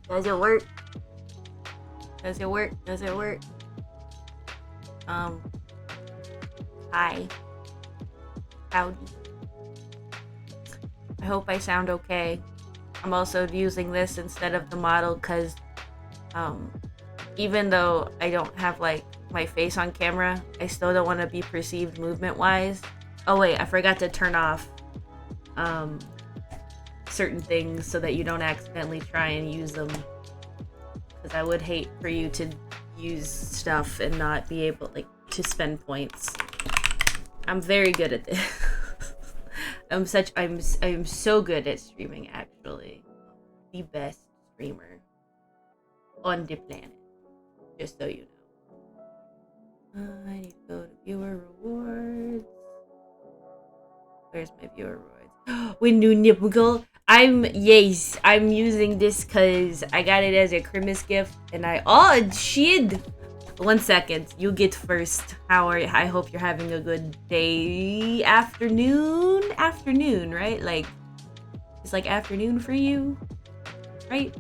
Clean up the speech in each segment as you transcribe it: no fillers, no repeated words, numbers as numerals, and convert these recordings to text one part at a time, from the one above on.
Does it work? Does it work? Does it work? Hi. Howdy. I hope I sound okay. I'm also using this instead of the model because, even though I don't have, like, my face on camera, I still don't want to be perceived movement-wise. Oh wait, I forgot to turn off, certain things so that you don't accidentally try and use them. Because I would hate for you to use stuff and not be able, like, to spend points. I'm very good at this. I'm so good at streaming, actually. The best streamer on the planet. Just so you know. I need to go to viewer rewards. Where's my viewer rewards? When new nipple. I'm using this because I got it as a Christmas gift and oh shit. 1 second, you get first. I hope you're having a good day. Afternoon, right? Like, it's like afternoon for you, right?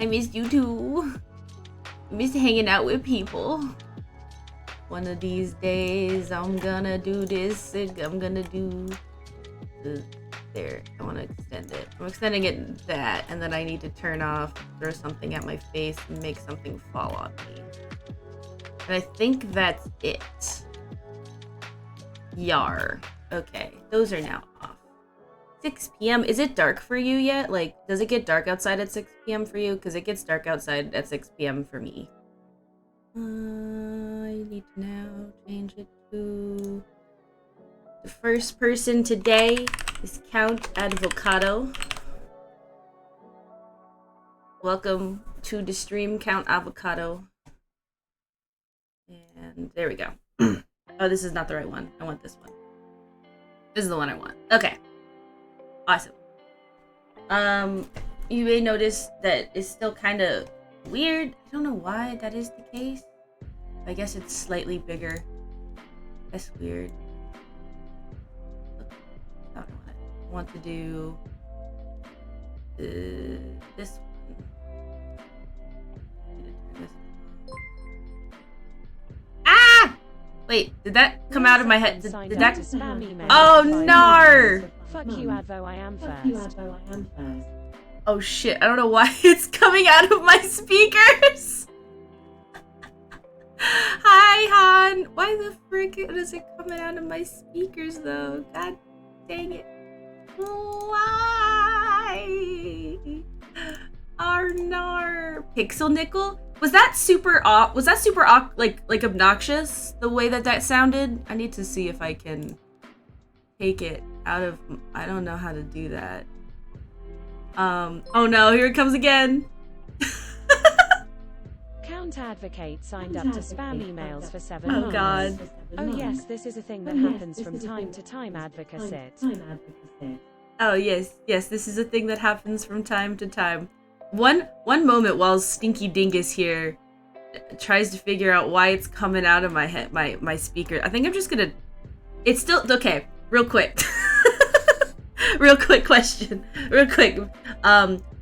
I missed you too. I missed hanging out with people. One of these days, I'm gonna do this. I'm gonna do there. I want to extend it. I'm extending it that, and then I need to turn off, throw something at my face, and make something fall on me. And I think that's it. Yar. Okay, those are now off. 6 p.m. Is it dark for you yet? Like, does it get dark outside at 6 p.m. for you? Because it gets dark outside at 6 p.m. for me. I need to now change it to... The first person today is Count Avocado. Welcome to the stream, Count Avocado. And there we go. Oh, this is not the right one. I want this one. This is the one I want. Okay. Awesome. You may notice that it's still kind of weird. I don't know why that is the case. I guess it's slightly bigger. That's weird. I want to do this one. Ah! Wait, did that come out of my head? Did that? Oh, nar! Fuck you, Advo, I am first. Oh shit, I don't know why it's coming out of my speakers! Hi, Han! Why the frick is it coming out of my speakers, though? God dang it. Why? Arnar. Pixel Nickel? Was that super like obnoxious? The way that sounded? I need to see if I can take it out of... I don't know how to do that. Oh no, here it comes again. Count Advocate signed up to spam emails for 7 months. Oh god. Oh yes, this is a thing that happens from time to time, Advocate. Oh yes, this is a thing that happens from time to time. One moment while Stinky Dingus here tries to figure out why it's coming out of my head, my speaker. I think I'm just gonna... It's still... Okay, real quick. Real quick question. Real quick.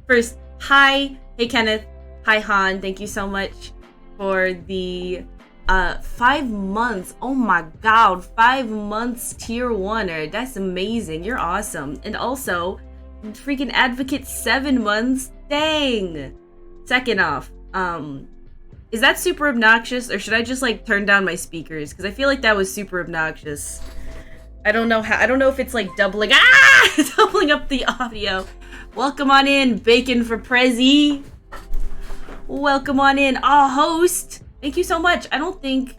First, hi. Hey, Kenneth. Hi, Han. Thank you so much for the 5 months. Oh my god, 5 months tier 1er. That's amazing. You're awesome. And also, freaking Advocate 7 months. Dang. Second off, is that super obnoxious, or should I just like turn down my speakers? Because I feel like that was super obnoxious. I don't know if it's like doubling doubling up the audio. Welcome on in, Bacon for Prezi. Welcome on in, host. Thank you so much. I don't think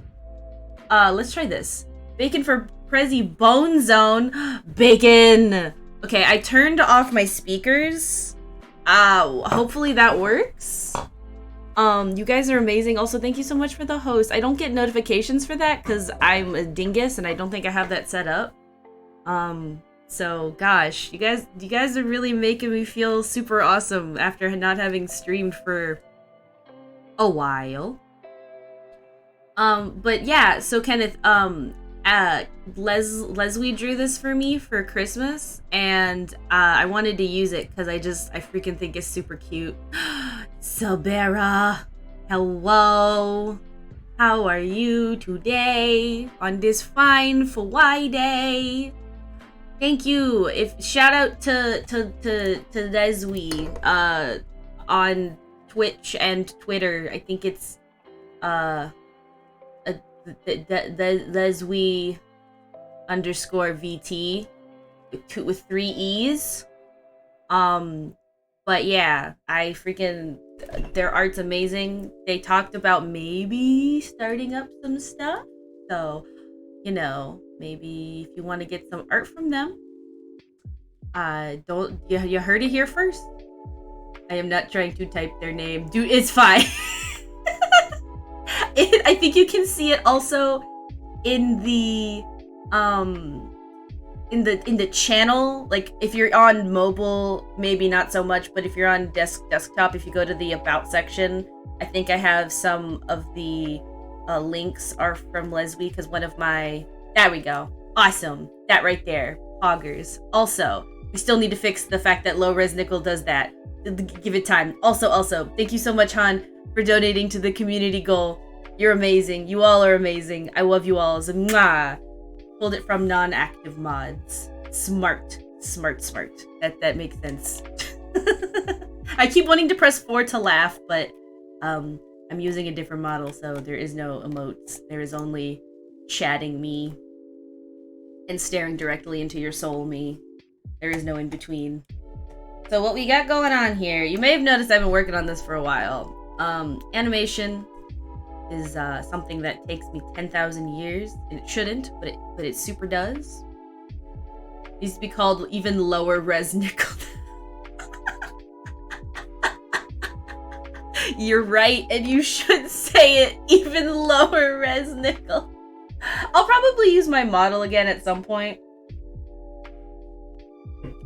let's try this. Bacon for Prezi Bone Zone. Bacon. Okay, I turned off my speakers. Hopefully that works. You guys are amazing. Also, thank you so much for the host. I don't get notifications for that because I'm a dingus and I don't think I have that set up. So gosh, you guys are really making me feel super awesome after not having streamed for a while. But yeah, so Kenneth, Leslie drew this for me for Christmas, and I wanted to use it because I freaking think it's super cute. Sabera, hello. How are you today on this fine Friday? Thank you. Shout out to Leslie on Twitch and Twitter. I think it's Leslie underscore VT with 3 E's. But yeah, their art's amazing. They talked about maybe starting up some stuff. So, maybe if you want to get some art from them, you heard it here first. I am not trying to type their name. Dude, it's fine. I think you can see it also in the in the channel. Like if you're on mobile, maybe not so much, but if you're on desktop, if you go to the about section, I think I have some of the links are from Leslie, because one of my, there we go, awesome, that right there, poggers. Also, we still need to fix the fact that low res nickel does that. Give it time. Also, thank you so much, Han, for donating to the community goal. You're amazing. You all are amazing. I love you all. So, mwah. Pulled it from non-active mods. Smart. That makes sense. I keep wanting to press 4 to laugh, but I'm using a different model, so there is no emotes. There is only chatting me and staring directly into your soul me. There is no in between. So what we got going on here, you may have noticed I've been working on this for a while. Animation is something that takes me 10,000 years, and it shouldn't, but it super does. It used to be called even lower res nickel. You're right, and you should say it, even lower res nickel. I'll probably use my model again at some point.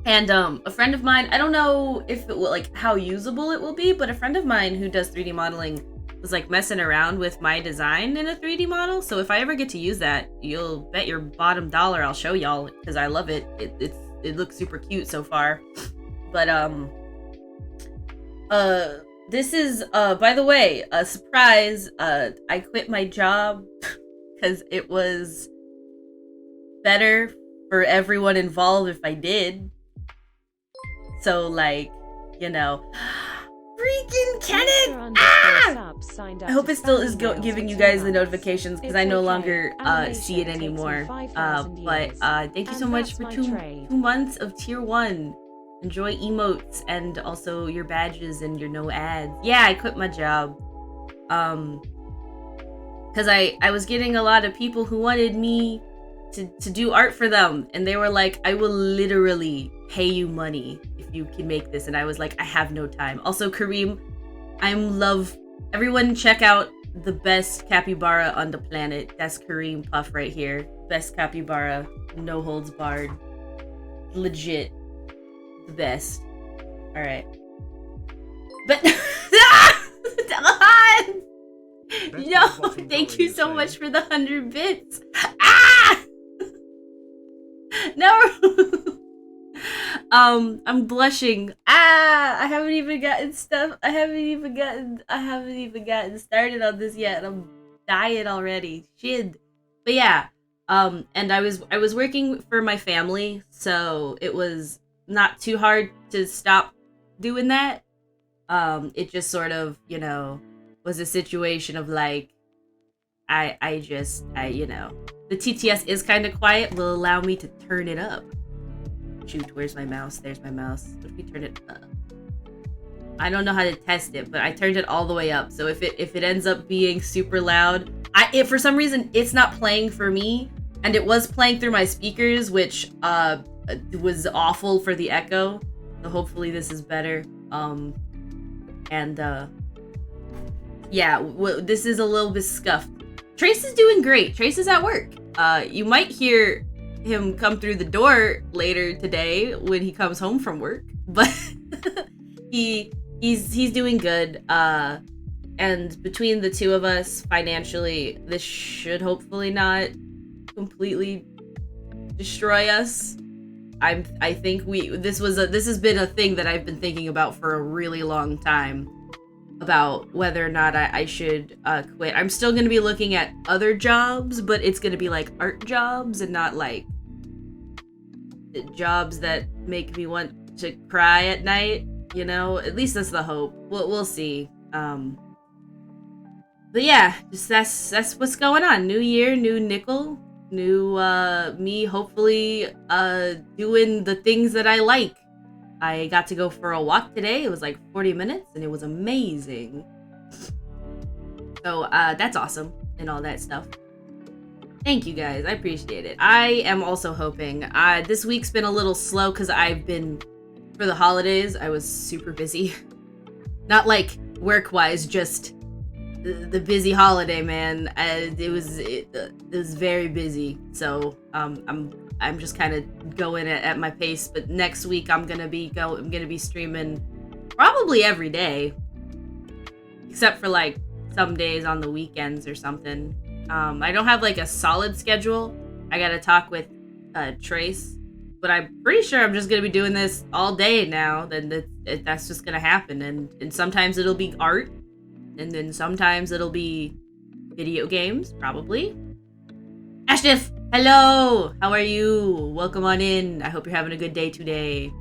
And a friend of mine, I don't know if it will, like, how usable it will be, but a friend of mine who does 3D modeling was like messing around with my design in a 3D model. So if I ever get to use that, you'll bet your bottom dollar I'll show y'all, because I love it. It looks super cute so far. But this is by the way, a surprise. I quit my job because it was better for everyone involved if I did. So, like, freaking Kenneth! I hope it still is giving you guys the notifications, because I no longer see it anymore. But thank you so much for two months of tier 1. Enjoy emotes and also your badges and your no ads. Yeah, I quit my job. Because I was getting a lot of people who wanted me to do art for them, and they were like, I will literally pay you money if you can make this, and I was like, I have no time. Also, Kareem, everyone check out the best capybara on the planet. That's Kareem Puff right here. Best capybara, no holds barred, legit the best. All right, but no, thank you so much for the 100 bits. No. I'm blushing. I haven't even gotten stuff. I haven't even gotten started on this yet. I'm dying already. Shit. But yeah. And I was working for my family, so it was not too hard to stop doing that. It just sort of, was a situation of like, the TTS is kind of quiet, will allow me to turn it up. Shoot, where's my mouse? There's my mouse. What if we turn it up? I don't know how to test it, but I turned it all the way up. So if it ends up being super loud, for some reason it's not playing for me, and it was playing through my speakers, which was awful for the echo. So hopefully this is better. Yeah, this is a little bit scuffed. Trace is doing great. Trace is at work. You might hear him come through the door later today when he comes home from work, but he's doing good. And between the two of us financially, this should hopefully not completely destroy us. I think this has been a thing that I've been thinking about for a really long time, about whether or not I should quit. I'm still gonna be looking at other jobs, but it's gonna be like art jobs and not like jobs that make me want to cry at night. You know, at least that's the hope. We'll see. But yeah, just that's what's going on. New year, new nickel, new me hopefully doing the things that I like. I got to go for a walk today. It was like 40 minutes and it was amazing. So that's awesome and all that stuff. Thank you guys. I appreciate it. I am also hoping. This week's been a little slow because I've been, for the holidays, I was super busy. Not like work-wise, just the busy holiday, man. It was very busy. So I'm just kind of going at my pace. But next week I'm gonna be streaming probably every day, except for like some days on the weekends or something. I don't have like a solid schedule. I gotta talk with Trace, but I'm pretty sure I'm just gonna be doing this all day now. Then that's just gonna happen, and sometimes it'll be art, and then sometimes it'll be video games, probably. Ashtif, hello! How are you? Welcome on in. I hope you're having a good day today.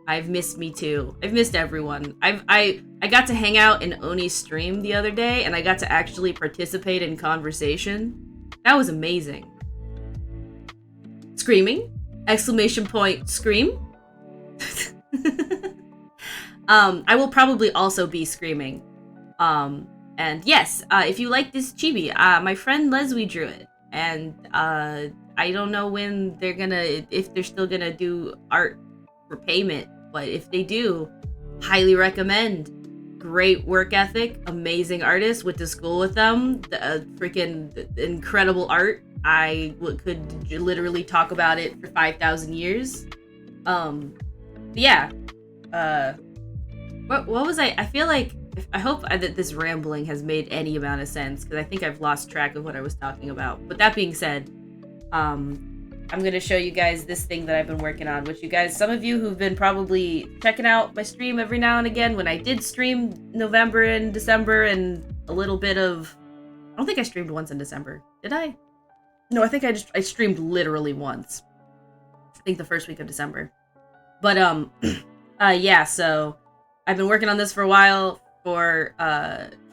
I've missed me too. I've missed everyone. I got to hang out in Oni's stream the other day, and I got to actually participate in conversation. That was amazing. Screaming! Exclamation point, scream! I will probably also be screaming. And yes, if you like this chibi, my friend Leslie drew it, and I don't know when if they're still gonna do art for payment, but if they do, highly recommend. Great work ethic, amazing artist, went to school with them, freaking incredible art. I could literally talk about it for 5,000 years. Yeah. What was I feel like, I hope that this rambling has made any amount of sense, because I think I've lost track of what I was talking about. But that being said, I'm going to show you guys this thing that I've been working on, which you guys, some of you who've been probably checking out my stream every now and again, when I did stream November and December and a little bit of, I don't think I streamed once in December. Did I? No, I think I streamed literally once. I think the first week of December. But, yeah, so I've been working on this for a while for,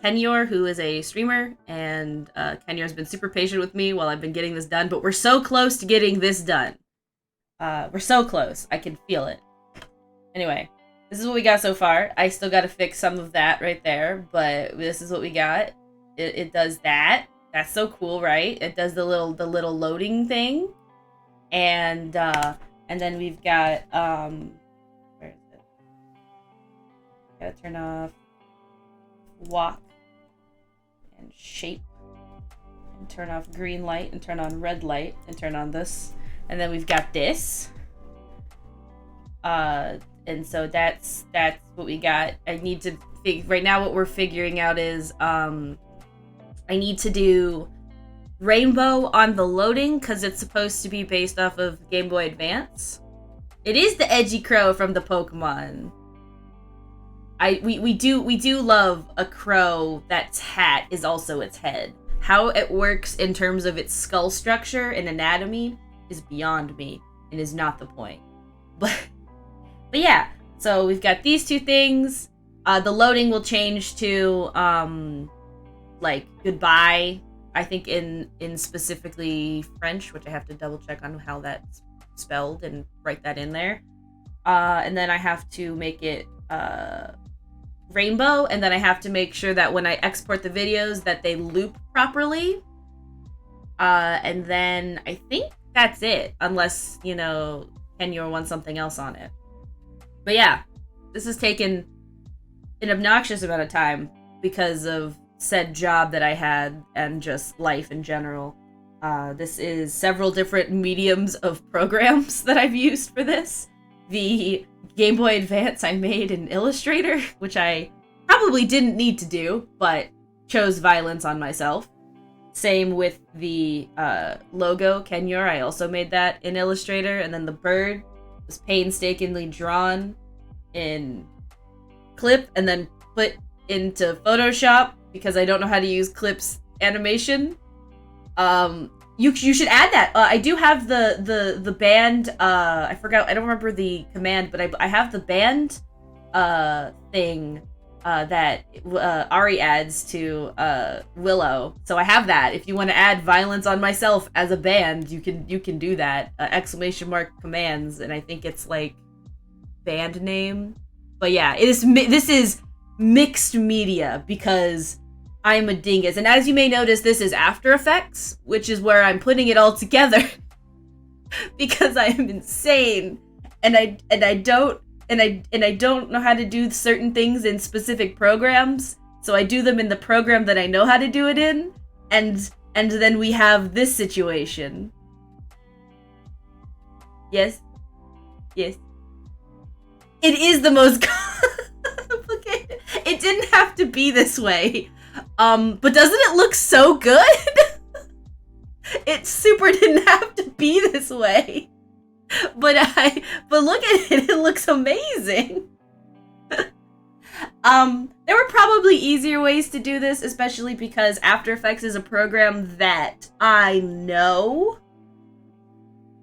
Kenyor, who is a streamer, and Kenyor's been super patient with me while I've been getting this done, but we're so close to getting this done. We're so close. I can feel it. Anyway, this is what we got so far. I still got to fix some of that right there, but this is what we got. It does that. That's so cool, right? It does the little loading thing, and then we've got where is it? Gotta turn off walk and shape, and turn off green light, and turn on red light, and turn on this, and then we've got this, and so that's what we got. I need to right now what we're figuring out is I need to do rainbow on the loading, because it's supposed to be based off of Game Boy Advance. It is the edgy crow from the Pokemon. We do love a crow that's hat is also its head. How it works in terms of its skull structure and anatomy is beyond me and is not the point. But yeah, so we've got these two things. The loading will change to like goodbye, I think in specifically French, which I have to double check on how that's spelled and write that in there. And then I have to make it rainbow, and then I have to make sure that when I export the videos that they loop properly. And then I think that's it, unless, you know, Kenyor wants something else on it. But yeah, this has taken an obnoxious amount of time because of said job that I had and just life in general. This is several different mediums of programs that I've used for this. The Game Boy Advance I made in Illustrator, which I probably didn't need to do, but chose violence on myself. Same with the logo, Kenyor. I also made that in Illustrator. And then the bird was painstakingly drawn in Clip and then put into Photoshop because I don't know how to use Clip's animation. You should add that. I do have the band. I forgot. I don't remember the command, but I have the band thing that Ari adds to Willow. So I have that. If you want to add violence on myself as a band, you can do that. Exclamation mark commands, and I think it's like band name. But yeah, this is mixed media because I'm a dingus. And as you may notice, this is After Effects, which is where I'm putting it all together because I am insane and I don't know how to do certain things in specific programs. So I do them in the program that I know how to do it in, and then we have this situation. Yes. Yes. It is the most complicated. It didn't have to be this way. But doesn't it look so good? It super didn't have to be this way. But look at it, it looks amazing. There were probably easier ways to do this, especially because After Effects is a program that I know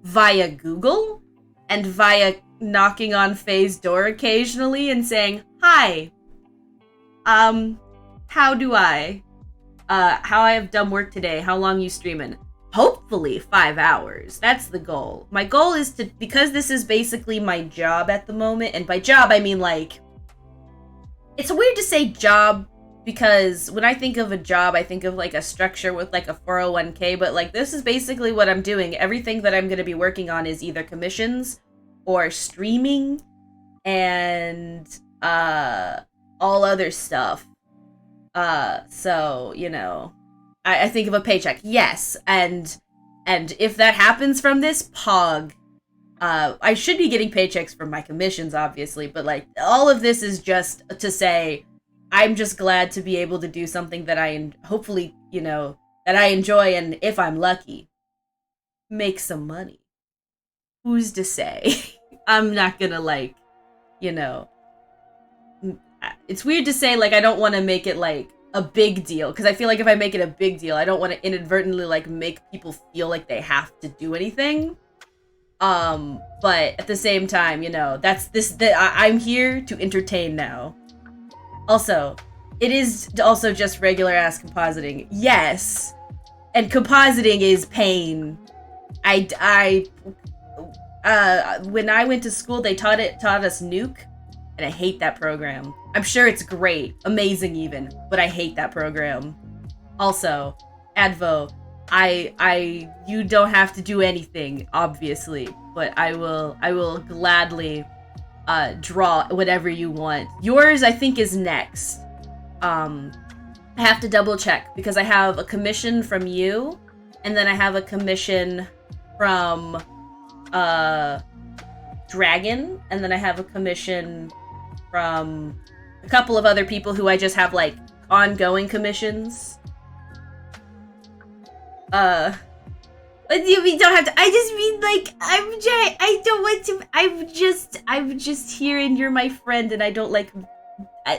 via Google and via knocking on Faye's door occasionally and saying, "Hi, how I have done work today, how long you streaming?" Hopefully 5 hours. That's the goal. My goal is to, because this is basically my job at the moment, and by job I mean like, it's weird to say job because when I think of a job, I think of like a structure with like a 401k, but like this is basically what I'm doing. Everything that I'm going to be working on is either commissions or streaming and all other stuff. So, you know, I think of a paycheck, yes, and if that happens from this, pog. I should be getting paychecks from my commissions, obviously, but like all of this is just to say, I'm just glad to be able to do something that I hopefully, you know, that I enjoy, and if I'm lucky, make some money. Who's to say? I'm not gonna like, you know, it's weird to say like I don't want to make it like a big deal, because I feel like if I make it a big deal, I don't want to inadvertently like make people feel like they have to do anything. But at the same time, you know, I'm here to entertain now. Also, it is also just regular ass compositing. Yes. And compositing is pain. When I went to school, they taught us Nuke, and I hate that program. I'm sure it's great, amazing even, but I hate that program. Also, Advo, you don't have to do anything, obviously, but I will gladly draw whatever you want. Yours, I think, is next. I have to double check because I have a commission from you, and then I have a commission from Dragon, and then I have a commission from a couple of other people who I just have like ongoing commissions. You don't have to. I just mean like I don't want to. I'm just here, and you're my friend, and I don't like.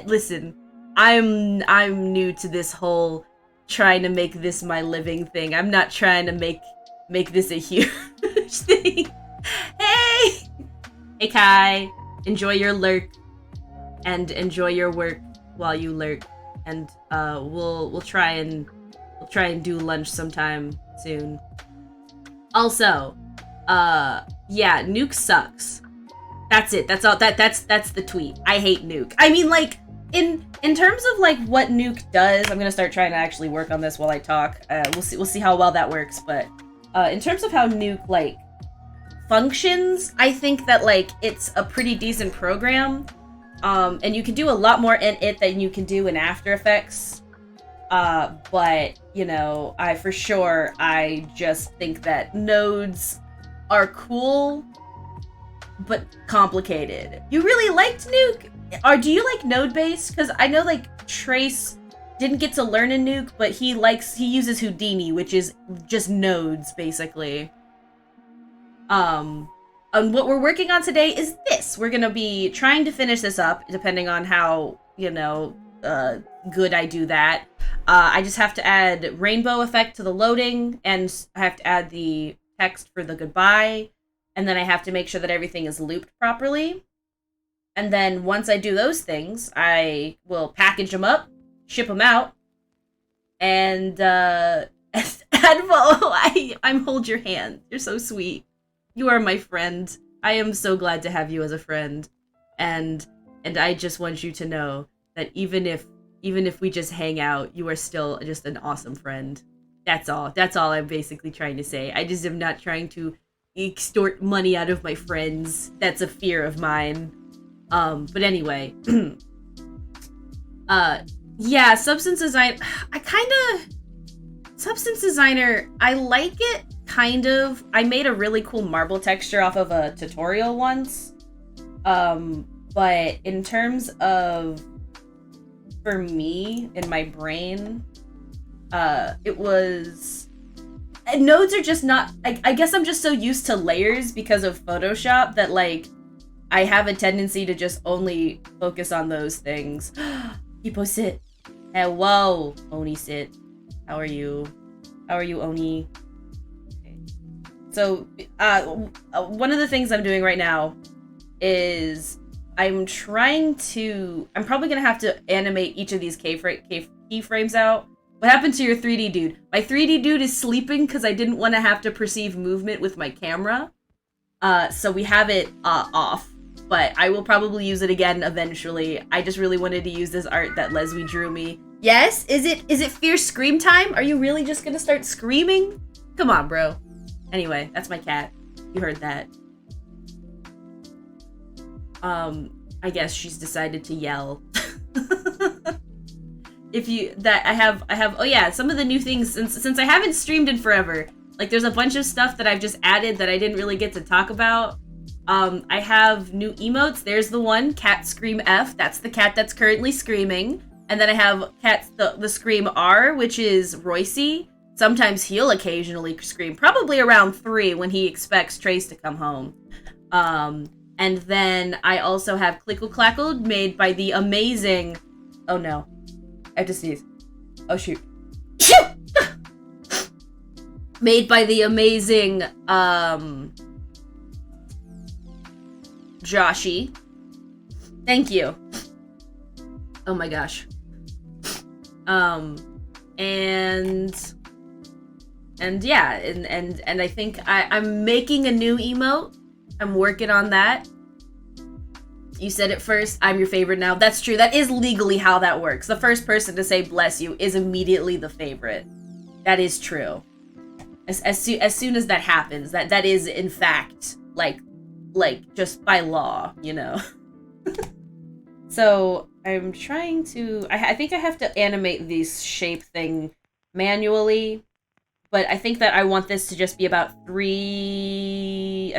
Listen, I'm new to this whole trying to make this my living thing. I'm not trying to make this a huge thing. Hey Kai, enjoy your lurk, and enjoy your work while you lurk, and we'll try and do lunch sometime soon. Also, yeah, Nuke sucks. That's it. That's all. That's the tweet. I hate Nuke. I mean, like, in terms of like what Nuke does, I'm gonna start trying to actually work on this while I talk. We'll see how well that works. But in terms of how Nuke like functions, I think that like it's a pretty decent program. And you can do a lot more in it than you can do in After Effects. But, you know, I just think that nodes are cool, but complicated. You really liked Nuke? Or do you like node-based? Because I know, like, Trace didn't get to learn a nuke, but he uses Houdini, which is just nodes, basically. And what we're working on today is this. We're gonna be trying to finish this up, depending on how, good I do that. I just have to add rainbow effect to the loading, and I have to add the text for the goodbye, and then I have to make sure that everything is looped properly. And then once I do those things, I will package them up, ship them out, and Advo, I'm hold your hand. You're so sweet. You are my friend. I am so glad to have you as a friend, and I just want you to know that even if we just hang out, you are still just an awesome friend. That's all. That's all I'm basically trying to say. I just am not trying to extort money out of my friends. That's a fear of mine. But anyway, yeah, Substance Designer, I like it, kind of. I made a really cool marble texture off of a tutorial once, but in terms of, for me, in my brain, it was, nodes are just not, I guess I'm just so used to layers because of Photoshop that, like, I have a tendency to just only focus on those things. Hippo sit. Hello, Oni sit. How are you? How are you, Oni? Okay. So, one of the things I'm doing right now is I'm probably gonna have to animate each of these keyframes out. What happened to your 3D dude? My 3D dude is sleeping because I didn't want to have to perceive movement with my camera. So we have it off. But I will probably use it again eventually. I just really wanted to use this art that Leslie drew me. Yes? Is it fierce scream time? Are you really just gonna start screaming? Come on, bro. Anyway, that's my cat. You heard that. I guess she's decided to yell. Oh yeah, some of the new things since I haven't streamed in forever. Like, there's a bunch of stuff that I've just added that I didn't really get to talk about. I have new emotes. There's the one, Cat Scream F. That's the cat that's currently screaming. And then I have the Scream R, which is Royce. Sometimes he'll occasionally scream, probably around 3 when he expects Trace to come home. And then I also have Clickle Clackle, made by the amazing... Oh no. I have to sneeze. Oh shoot. Made by the amazing, Joshi. Thank you. Oh my gosh. And yeah, and I think I'm making a new emote. I'm working on that. You said it first, I'm your favorite now. That's true. That is legally how that works. The first person to say bless you is immediately the favorite. That is true. As soon as that happens, that is in fact like just by law, you know. So I'm trying to, I think I have to animate this shape thing manually, but I think that I want this to just be about 3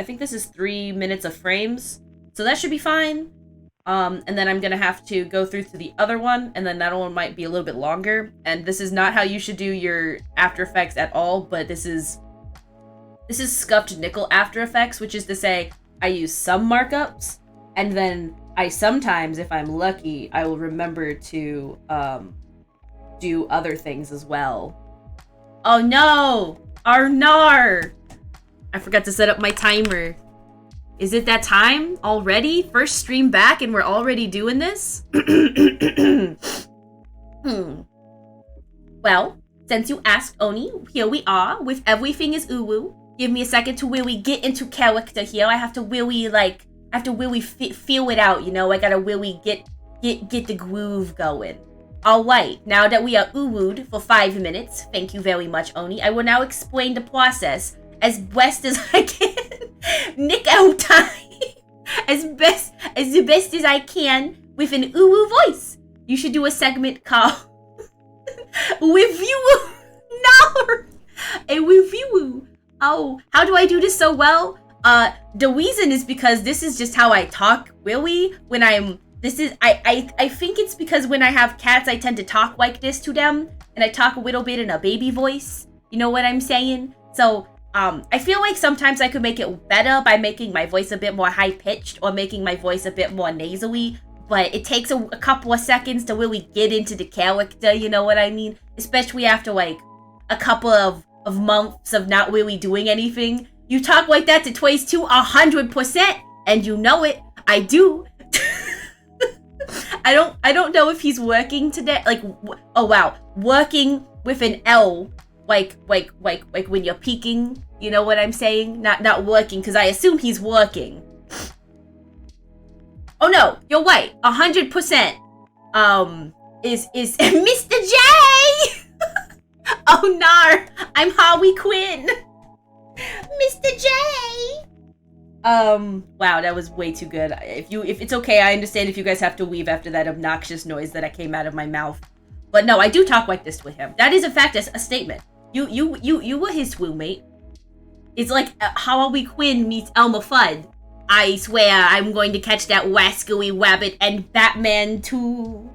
minutes of frames, so that should be fine. And then I'm gonna have to go through to the other one, and then that one might be a little bit longer. And this is not how you should do your After Effects at all, but this is scuffed nickel After Effects, which is to say I use some markups, and then I sometimes, if I'm lucky, I will remember to do other things as well. Oh no! Arnar! I forgot to set up my timer. Is it that time already? First stream back and we're already doing this? Well, since you asked, Oni, here we are with everything is uwu. Give me a second to really get into character here. I have to really feel it out, you know? I gotta really get the groove going. Alright, now that we are uwu'd for 5 minutes, thank you very much, Oni, I will now explain the process as best as I can. Nick out time. as the best as I can with an uwu voice. You should do a segment called with you. No, a with you. Oh, how do I do this so well? The reason is because this is just how I talk, really, when I'm I think it's because when I have cats, I tend to talk like this to them, and I talk a little bit in a baby voice. You know what I'm saying? So, I feel like sometimes I could make it better by making my voice a bit more high-pitched or making my voice a bit more nasally, but it takes a couple of seconds to really get into the character, you know what I mean? Especially after, like, a couple of months of not really doing anything. You talk like that to Tways too, 100%, and you know it. I do. I don't know if he's working today. Like, oh wow, working with an L, like when you're peeking. You know what I'm saying? Not working, because I assume he's working. Oh no, you're right, 100%. Is Mr. J? Oh nar, I'm Harley Quinn. Mr. J. Wow, that was way too good. If it's okay, I understand if you guys have to leave after that obnoxious noise that came out of my mouth. But no, I do talk like this with him. That is in fact a statement. You were his roommate. It's like Harley Quinn meets Elmer Fudd. I swear I'm going to catch that rascally rabbit and Batman too.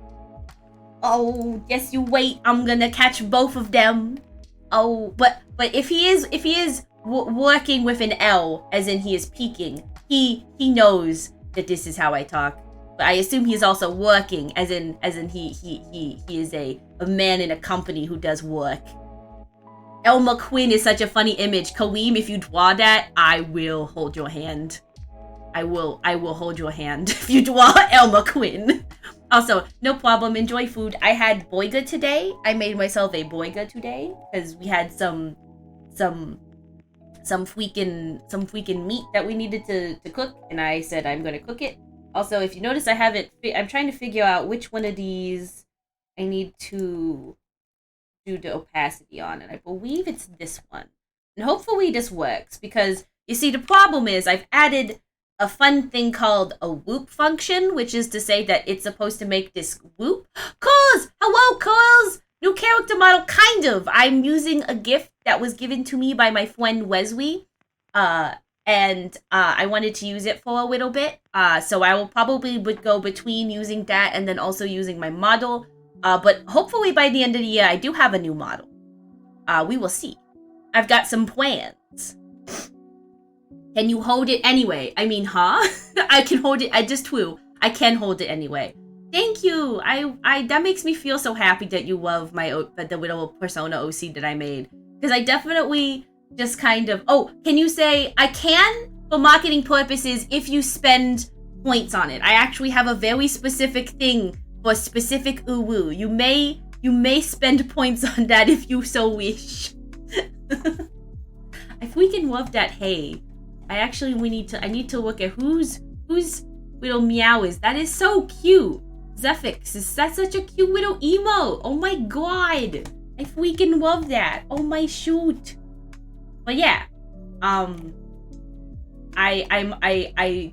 Oh, yes, you wait. I'm gonna catch both of them. Oh, but if he is working with an L, as in he is peeking, he knows that this is how I talk. But I assume he's also working, as in he is a man in a company who does work. Elmer Quinn is such a funny image. Kaleem, if you draw that, I will hold your hand. I will hold your hand if you draw Elmer Quinn. Also, no problem, enjoy food. I had boiga today. I made myself a boiga today because we had some freaking meat that we needed to cook, and I said I'm gonna cook it. Also, if you notice, I'm trying to figure out which one of these I need to do the opacity on, and I believe it's this one. And hopefully this works, because you see, the problem is I've added a fun thing called a whoop function, which is to say that it's supposed to make this whoop. Cuz! Hello, Cuz! New character model, kind of. I'm using a gift that was given to me by my friend Wesley, and I wanted to use it for a little bit. So I will probably would go between using that and then also using my model. But hopefully by the end of the year, I do have a new model. We will see. I've got some plans. Can you hold it anyway? I mean, huh? I can hold it. I just flew. I can hold it anyway. Thank you. I that makes me feel so happy that you love the little Persona OC that I made. Because I definitely just kind of... Oh, can you say, I can, for marketing purposes, if you spend points on it. I actually have a very specific thing for specific uwu. You may spend points on that if you so wish. I freaking love that hay. I need to look at whose little meow is. That is so cute. Zephix, is that such a cute little emo? Oh my god. I freaking love that. Oh my shoot. But yeah.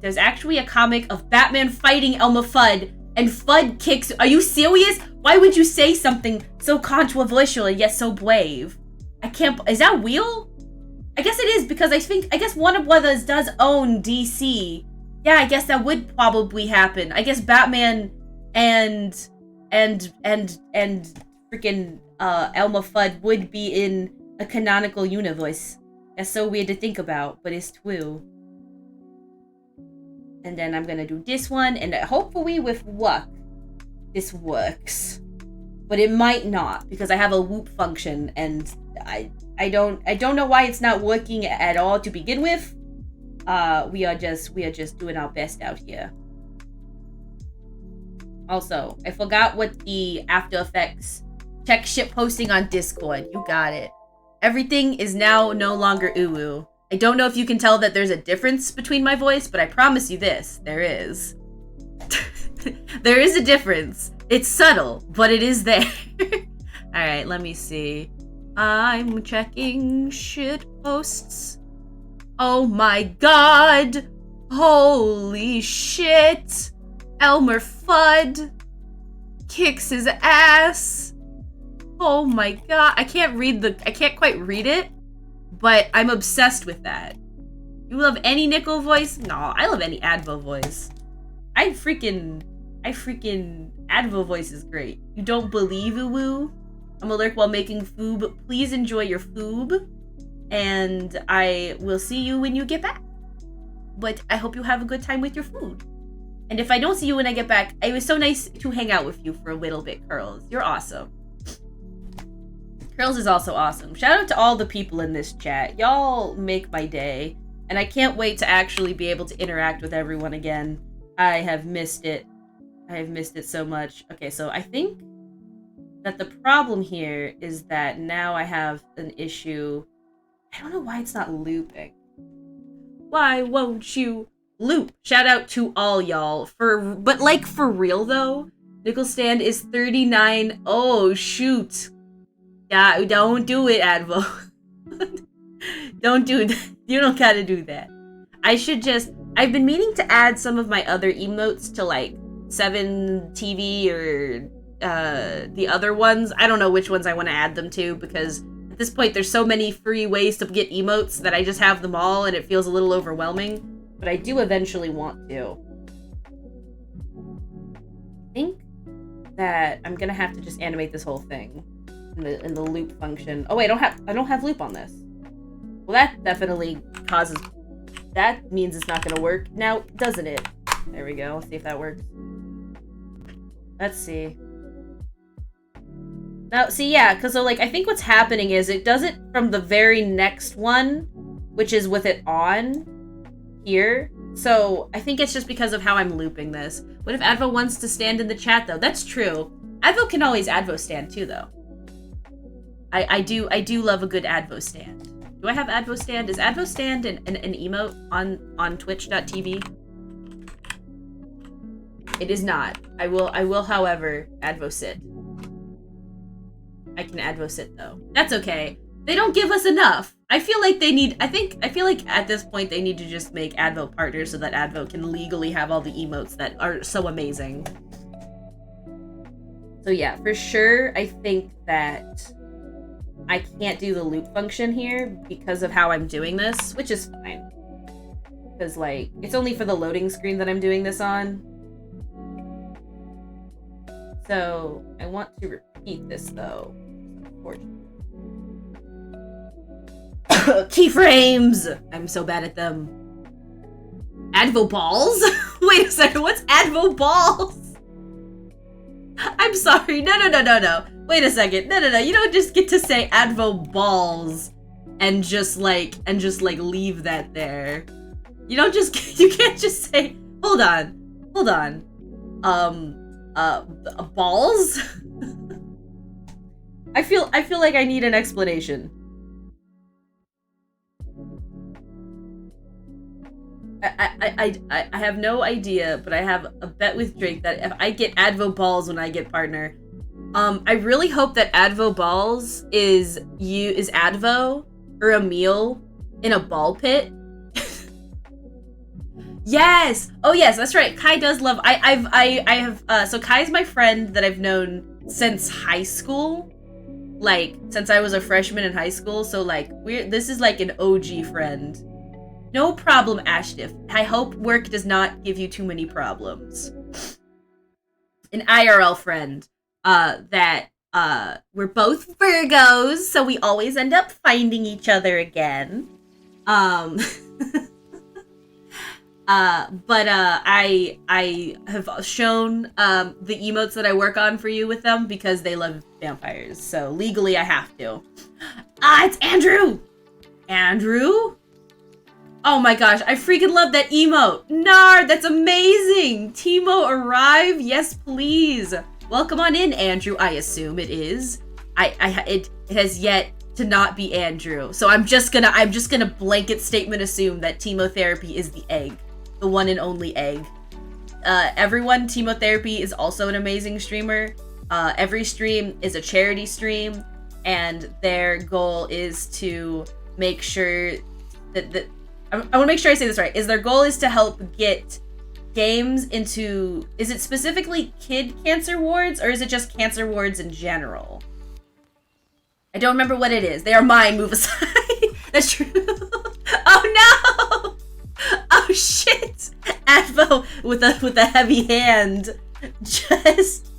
There's actually a comic of Batman fighting Elmer Fudd, and Fudd kicks. Are you serious? Why would you say something so controversial and yet so brave? I can't. Is that real? I guess it is, because I guess Warner Brothers does own DC. Yeah, I guess that would probably happen. I guess Batman and freaking Elmer Fudd would be in a canonical universe. That's so weird to think about, but it's true. And then I'm gonna do this one, and hopefully with luck, this works. But it might not, because I have a whoop function, and I don't know why it's not working at all to begin with. We are just doing our best out here. Also, I forgot what the After Effects check ship posting on Discord. You got it. Everything is now no longer uwu. I don't know if you can tell that there's a difference between my voice, but I promise you this, there is. There is a difference. It's subtle, but it is there. Alright, let me see. I'm checking shit posts. Oh my god! Holy shit! Elmer Fudd kicks his ass. Oh my god. I can't quite read it, but I'm obsessed with that. You love any Nickel voice? No, I love any Advo voice. I freaking Advo voice is great. You don't believe woo? I'm gonna lurk while making foob. Please enjoy your foob. And I will see you when you get back. But I hope you have a good time with your food. And if I don't see you when I get back, it was so nice to hang out with you for a little bit, Curls. You're awesome. Curls is also awesome. Shout out to all the people in this chat. Y'all make my day. And I can't wait to actually be able to interact with everyone again. I have missed it. I have missed it so much. Okay, so I think that the problem here is that now I have an issue. I don't know why it's not looping. Why won't you loop? Shout out to all y'all. But like for real though, Nickel Stand is 39. Oh shoot. Yeah, don't do it, Advo. Don't do it. You don't gotta do that. I've been meaning to add some of my other emotes to like 7TV or the other ones. I don't know which ones I want to add them to because at this point there's so many free ways to get emotes that I just have them all and it feels a little overwhelming. But I do eventually want to. I think that I'm gonna have to just animate this whole thing in the loop function. Oh wait, I don't have loop on this. Well, that definitely causes. That means it's not gonna work now, doesn't it? There we go. Let's see if that works. Let's see. Now, see, yeah, because so, like, I think what's happening is it does it from the very next one, which is with it on here. So I think it's just because of how I'm looping this. What if Advo wants to stand in the chat, though? That's true. Advo can always Advo stand, too, though. I do love a good Advo stand. Do I have Advo stand? Is Advo stand an emote on twitch.tv? It is not. I will, however, Advo sit. I can Advo sit though. That's okay. They don't give us enough. I feel like at this point they need to just make Advo partners so that Advo can legally have all the emotes that are so amazing. So yeah, for sure, I think that I can't do the loop function here because of how I'm doing this, which is fine. Because, like, it's only for the loading screen that I'm doing this on. So, I want to repeat this, though. Keyframes! I'm so bad at them. Advo balls? Wait a second, what's Advo balls? I'm sorry, no. Wait a second, no. You don't just get to say Advo balls and just like leave that there. You can't just say, hold on. Balls? I feel like I need an explanation. I have no idea, but I have a bet with Drake that if I get Advo balls when I get partner, I really hope that Advo balls is Advo or a meal in a ball pit. Yes! Oh yes, that's right. Kai does love. So Kai's my friend that I've known since high school, like since I was a freshman in high school. So like this is like an OG friend. No problem, Ashtif. I hope work does not give you too many problems. An IRL friend. That we're both Virgos, so we always end up finding each other again. But I have shown the emotes that I work on for you with them because they love vampires. So legally I have to. It's Andrew! Andrew? Oh my gosh, I freaking love that emote. Nard, that's amazing! Timo arrive? Yes, please. Welcome on in, Andrew. I assume it is. It has yet to not be Andrew. So I'm just gonna blanket statement assume that Therapy is the egg. The one and only egg. Everyone, Therapy is also an amazing streamer. Every stream is a charity stream, and their goal is to make sure that I want to make sure I say this right. Their goal is to help get games into, is it specifically kid cancer wards, or is it just cancer wards in general? I don't remember what it is. They are mine, move aside. That's true. Oh no! Oh shit! Advo with a heavy hand. Just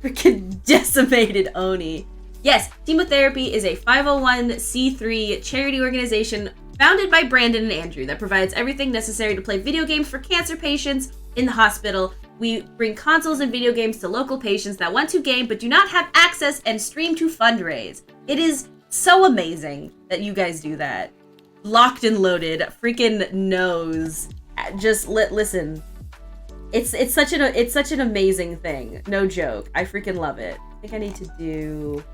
freaking decimated Oni. Yes, Chemotherapy is a 501c3 charity organization founded by Brandon and Andrew that provides everything necessary to play video games for cancer patients in the hospital. We bring consoles and video games to local patients that want to game but do not have access and stream to fundraise. It is so amazing that you guys do that. Locked and loaded, freaking knows. Just listen. It's such an amazing thing. No joke. I freaking love it. I think I need to do.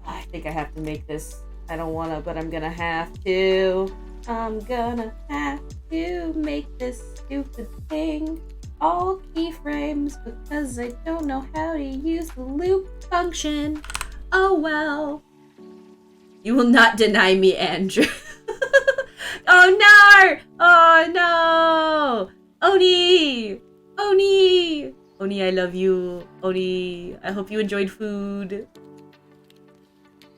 I think I have to make this. I don't wanna, but I'm gonna have to. I'm gonna have to make this stupid thing. All keyframes because I don't know how to use the loop function. Oh well. You will not deny me, Andrew. Oh no! Oh no! Oni! Oni! Oni, I love you. Oni, I hope you enjoyed food.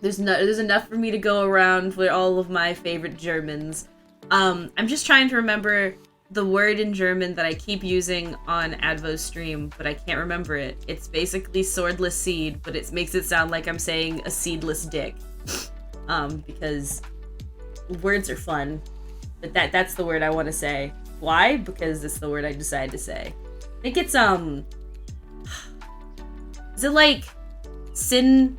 There's enough for me to go around for all of my favorite Germans. I'm just trying to remember the word in German that I keep using on Advo's stream, but I can't remember it. It's basically swordless seed, but it makes it sound like I'm saying a seedless dick. Because words are fun. But that's the word I want to say. Why? Because it's the word I decided to say. I think it's, is it like sin?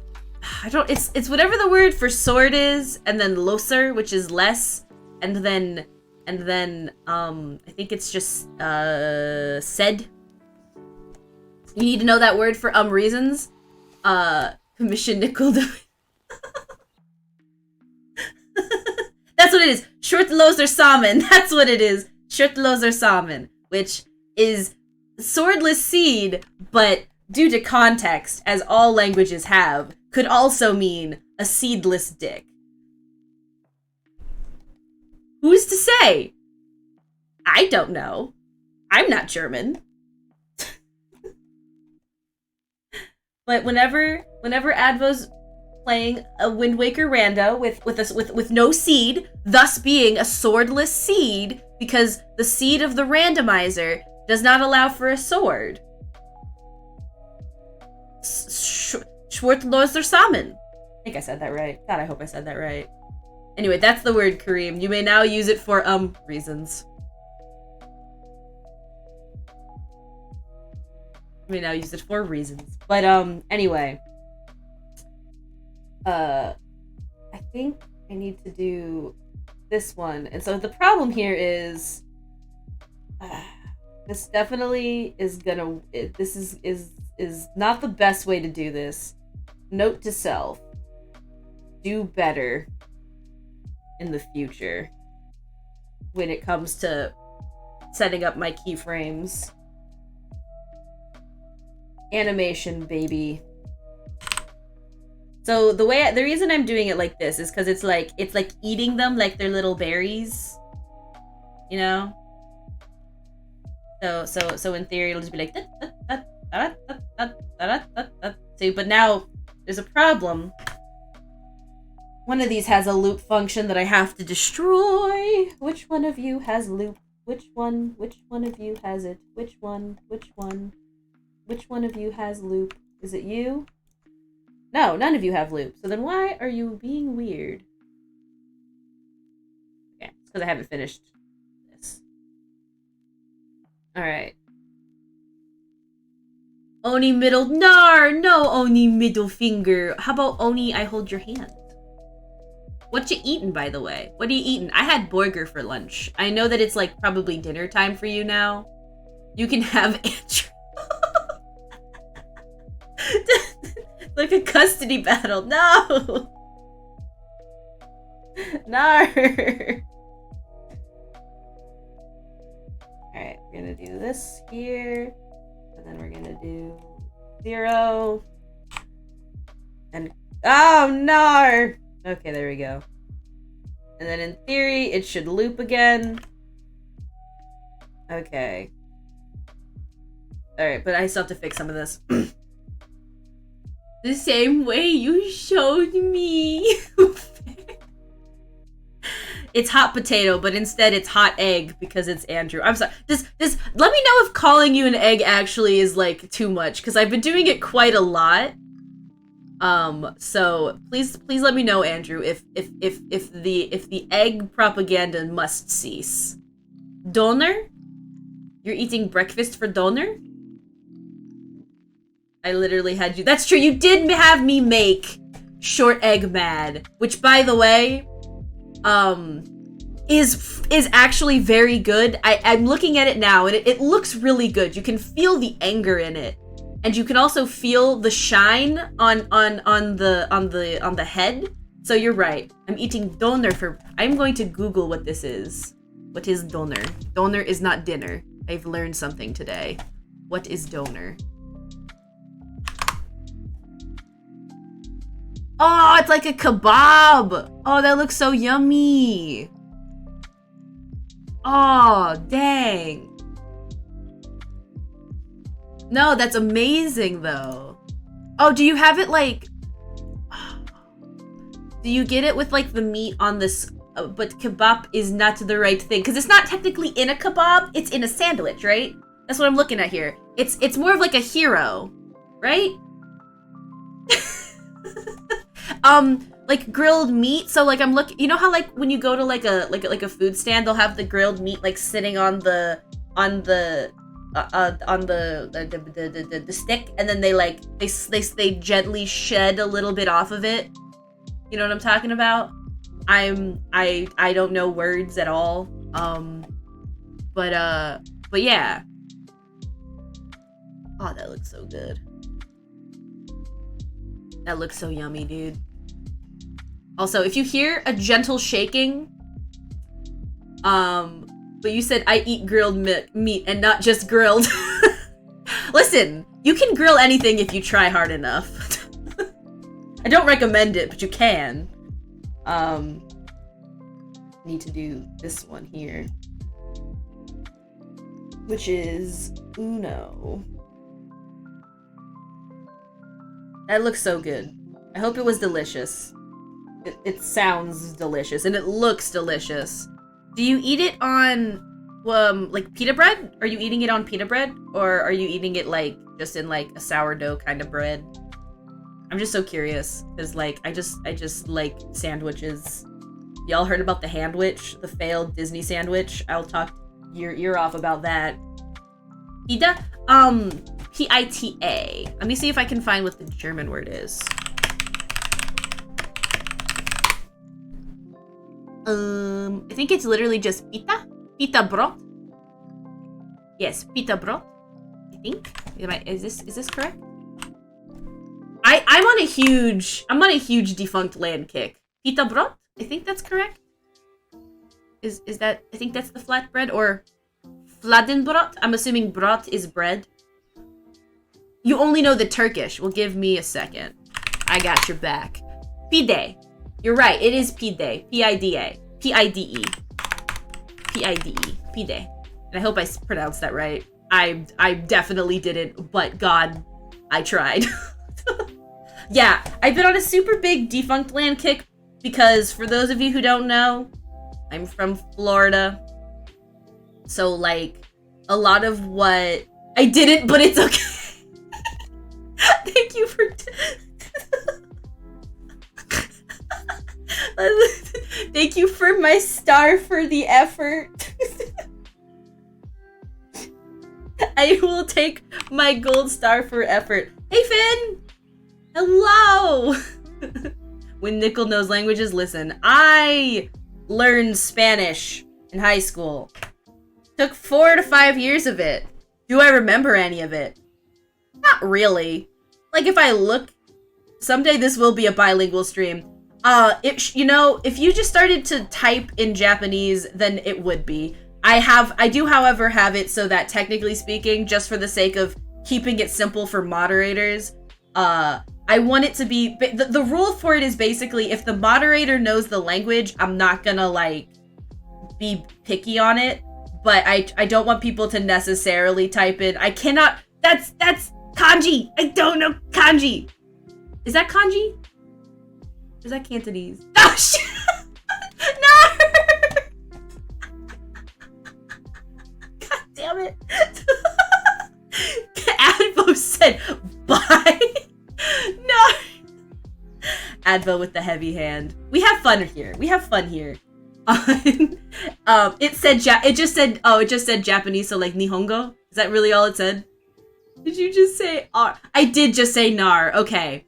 I don't, it's whatever the word for sword is, and then loser, which is less, and then, I think it's just, said. You need to know that word for, reasons. Commission nickel. That's what it is. Shortloser Samen. That's what it is. Shortloser Samen, which is swordless seed, but due to context, as all languages have, could also mean a seedless dick. Who's to say? I don't know. I'm not German. But whenever Advo's playing a Wind Waker rando with no seed, thus being a swordless seed, because the seed of the randomizer does not allow for a sword. Schwartloser Samen. I think I said that right. God, I hope I said that right. Anyway, that's the word, Kareem. You may now use it for, reasons. You may now use it for reasons. But, anyway. I think I need to do this one. And so the problem here is, this definitely is gonna, this is not the best way to do this. Note to self. Do better in the future when it comes to setting up my keyframes. Animation, baby. So the reason I'm doing it like this is because it's like eating them like they're little berries, you know. So in theory it'll just be like. See, but now there's a problem. One of these has a loop function that I have to destroy. Which one of you has loop? Which one of you has it? Which one of you has loop? Is it you? No, none of you have loop. So then why are you being weird? Okay, it's because I haven't finished this. Alright. Oni middle... No Oni middle finger. How about Oni I hold your hand? What you eating, by the way? What are you eating? I had burger for lunch. I know that it's like probably dinner time for you now. You can have Andrew. Like a custody battle. No! No! Alright, we're gonna do this here. And then we're gonna do 0. And... Oh, no! Okay, there we go. And then in theory, it should loop again. Okay. Alright, but I still have to fix some of this. The same way you showed me. it's hot potato, but instead it's hot egg because it's Andrew. I'm sorry. Just let me know if calling you an egg actually is like too much, because I've been doing it quite a lot. So please let me know, Andrew, if the egg propaganda must cease. Donor? You're eating breakfast for donor? I literally had you. That's true. You did have me make short egg mad, which, by the way, is actually very good. I'm looking at it now, and it looks really good. You can feel the anger in it, and you can also feel the shine on the head. So you're right. I'm eating donor for. I'm going to Google what this is. What is donor? Donor is not dinner. I've learned something today. What is donor? Oh, it's like a kebab. Oh, that looks so yummy. Oh, dang. No, that's amazing, though. Oh, do you have it, like... Do you get it with, like, the meat on this... but kebab is not the right thing. Because it's not technically in a kebab. It's in a sandwich, right? That's what I'm looking at here. It's more of like a hero, right? Like grilled meat. So like I'm looking, you know how like when you go to like a food stand, they'll have the grilled meat like sitting on the stick, and then they gently shed a little bit off of it. You know what I'm talking about? I don't know words at all. But yeah. Oh, that looks so good. That looks so yummy, dude. Also, if you hear a gentle shaking, but you said I eat grilled meat and not just grilled. Listen, you can grill anything if you try hard enough. I don't recommend it, but you can. Need to do this one here, which is Uno. That looks so good. I hope it was delicious. It sounds delicious, and it looks delicious. Do you eat it on, like pita bread? Are you eating it on pita bread? Or are you eating it, like, just in, like, a sourdough kind of bread? I'm just so curious, because, like, I just like sandwiches. Y'all heard about the handwich? The failed Disney sandwich? I'll talk your ear off about that. Pita? P-I-T-A. Let me see if I can find what the German word is. I think it's literally just pita. Pita Brot. Yes, pita Brot. I think. Is this correct? I'm on a huge defunct land kick. Pita Brot? I think that's correct. Is that, I think that's the flatbread, or Fladenbrot? I'm assuming brot is bread. You only know the Turkish. Well, give me a second. I got your back. Pide. You're right. It is pide. P-I-D-A. P-I-D-E. P-I-D-E. Pide. And I hope I pronounced that right. I definitely didn't, but God, I tried. Yeah, I've been on a super big defunct land kick because, for those of you who don't know, I'm from Florida. So, like, a lot of what... I didn't, but it's okay. Thank you for... Thank you for my star for the effort. I will take my gold star for effort. Hey, Finn! Hello! When Nickel knows languages, listen. I learned Spanish in high school. Took 4 to 5 years of it. Do I remember any of it? Not really. Like, if I look... Someday this will be a bilingual stream. If you just started to type in Japanese, then it would be. I do, however, have it so that, technically speaking, just for the sake of keeping it simple for moderators, I want it to be... The rule for it is basically, if the moderator knows the language, I'm not gonna, like, be picky on it. But I don't want people to necessarily type in... I cannot... That's kanji! I don't know kanji! Is that kanji? Or is that Cantonese? Oh, shit! No! love it. Advo said, bye. No. Advo with the heavy hand. We have fun here. It just said Japanese, so like Nihongo. Is that really all it said? Did you just say R? I did just say nar. Okay.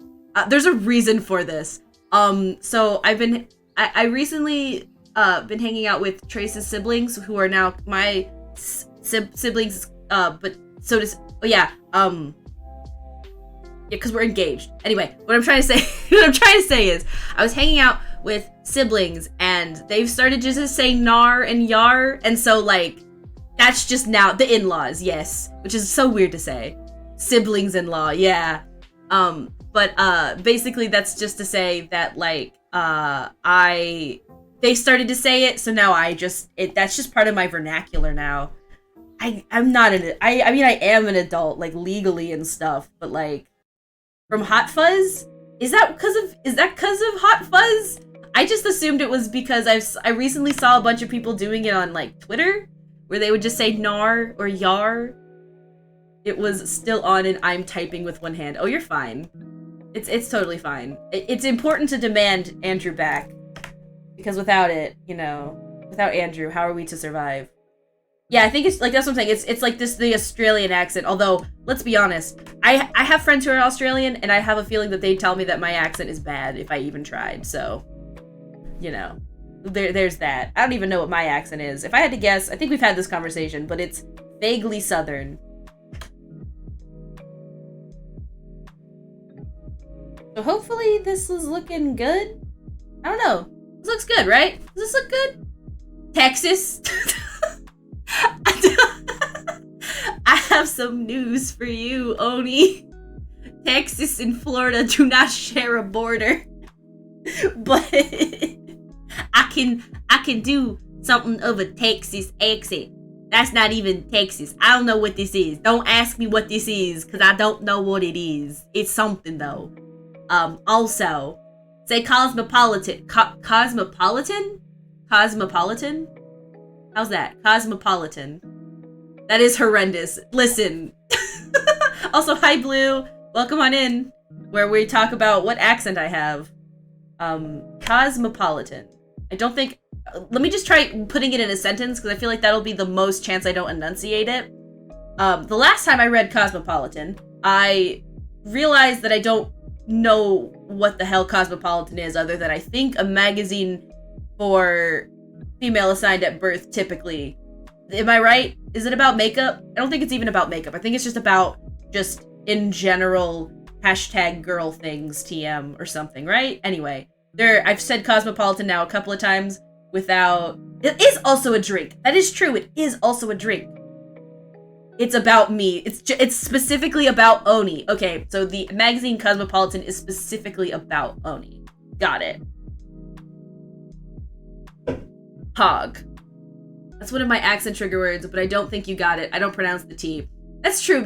There's a reason for this. So I recently been hanging out with Trace's siblings, who are now my siblings. Because we're engaged. Anyway, what I'm trying to say is, I was hanging out with siblings, and they've started just to say nar and yar, and so like, that's just now the in-laws, yes, which is so weird to say. Siblings-in-law, yeah. But basically that's just to say that like, they started to say it, so now that's just part of my vernacular now. I mean, I am an adult, like legally and stuff, but like, from Hot Fuzz? Is that because of Hot Fuzz? I just assumed it was because I recently saw a bunch of people doing it on like Twitter, where they would just say nar or yar. It was still on, and I'm typing with one hand. Oh, you're fine. It's totally fine. It's important to demand Andrew back, because without it, without Andrew, how are we to survive? Yeah, I think it's like, that's what I'm saying. It's like the Australian accent. Although, let's be honest, I have friends who are Australian, and I have a feeling that they tell me that my accent is bad if I even tried. So, there's that. I don't even know what my accent is. If I had to guess, I think we've had this conversation, but it's vaguely Southern. So hopefully this is looking good. I don't know. This looks good, right? Does this look good? Texas. I have some news for you, Oni. Texas and Florida do not share a border. But I can do something of a Texas accent. That's not even Texas. I don't know what this is. Don't ask me what this is, because I don't know what it is. It's something, though. Also, say cosmopolitan. Cosmopolitan? Cosmopolitan? How's that? Cosmopolitan. That is horrendous. Listen. Also, hi, Blue. Welcome on in, where we talk about what accent I have. Cosmopolitan. I don't think... Let me just try putting it in a sentence, because I feel like that'll be the most chance I don't enunciate it. The last time I read Cosmopolitan, I realized that I don't know what the hell Cosmopolitan is, other than I think a magazine for female assigned at birth, typically. Am I right? Is it about makeup? I don't think it's even about makeup. I think it's just about, in general, hashtag girl things, TM, or something, right? Anyway, I've said Cosmopolitan now a couple of times without... It is also a drink. That is true. It is also a drink. It's about me. It's specifically about Oni. Okay, so the magazine Cosmopolitan is specifically about Oni. Got it. Hog. That's one of my accent trigger words, but I don't think you got it. I don't pronounce the T. That's true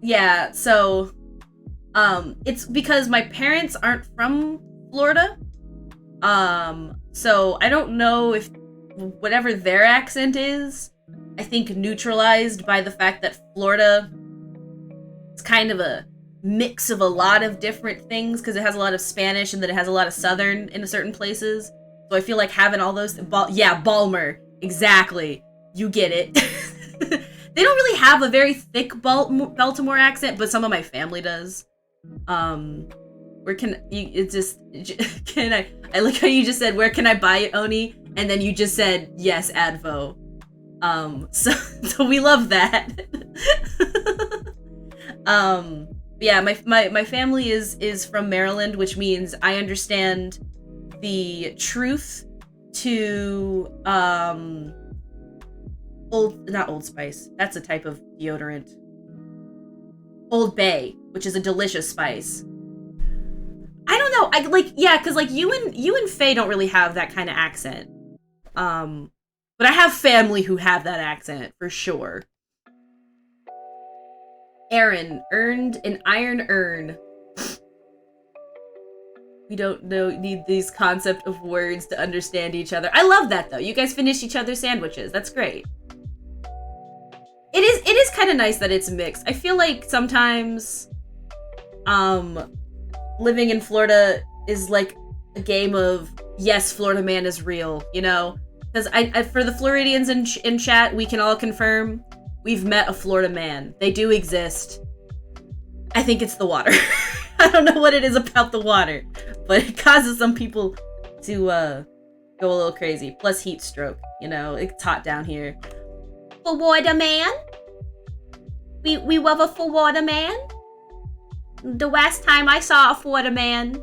yeah, so, it's because my parents aren't from Florida. So I don't know if whatever their accent is, I think neutralized by the fact that Florida is kind of a mix of a lot of different things, because it has a lot of Spanish and then it has a lot of Southern in certain places. So I feel like having all those... Balmer. Exactly. You get it. They don't really have a very thick Baltimore accent, but some of my family does. Where can you... It's just... Can I like how you just said, where can I buy it, Oni? And then you just said, yes, Advo. So we love that. Yeah, my family is from Maryland, which means I understand the truth to not Old Spice. That's a type of deodorant. Old Bay, which is a delicious spice. I don't know. Because you and Faye don't really have that kind of accent. But I have family who have that accent for sure. Aaron earned an iron urn. We don't need these concept of words to understand each other. I love that though. You guys finish each other's sandwiches. That's great. kind of nice that it's mixed. I feel like sometimes living in Florida is like a game of, yes, Florida man is real, you know? Because I for the Floridians in chat, we can all confirm we've met a Florida man. They do exist. I think it's the water. I don't know what it is about the water, but it causes some people to go a little crazy. Plus heat stroke, you know, it's hot down here. Florida man? We love a Florida man? The last time I saw a Florida man,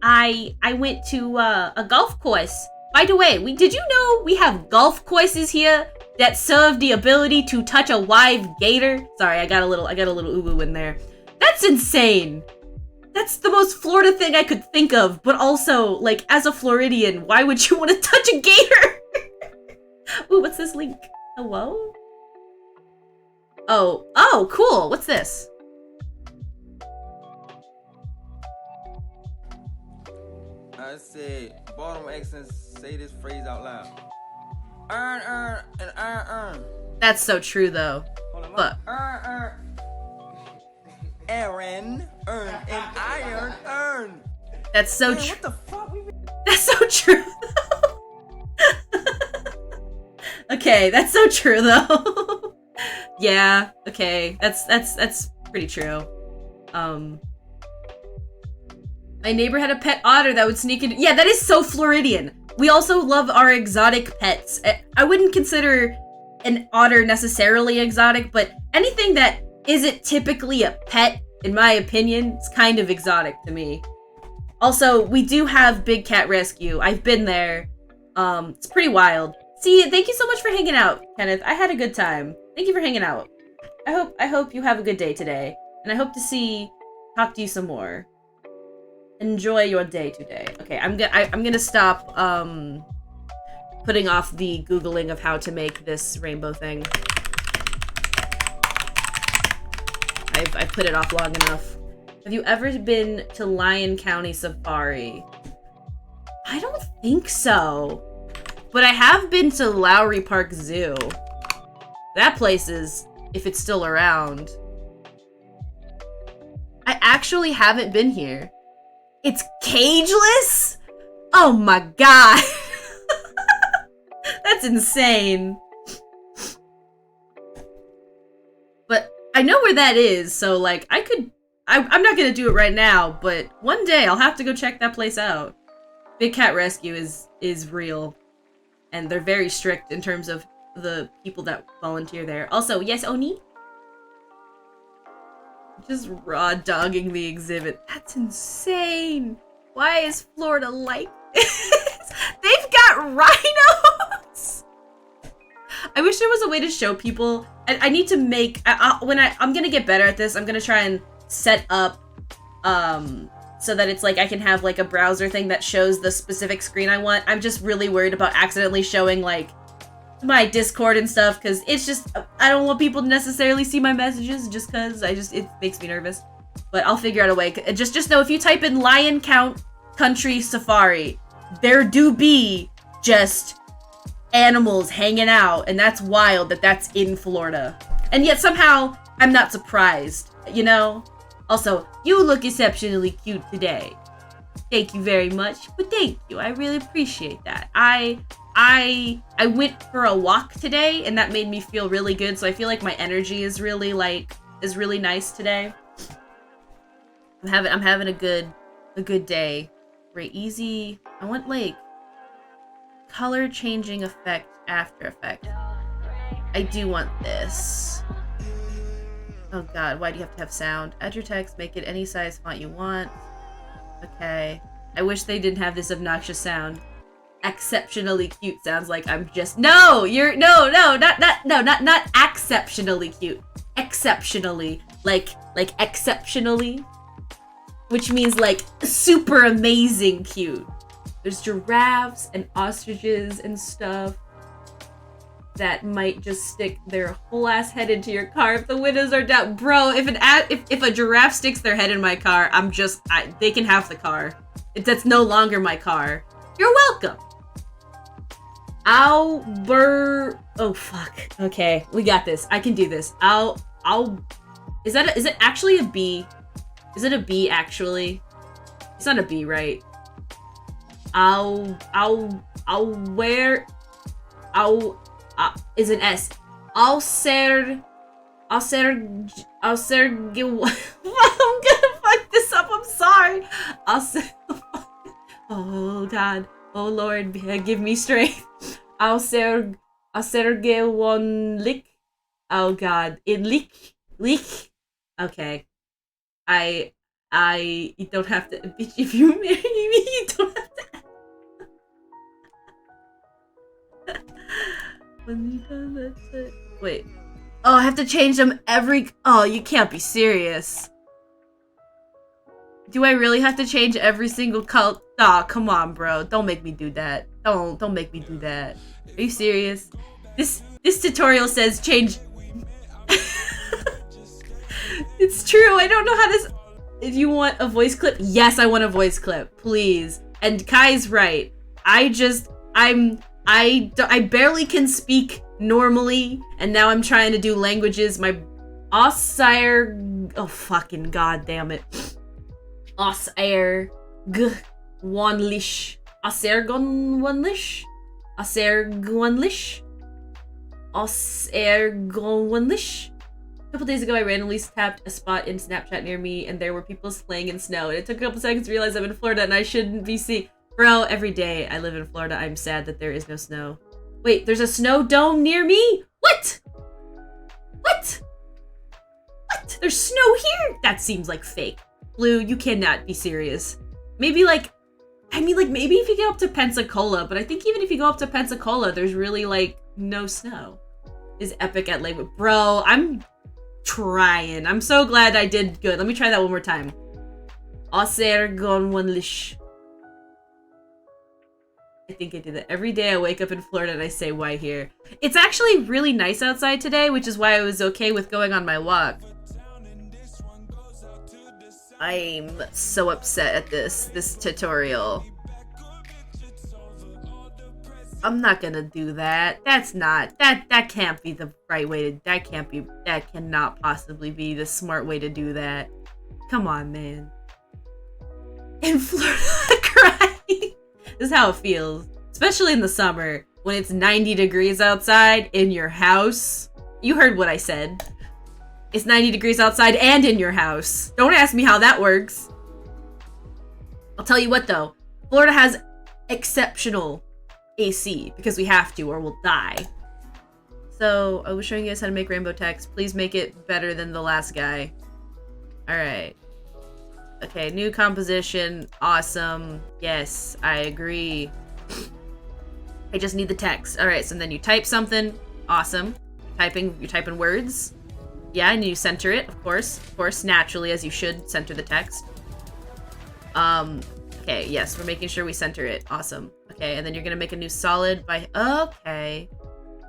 I went to a golf course. By the way, did you know we have golf courses here that serve the ability to touch a live gator? Sorry, I got a little uwu in there. That's insane. That's the most Florida thing I could think of, but also, like, as a Floridian, why would you want to touch a gator? Ooh, what's this link? Hello? Oh, cool. What's this? I said, bottom accents, say this phrase out loud. Earn, and earn. That's so true, though. But Aaron, earn, and iron, earn. That's so true. What the fuck? That's so true. Okay, that's so true, though. Yeah, okay. That's pretty true. My neighbor had a pet otter that would sneak in. Yeah, that is so Floridian. We also love our exotic pets. I wouldn't consider an otter necessarily exotic, but anything that isn't typically a pet, in my opinion, is kind of exotic to me. Also, we do have Big Cat Rescue. I've been there. It's pretty wild. See, thank you so much for hanging out, Kenneth. I had a good time. Thank you for hanging out. I hope you have a good day today, and I hope to talk to you some more. Enjoy your day today. Okay, I'm gonna stop putting off the Googling of how to make this rainbow thing. I put it off long enough. Have you ever been to Lyon County Safari? I don't think so. But I have been to Lowry Park Zoo. That place is, if it's still around. I actually haven't been here. It's cageless? Oh my god. That's insane. But I know where that is, so like I'm not gonna do it right now, but one day I'll have to go check that place out. Big Cat Rescue is real. And they're very strict in terms of the people that volunteer there. Also, yes, Oni? Just raw dogging the exhibit. That's insane. Why is Florida like this? They've got rhinos. I wish there was a way to show people. I need to make. I'm gonna get better at this. I'm gonna try and set up, so that it's like I can have like a browser thing that shows the specific screen I want. I'm just really worried about accidentally showing like my Discord and stuff, because it's just, I don't want people to necessarily see my messages just because it makes me nervous. But I'll figure out a way. Just know if you type in Lyon Country Safari, there do be just animals hanging out, and that's wild that that's in Florida. And yet somehow I'm not surprised, you know? Also, you look exceptionally cute today. Thank you very much, but thank you. I really appreciate that. I went for a walk today, and that made me feel really good. So I feel like my energy is really nice today. I'm having a good day. Very easy. I want like color changing effect, After Effect. I do want this. Oh god, why do you have to have sound? Add your text, make it any size font you want. Okay. I wish they didn't have this obnoxious sound. Exceptionally cute sounds like I'm just not exceptionally cute. Exceptionally. Like exceptionally. Which means like super amazing cute. There's giraffes and ostriches and stuff that might just stick their whole ass head into your car if the windows are down. Bro, if a giraffe sticks their head in my car, they can have the car. That's no longer my car. You're welcome. Oh fuck. Okay, we got this. I can do this. Is it actually a B? Is it a B actually? It's not a B, right? Is an S. I'll ser I'm gonna fuck this up. I'm sorry. Oh God. Oh Lord, give me strength. I'll ser one lick. Oh God. Lick. Okay. You don't have to, bitch, if you marry me, you don't have to. When you done, that's it. Wait. Oh, I have to change them oh, you can't be serious. Do I really have to change every single cult? Aw, come on, bro. Don't make me do that. Don't make me do that. Are you serious? This tutorial says change. It's true. I don't know how to. If you want a voice clip, yes, I want a voice clip, please. And Kai's right. I barely can speak normally, and now I'm trying to do languages. My Osir, oh fucking god damn it. Osir Gwanlish. Osir Gwanlish? Osir Gwanlish? Osir Gwanlish? A couple days ago, I randomly tapped a spot in Snapchat near me, and there were people playing in snow. And it took a couple seconds to realize I'm in Florida, and I shouldn't be seeing. Bro, every day I live in Florida, I'm sad that there is no snow. Wait, there's a snow dome near me? What? What? There's snow here? That seems like fake. Blue, you cannot be serious. Maybe maybe if you get up to Pensacola, but I think even if you go up to Pensacola, there's really no snow. Is epic at language. Bro, I'm trying. I'm so glad I did good. Let me try that one more time. Oser gonwanlish. I think I did that. Every day I wake up in Florida and I say, why here? It's actually really nice outside today, which is why I was okay with going on my walk. I'm so upset at this tutorial. I'm not gonna do that. That can't be the right way to, that cannot possibly be the smart way to do that. Come on, man. In Florida, crying. This is how it feels. Especially in the summer, when it's 90 degrees outside in your house. You heard what I said. It's 90 degrees outside and in your house. Don't ask me how that works. I'll tell you what though. Florida has exceptional AC because we have to or we'll die. So I was showing you guys how to make rainbow text. Please make it better than the last guy. Alright. Okay, new composition. Awesome. Yes, I agree. I just need the text. Alright, so then you type something. Awesome. You're typing words. Yeah, and you center it, of course, naturally, as you should center the text. Okay, yes, we're making sure we center it. Awesome. Okay, and then you're gonna make a new solid by, okay.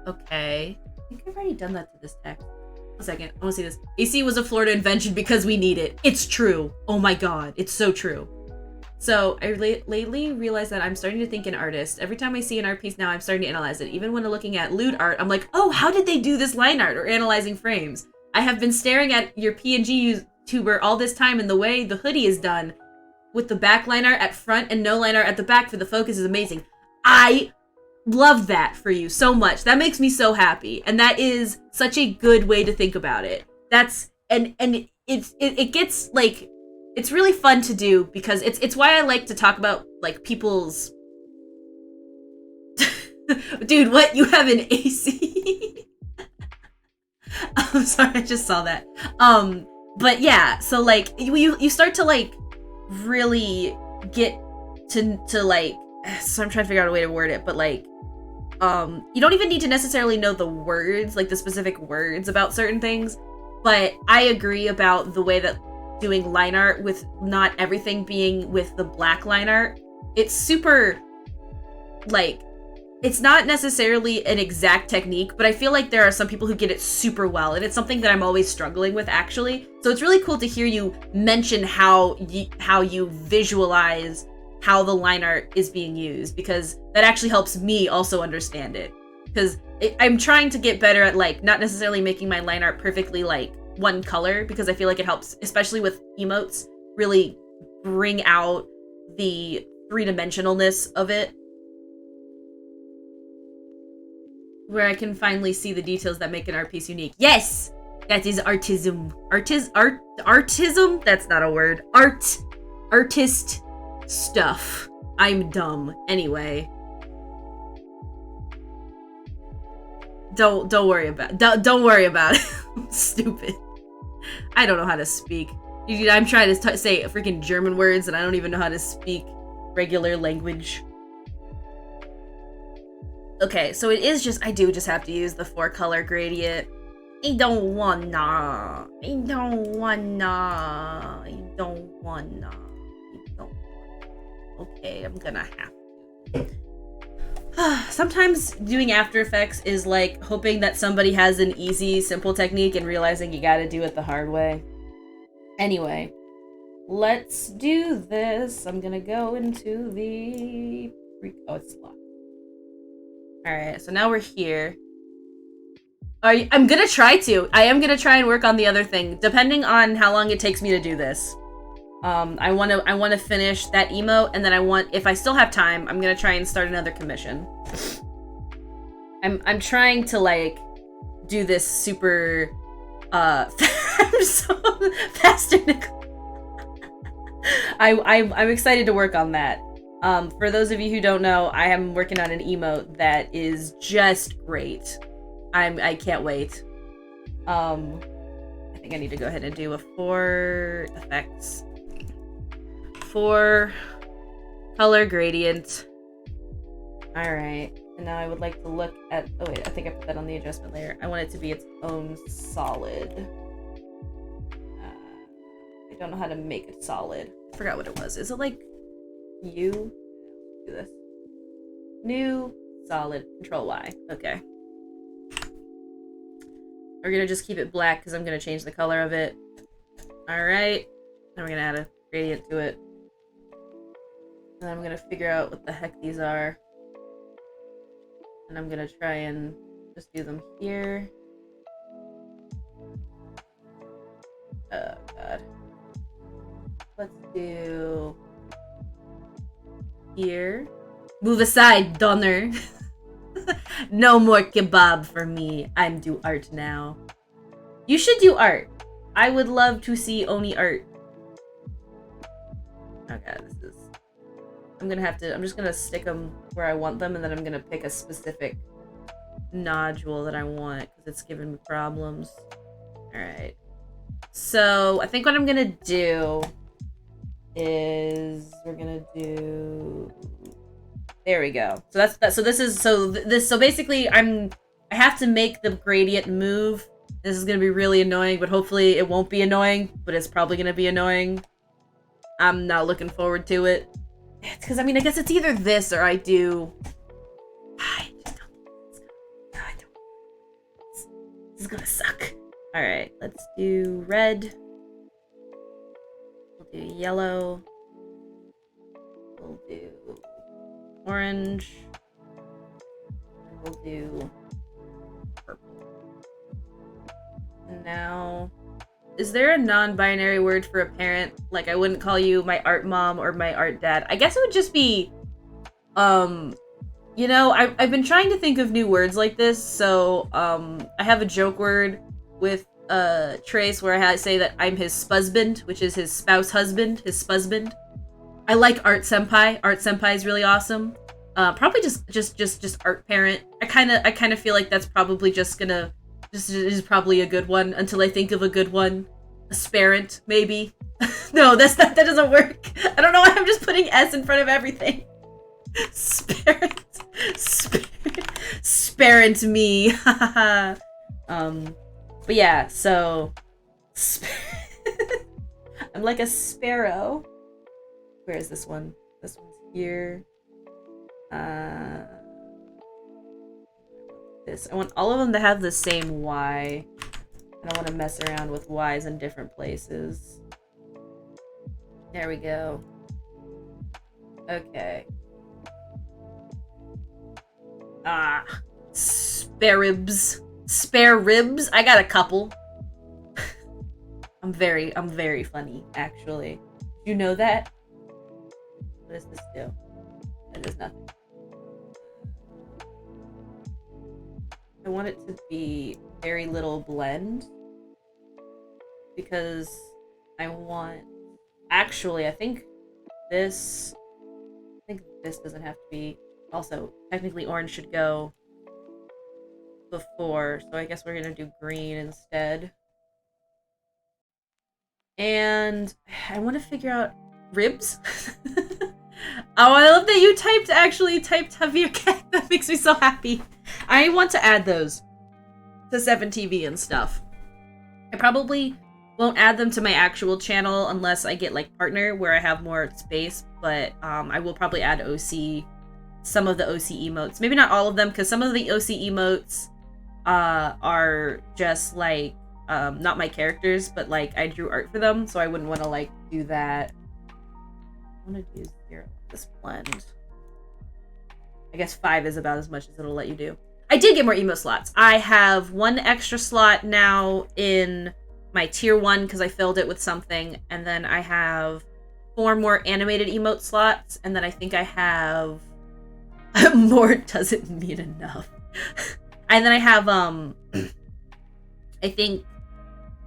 I think I've already done that to this text. A second, I wanna see this. AC was a Florida invention because we need it. It's true. Oh my god, it's so true. So, I lately realized that I'm starting to think in artists. Every time I see an art piece now, I'm starting to analyze it. Even when I'm looking at lewd art, I'm like, oh, how did they do this line art? Or analyzing frames. I have been staring at your PNG YouTuber all this time, and the way the hoodie is done, with the back line art at front and no line art at the back for the focus is amazing. I love that for you so much. That makes me so happy. And that is such a good way to think about it. It gets it's really fun to do because it's why I like to talk about people's dude, what? You have an AC? I'm sorry, I just saw that. But yeah, so you start to really get to so I'm trying to figure out a way to word it, but you don't even need to necessarily know the words, the specific words about certain things, but I agree about the way that doing line art with not everything being with the black line art. It's super it's not necessarily an exact technique, but I feel like there are some people who get it super well, and it's something that I'm always struggling with, actually. So it's really cool to hear you mention how you visualize how the line art is being used, because that actually helps me also understand it. because I'm trying to get better at, like, not necessarily making my line art perfectly, like, one color, because I feel like it helps, especially with emotes, really bring out the three-dimensionalness of it. Where I can finally see the details that make an art piece unique. Yes! That is artism. Artism? That's not a word. Artist stuff. I'm dumb. Anyway. Don't worry about don't worry about it. I'm stupid. I don't know how to speak. I'm trying to say freaking German words and I don't even know how to speak regular language. Okay, so it is just, I do just have to use the 4-color gradient. I don't wanna. Okay, I'm gonna have to. Sometimes doing After Effects is like hoping that somebody has an easy, simple technique and realizing you gotta do it the hard way. Anyway, let's do this. I'm gonna go into the... Oh, it's locked. Alright, so now we're here. I'm gonna try to. I am gonna try and work on the other thing, depending on how long it takes me to do this. I wanna finish that emote, and then if I still have time, I'm gonna try and start another commission. I'm trying to, like, do this super, I'm so faster. I'm excited to work on that. For those of you who don't know, I am working on an emote that is just great. I can't wait. I think I need to go ahead and do a 4 effects. 4 color gradient. Alright. And now I would like to look at... Oh wait, I think I put that on the adjustment layer. I want it to be its own solid. I don't know how to make it solid. I forgot what it was. Is it like... U? Do this. New, solid, Control Y. Okay. We're gonna just keep it black because I'm gonna change the color of it. Alright. Now we're gonna add a gradient to it. And I'm gonna figure out what the heck these are. And I'm gonna try and just do them here. Oh, God. Let's do... here. Move aside, Donner. No more kebab for me. I'm do art now. You should do art. I would love to see Oni art. Okay, this is... I'm just gonna stick them where I want them, and then I'm gonna pick a specific nodule that I want, because it's giving me problems. Alright. So, I think what I'm gonna do is we're gonna do... There we go. So so basically I have to make the gradient move. This is gonna be really annoying, but hopefully it won't be annoying, but it's probably gonna be annoying. I'm not looking forward to it. It's because, I mean, I guess it's either this or I do... This is gonna suck. Alright, let's do red. We'll do yellow. We'll do orange. And we'll do purple. And now... Is there a non-binary word for a parent? Like, I wouldn't call you my art mom or my art dad. I guess it would just be... You know, I've been trying to think of new words like this, so, I have a joke word with, Trace where I say that I'm his spusband, which is his spouse husband, his spusband. I like art senpai. Art senpai is really awesome. Probably just art parent. I kind of feel like that's probably just gonna... This is probably a good one until I think of a good one. Asparent, maybe. No, that doesn't work. I don't know why I'm just putting S in front of everything. Sparent. Sparent me. But yeah, so... I'm like a sparrow. Where is this one? This one's here. This. I want all of them to have the same Y. I don't want to mess around with Ys in different places. There we go. Okay. Ah. spare ribs. Spare ribs? I got a couple. I'm very funny, actually. You know that? What does this do? It does nothing. I want it to be very little blend. Because I want... Actually, I think this doesn't have to be... Also, technically orange should go before, so I guess we're gonna do green instead. And I want to figure out ribs. Oh, I love that you actually typed Javier Cat. That makes me so happy. I want to add those to 7TV and stuff. I probably won't add them to my actual channel unless I get like partner where I have more space, but I will probably add some of the OC emotes. Maybe not all of them, because some of the OC emotes are just like not my characters, but like I drew art for them, so I wouldn't want to like do that. I want to do 0 this blend. I guess 5 is about as much as it'll let you do. I did get more emote slots. I have 1 extra slot now in my tier 1 because I filled it with something, and then I have 4 more animated emote slots, and then I think I have more doesn't mean enough. And then I have I think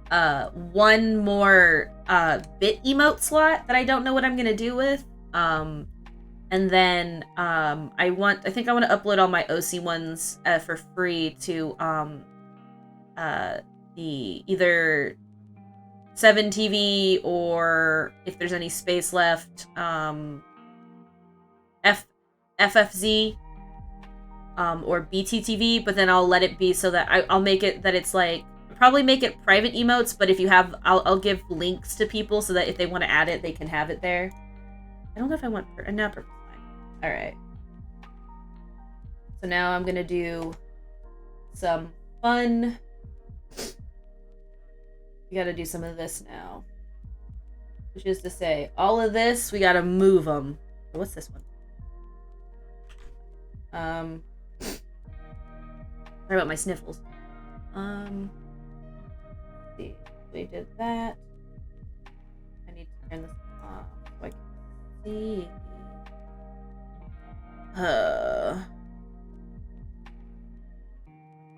1 more bit emote slot that I don't know what I'm gonna do with. And then I think I want to upload all my OC ones for free to the either 7TV, or if there's any space left, FFZ, or BTTV, but then I'll let it be so that I'll make it that it's like, probably make it private emotes, but if you have, I'll give links to people so that if they want to add it, they can have it there. I don't know if I want no, purple. Alright. So now I'm gonna do some fun. We gotta do some of this now. Which is to say, all of this, we gotta move them. What's this one? Sorry about my sniffles. Let's see. We did that. I need to turn this off so I can see.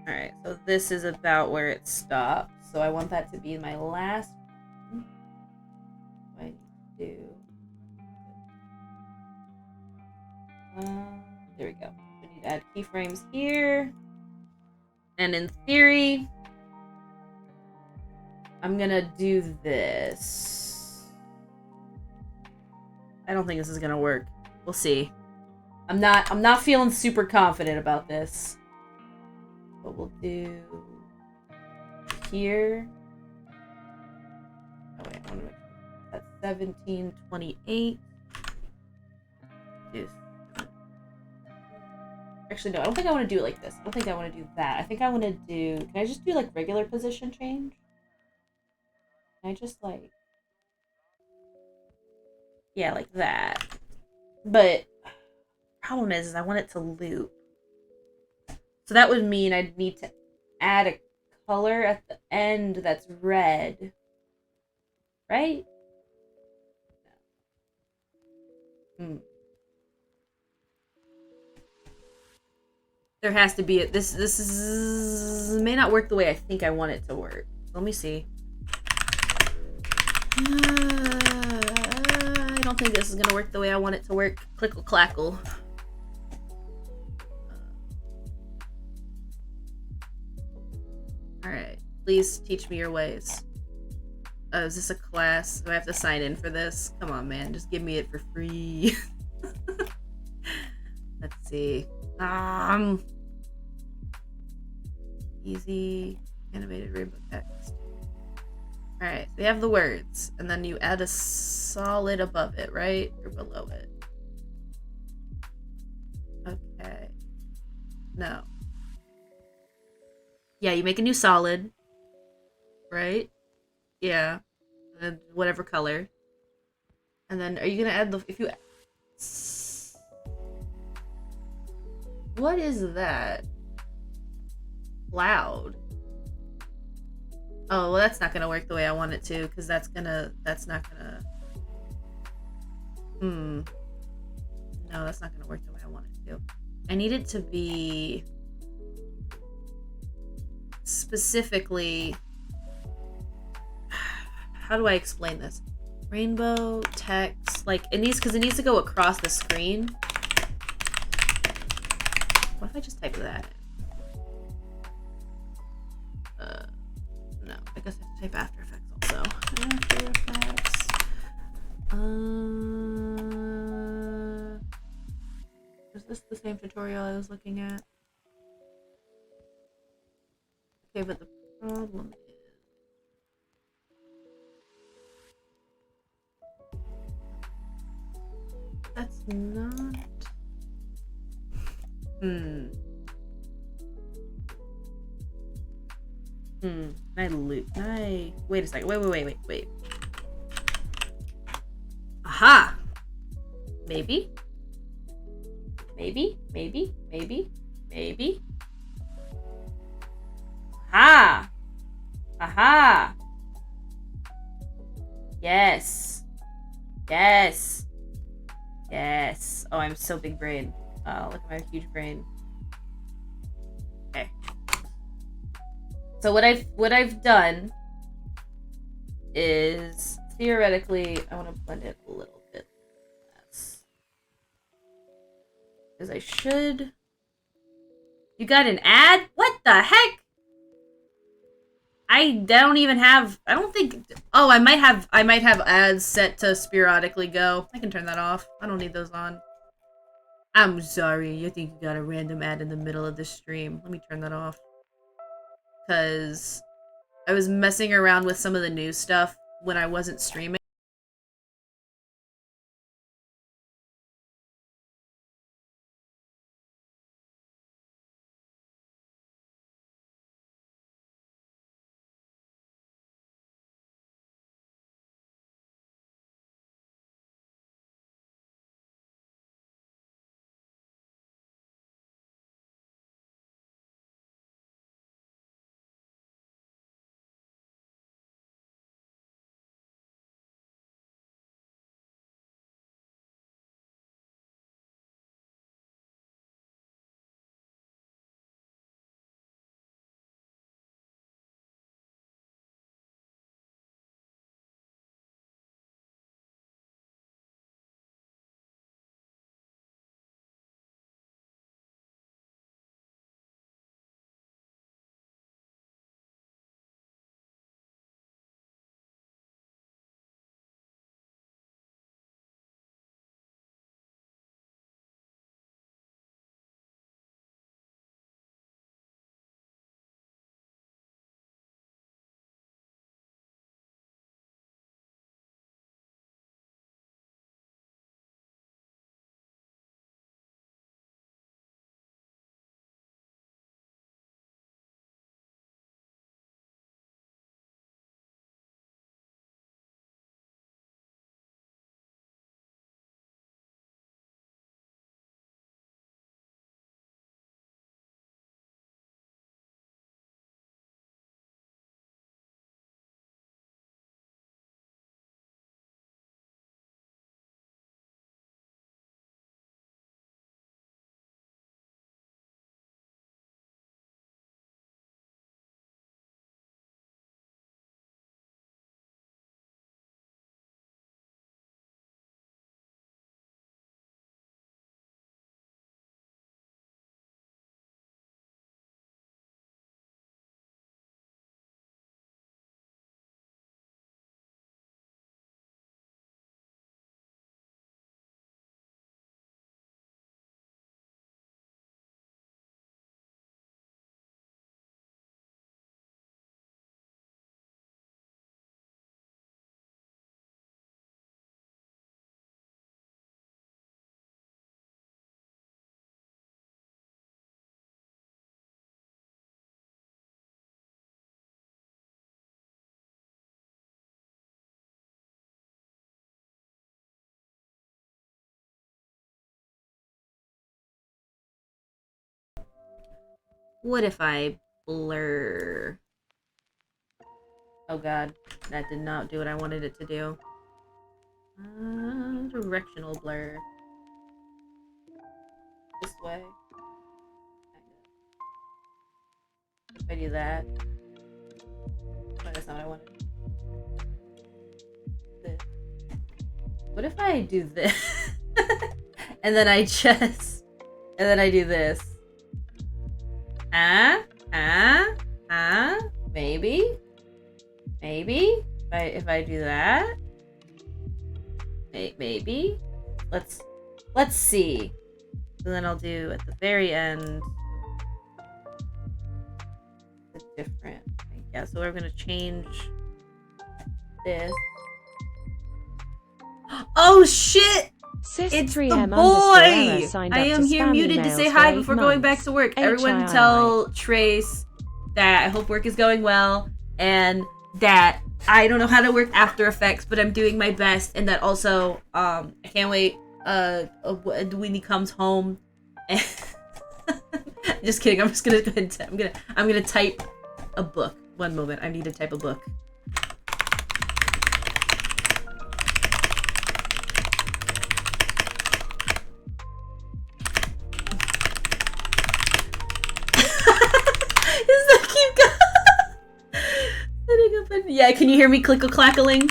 Alright, so this is about where it stops. So I want that to be my last one. What do I need to do? There we go. We need to add keyframes here. And in theory, I'm gonna do this. I don't think this is gonna work. We'll see. I'm not feeling super confident about this. But we'll do here. Oh wait, I want to make that's 1728. Actually, no, I don't think I want to do it like this. I don't think I want to do that. I think I want to do... Can I just do, like, regular position change? Can I just, like... Yeah, like that. But... problem is I want it to loop. So that would mean I'd need to add a color at the end that's red. Right? No. There has to be this may not work the way I think I want it to work. Let me see. I don't think this is gonna work the way I want it to work. Clickle clackle. Alright. Please teach me your ways. Oh, is this a class? Do I have to sign in for this? Come on, man. Just give me it for free. Let's see. Easy animated rainbow text. Alright, so we have the words, and then you add a solid above it, right? Or below it. Okay. No. Yeah, you make a new solid. Right? Yeah. And whatever color. And then are you gonna add the if you what is that? cloud. Oh, well, that's not gonna work the way I want it to, because that's not gonna... No, that's not gonna work the way I want it to. I need it to be... specifically... How do I explain this? Rainbow, text, like, because it needs to go across the screen. What if I just type that in? No, I guess I have to type After Effects also. After Effects. Is this the same tutorial I was looking at? Okay, but the problem is... That's not... Can I loot? Can I... Wait a second. Wait. Aha! Maybe? Aha! Aha! Yes. Oh, I'm so big brain. Oh, look at my huge brain. Okay. So what I've done is theoretically I want to blend it a little bit less. Because I should... You got an ad? What the heck? I don't even have... I don't think... Oh, I might have ads set to sporadically go. I can turn that off. I don't need those on. I'm sorry. You think you got a random ad in the middle of the stream. Let me turn that off. Because I was messing around with some of the new stuff when I wasn't streaming. What if I blur. Oh god, that did not do what I wanted it to do. Directional blur. This way. If I do that. Oh, that's not what I wanted. This. What if I do this? And then I just... And then I do this. Maybe? Maybe? If I do that? Maybe? Let's see. And then I'll do at the very end the different. Yeah, so we're gonna change this. Oh shit! It's the boy! I am here muted to say hi before going back to work. Everyone tell Trace that I hope work is going well and that I don't know how to work After Effects, but I'm doing my best, and that also I can't wait when he comes home. Just kidding. I'm just gonna go ahead and I'm gonna type a book. One moment. I need to type a book. Yeah, can you hear me clickle-clackling?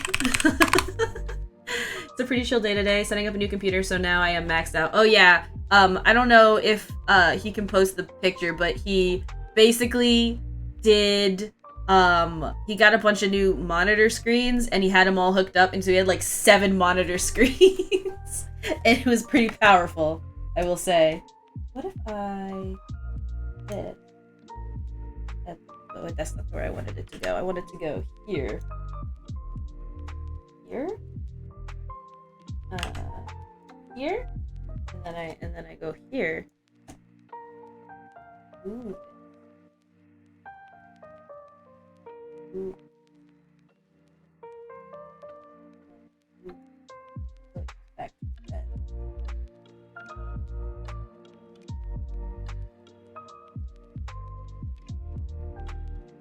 It's a pretty chill day today, setting up a new computer, so now I am maxed out. Oh yeah, I don't know if he can post the picture, but he basically did, he got a bunch of new monitor screens, and he had them all hooked up, and so he had like 7 monitor screens. And it was pretty powerful, I will say. What if I did? Oh, that's not where I wanted it to go. I wanted to go here. Here? Here? And then I go here. Ooh. Ooh. Back to that.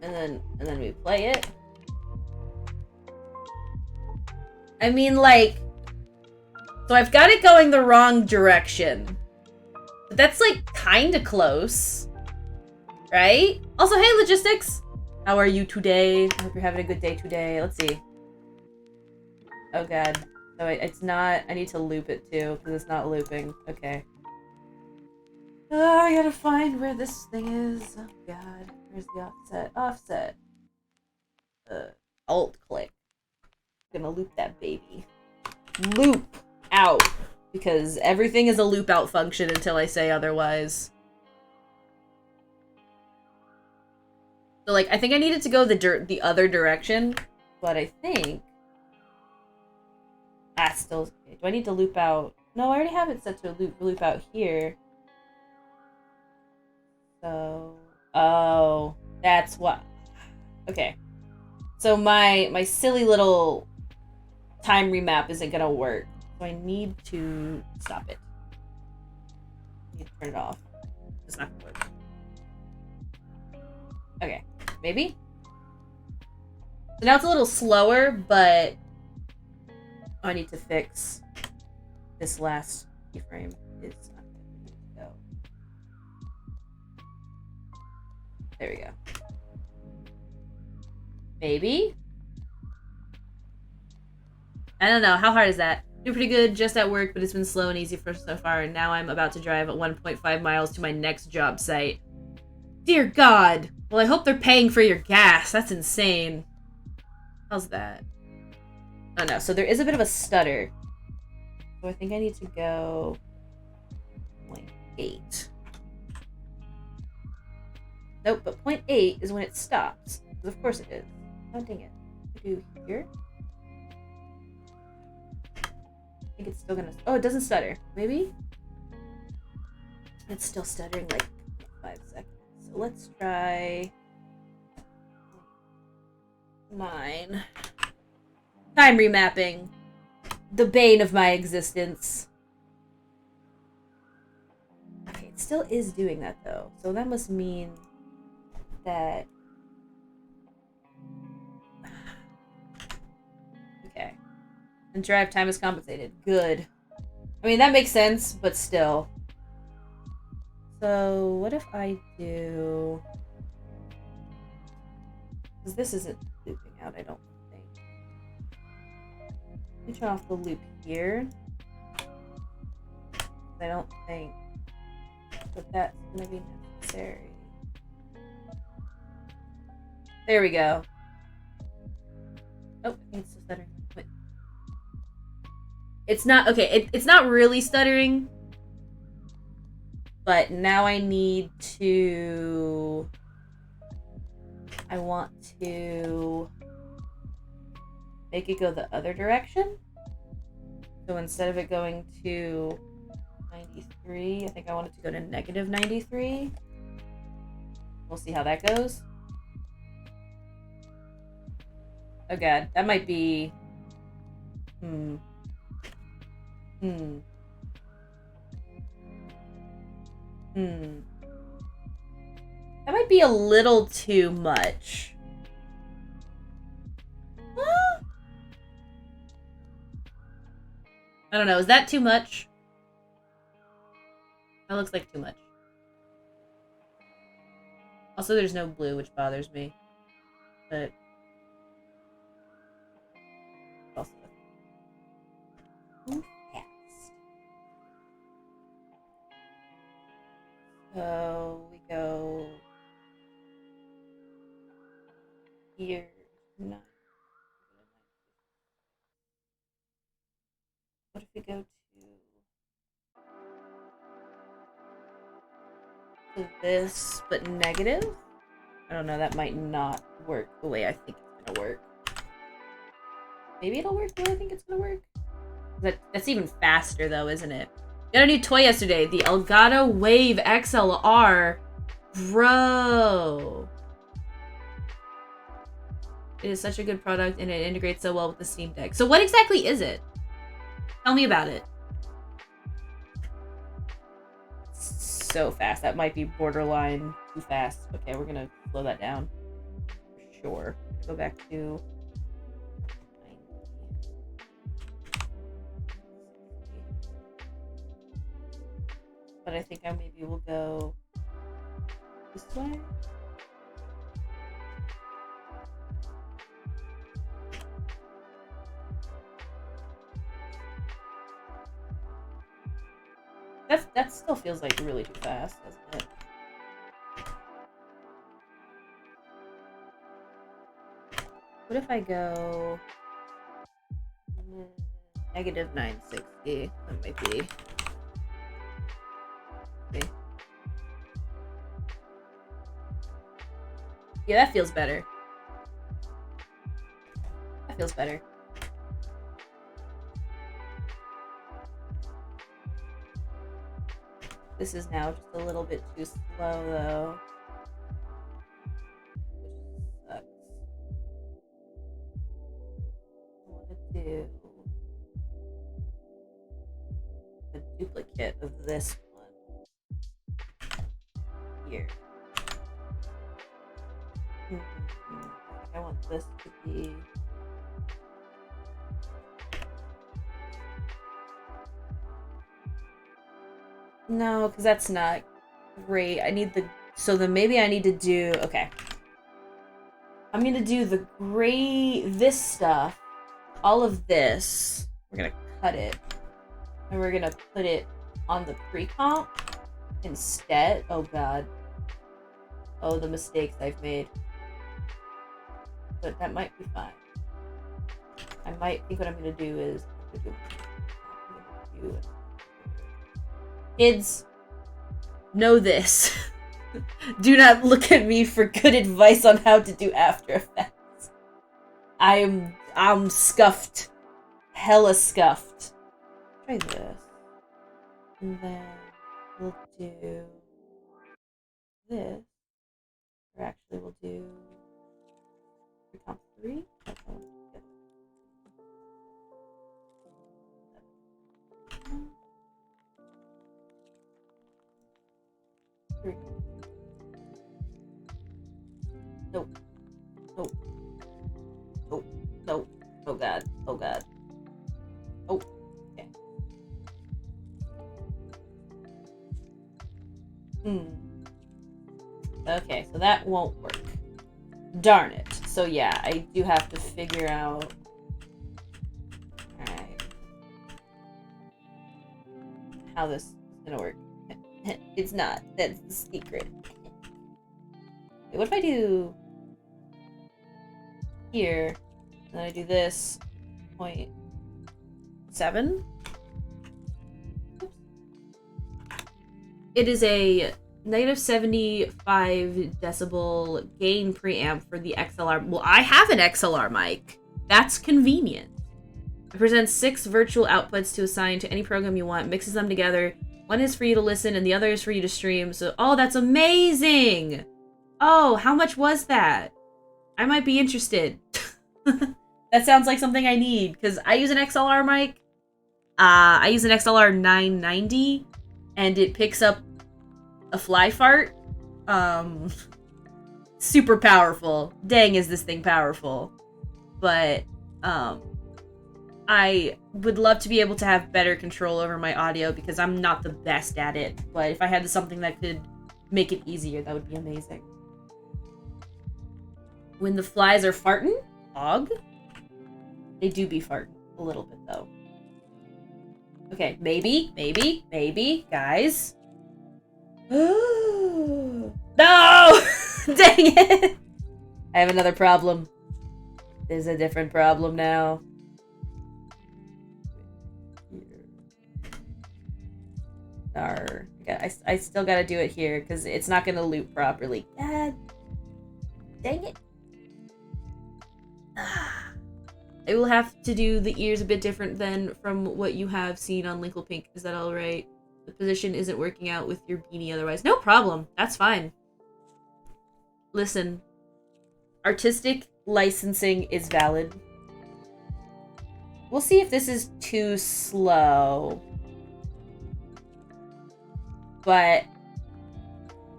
And then we play it. I mean, like, so I've got it going the wrong direction. But that's like kinda close. Right? Also, hey logistics! How are you today? I hope you're having a good day today. Let's see. Oh god. So it's not, I need to loop it too, because it's not looping. Okay. Oh, I gotta find where this thing is. Oh god. Where's the offset? Offset. Alt click. I'm gonna loop that baby. Loop out. Because everything is a loop out function until I say otherwise. So like, I think I needed to go the other direction, but I think still. Do I need to loop out? No, I already have it set to loop out here. So, oh, that's what. Okay, so my silly little time remap isn't gonna work. So I need to stop it. I need to turn it off. It's not gonna work. Okay, maybe. So now it's a little slower, but I need to fix this last keyframe. It's not gonna go. There we go. Maybe? I don't know. How hard is that? Doing pretty good just at work, but it's been slow and easy for so far, and now I'm about to drive at 1.5 miles to my next job site. Dear God! Well, I hope they're paying for your gas. That's insane. How's that? Oh no, so there is a bit of a stutter. So I think I need to go 0.8. Nope, but 0.8 is when it stops. Because of course it is. Oh, dang it. I do here. I think it's still gonna... Oh, it doesn't stutter. Maybe? It's still stuttering like 5 seconds. So let's try... 9. Time remapping. The bane of my existence. Okay, it still is doing that though. So that must mean that... Okay. And drive time is compensated. Good. I mean, that makes sense, but still. So, what if I do... Because this isn't looping out, I don't think. Let me turn off the loop here. I don't think that that's going to be necessary. There we go. Oh, I think it's still stuttering. Wait. It's not... Okay, it's not really stuttering. But now I need to... I want to make it go the other direction. So instead of it going to 93, I think I want it to go to negative 93. We'll see how that goes. Oh god, that might be... That might be a little too much. I don't know, is that too much? That looks like too much. Also, there's no blue, which bothers me. But... also... fast. So, we go... here. No. What if we go to this, but negative? I don't know, that might not work the way I think it's gonna work. Maybe it'll work the way I think it's gonna work? That's even faster though, isn't it? Got a new toy yesterday, the Elgato Wave XLR. Bro. It is such a good product and it integrates so well with the Steam Deck. So what exactly is it? Tell me about it. So fast. That might be borderline too fast. Okay, we're gonna slow that down. For sure. Go back to 90. But I think I maybe will go this way. That still feels like really too fast, doesn't it? What if I go negative 960? That might be. Okay. Yeah, that feels better. That feels better. This is now just a little bit too slow, though. Which sucks. I want to do a duplicate of this one here. I want this to be... No, because that's not great. I need the... So then maybe I need to do... Okay. I'm going to do the gray... This stuff. All of this. We're going to cut it. And we're going to put it on the pre-comp instead. Oh, God. Oh, the mistakes I've made. But that might be fine. I might think what I'm going to do is... Kids, know this. Do not look at me for good advice on how to do After Effects. I'm scuffed. Hella scuffed. Try this. And then we'll do this. Or actually we'll do recomp 3. No. No. No. No. Oh god. Oh god. Oh. Okay. Okay, so that won't work. Darn it. So yeah, I do have to figure out... Alright. How this is gonna work. It's not. That's the secret. Wait, what if I do... here, and then I do this... 0.7? It is a negative 75 decibel gain preamp for the XLR. Well, I have an XLR mic. That's convenient. It presents 6 virtual outputs to assign to any program you want, mixes them together. One is for you to listen, and the other is for you to stream. So, oh, that's amazing! Oh, how much was that? I might be interested. That sounds like something I need, because I use an XLR mic. I use an XLR 990, and it picks up a fly fart. Super powerful. Dang, is this thing powerful. But, I would love to be able to have better control over my audio, because I'm not the best at it. But if I had something that could make it easier, that would be amazing. When the flies are farting? Og? They do be farting. A little bit, though. Okay, maybe, guys. No! Dang it! I have another problem. There's a different problem now. I still gotta do it here, because it's not gonna loop properly. God. Dang it. I will have to do the ears a bit different than from what you have seen on Linkle Pink. Is that alright? The position isn't working out with your beanie otherwise. No problem. That's fine. Listen. Artistic licensing is valid. We'll see if this is too slow. But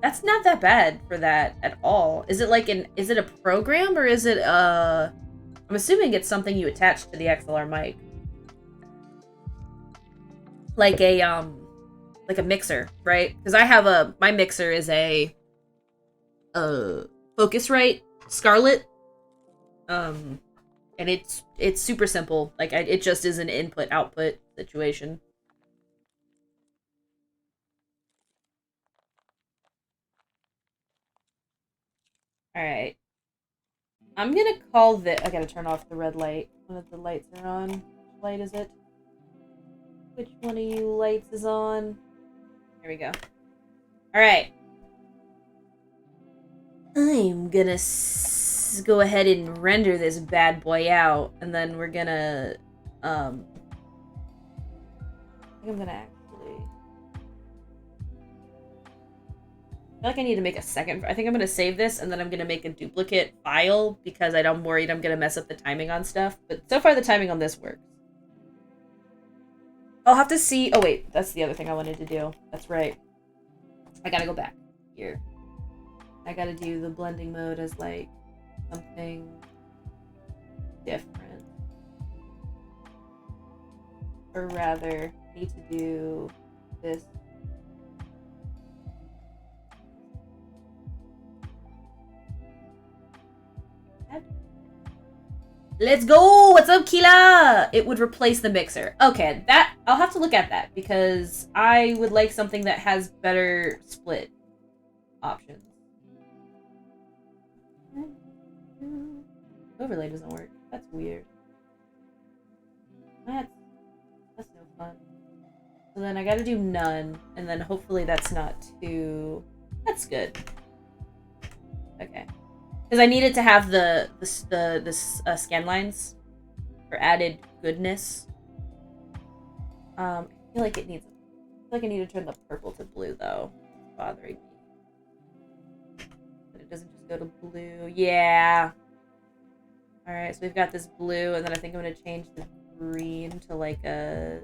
that's not that bad for that at all. Is it like is it a program, or is it I'm assuming it's something you attach to the XLR mic. Like a mixer, right? Because I have my mixer is a Focusrite Scarlett. And it's super simple. Like it just is an input-output situation. Alright. I'm gonna call this... I gotta turn off the red light. One of the lights are on. Which light is it? Which one of you lights is on? There we go. Alright. I'm gonna go ahead and render this bad boy out, and then we're gonna... I think I'm gonna actually... I feel like I need to make a second. I think I'm going to save this, and then I'm going to make a duplicate file, because I'm worried I'm going to mess up the timing on stuff. But so far, the timing on this works. I'll have to see... Oh, wait. That's the other thing I wanted to do. That's right. I gotta go back here. I gotta do the blending mode as, like, something different. Or rather, I need to do this. Let's go! What's up, Kila? It would replace the mixer. Okay, I'll have to look at that, because I would like something that has better split options. Overlay doesn't work. That's weird. That's no fun. So then I gotta do none, and then hopefully that's not too... That's good. Okay. Because I needed to have the scan lines for added goodness. I feel like it needs... I feel like I need to turn the purple to blue, though. It's bothering me. But it doesn't just go to blue. Yeah. Alright, so we've got this blue, and then I think I'm going to change the green to like a...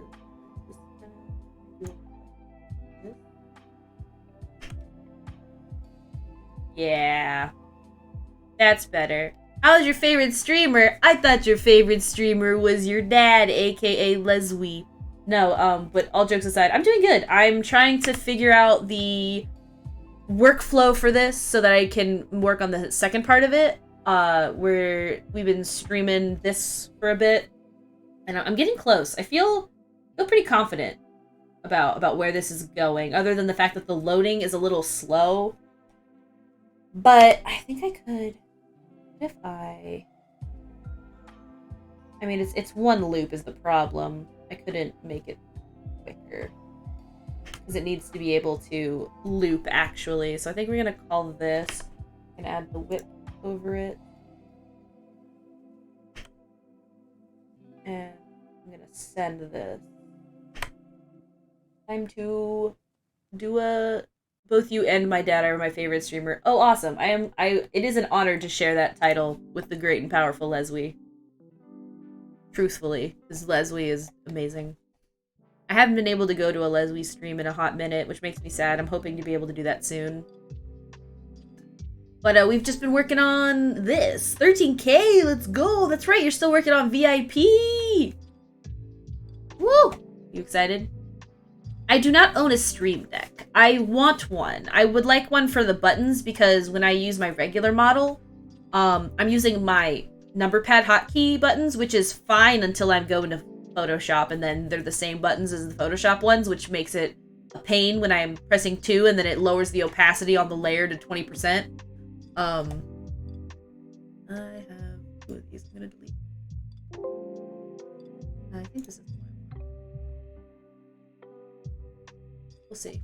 Yeah. That's better. How's your favorite streamer? I thought your favorite streamer was your dad, aka Leslie. No, but all jokes aside, I'm doing good. I'm trying to figure out the workflow for this so that I can work on the second part of it. Where we've been streaming this for a bit, and I'm getting close. I feel pretty confident about where this is going, other than the fact that the loading is a little slow. But I think I could, if I mean, it's one loop is the problem. I couldn't make it quicker because it needs to be able to loop actually. So I think we're gonna call this and add the whip over it, and I'm gonna send this. Time to do a both you and my dad are my favorite streamer. Oh, awesome! It is an honor to share that title with the great and powerful Leslie. Truthfully, because Leslie is amazing. I haven't been able to go to a Leslie stream in a hot minute, which makes me sad. I'm hoping to be able to do that soon. But we've just been working on this. 13K, let's go! That's right, you're still working on VIP! Woo! You excited? I do not own a Stream Deck. I want one. I would like one for the buttons because when I use my regular model, I'm using my number pad hotkey buttons, which is fine until I'm going to Photoshop, and then they're the same buttons as the Photoshop ones, which makes it a pain when I'm pressing 2 and then it lowers the opacity on the layer to 20%. I have 2 of these. I'm gonna delete. I think this is the one. We'll see.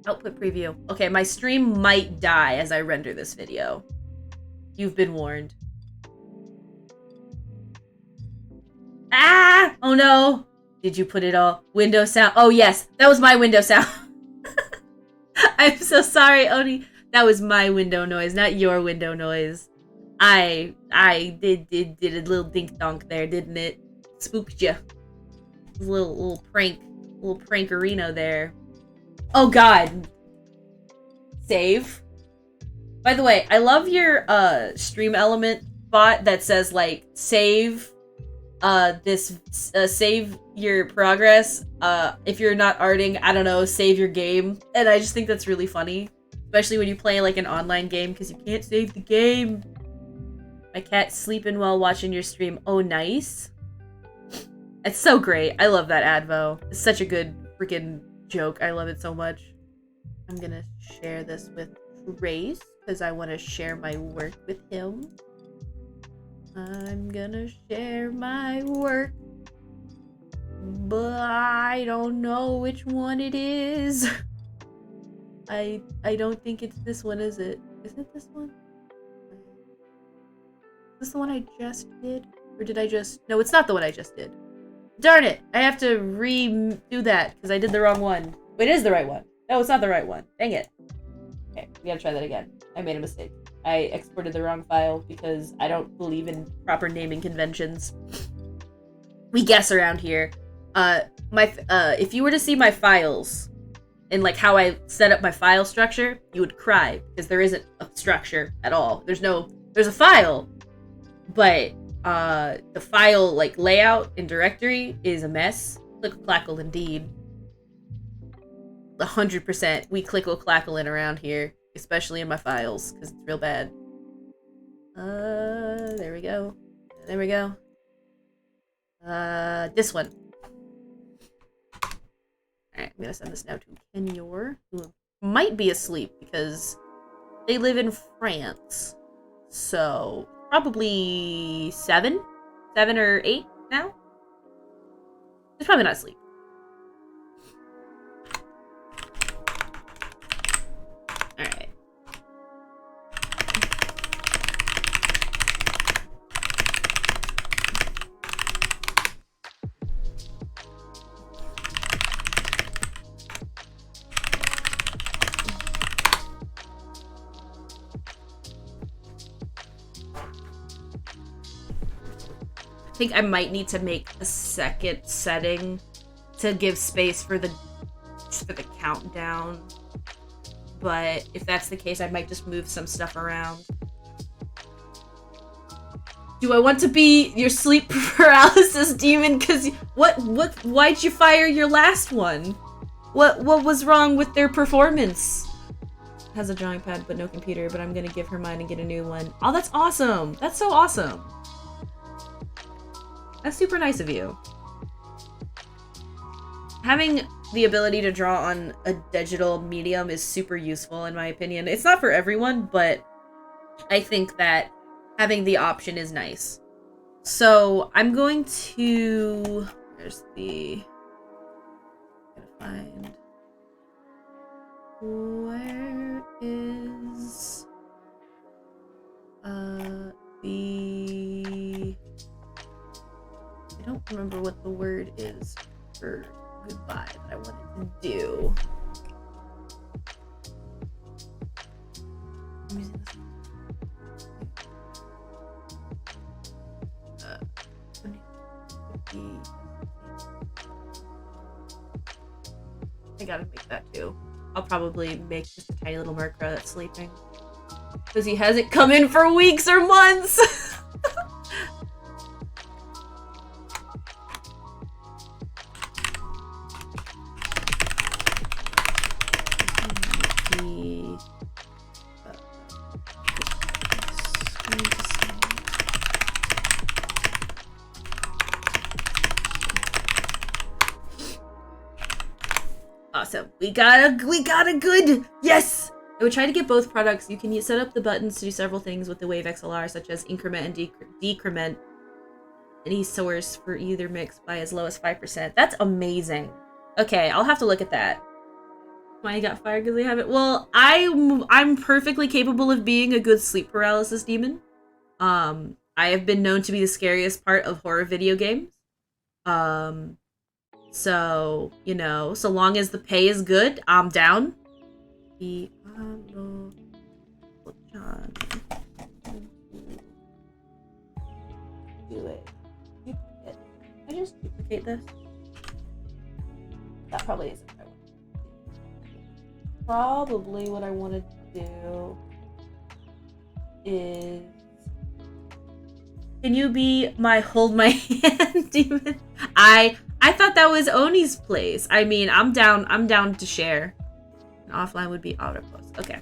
Output preview. Okay, my stream might die as I render this video. You've been warned. Ah! Oh no! Did you put it all? Window sound. Oh yes, that was my window sound. I'm so sorry, Oni. That was my window noise, not your window noise. I did a little dink donk there, didn't it? Spooked you. Little prankerino there. Oh god. Save. By the way, I love your stream element bot that says like save save your progress. If you're not arting, I don't know, save your game. And I just think that's really funny. Especially when you play like an online game because you can't save the game. My cat's sleeping while watching your stream. Oh, nice. It's so great. I love that advo. It's such a good freaking joke. I love it so much. I'm gonna share this with Trace because I want to share my work with him. I'm gonna share my work, but I don't know which one it is. I don't think it's this one, is it? Is it this one? Is this the one I just did? Or did I just... No, it's not the one I just did. Darn it! I have to redo that because I did the wrong one. Wait, it is the right one. No, it's not the right one. Dang it. Okay, we gotta try that again. I made a mistake. I exported the wrong file because I don't believe in proper naming conventions. We guess around here. If you were to see my files and like how I set up my file structure, you would cry because there isn't a structure at all. There's a file, but the file like layout and directory is a mess. Clickle-clackle indeed. 100% we clickle-clackle in around here, especially in my files because it's real bad. There we go. There we go. This one. Alright, I'm gonna send this now to Kenyor, who might be asleep because they live in France. So, probably 7 or 8 now? He's probably not asleep. Alright. I think I might need to make a second setting to give space for the countdown. But if that's the case, I might just move some stuff around. Do I want to be your sleep paralysis demon? Cause why'd you fire your last one? What was wrong with their performance? Has a drawing pad but no computer, but I'm gonna give her mine and get a new one. Oh, that's awesome. That's so awesome. That's super nice of you. Having the ability to draw on a digital medium is super useful in my opinion. It's not for everyone, but I think that having the option is nice. So I'm going to... There's the... I'm gonna find... Where is... the... I don't remember what the word is for goodbye that I wanted to do. I'm using this. I gotta make that too. I'll probably make just a tiny little marker that's sleeping. Because he hasn't come in for weeks or months! Awesome. We got a good, yes! I would try to get both products. You can set up the buttons to do several things with the Wave XLR, such as increment and decrement any source for either mix by as low as 5%. That's amazing. Okay, I'll have to look at that. Why you got fired because they haven't? Well, I'm perfectly capable of being a good sleep paralysis demon. I have been known to be the scariest part of horror video games. So, you know, so long as the pay is good, I'm down. Do it. I just duplicate this. That probably isn't what I want. Probably what I want to do is... Can you be my hold my hand demon? I thought that was Oni's place. I mean, I'm down to share. And offline would be auto post. Okay.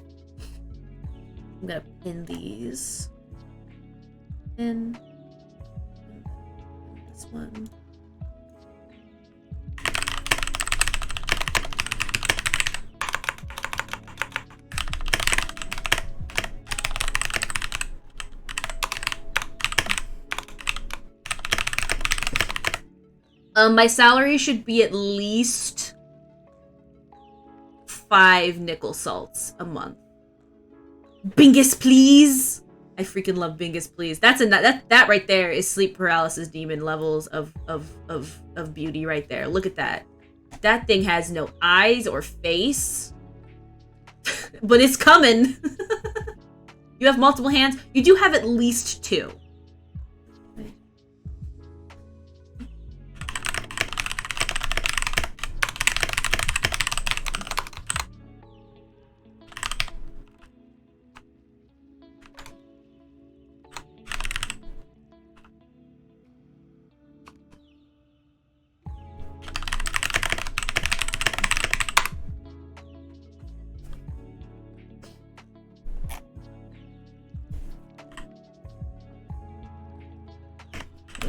I'm gonna pin these. Pin this one. My salary should be at least 5 nickel salts a month. Bingus, please. I freaking love Bingus, please. That right there is sleep paralysis demon levels of beauty right there. Look at that. That thing has no eyes or face, but it's coming. You have multiple hands. You do have at least 2.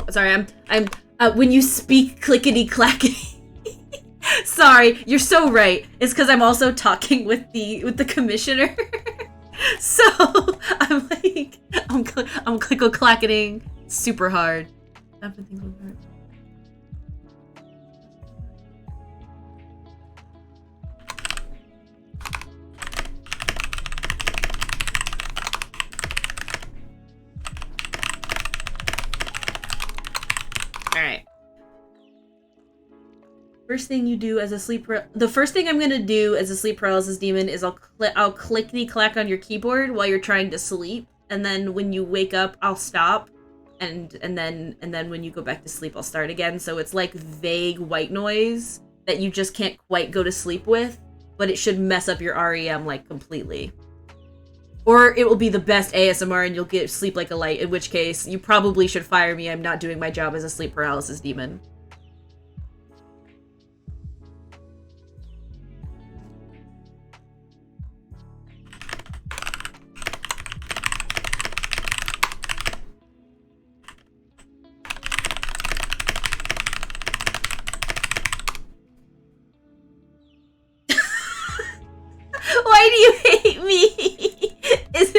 Sorry, I'm when you speak clickety clackety. Sorry, you're so right. It's because I'm also talking with the commissioner. So I'm like I'm clickle clacketing super hard. Alright. First thing you do as a the first thing I'm gonna do as a sleep paralysis demon is I'll clickety clack on your keyboard while you're trying to sleep, and then when you wake up, I'll stop, and then when you go back to sleep, I'll start again. So it's like vague white noise that you just can't quite go to sleep with, but it should mess up your REM like completely. Or it will be the best ASMR and you'll get sleep like a light, in which case you probably should fire me. I'm not doing my job as a sleep paralysis demon. Why do you hate me? Is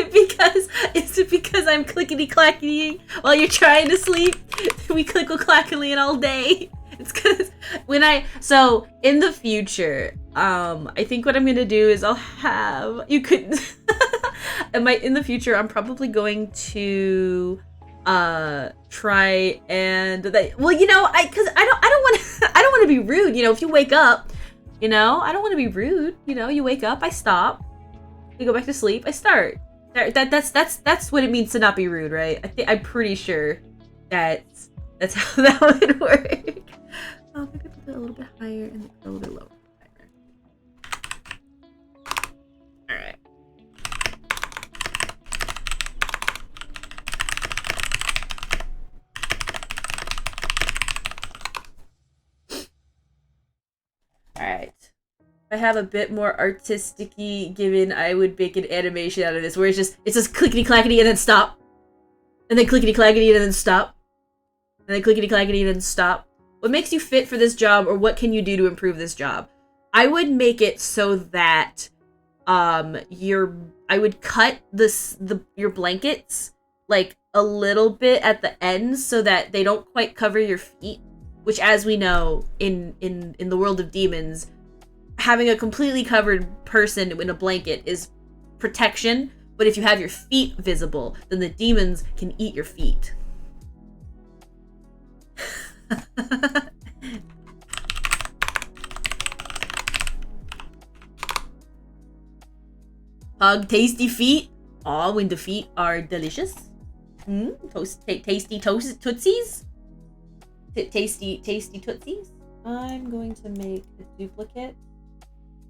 it because I'm clickety clacketing while you're trying to sleep? We clickle clackling all day. It's because so in the future, I think what I'm gonna do is I'll have you could in the future I'm probably going to try and well, you know, I don't want to be rude, you know, if you wake up, you know, I don't want to be rude, you know, you wake up, I stop, you go back to sleep, I start. That's what it means to not be rude, right? I'm pretty sure that's how that would work. Oh, maybe put it a little bit higher and a little bit lower. All right. All right. If I have a bit more artistic-y given, I would make an animation out of this where it's just clickety clackety and then stop, and then clickety clackety and then stop, and then clickety clackety and then stop. What makes you fit for this job, or what can you do to improve this job? I would make it so that I would cut your blankets like a little bit at the ends so that they don't quite cover your feet, which, as we know, in the world of demons, having a completely covered person in a blanket is protection, but if you have your feet visible, then the demons can eat your feet. Hug tasty feet. Aw, when the feet are delicious. Tasty tootsies. Tasty tootsies. I'm going to make a duplicate.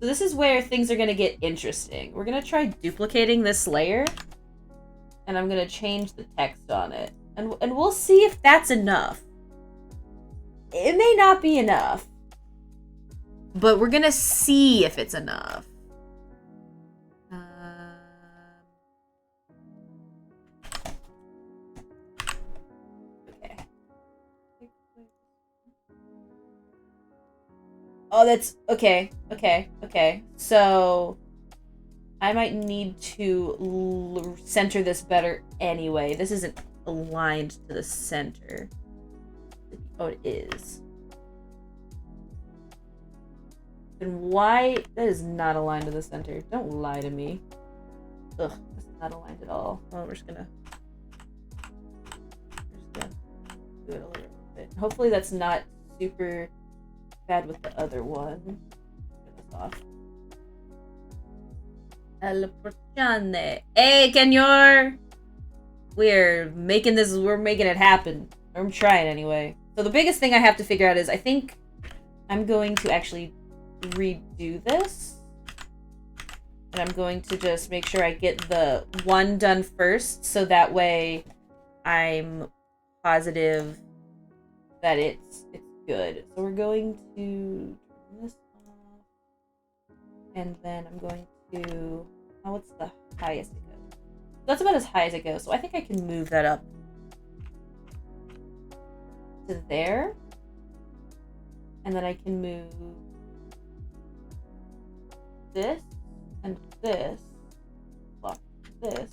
So this is where things are gonna get interesting. We're gonna try duplicating this layer, and I'm gonna change the text on it, and we'll see if that's enough. It may not be enough, but we're gonna see if it's enough. Okay. Oh, that's okay. Okay. So I might need to center this better anyway. This isn't aligned to the center. Oh, it is. Then why? That is not aligned to the center. Don't lie to me. Ugh, this is not aligned at all. Well, we're just gonna do it a little bit. Hopefully that's not super bad with the other one. Get this off. El porciane. Hey, Kenyor! We're making it happen. I'm trying anyway. So the biggest thing I have to figure out is I think I'm going to actually redo this. And I'm going to just make sure I get the one done first, so that way I'm positive that it's good. So we're going to turn this off. And then I'm going to... Oh, what's the highest it goes? That's about as high as it goes, so I think I can move that up to there, and then I can move this and this, block this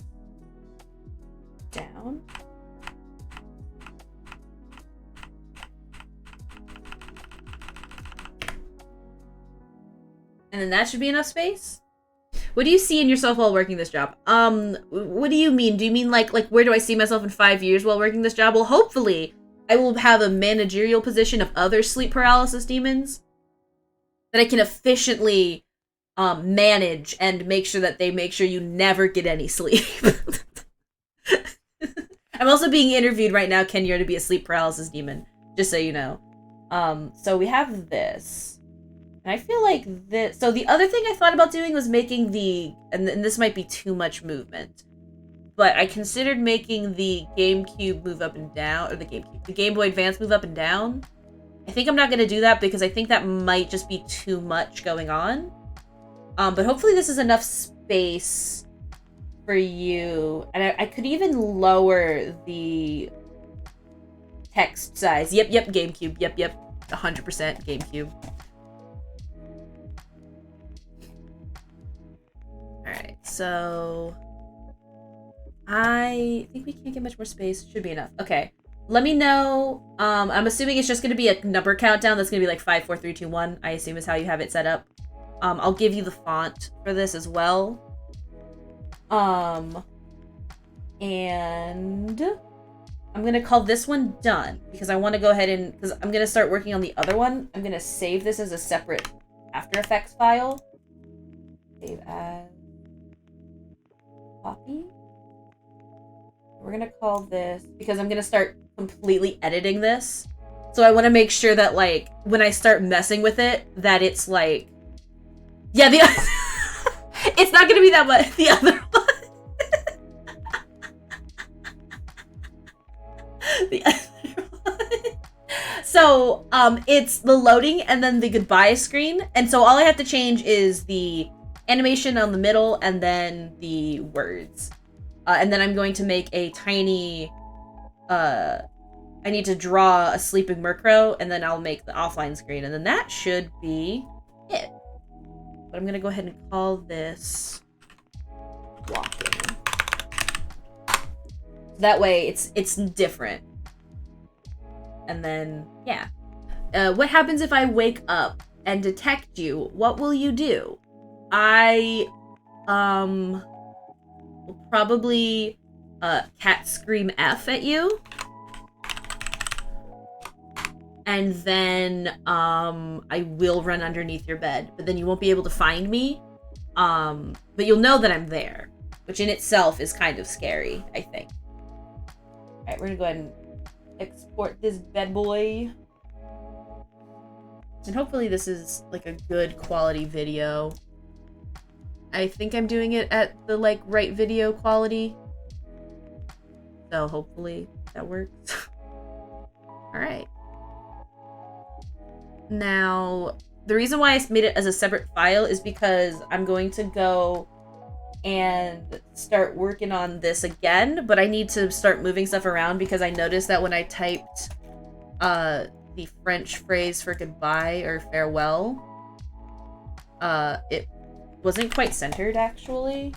down, and then that should be enough space. What do you see in yourself while working this job? What do you mean? Do you mean like where do I see myself in 5 years while working this job? Well, hopefully I will have a managerial position of other sleep paralysis demons that I can efficiently manage and make sure that they make sure you never get any sleep. I'm also being interviewed right now, Kenya, to be a sleep paralysis demon, just so you know. So we have this. And I feel like this... So the other thing I thought about doing was making the... And this might be too much movement. But I considered making the GameCube move up and down. Or the Game Boy Advance move up and down. I think I'm not going to do that because I think that might just be too much going on. But hopefully this is enough space for you. And I could even lower the text size. Yep, GameCube. Yep. 100% GameCube. Alright, so... I think we can't get much more space. Should be enough. Okay. Let me know. I'm assuming it's just going to be a number countdown. That's going to be like 5, 4, 3, 2, 1. I assume is how you have it set up. I'll give you the font for this as well. And I'm going to call this one done because I want to go ahead and... Because I'm going to start working on the other one. I'm going to save this as a separate After Effects file. Save as... Copy. We're gonna call this, because I'm gonna start completely editing this. So I want to make sure that, like, when I start messing with it, that it's like... Yeah, the it's not gonna be that much. The other one. The other one. So, it's the loading and then the goodbye screen. And so all I have to change is the animation on the middle and then the words. And then I'm going to make a tiny, I need to draw a sleeping Murkrow, and then I'll make the offline screen, and then that should be it. But I'm gonna go ahead and call this walking. That way it's different. And then, yeah. What happens if I wake up and detect you? What will you do? I, will probably cat scream F at you. And then I will run underneath your bed, but then you won't be able to find me. But you'll know that I'm there, which in itself is kind of scary, I think. All right, we're gonna go ahead and export this bad boy. And hopefully this is like a good quality video. I think I'm doing it at the, like, right video quality. So hopefully that works. Alright. Now, the reason why I made it as a separate file is because I'm going to go and start working on this again, but I need to start moving stuff around because I noticed that when I typed the French phrase for goodbye or farewell, it wasn't quite centered, actually.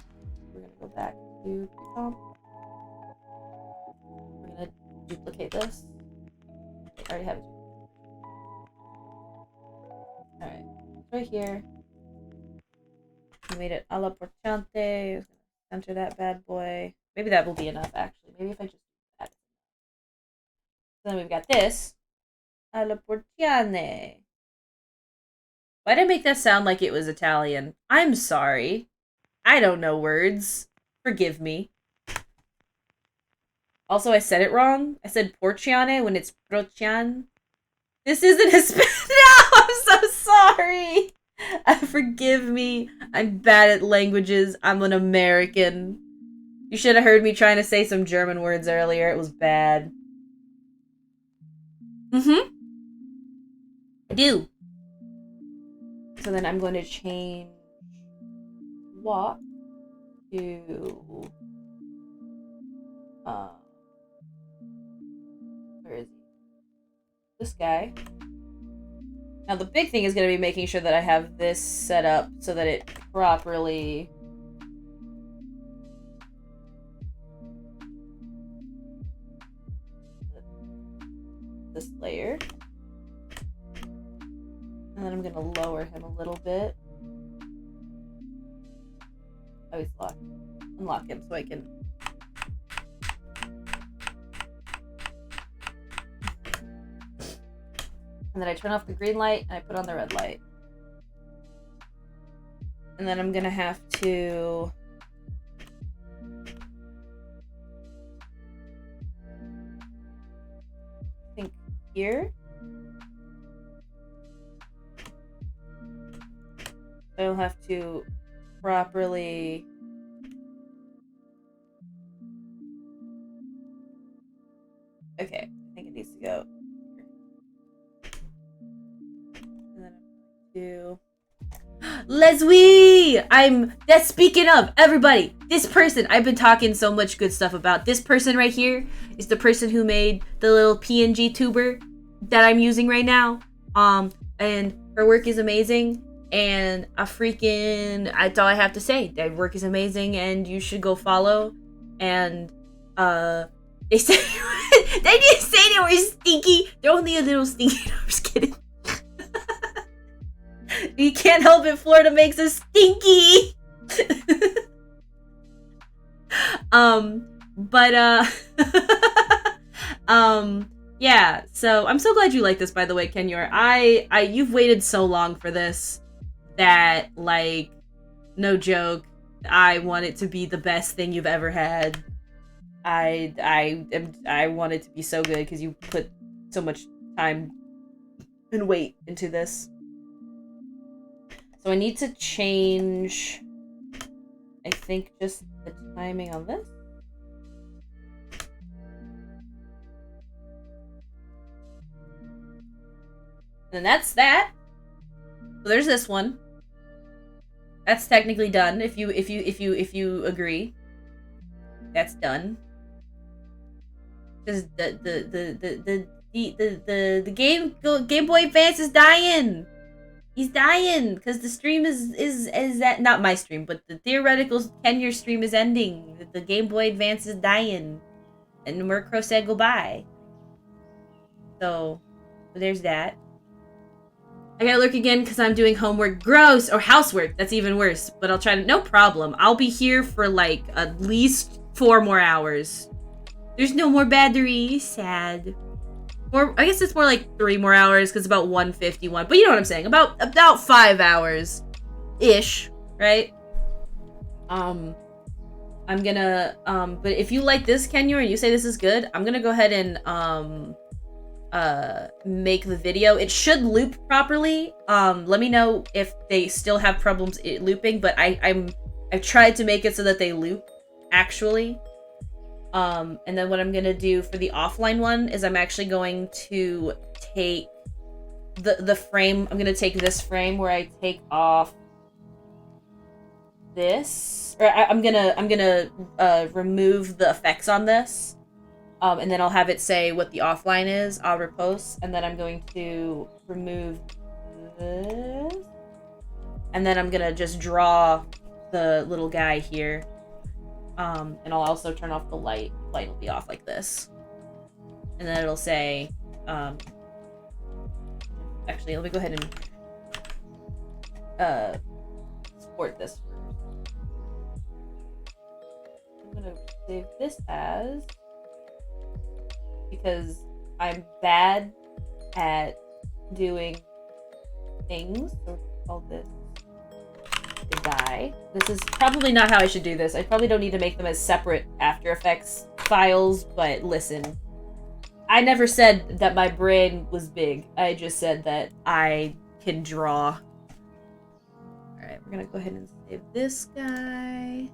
We're gonna go back to Comm. We're gonna duplicate this. I already have it. Alright, right here. We made it a la portante. Center that bad boy. Maybe that will be enough, actually. Maybe if I just do that. Then we've got this. A la portiane. Why did I make that sound like it was Italian? I'm sorry. I don't know words. Forgive me. Also, I said it wrong. I said porciane when it's procian. This isn't Hispanic. No, I'm so sorry. Forgive me. I'm bad at languages. I'm an American. You should have heard me trying to say some German words earlier. It was bad. I do. So then I'm going to change walk to where is he? This guy. Now the big thing is going to be making sure that I have this set up so that it properly this layer. And then I'm going to lower him a little bit. Oh, he's locked. Unlock him so I can... And then I turn off the green light and I put on the red light. And then I'm going to have to... I think here. don't have to properly... Okay, I think it needs to go here. And then I'm going to... Leslie! That's speaking of, everybody, this person, I've been talking so much good stuff about. This person right here is the person who made the little PNG tuber that I'm using right now. And her work is amazing. And that's all I have to say. That work is amazing and you should go follow. And, they said, they didn't say they were stinky. They're only a little stinky. No, I'm just kidding. You can't help it, Florida makes us stinky. Yeah, so I'm so glad you like this, by the way, Kenyor. You've waited so long for this that, like, no joke, I want it to be the best thing you've ever had. I want it to be so good because you put so much time and weight into this. So I need to change, I think, just the timing on this. And that's that. So there's this one. That's technically done. If you agree, that's done. Because the Game Boy Advance is dying. He's dying because the stream is that not my stream, but the theoretical Kenyor stream is ending. The Game Boy Advance is dying, and Murkrow said goodbye. So there's that. I gotta lurk again because I'm doing homework. Gross! Or housework. That's even worse. But I'll try to... No problem. I'll be here for, like, at least 4 more hours. There's no more battery. Sad. Or I guess it's more like 3 more hours because it's about 1:51. But you know what I'm saying. About 5 hours. Ish. Right? I'm gonna... But if you like this, Kenyor, and you say this is good, I'm gonna go ahead and, make the video. It should loop properly. Let me know if they still have problems looping, but I've tried to make it so that they loop actually. And then what I'm gonna do for the offline one is I'm actually going to take the frame. I'm gonna take this frame where I take off this, or I'm gonna remove the effects on this. And then I'll have it say what the offline is. I'll repost, and then I'm going to remove this. And then I'm gonna just draw the little guy here. And I'll also turn off the light. The light will be off like this. And then it'll say, actually, let me go ahead and export this first. I'm gonna save this as... because I'm bad at doing things. So call this goodbye. This is probably not how I should do this. I probably don't need to make them as separate After Effects files, but listen. I never said that my brain was big. I just said that I can draw. Alright, we're gonna go ahead and save this guy.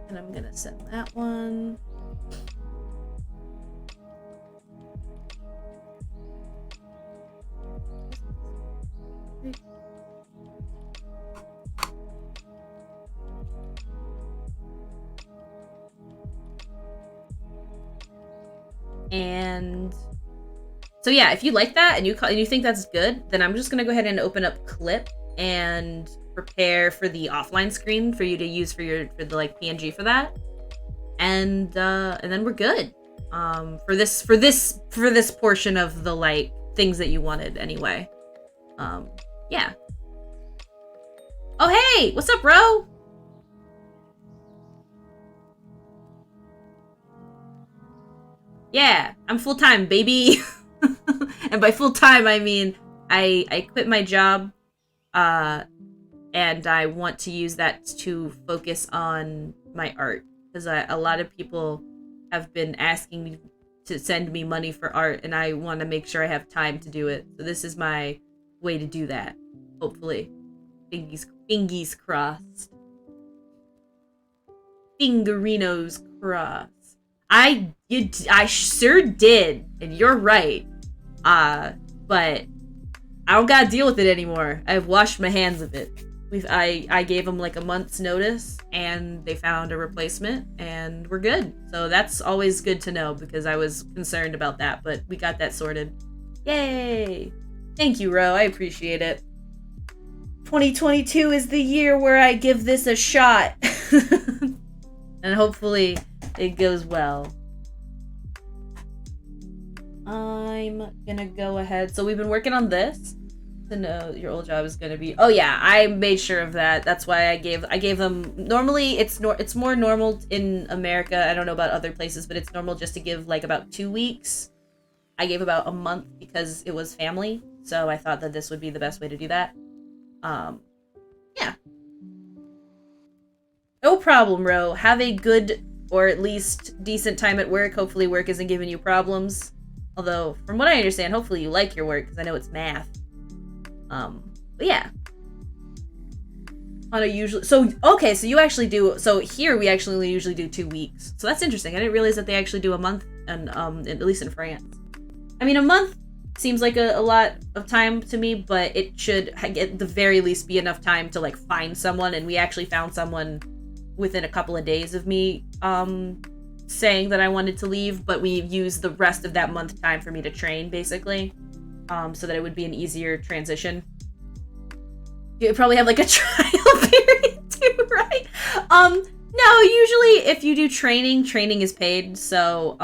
And I'm gonna send that one. And so yeah, if you like that and you think that's good, then I'm just gonna go ahead and open up Clip and prepare for the offline screen for you to use for the like PNG for that, and then we're good for this portion of the like things that you wanted anyway. Yeah. Oh hey, what's up, bro? Yeah, I'm full-time, baby. And by full-time I mean I quit my job and I want to use that to focus on my art, because a lot of people have been asking me to send me money for art, and I want to make sure I have time to do it. So this is my way to do that. Hopefully, fingies crossed, fingerinos crossed. I sure did, and you're right. But I don't gotta deal with it anymore. I've washed my hands of it. I gave them like a month's notice, and they found a replacement, and we're good. So that's always good to know, because I was concerned about that, but we got that sorted. Yay! Thank you, Ro. I appreciate it. 2022 is the year where I give this a shot. And hopefully it goes well. I'm gonna go ahead. So we've been working on this. To know your old job is gonna be. Oh yeah, I made sure of that. That's why I gave them. Normally, it's more normal in America. I don't know about other places, but it's normal just to give like about 2 weeks. I gave about a month because it was family, so I thought that this would be the best way to do that. Yeah. No problem, Ro. Have a good, or at least decent time at work. Hopefully work isn't giving you problems. Although, from what I understand, hopefully you like your work, because I know it's math. But yeah. On a usually, so you actually do, so here we actually usually do 2 weeks. So that's interesting. I didn't realize that they actually do a month, and at least in France. I mean, a month seems like a lot of time to me, but it should at the very least be enough time to like find someone, and we actually found someone within a couple of days of me saying that I wanted to leave, but we used the rest of that month time for me to train, basically, so that it would be an easier transition. You probably have like a trial period too, right? No, usually if you do training is paid, so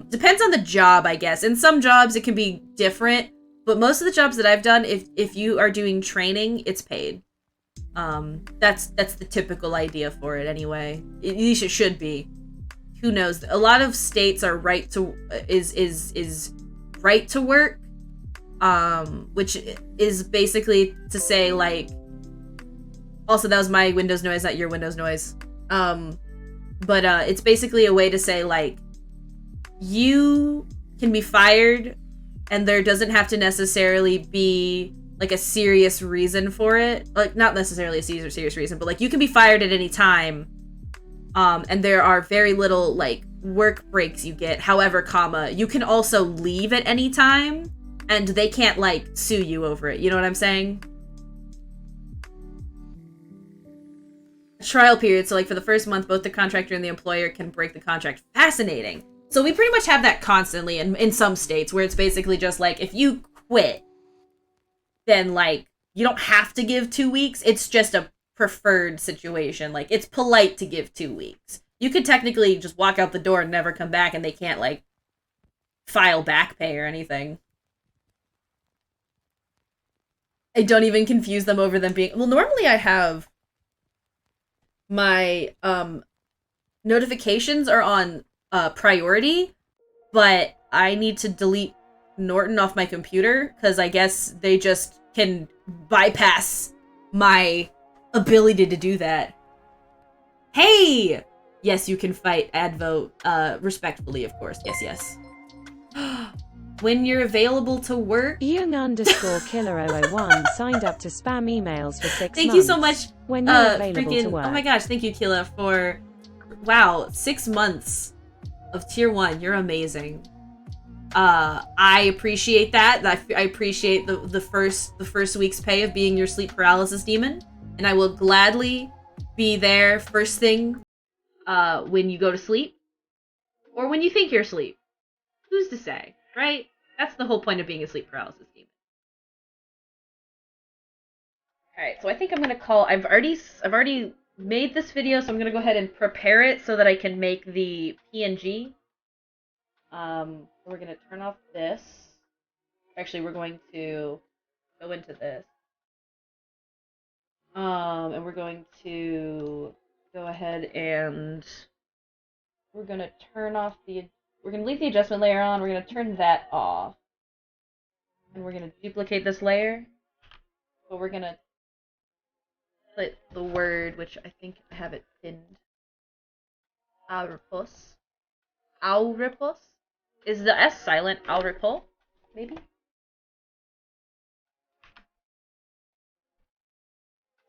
depends on the job, I guess. In some jobs it can be different, but most of the jobs that I've done, if you are doing training, it's paid. That's the typical idea for it anyway. At least it should be. Who knows? A lot of states are right to right to work, which is basically to say like. Also, that was my Windows noise, not your Windows noise. But it's basically a way to say like you can be fired, and there doesn't have to necessarily be like a serious reason for it. Like, not necessarily a serious reason, but like you can be fired at any time. And there are very little like work breaks you get. However, you can also leave at any time, and they can't like sue you over it. You know what I'm saying? Trial period. So like for the first month, both the contractor and the employer can break the contract. Fascinating. So we pretty much have that constantly in some states, where it's basically just like if you quit, then like you don't have to give 2 weeks. It's just a preferred situation. Like it's polite to give 2 weeks. You could technically just walk out the door and never come back, and they can't like file back pay or anything. I don't even confuse them over them being. Well, normally I have my notifications are on priority, but I need to delete Norton off my computer because I guess they just can bypass my ability to do that. Hey! Yes, you can fight Advo respectfully, of course. Yes. When you're available to work. Young_killer001 signed up to spam emails for 6 months. Thank you so much. When you're available to work. Oh my gosh, thank you, Killa, for 6 months of tier 1. You're amazing. I appreciate that. I appreciate the first week's pay of being your sleep paralysis demon, and I will gladly be there first thing when you go to sleep, or when you think you're asleep. Who's to say, right? That's the whole point of being a sleep paralysis demon. Alright, so I think I'm gonna call. I've already made this video, so I'm gonna go ahead and prepare it so that I can make the PNG. We're gonna turn off this. Actually, we're going to go into this. And we're going to go ahead and we're gonna turn off we're gonna leave the adjustment layer on, we're gonna turn that off. And we're gonna duplicate this layer. But we're gonna put the word, which I think I have it pinned. Auripus. Is the S silent? Albert Pull? Maybe?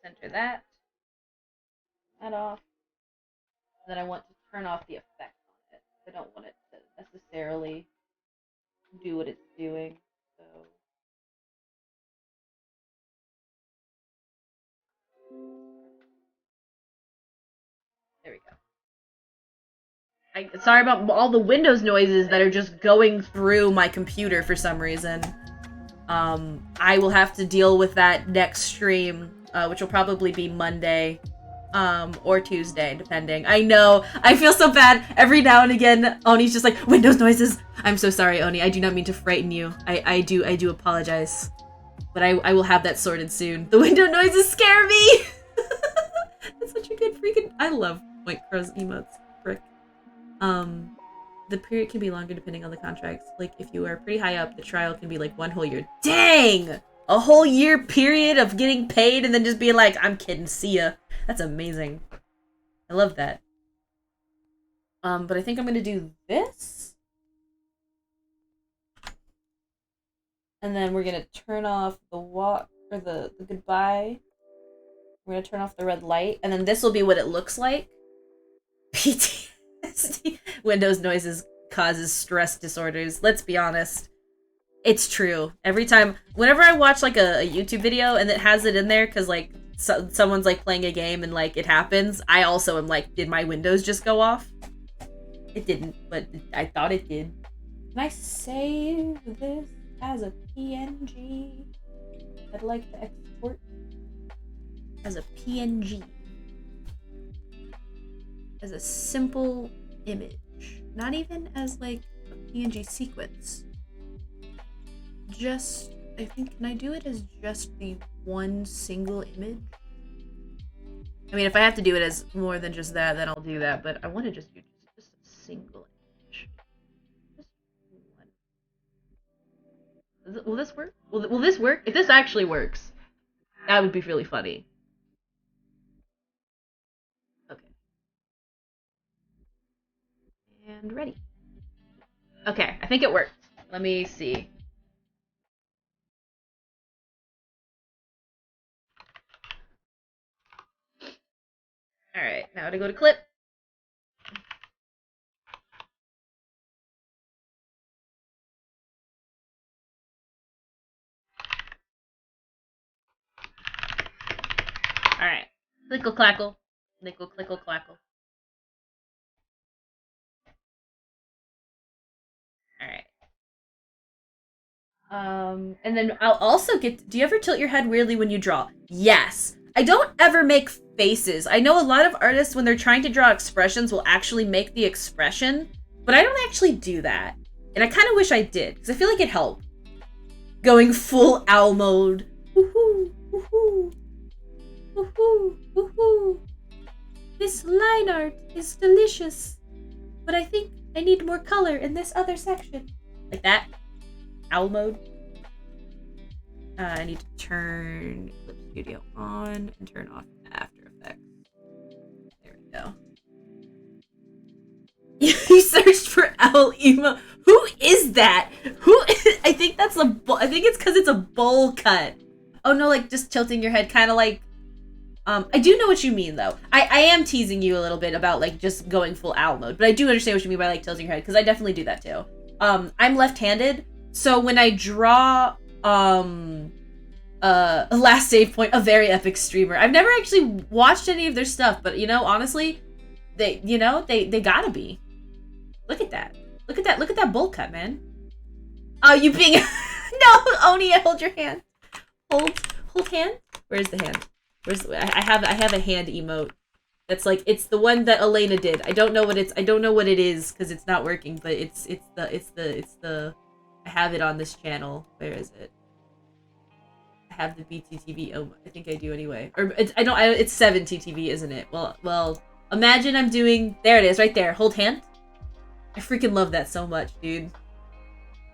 Center that. That off. Then I want to turn off the effect on it. I don't want it to necessarily do what it's doing. So there we go. Sorry about all the Windows noises that are just going through my computer for some reason. I will have to deal with that next stream, which will probably be Monday, or Tuesday, depending. I know, I feel so bad. Every now and again, Oni's just like, Windows noises! I'm so sorry, Oni, I do not mean to frighten you. I do apologize. But I will have that sorted soon. The window noises scare me! That's such a good freaking... I love White Crow's emotes. Frick. The period can be longer depending on the contracts. Like, if you are pretty high up, the trial can be like 1 whole year. Dang! A whole year period of getting paid and then just being like, I'm kidding, see ya. That's amazing. I love that. But I think I'm gonna do this. And then we're gonna turn off the walk, or the goodbye. We're gonna turn off the red light, and then this will be what it looks like. PTSD. Windows noises causes stress disorders. Let's be honest. It's true. Every time, whenever I watch like a YouTube video and it has it in there, because like someone's like playing a game and like it happens, I also am like, did my Windows just go off? It didn't, but I thought it did. Can I save this as a PNG? I'd like to export as a PNG. As a simple image. Not even as like a PNG sequence. Just, I think, can I do it as just the one single image? I mean, if I have to do it as more than just that, then I'll do that, but I want to just do just a single image. Just one. Will this work? Will this work? If this actually works, that would be really funny. Okay. And ready. Okay, I think it worked. Let me see. Alright, now to go to clip. Alright. Clickle clackle. Clickle clickle clackle. Alright. And then I'll also get... Do you ever tilt your head weirdly when you draw? Yes. I don't ever make faces. I know a lot of artists, when they're trying to draw expressions, will actually make the expression, but I don't actually do that. And I kind of wish I did, because I feel like it helped. Going full owl mode. Woohoo! Woohoo! Woohoo! Woohoo! This line art is delicious, but I think I need more color in this other section. Like that. Owl mode. I need to turn Clip Studio on and turn off After Effects. There we go. You searched for owl emo. Who is that? Who is, I think that's a I think it's because it's a bowl cut. Oh no, like just tilting your head, kind of like. I do know what you mean though. I am teasing you a little bit about like just going full owl mode, but I do understand what you mean by like tilting your head because I definitely do that too. I'm left-handed, so when I draw Last Save Point, a very epic streamer. I've never actually watched any of their stuff, but you know, honestly, they gotta be. Look at that. Look at that. Look at that bowl cut, man. Oh, you being no, Oni, hold your hand. Hold hand. Where's the hand? Where's I have a hand emote. That's like it's the one that Elena did. I don't know what it is because it's not working, but it's the I have it on this channel. Where is it? I have the BTTV. Oh, I think I do anyway. Or it's 7TTV, isn't it? Well, imagine I'm doing. There it is, right there. Hold hand. I freaking love that so much, dude.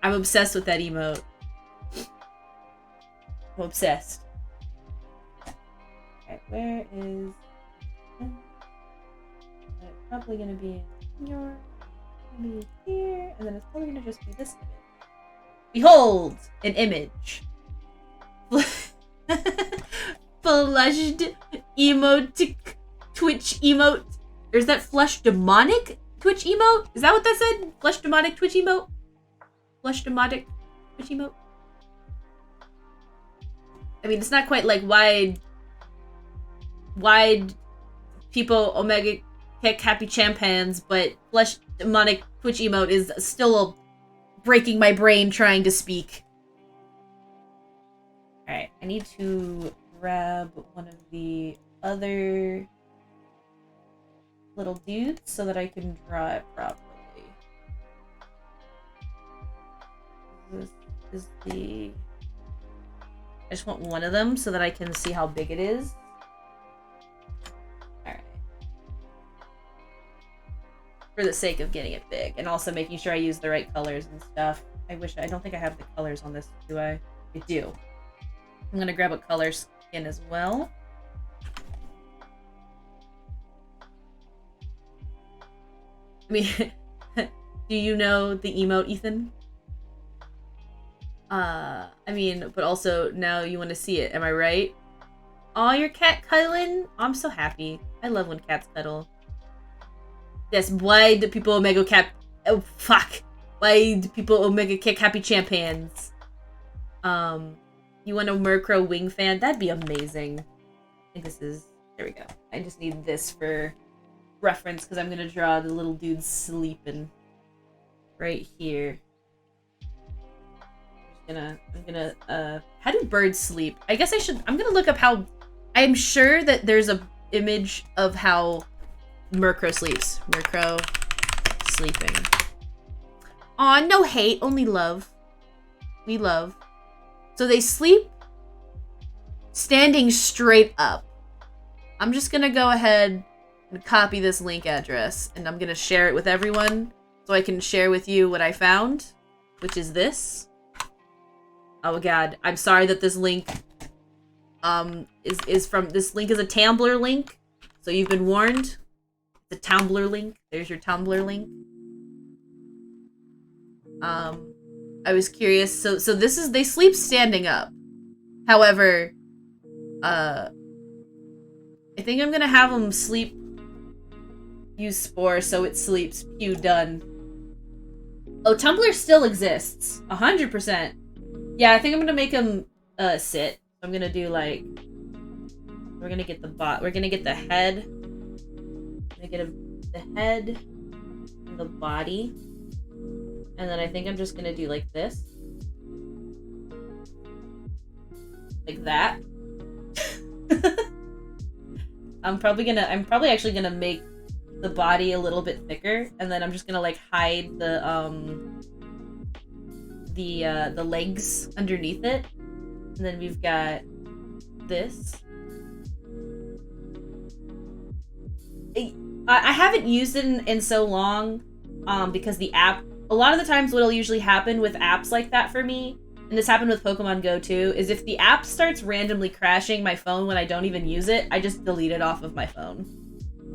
I'm obsessed with that emote. I'm obsessed. Okay, where is? It's probably gonna be in your. Maybe here, and then it's probably gonna gonna just be this image. Behold, an image. Flushed emotic Twitch emote. Or is that flush demonic Twitch emote? Is that what that said? Flush demonic Twitch emote? Flush demonic Twitch emote? I mean, it's not quite like wide people Omega Happy Champans, but flush demonic Twitch emote is still breaking my brain trying to speak. Alright, I need to grab one of the other little dudes so that I can draw it properly. This is the... I just want one of them so that I can see how big it is. Alright. For the sake of getting it big, and also making sure I use the right colors and stuff. I don't think I have the colors on this, do I? I do. I'm gonna grab a color skin as well. I mean, do you know the emote, Ethan? I mean, but also now you want to see it, am I right? Aw, your cat cuddling? I'm so happy. I love when cats cuddle. Yes, why do people Omega Cap... Oh, fuck. Why do people Omega Kick Happy Champans? You want a Murkrow wing fan? That'd be amazing. I think this is... There we go. I just need this for reference because I'm gonna draw the little dude sleeping right here. I'm gonna how do birds sleep? I guess I'm gonna look up how... I'm sure that there's a image of how Murkrow sleeps. Murkrow sleeping. Aw, no hate, only love. We love. So they sleep standing straight up. I'm just gonna go ahead and copy this link address, and I'm gonna share it with everyone so I can share with you what I found, which is this. Oh god, I'm sorry that this link is from... This link is a Tumblr link, so you've been warned. The Tumblr link. There's your Tumblr link. I was curious. So this is... They sleep standing up. However, I think I'm gonna have them sleep... Use Spore so it sleeps. Pew, done. Oh, Tumblr still exists. 100%. Yeah, I think I'm gonna make him sit. I'm gonna do like... We're gonna get the we're gonna get the head. We're gonna get the head and the body. And then I think I'm just gonna do like this. Like that. I'm probably actually gonna make the body a little bit thicker, and then I'm just gonna like hide the legs underneath it. And then we've got this. I haven't used it in so long, because the app... A lot of the times what'll usually happen with apps like that for me, and this happened with Pokemon Go too, is if the app starts randomly crashing my phone when I don't even use it, I just delete it off of my phone.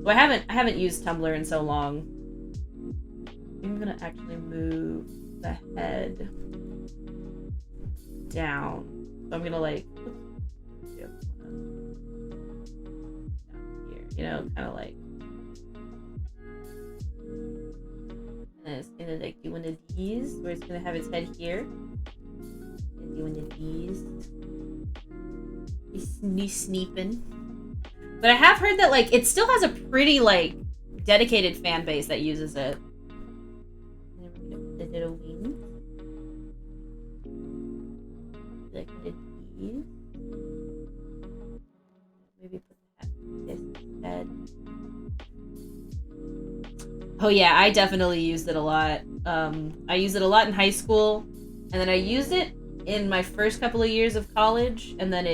So I haven't used Tumblr in so long. I'm gonna actually move the head down. So I'm gonna like... down here, you know, kind of like... And it's gonna like do one of these, where it's gonna have its head here. And do one of these. He's sneeping. But I have heard that like it still has a pretty like dedicated fan base that uses it. And then we're gonna put the little wings. Like one of these. Maybe put this head. Oh yeah, I definitely used it a lot. I used it a lot in high school, and then I used it in my first couple of years of college, and then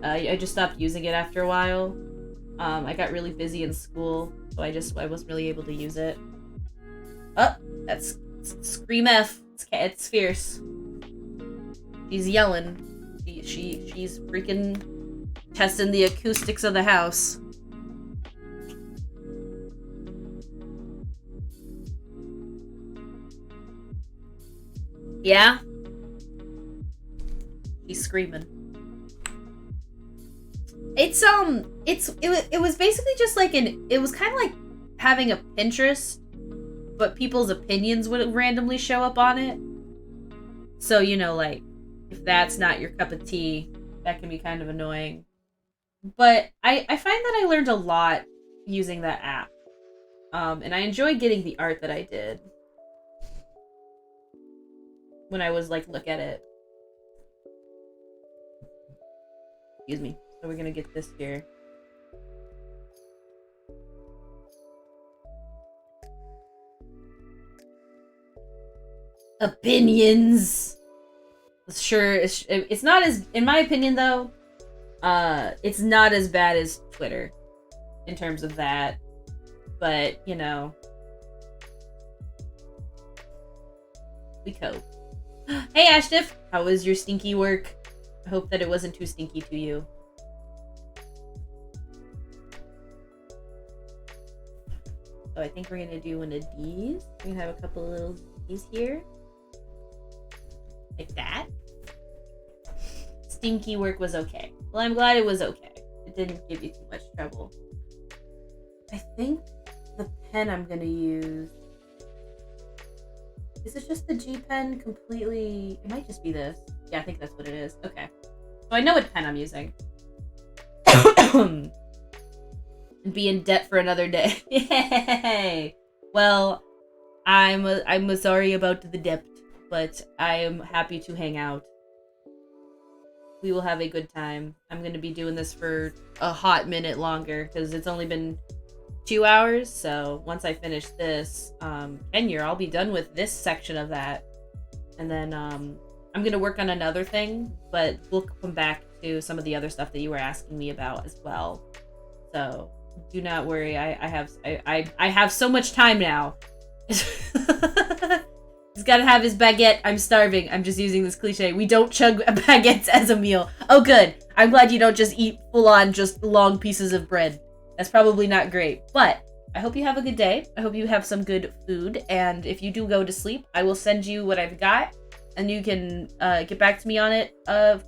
I just stopped using it after a while. I got really busy in school, so I wasn't really able to use it. Oh, that's Scream F. It's fierce. She's yelling. She's freaking testing the acoustics of the house. Yeah? He's screaming. It was basically just like it was kind of like having a Pinterest, but people's opinions would randomly show up on it. So, you know, like, if that's not your cup of tea, that can be kind of annoying. But I find that I learned a lot using that app. And I enjoy getting the art that I did when I was like, look at it. Excuse me. So we're gonna get this here. Opinions. Sure, it's not as, in my opinion though, it's not as bad as Twitter in terms of that. But, you know, we cope. Hey Ashtiff, how was your stinky work? I hope that it wasn't too stinky to you. So I think we're gonna do one of these. We're gonna have a couple of little these here. Like that. Stinky work was okay. Well, I'm glad it was okay. It didn't give you too much trouble. I think the pen I'm gonna use, is it just the G pen completely? It might just be this. Yeah, I think that's what it is. Okay. So I know what pen I'm using. And be in debt for another day. Yay! Well, I'm sorry about the debt, but I am happy to hang out. We will have a good time. I'm gonna be doing this for a hot minute longer because it's only been 2 hours. So once I finish this, Kenya, I'll be done with this section of that, and then I'm gonna work on another thing, but we'll come back to some of the other stuff that you were asking me about as well. So do not worry. I have so much time now. He's gotta have his baguette. I'm starving. I'm just using this cliche. We don't chug baguettes as a meal. Oh, good. I'm glad you don't just eat full-on, just long pieces of bread. That's probably not great. But I hope you have a good day. I hope you have some good food. And if you do go to sleep, I will send you what I've got. And you can get back to me on it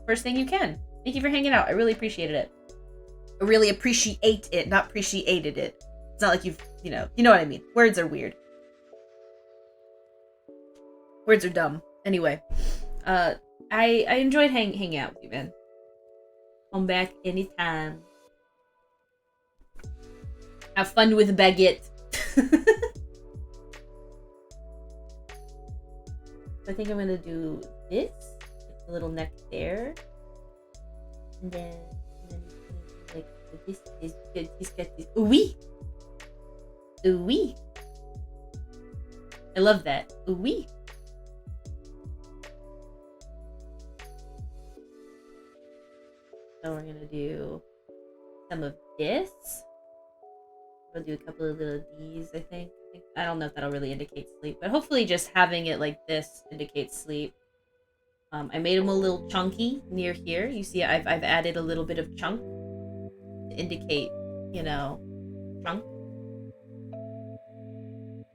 first thing you can. Thank you for hanging out. I really appreciated it. I really appreciate it, not appreciated it. It's not like you know what I mean. Words are weird. Words are dumb. Anyway, I enjoyed hanging out with you, man. Come back anytime. Have fun with baguette. I think I'm gonna do this. A little neck there. And then like this is good. He's got this. Ooh-wee! Ooh-wee! I love that. Ooh-wee! So we're gonna do some of this. We'll do a couple of little D's, I think. I don't know if that'll really indicate sleep, but hopefully just having it like this indicates sleep. I made them a little chunky near here. You see, I've added a little bit of chunk to indicate, you know, chunk.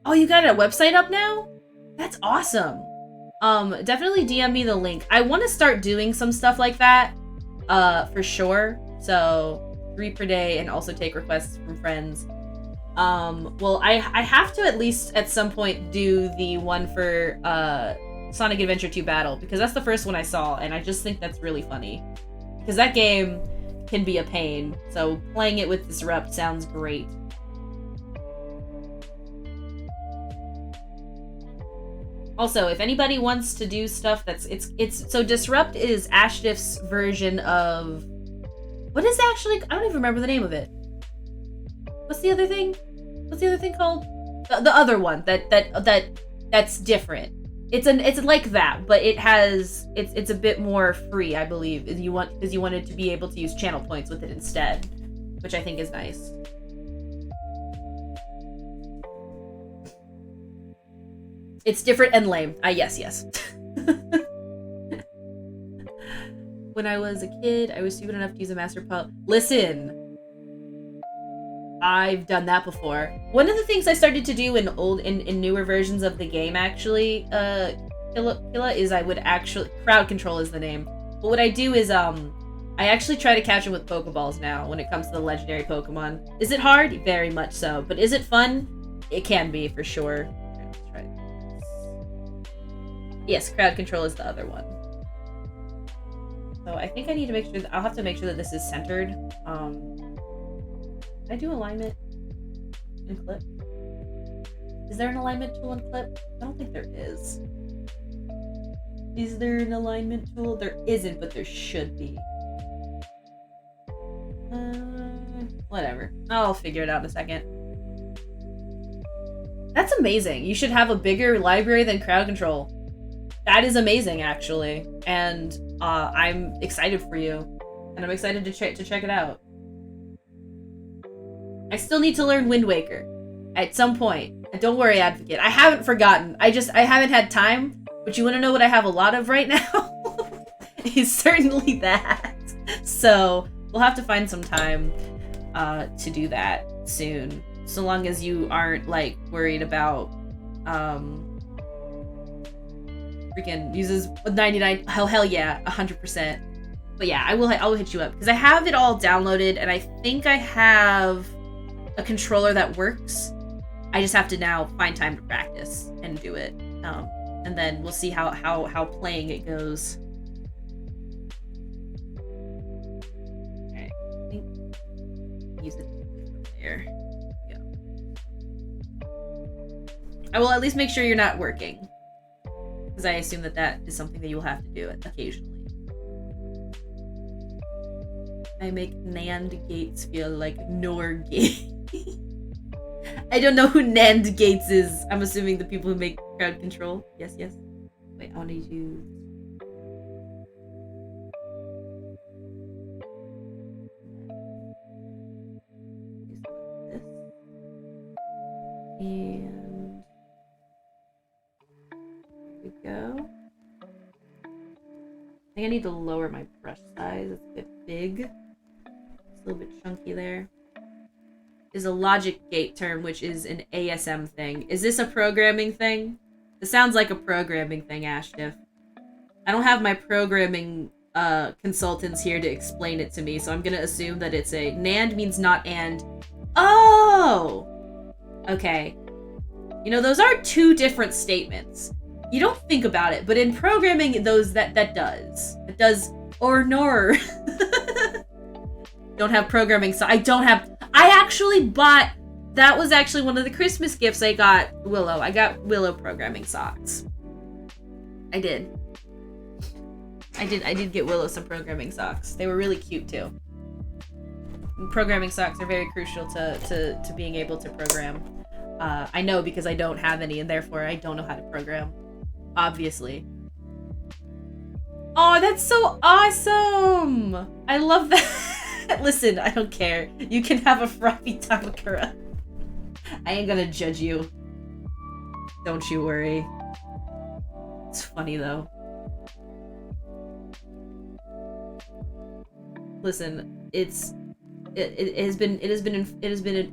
Oh, you got a website up now? That's awesome. Definitely DM me the link. I want to start doing some stuff like that, for sure. So 3 per day, and also take requests from friends. Well, I have to at least at some point do the one for Sonic Adventure 2 Battle, because that's the first one I saw, and I just think that's really funny. Because that game can be a pain, so playing it with Disrupt sounds great. Also, if anybody wants to do stuff that's so Disrupt is Ashtiff's version of, what is actually, I don't even remember the name of it. What's the other thing? What's the other thing called? The other one that's different. It's like that, but it's a bit more free, I believe. Because you wanted to be able to use channel points with it instead, which I think is nice. It's different and lame. Yes. When I was a kid, I was stupid enough to use a master puzzle. Listen, I've done that before. One of the things I started to do in newer versions of the game, actually, Killa is I would actually crowd control is the name. But what I do is I actually try to catch him with Pokeballs now when it comes to the legendary Pokemon. Is it hard? Very much so. But is it fun? It can be for sure. Let's try this. Yes, crowd control is the other one. So I think I need to make sure that I'll have to make sure that this is centered. Can I do alignment in Clip? Is there an alignment tool in Clip? I don't think there is. Is there an alignment tool? There isn't, but there should be. Whatever. I'll figure it out in a second. That's amazing. You should have a bigger library than crowd control. That is amazing, actually. And I'm excited for you. And I'm excited to check it out. I still need to learn Wind Waker. At some point. And don't worry, Advocate. I haven't forgotten. I haven't had time. But you want to know what I have a lot of right now? Is certainly that. So we'll have to find some time to do that soon. So long as you aren't like worried about freaking uses 99. Hell yeah, 100%. But yeah, I will hit you up because I have it all downloaded and I think I have a controller that works. I just have to now find time to practice and do it. And then we'll see how playing it goes. Alright, I think use it there. Yeah. I will at least make sure you're not working. Because I assume that is something that you'll have to do occasionally. I make NAND gates feel like NOR gates. I don't know who NAND gates is. I'm assuming the people who make crowd control. Yes. Wait, I want to use this. And there we go. I think I need to lower my brush size. It's a bit big. It's a little bit chunky there. Is a logic gate term, which is an ASM thing. Is this a programming thing? This sounds like a programming thing, Ashtiff. I don't have my programming consultants here to explain it to me, so I'm gonna assume that it's a NAND means not and. Oh! Okay. You know, those are two different statements. You don't think about it, but in programming, that does. It does or nor. Don't have programming, so I actually bought, that was actually one of the Christmas gifts I got Willow. I got Willow programming socks. I did get Willow some programming socks. They were really cute too. Programming socks are very crucial to being able to program. I know because I don't have any and therefore I don't know how to program. Obviously. Oh, that's so awesome! I love that. Listen, I don't care. You can have a frothy Tamakura. I ain't gonna judge you. Don't you worry. It's funny though. Listen, it has been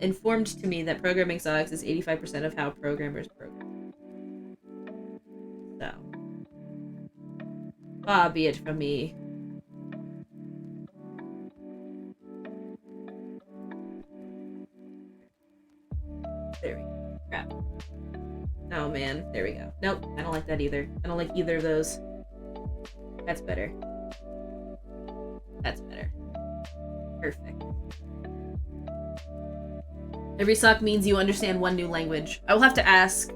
informed to me that programming sucks is 85% of how programmers program. So, far be it from me. There we go. Crap. Oh man, there we go. Nope, I don't like that either. I don't like either of those. That's better. That's better. Perfect. Every sock means you understand one new language. I will have to ask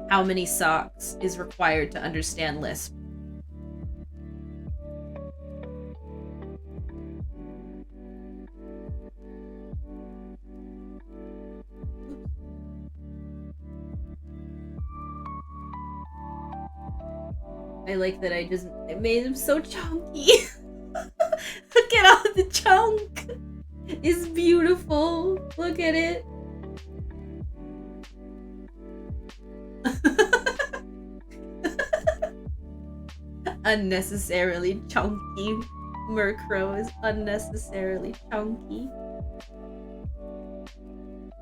how many socks is required to understand Lisp. I like that it made him so chunky. Look at all the chunk. It's beautiful. Look at it. Unnecessarily chunky. Murkrow is unnecessarily chunky.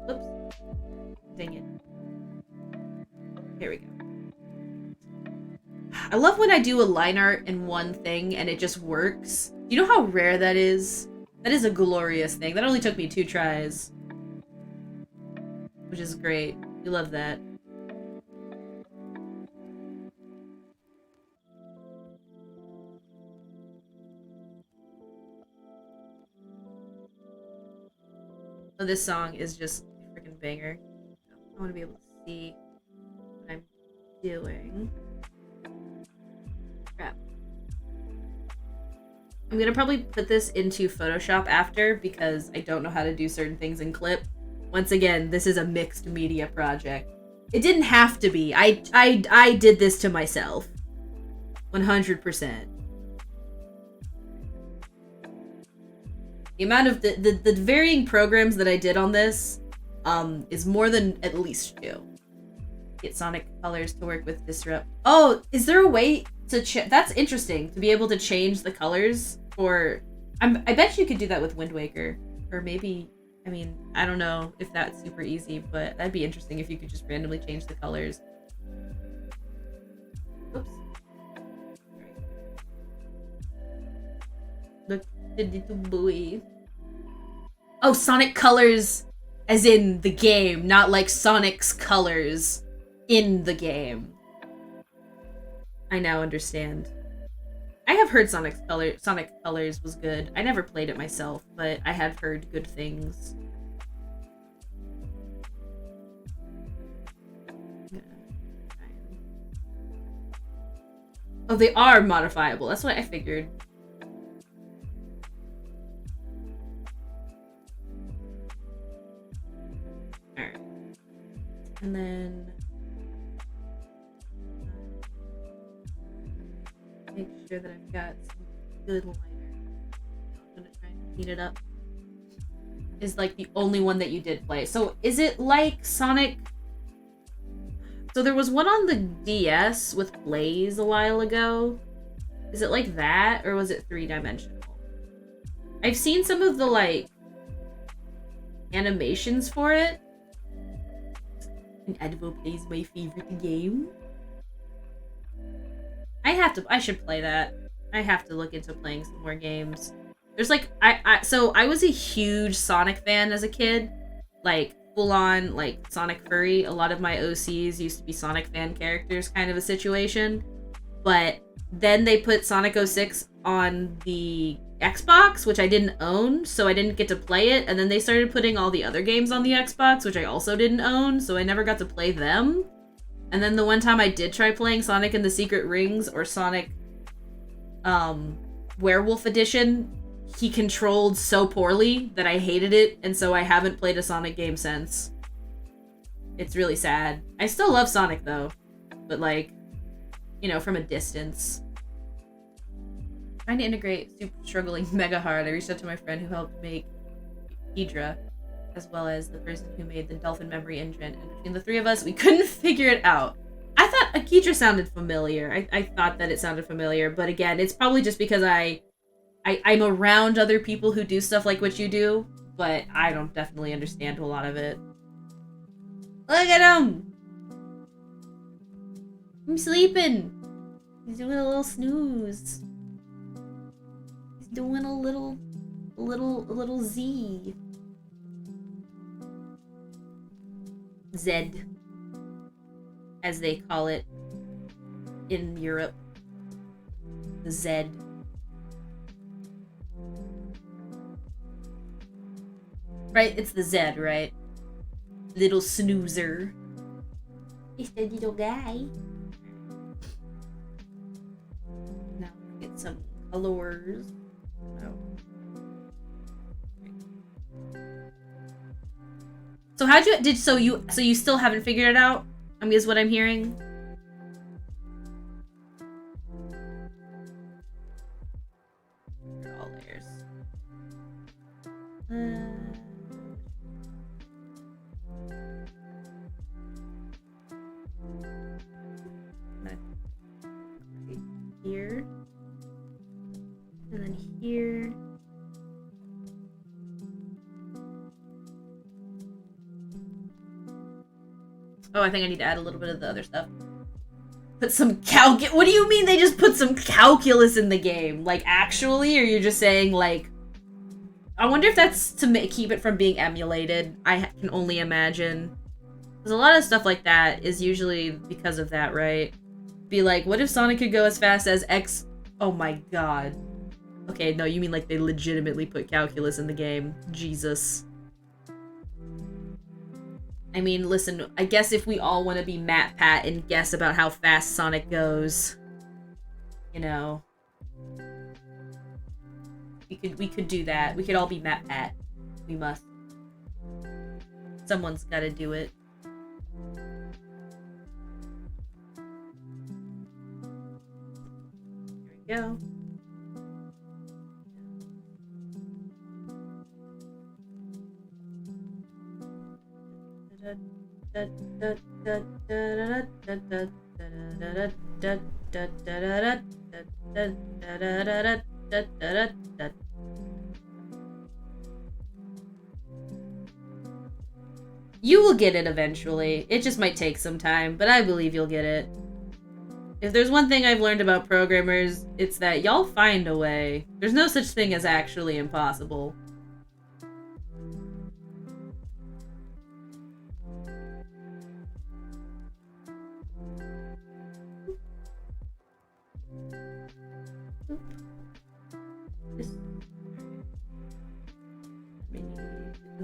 Oops. Dang it. Here we go. I love when I do a line art in one thing and it just works. Do you know how rare that is? That is a glorious thing. That only took me 2 tries. Which is great. You love that. Oh, this song is just a freaking banger. I want to be able to see what I'm doing. Crap. I'm gonna probably put this into Photoshop after because I don't know how to do certain things in Clip. Once again, this is a mixed media project. It didn't have to be. I did this to myself. 100%. The amount of the varying programs that I did on this is more than at least 2. Get Sonic colors to work with Disrupt. Oh, is there a way to that's interesting, to be able to change the colors for... I bet you could do that with Wind Waker. Or maybe, I mean, I don't know if that's super easy, but that'd be interesting if you could just randomly change the colors. Oops. Look, the little boy. Oh, Sonic colors as in the game, not like Sonic's colors in the game. I now understand. I have heard Sonic Colors was good. I never played it myself, but I have heard good things. Oh, they are modifiable. That's what I figured. Alright. And then... make sure that I've got some good liner. I'm gonna try and clean it up. Is like the only one that you did play. So is it like Sonic? So there was one on the DS with Blaze a while ago. Is it like that, or was it 3-dimensional? I've seen some of the like animations for it. And Advo plays my favorite game. I should play that. I have to look into playing some more games. There's like, so I was a huge Sonic fan as a kid. Like, full on, like, Sonic furry. A lot of my OCs used to be Sonic fan characters kind of a situation. But then they put Sonic 06 on the Xbox, which I didn't own, so I didn't get to play it. And then they started putting all the other games on the Xbox, which I also didn't own, so I never got to play them. And then the one time I did try playing Sonic and the Secret Rings or Sonic Werewolf Edition, he controlled so poorly that I hated it, and so I haven't played a Sonic game since. It's really sad. I still love Sonic though, but like, you know, from a distance. Trying to integrate Super Struggling mega hard. I reached out to my friend who helped make Hydra, as well as the person who made the Dolphin Memory Engine, and between the 3 of us, we couldn't figure it out. I thought Akidra sounded familiar. I thought that it sounded familiar, but again, it's probably just because I'm around other people who do stuff like what you do, but I don't definitely understand a lot of it. Look at him! I'm sleeping! He's doing a little snooze. He's doing a little Z. Zed, as they call it in Europe. The Zed. Right? It's the Zed, right? Little snoozer. It's the little guy. Now get some colors. Oh. So how'd you so you still haven't figured it out? I mean, is what I'm hearing. All layers. Here. And then here. Oh, I think I need to add a little bit of the other stuff. Put some what do you mean they just put some calculus in the game? Like, actually? Or you're just saying, like... I wonder if that's to keep it from being emulated. I can only imagine. Because a lot of stuff like that is usually because of that, right? Be like, what if Sonic could go as fast as X... Oh my god. Okay, no, you mean like they legitimately put calculus in the game. Jesus. I mean, listen, I guess if we all want to be Matt Pat and guess about how fast Sonic goes, you know, we could do that. We could all be Matt Pat. We must. Someone's gotta do it. There we go. You will get it eventually. It just might take some time, but I believe you'll get it. If there's one thing I've learned about programmers, it's that y'all find a way. There's no such thing as actually impossible.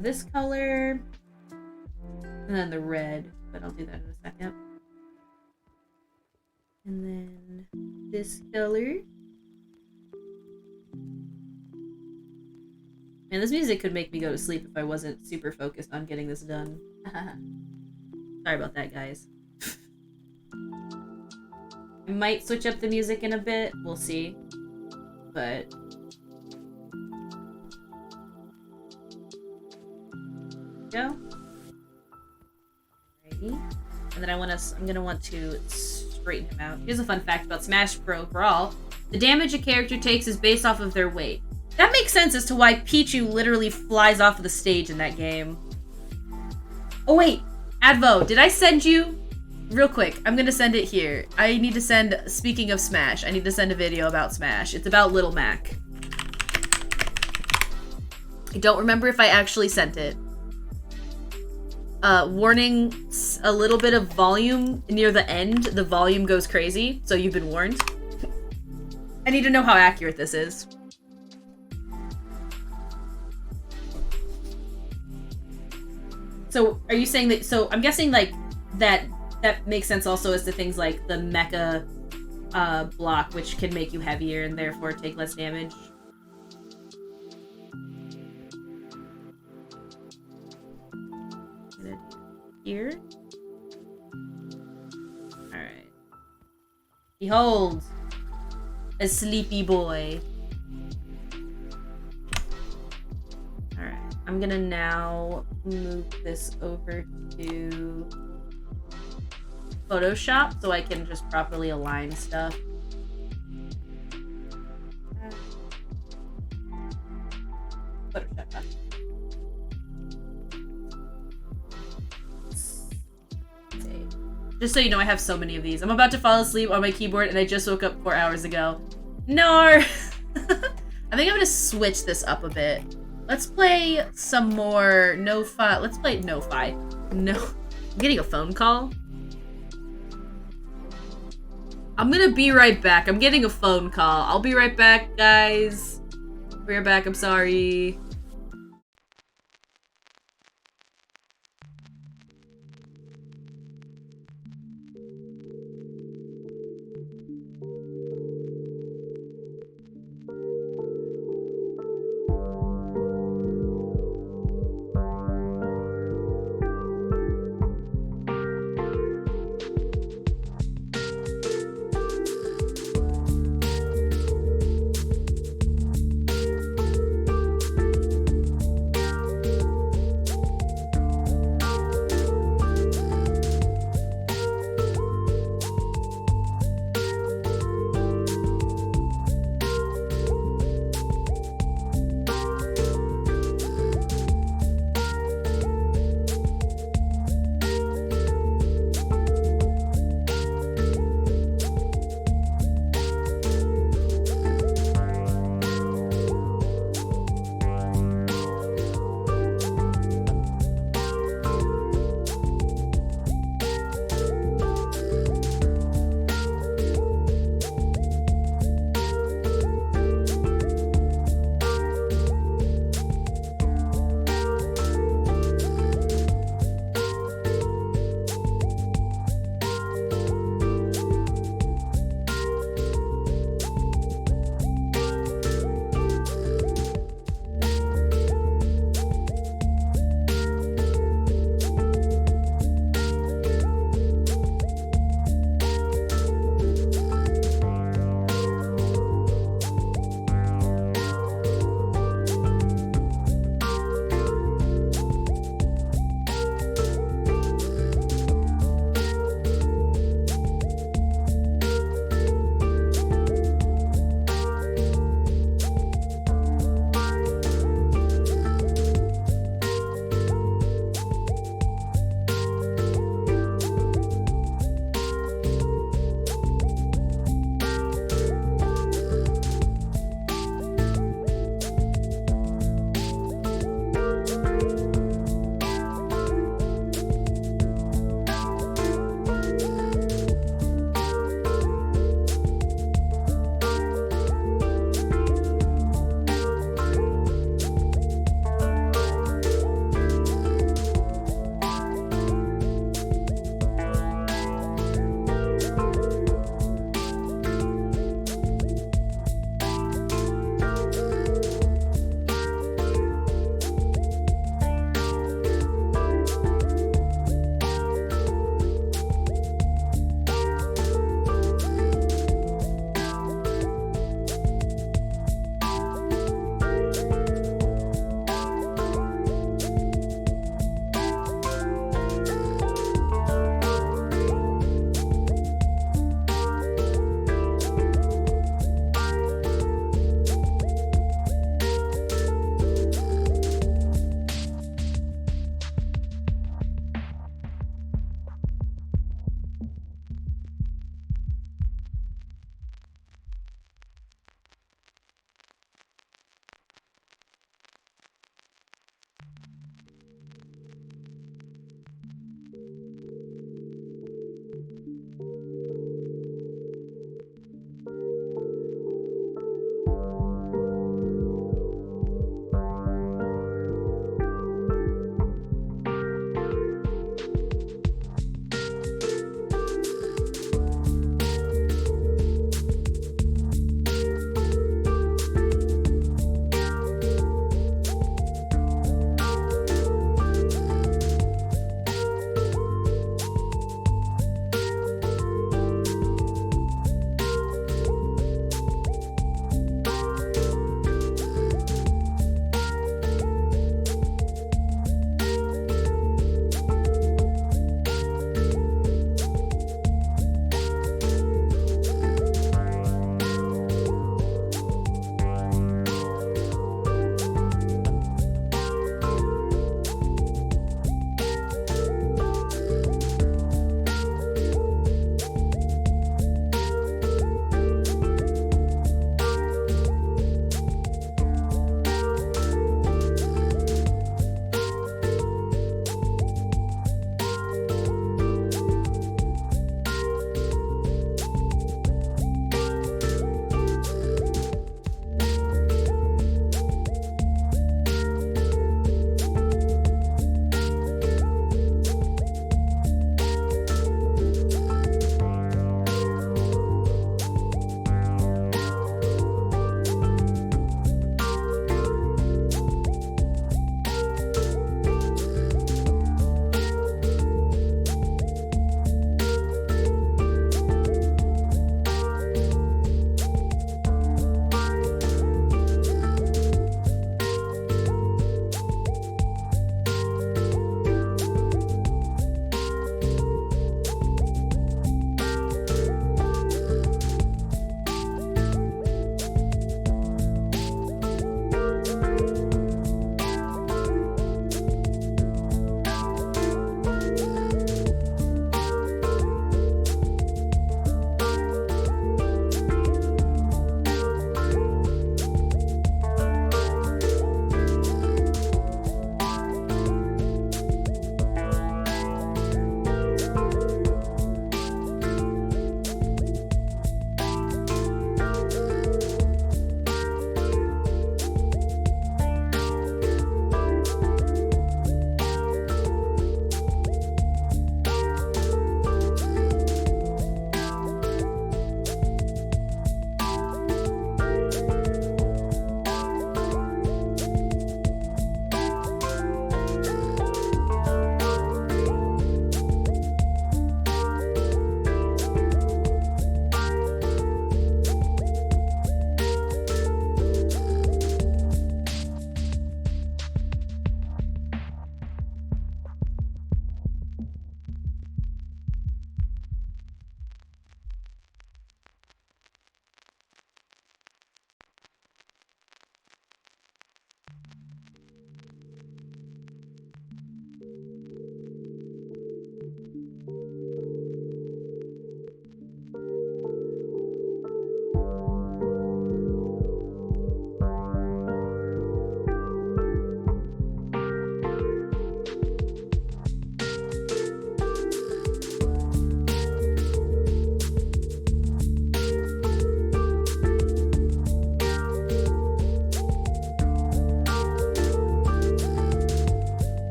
This color, and then the red, but I'll do that in a second. And then this color. Man, this music could make me go to sleep if I wasn't super focused on getting this done. Sorry about that, guys. I might switch up the music in a bit, we'll see. But go. Alrighty. And then I'm gonna want to straighten him out. Here's a fun fact about Smash Bros. Brawl. The damage a character takes is based off of their weight. That makes sense as to why P.2 literally flies off of the stage in that game. Oh wait, Advo, did I send you? Real quick, I'm gonna send it here. I need to send, speaking of Smash, I need to send a video about Smash. It's about Little Mac. I don't remember if I actually sent it. Warning, a little bit of volume near the end. The volume goes crazy, so you've been warned. I need to know how accurate this is. So, are you saying that, so I'm guessing like that makes sense also as to things like the mecha block, which can make you heavier and therefore take less damage. Here. Alright. Behold, a sleepy boy. Alright, I'm gonna now move this over to Photoshop so I can just properly align stuff. Photoshop. Just so you know, I have so many of these. I'm about to fall asleep on my keyboard and I just woke up 4 hours ago. No! I think I'm gonna switch this up a bit. Let's play some more No-Fi. Let's play No-Fi. No. I'm getting a phone call. I'm gonna be right back. I'm getting a phone call. I'll be right back, guys. We're back, I'm sorry.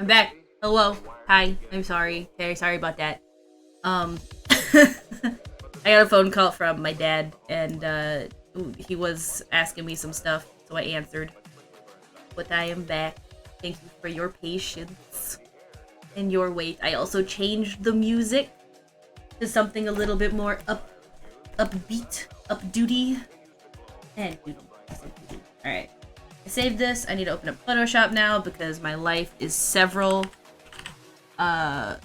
back. Hello. Hi. I'm sorry. Very sorry about that. I got a phone call from my dad, and he was asking me some stuff, so I answered. But I am back. Thank you for your patience and your wait. I also changed the music to something a little bit more upbeat, up-duty, and duty. Alright. I saved this. I need to open up Photoshop now because my life is several of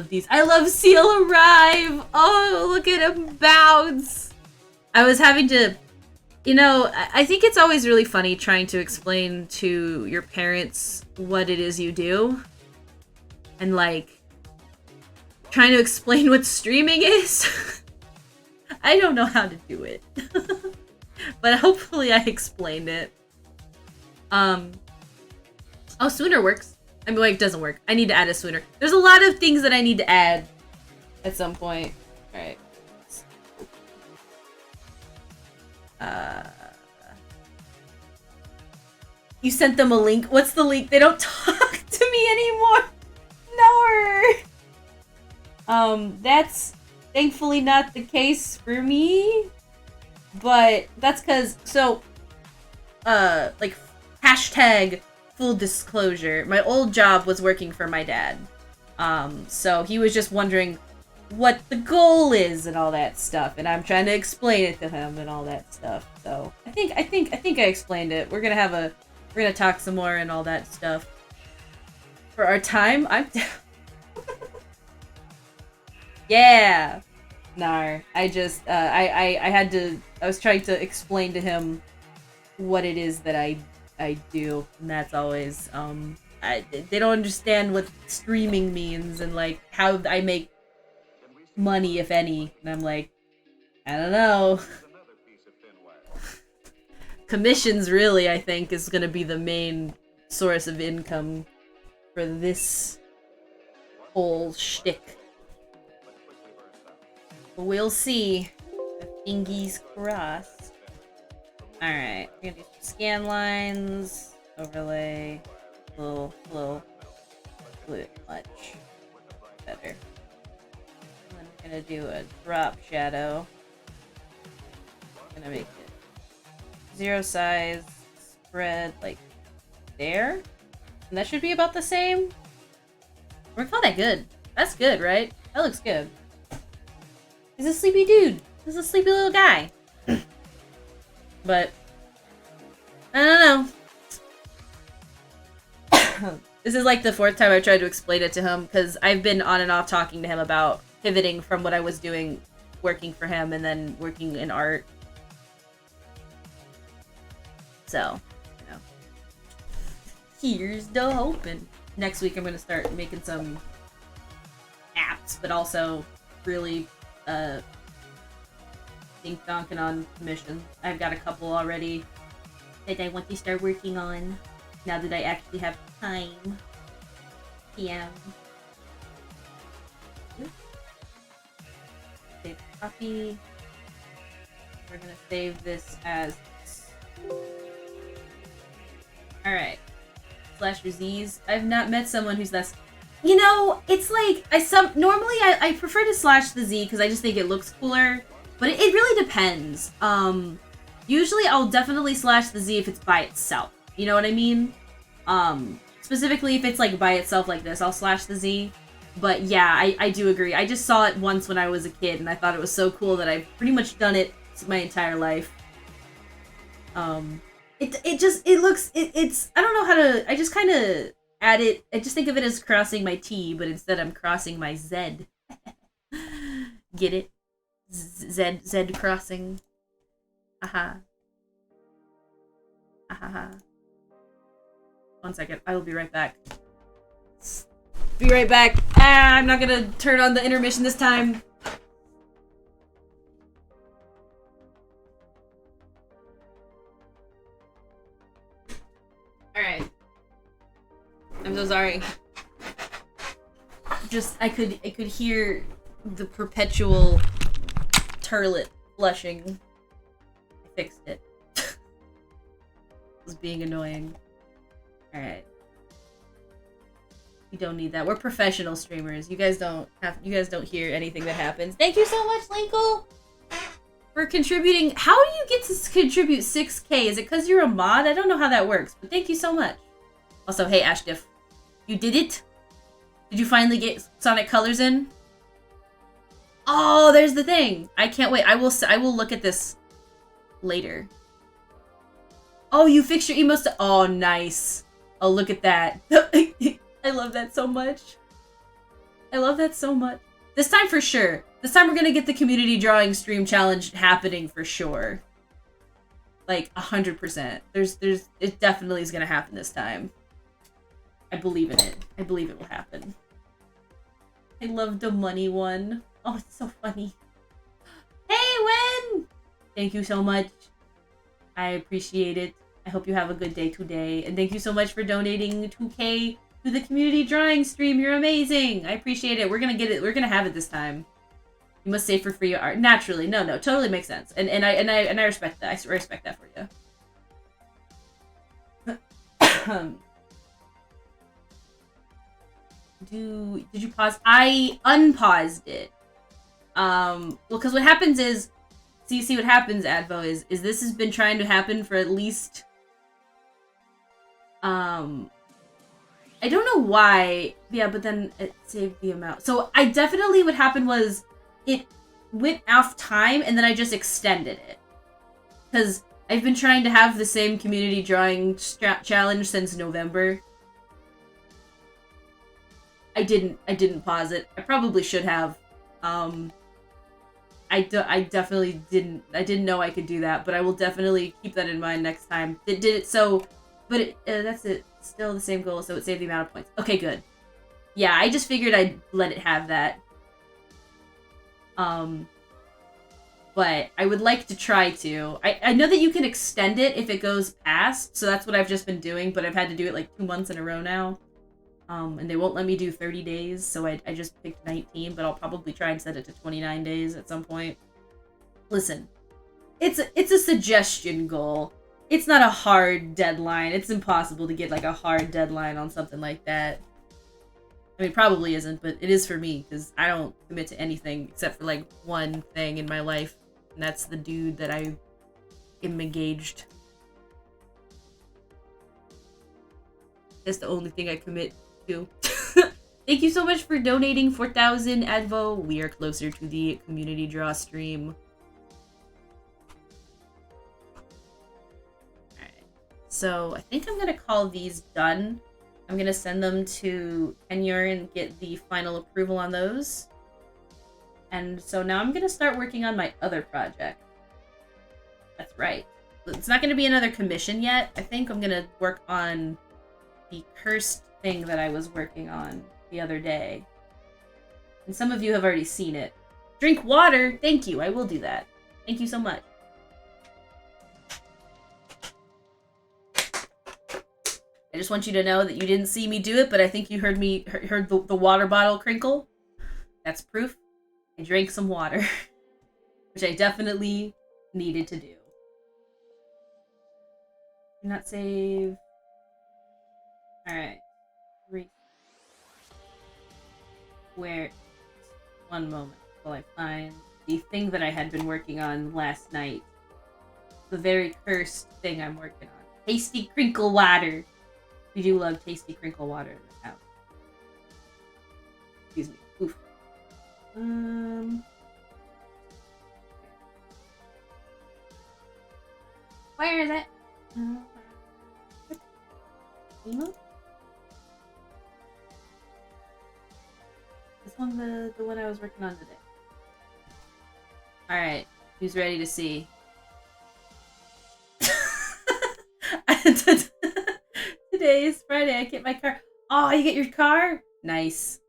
these. I love Seal Arrive! Oh, look at him bounce! I was having to... You know, I think it's always really funny trying to explain to your parents what it is you do. And, like, trying to explain what streaming is. I don't know how to do it. But hopefully I explained it. Oh, Swooner works. I mean, like, it doesn't work. I need to add a Swooner. There's a lot of things that I need to add at some point. Alright. You sent them a link. What's the link? They don't talk to me anymore. No. That's thankfully not the case for me. But that's because, so, like, hashtag full disclosure. My old job was working for my dad. So he was just wondering what the goal is and all that stuff, and I'm trying to explain it to him and all that stuff. So I think I explained it. We're gonna talk some more and all that stuff. For our time, I'm down. Yeah. Nah, I just I was trying to explain to him what it is that I do, and that's always they don't understand what streaming means and like how I make money, if any, and I'm like, I don't know. Commissions really, I think, is gonna be the main source of income for this whole shtick. But we'll see. Fingers crossed. Alright, we're gonna do some scan lines, overlay, a little bit much better. I'm gonna do a drop shadow. I'm gonna make it 0 size, spread like there. And that should be about the same. We're calling that good. That's good, right? That looks good. He's a sleepy dude. He's a sleepy little guy. But I don't know. This is like the 4th time I've tried to explain it to him, because I've been on and off talking to him about pivoting from what I was doing working for him and then working in art. So, you know. Here's the hoping. Next week I'm going to start making some apps, but also really think donking on commission. I've got a couple already that I want to start working on now that I actually have time. Yeah. Save copy. We're gonna save this as. Alright. /Z's. I've not met someone who's less. You know, it's like normally I prefer to slash the Z because I just think it looks cooler. But it really depends. Usually I'll definitely slash the Z if it's by itself. You know what I mean? Specifically if it's like by itself like this, I'll slash the Z. But yeah, I do agree. I just saw it once when I was a kid and I thought it was so cool that I've pretty much done it my entire life. It's I don't know how to, I just kind of add it, I just think of it as crossing my T, but instead I'm crossing my Z. Get it? Z crossing. Aha. Aha. 1 second, I will be right back. Be right back. I'm not gonna turn on the intermission this time. Alright. I'm so sorry. Just, I could hear the perpetual turlet flushing. I fixed it. It was being annoying. Alright. We don't need that. We're professional streamers. You guys don't hear anything that happens. Thank you so much, Linkle, for contributing. How do you get to contribute 6K? Is it because you're a mod? I don't know how that works, but thank you so much. Also, hey, Ashdiff, you did it? Did you finally get Sonic Colors in? Oh, there's the thing. I can't wait. I will look at this later. Oh, you fixed your emotes to... Oh, nice. Oh, look at that. I love that so much. I love that so much. This time for sure. This time we're gonna get the community drawing stream challenge happening for sure. Like 100%. It definitely is gonna happen this time. I believe in it. I believe it will happen. I love the money one. Oh, it's so funny. Hey, Win! Thank you so much. I appreciate it. I hope you have a good day today. And thank you so much for donating 2K to the community drawing stream. You're amazing. I appreciate it. We're gonna get it. We're gonna have it this time. You must save for free art. Naturally. No, totally makes sense. And I respect that. I respect that for you. Did you pause? I unpaused it. Well, because what happens is, see what happens, Advo, is this has been trying to happen for at least, I don't know why. Yeah, but then it saved the amount. So I definitely, what happened was, it went off time, and then I just extended it. Because I've been trying to have the same community drawing challenge since November. I didn't pause it. I probably should have. I definitely didn't. I didn't know I could do that, but I will definitely keep that in mind next time. It did it so, but that's it. Still the same goal, so it saved the amount of points. Okay, good. Yeah, I just figured I'd let it have that. But I would like to try to. I know that you can extend it if it goes past, so that's what I've just been doing, but I've had to do it like 2 months in a row now. And they won't let me do 30 days, so I just picked 19, but I'll probably try and set it to 29 days at some point. Listen, it's a suggestion goal. It's not a hard deadline. It's impossible to get like a hard deadline on something like that. I mean, probably isn't, but it is for me, because I don't commit to anything except for like one thing in my life, and that's the dude that I am engaged. That's the only thing I commit to. Thank you so much for donating 4,000, Advo. We are closer to the community draw stream. Alright. So, I think I'm gonna call these done. I'm gonna send them to Kenyor and get the final approval on those. And so now I'm gonna start working on my other project. That's right. It's not gonna be another commission yet. I think I'm gonna work on the cursed thing that I was working on the other day. And some of you have already seen it. Drink water! Thank you, I will do that. Thank you so much. I just want you to know that you didn't see me do it, but I think you heard the water bottle crinkle. That's proof. I drank some water. Which I definitely needed to do. Do not save. Alright. Where? One moment while I find the thing that I had been working on last night. The very cursed thing I'm working on. Tasty crinkle water. We do love tasty crinkle water in the house. Excuse me. Oof. Where is it? Emo? This one, the one I was working on today. Alright, who's ready to see? Today is Friday, I get my car. Oh, you get your car? Nice.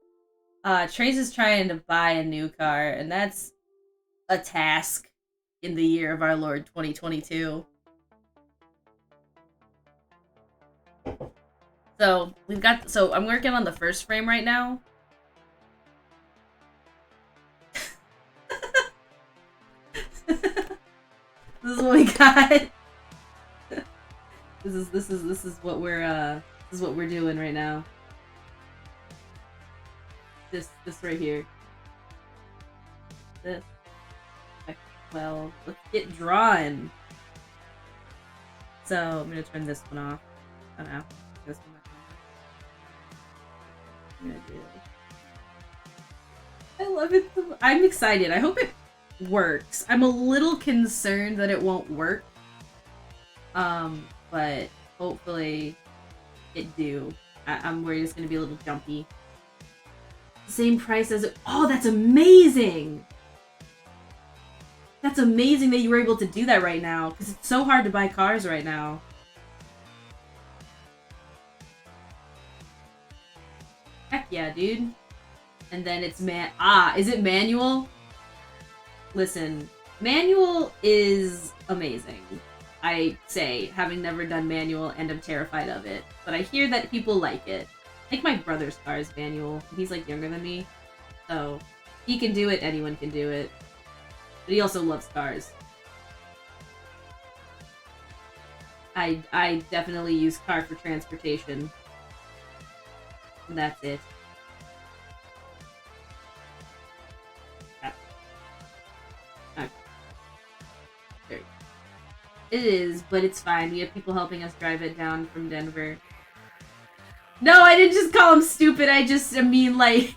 Trace is trying to buy a new car, and that's a task in the year of our Lord 2022. So, I'm working on the first frame right now. This is what we got. This is what we're doing right now. This right here. This. Well, let's get drawn. So I'm gonna turn this one off. Oh no, this one back on. I'm gonna do. I love it. I'm excited. I hope it works. I'm a little concerned that it won't work. But hopefully it do. I'm worried it's gonna be a little jumpy. Same price as it. Oh, that's amazing! That's amazing that you were able to do that right now, because it's so hard to buy cars right now. Heck yeah, dude. And then it's is it manual? Listen, manual is amazing. I say, having never done manual, and I'm terrified of it. But I hear that people like it. I think my brother's car is manual. He's like younger than me. So, he can do it, anyone can do it. But he also loves cars. I definitely use car for transportation. And that's it. Okay. There you go. It is, but it's fine. We have people helping us drive it down from Denver. No, I didn't just call him stupid. I mean, like...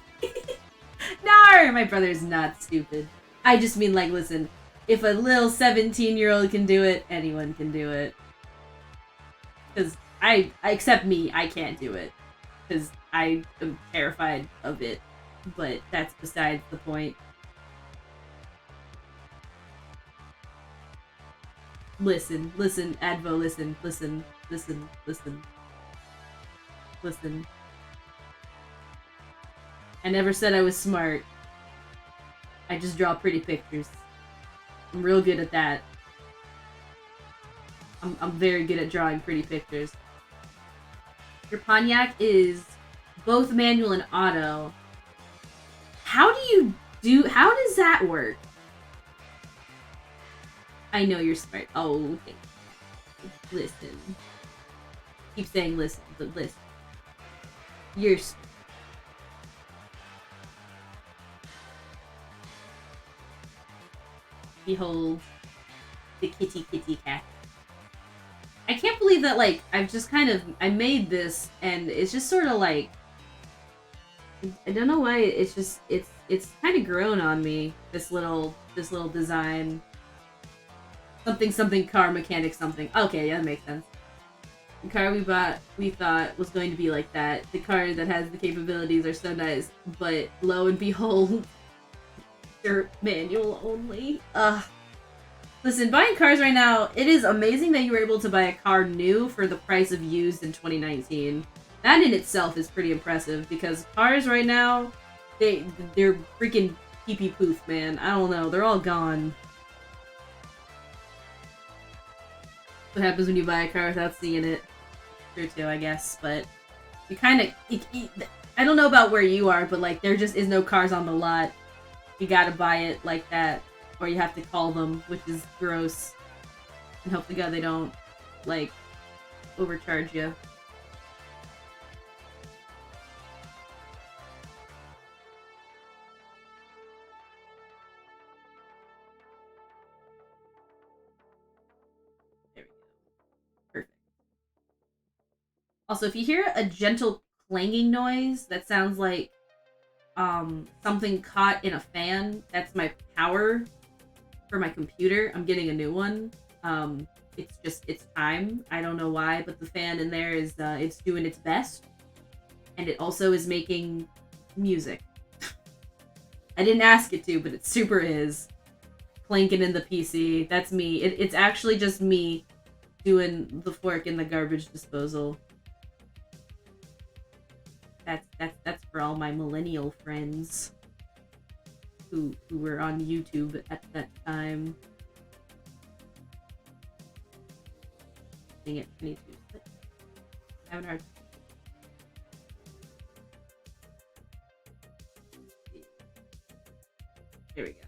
No, my brother's not stupid. I just mean, like, listen, if a little 17-year-old can do it, anyone can do it. Because except me, I can't do it. Because I am terrified of it. But that's besides the point. Listen, Advo, listen. I never said I was smart. I just draw pretty pictures. I'm real good at that. I'm very good at drawing pretty pictures. Your Pontiac is both manual and auto. How does that work? I know you're smart. Oh, thank you. Listen. Keep saying listen, but listen. You're smart. Behold the kitty cat. I can't believe that, like, I made this and it's just sort of like, I don't know why, it's kind of grown on me, this little design. Something car mechanic something. Okay, yeah, that makes sense. The car we bought, we thought was going to be like that. The car that has the capabilities are so nice, but lo and behold, they're manual only. Ugh. Listen, buying cars right now, it is amazing that you were able to buy a car new for the price of used in 2019. That in itself is pretty impressive, because cars right now, they're freaking pee-pee poof, man. I don't know, they're all gone. What happens when you buy a car without seeing it? True too, I guess, but you kind of... I don't know about where you are, but, like, there just is no cars on the lot. You gotta buy it like that, or you have to call them, which is gross. And hope to God they don't, like, overcharge you. There we go. Perfect. Also, if you hear a gentle clanging noise that sounds like something caught in a fan, that's my power for my computer. I'm getting a new one. It's time. I don't know why, but the fan in there is it's doing its best, and it also is making music. I didn't ask it to, but it super is. Clanking in the PC. That's me. It's actually just me doing the fork in the garbage disposal. That's for all my millennial friends who were on YouTube at that time. Dang it, I need to. I haven't heard. There we go.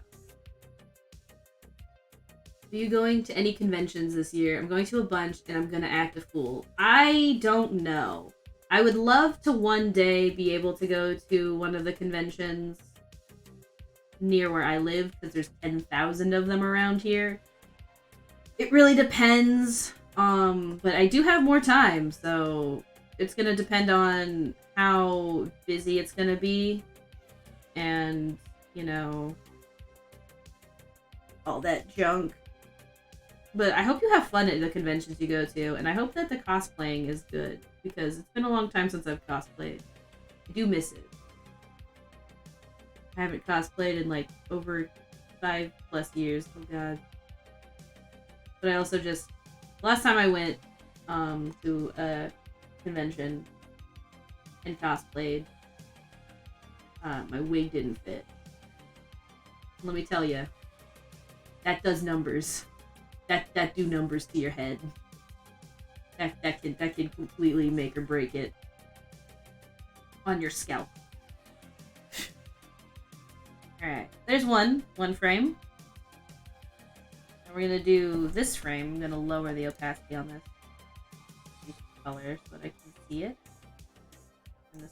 Are you going to any conventions this year? I'm going to a bunch, and I'm gonna act a fool. I don't know. I would love to one day be able to go to one of the conventions near where I live, because there's 10,000 of them around here. It really depends, but I do have more time, so it's gonna depend on how busy it's gonna be, and, you know, all that junk. But I hope you have fun at the conventions you go to, and I hope that the cosplaying is good, because it's been a long time since I've cosplayed. I do miss it. I haven't cosplayed in like over 5+ years. Oh god. But I also just, last time I went to a convention and cosplayed, my wig didn't fit. Let me tell you, that does numbers. That do numbers to your head. That can completely make or break it on your scalp. Alright, there's one frame. And we're gonna do this frame. I'm gonna lower the opacity on this color so that I can see it. And this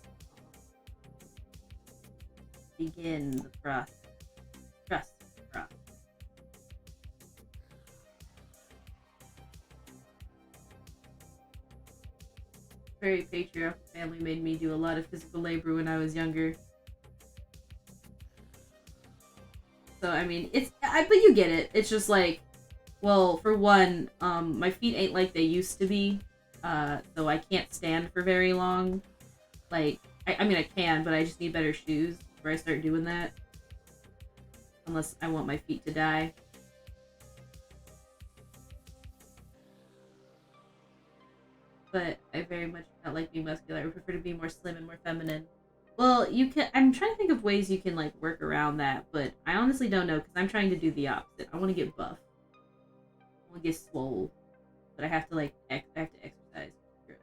begin the process. Trust the process. Very patriarchal family made me do a lot of physical labor when I was younger. So, I mean, but you get it. It's just like, well, for one, my feet ain't like they used to be, so I can't stand for very long. Like, I mean, I can, but I just need better shoes before I start doing that. Unless I want my feet to die. But I very much don't like being muscular. I would prefer to be more slim and more feminine. Well, you can. I'm trying to think of ways you can like work around that, but I honestly don't know, because I'm trying to do the opposite. I want to get buff. I want to get swole, but I have to like I have to exercise. So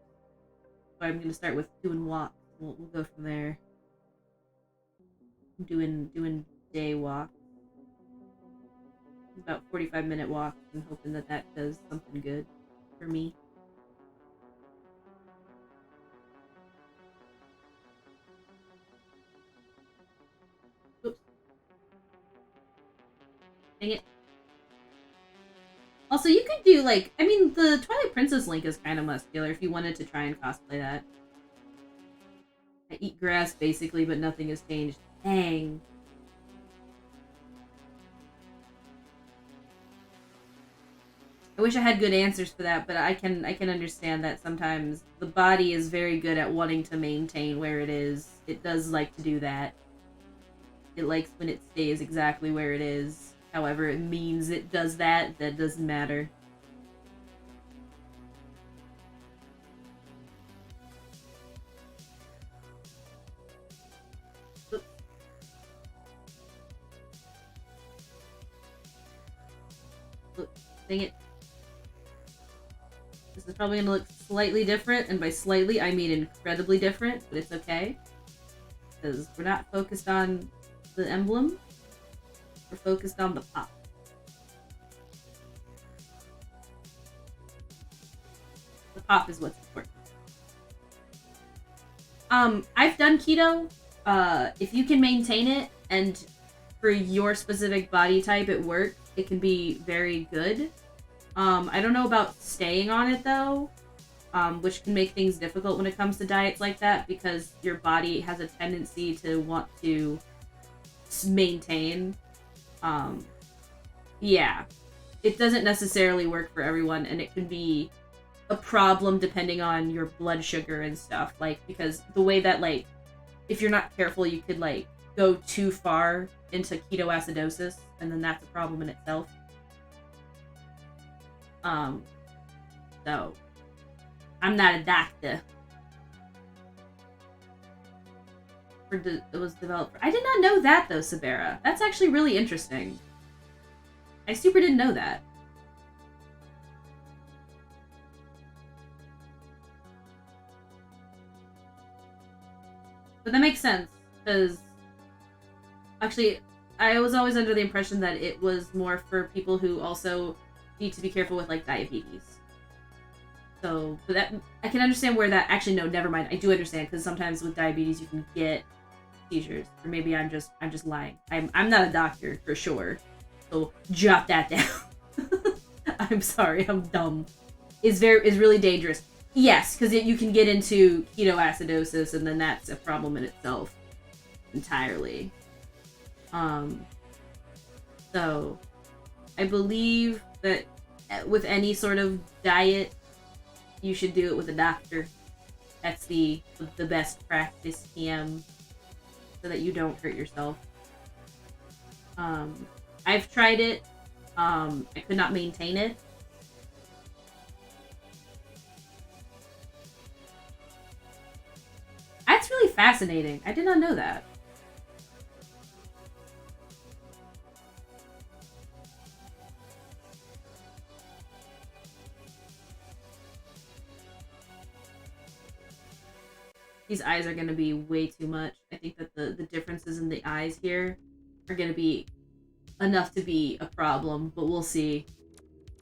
I'm gonna start with doing walks. We'll go from there. Doing day walks. About 45-minute walks, and hoping that does something good for me. Dang it. Also, you could do, like, I mean, the Twilight Princess Link is kind of muscular if you wanted to try and cosplay that. I eat grass, basically, but nothing has changed. Dang. I wish I had good answers for that, but I can understand that sometimes the body is very good at wanting to maintain where it is. It does like to do that. It likes when it stays exactly where it is. However it means it does that doesn't matter. Oops. Dang it. This is probably gonna look slightly different, and by slightly I mean incredibly different, but it's okay. Because we're not focused on the emblem. We're focused on the pop. The pop is what's important. I've done keto. If you can maintain it, and for your specific body type it works, it can be very good. I don't know about staying on it though, which can make things difficult when it comes to diets like that, because your body has a tendency to want to maintain. Yeah, it doesn't necessarily work for everyone, and it can be a problem depending on your blood sugar and stuff, like, because the way that, like, if you're not careful, you could, like, go too far into ketoacidosis, and then that's a problem in itself. So, I'm not a doctor. It was developed. I did not know that though, Sabera. That's actually really interesting. I super didn't know that. But that makes sense, because actually, I was always under the impression that it was more for people who also need to be careful with, like, diabetes. So, but that I can understand where that. Actually, no, never mind. I do understand because sometimes with diabetes you can get seizures, or maybe I'm just lying. I'm not a doctor for sure. So jot that down. I'm sorry, I'm dumb. Is really dangerous. Yes, because you can get into ketoacidosis, and then that's a problem in itself entirely. So I believe that with any sort of diet, you should do it with a doctor. That's the best practice, TM, so that you don't hurt yourself. I've tried it. I could not maintain it. That's really fascinating. I did not know that. These eyes are going to be way too much. I think that the differences in the eyes here are going to be enough to be a problem, but we'll see.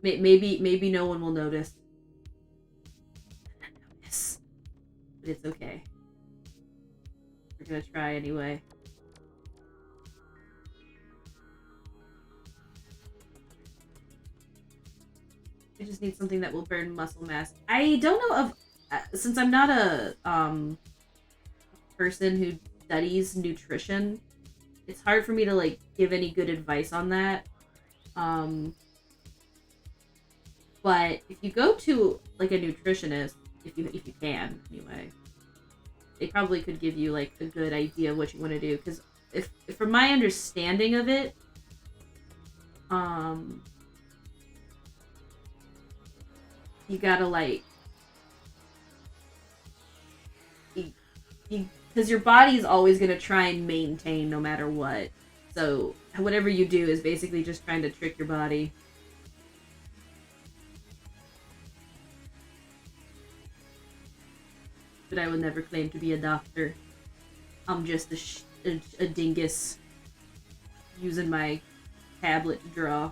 Maybe no one will notice. But it's okay. We're gonna try anyway. I just need something that will burn muscle mass. I don't know of, since I'm not a person who studies nutrition, it's hard for me to like give any good advice on that. But if you go to like a nutritionist, if you can anyway, they probably could give you like a good idea of what you want to do. Because if from my understanding of it, you gotta like, because your body's always gonna try and maintain no matter what. So whatever you do is basically just trying to trick your body. But I would never claim to be a doctor. I'm just a dingus using my tablet to draw.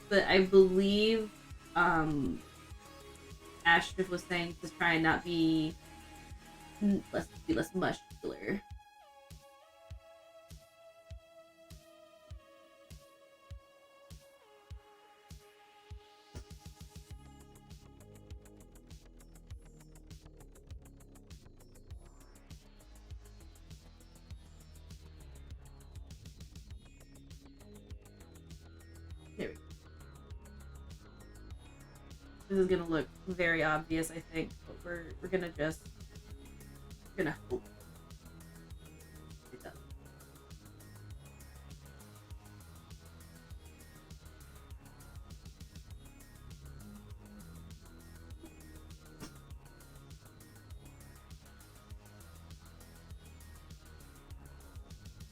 But I believe Ashraf was saying to try and not be less muscular. There we go. This is gonna look very obvious, I think, but we're gonna hope it does.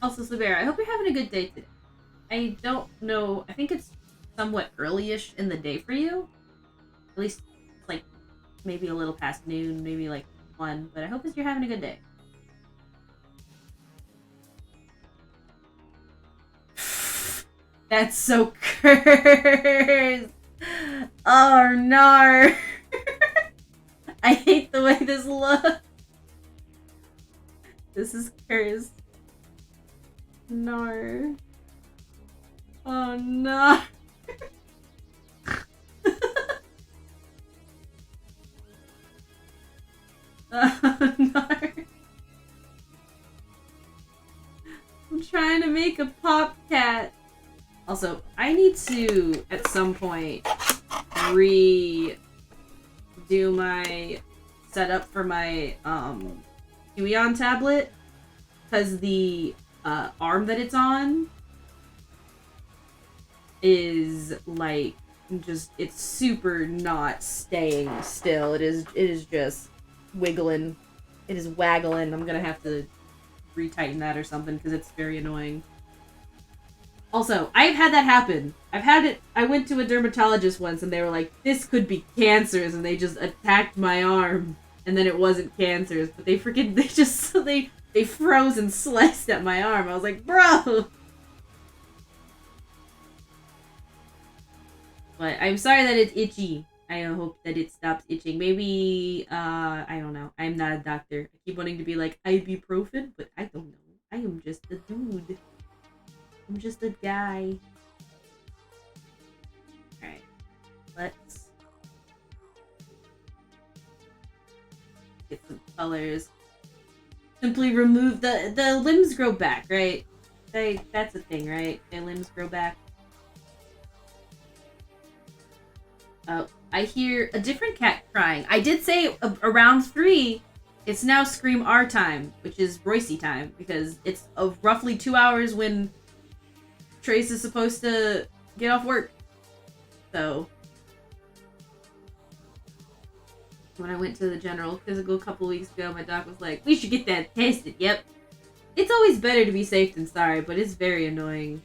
Also, Sabera, I hope you're having a good day today. I don't know, I think it's somewhat early-ish in the day for you. At least, like, maybe a little past noon, maybe like 1, but I hope that you're having a good day. That's so cursed! Oh, no! I hate the way this looks. This is cursed. No. Oh, no. Oh, no. I'm trying to make a pop cat. Also, I need to, at some point, redo my setup for my Huion tablet, because the arm that it's on is like it's super not staying still. It is just wiggling. It is waggling. I'm gonna have to retighten that or something because it's very annoying. Also, I've had that happen. I've had it. I went to a dermatologist once and they were like, "This could be cancerous," and they just attacked my arm, and then it wasn't cancerous. But they they froze and sliced at my arm. I was like, bro! But I'm sorry that it's itchy. I hope that it stops itching. Maybe, I don't know. I'm not a doctor. I keep wanting to be like ibuprofen, but I don't know. I am just a dude. I'm just a guy. Alright. Let's get some colors. Simply remove the limbs grow back, right? That's a thing, right? Their limbs grow back. Oh, I hear a different cat crying. I did say around 3, it's now Scream R time, which is Roycey time, because it's roughly 2 hours when Trace is supposed to get off work. So, when I went to the general physical a couple weeks ago, my doc was like, we should get that tested. Yep. It's always better to be safe than sorry, but it's very annoying.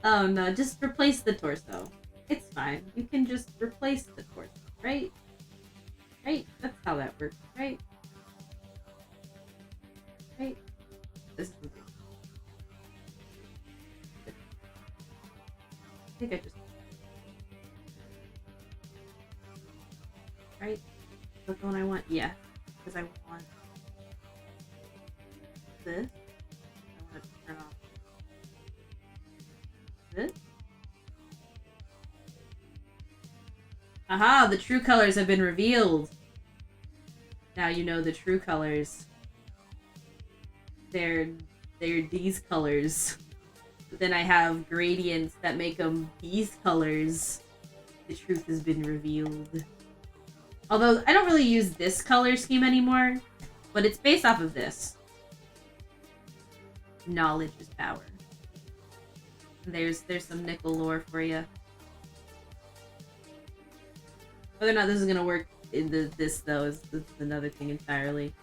Oh no, just replace the torso. It's fine. You can just replace the torso, right? Right? That's how that works, right? Right? This is... I think I just... Right? Is that the one I want? Yeah. Because I want... this. I want to turn off this. Aha! The true colors have been revealed! Now you know the true colors. They're these colors. But then I have gradients that make them these colors. The truth has been revealed. Although, I don't really use this color scheme anymore, but it's based off of this. Knowledge is power. There's some nickel lore for you. Whether or not this is gonna work in this though is another thing entirely.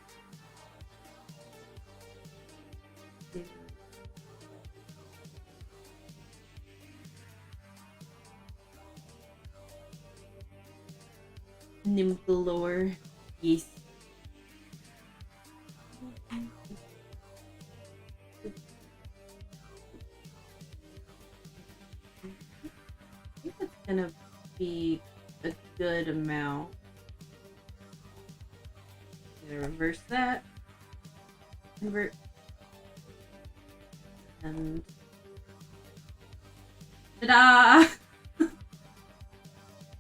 Nickel lore, yes. I think that's gonna be a good amount. I'm gonna reverse that. Convert. And ta-da!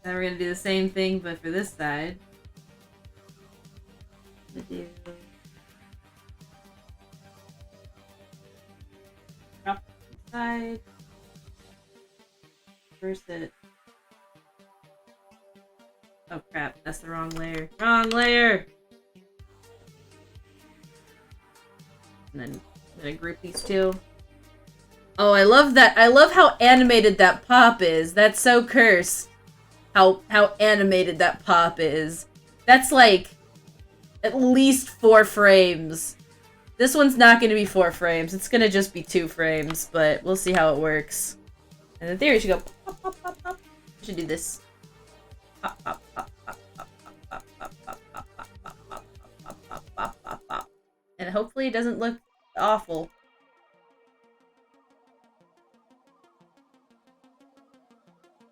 Now we're gonna do the same thing, but for this side. Do drop the side. Reverse it. Oh crap, that's the wrong layer. Wrong layer! And then I'm gonna group these two. Oh, I love that. I love how animated that pop is. That's so cursed. How animated that pop is. That's like at least 4 frames. This one's not gonna be 4 frames. It's gonna just be 2 frames, but we'll see how it works. And in theory, it should go pop, pop, pop, pop. I should do this. Pop, pop, pop, pop, pop, pop, pop, pop, pop, pop, pop, pop, pop, pop, pop, pop, pop. And hopefully it doesn't look awful.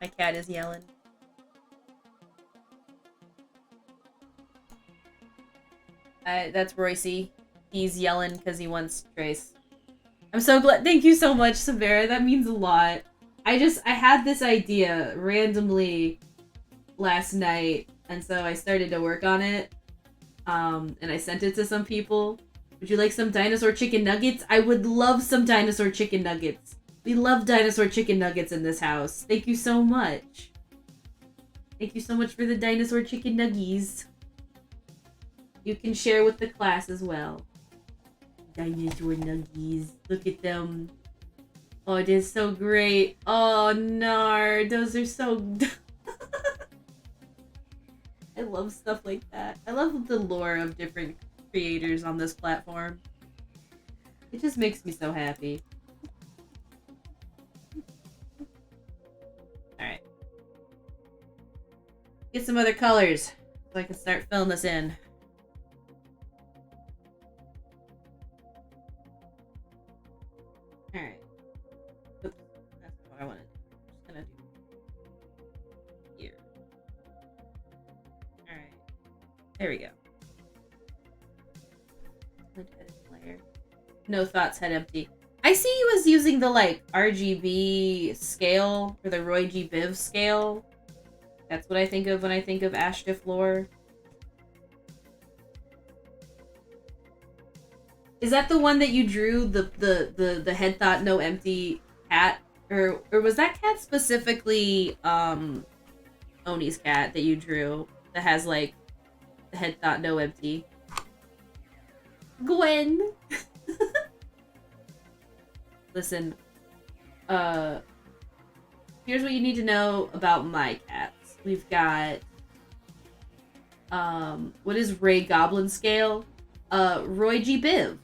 My cat is yelling. That's Roycey. He's yelling because he wants Trace. I'm so glad. Thank you so much, Severa. That means a lot. I had this idea randomly last night, and so I started to work on it. And I sent it to some people. Would you like some dinosaur chicken nuggets? I would love some dinosaur chicken nuggets. We love dinosaur chicken nuggets in this house. Thank you so much. Thank you so much for the dinosaur chicken nuggies. You can share with the class as well. Dinosaur nuggies. Look at them. Oh, it is so great. Oh, no. Those are so... I love stuff like that. I love the lore of different creators on this platform. It just makes me so happy. Alright. Get some other colors so I can start filling this in. Alright. Oops. That's not what I wanted. I'm just gonna do here. Alright. There we go. No thoughts, head empty. I see you as using the, like, RGB scale, or the Roy G. Biv scale. That's what I think of when I think of Ashtiff lore. Is that the one that you drew, the head thought, no empty cat? Or was that cat specifically, Oni's cat that you drew that has, like, the head thought, no empty? Gwen! Listen, here's what you need to know about my cats. We've got, what is Ray Goblin scale? Roy G. Biv.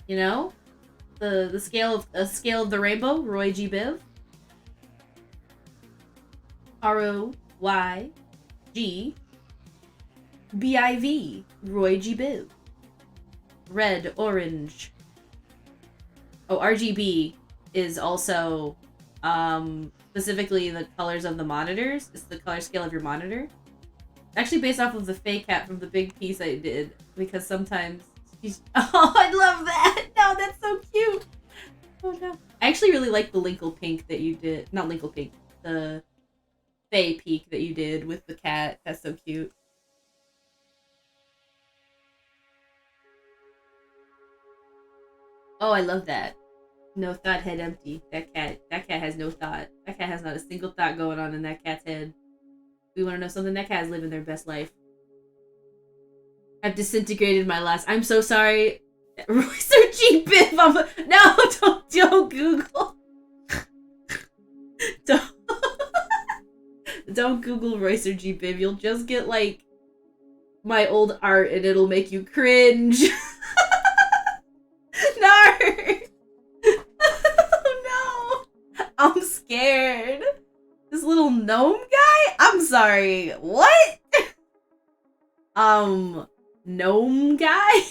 You know? The scale of the rainbow, Roy G. Biv. R-O-Y-G B-I-V, Roy G. Biv. Red, orange. Oh, RGB is also, specifically the colors of the monitors. It's the color scale of your monitor. Actually based off of the fake cat from the big piece I did, because sometimes she's... Oh, I love that! No, that's so cute! Oh no. I actually really like the Linkle Pink that you did. Not Linkle Pink. The Fey Peak that you did with the cat. That's so cute. Oh, I love that. No thought, head empty. That cat has no thought. That cat has not a single thought going on in that cat's head. We want to know something? That cat is living their best life. I've disintegrated my last... I'm so sorry. Royce or G. Biff, No, don't Google. Don't Google Royce or G. Biv. You'll just get, like, my old art and it'll make you cringe. No! Oh no! I'm scared. This little gnome guy? I'm sorry. What? Gnome guy?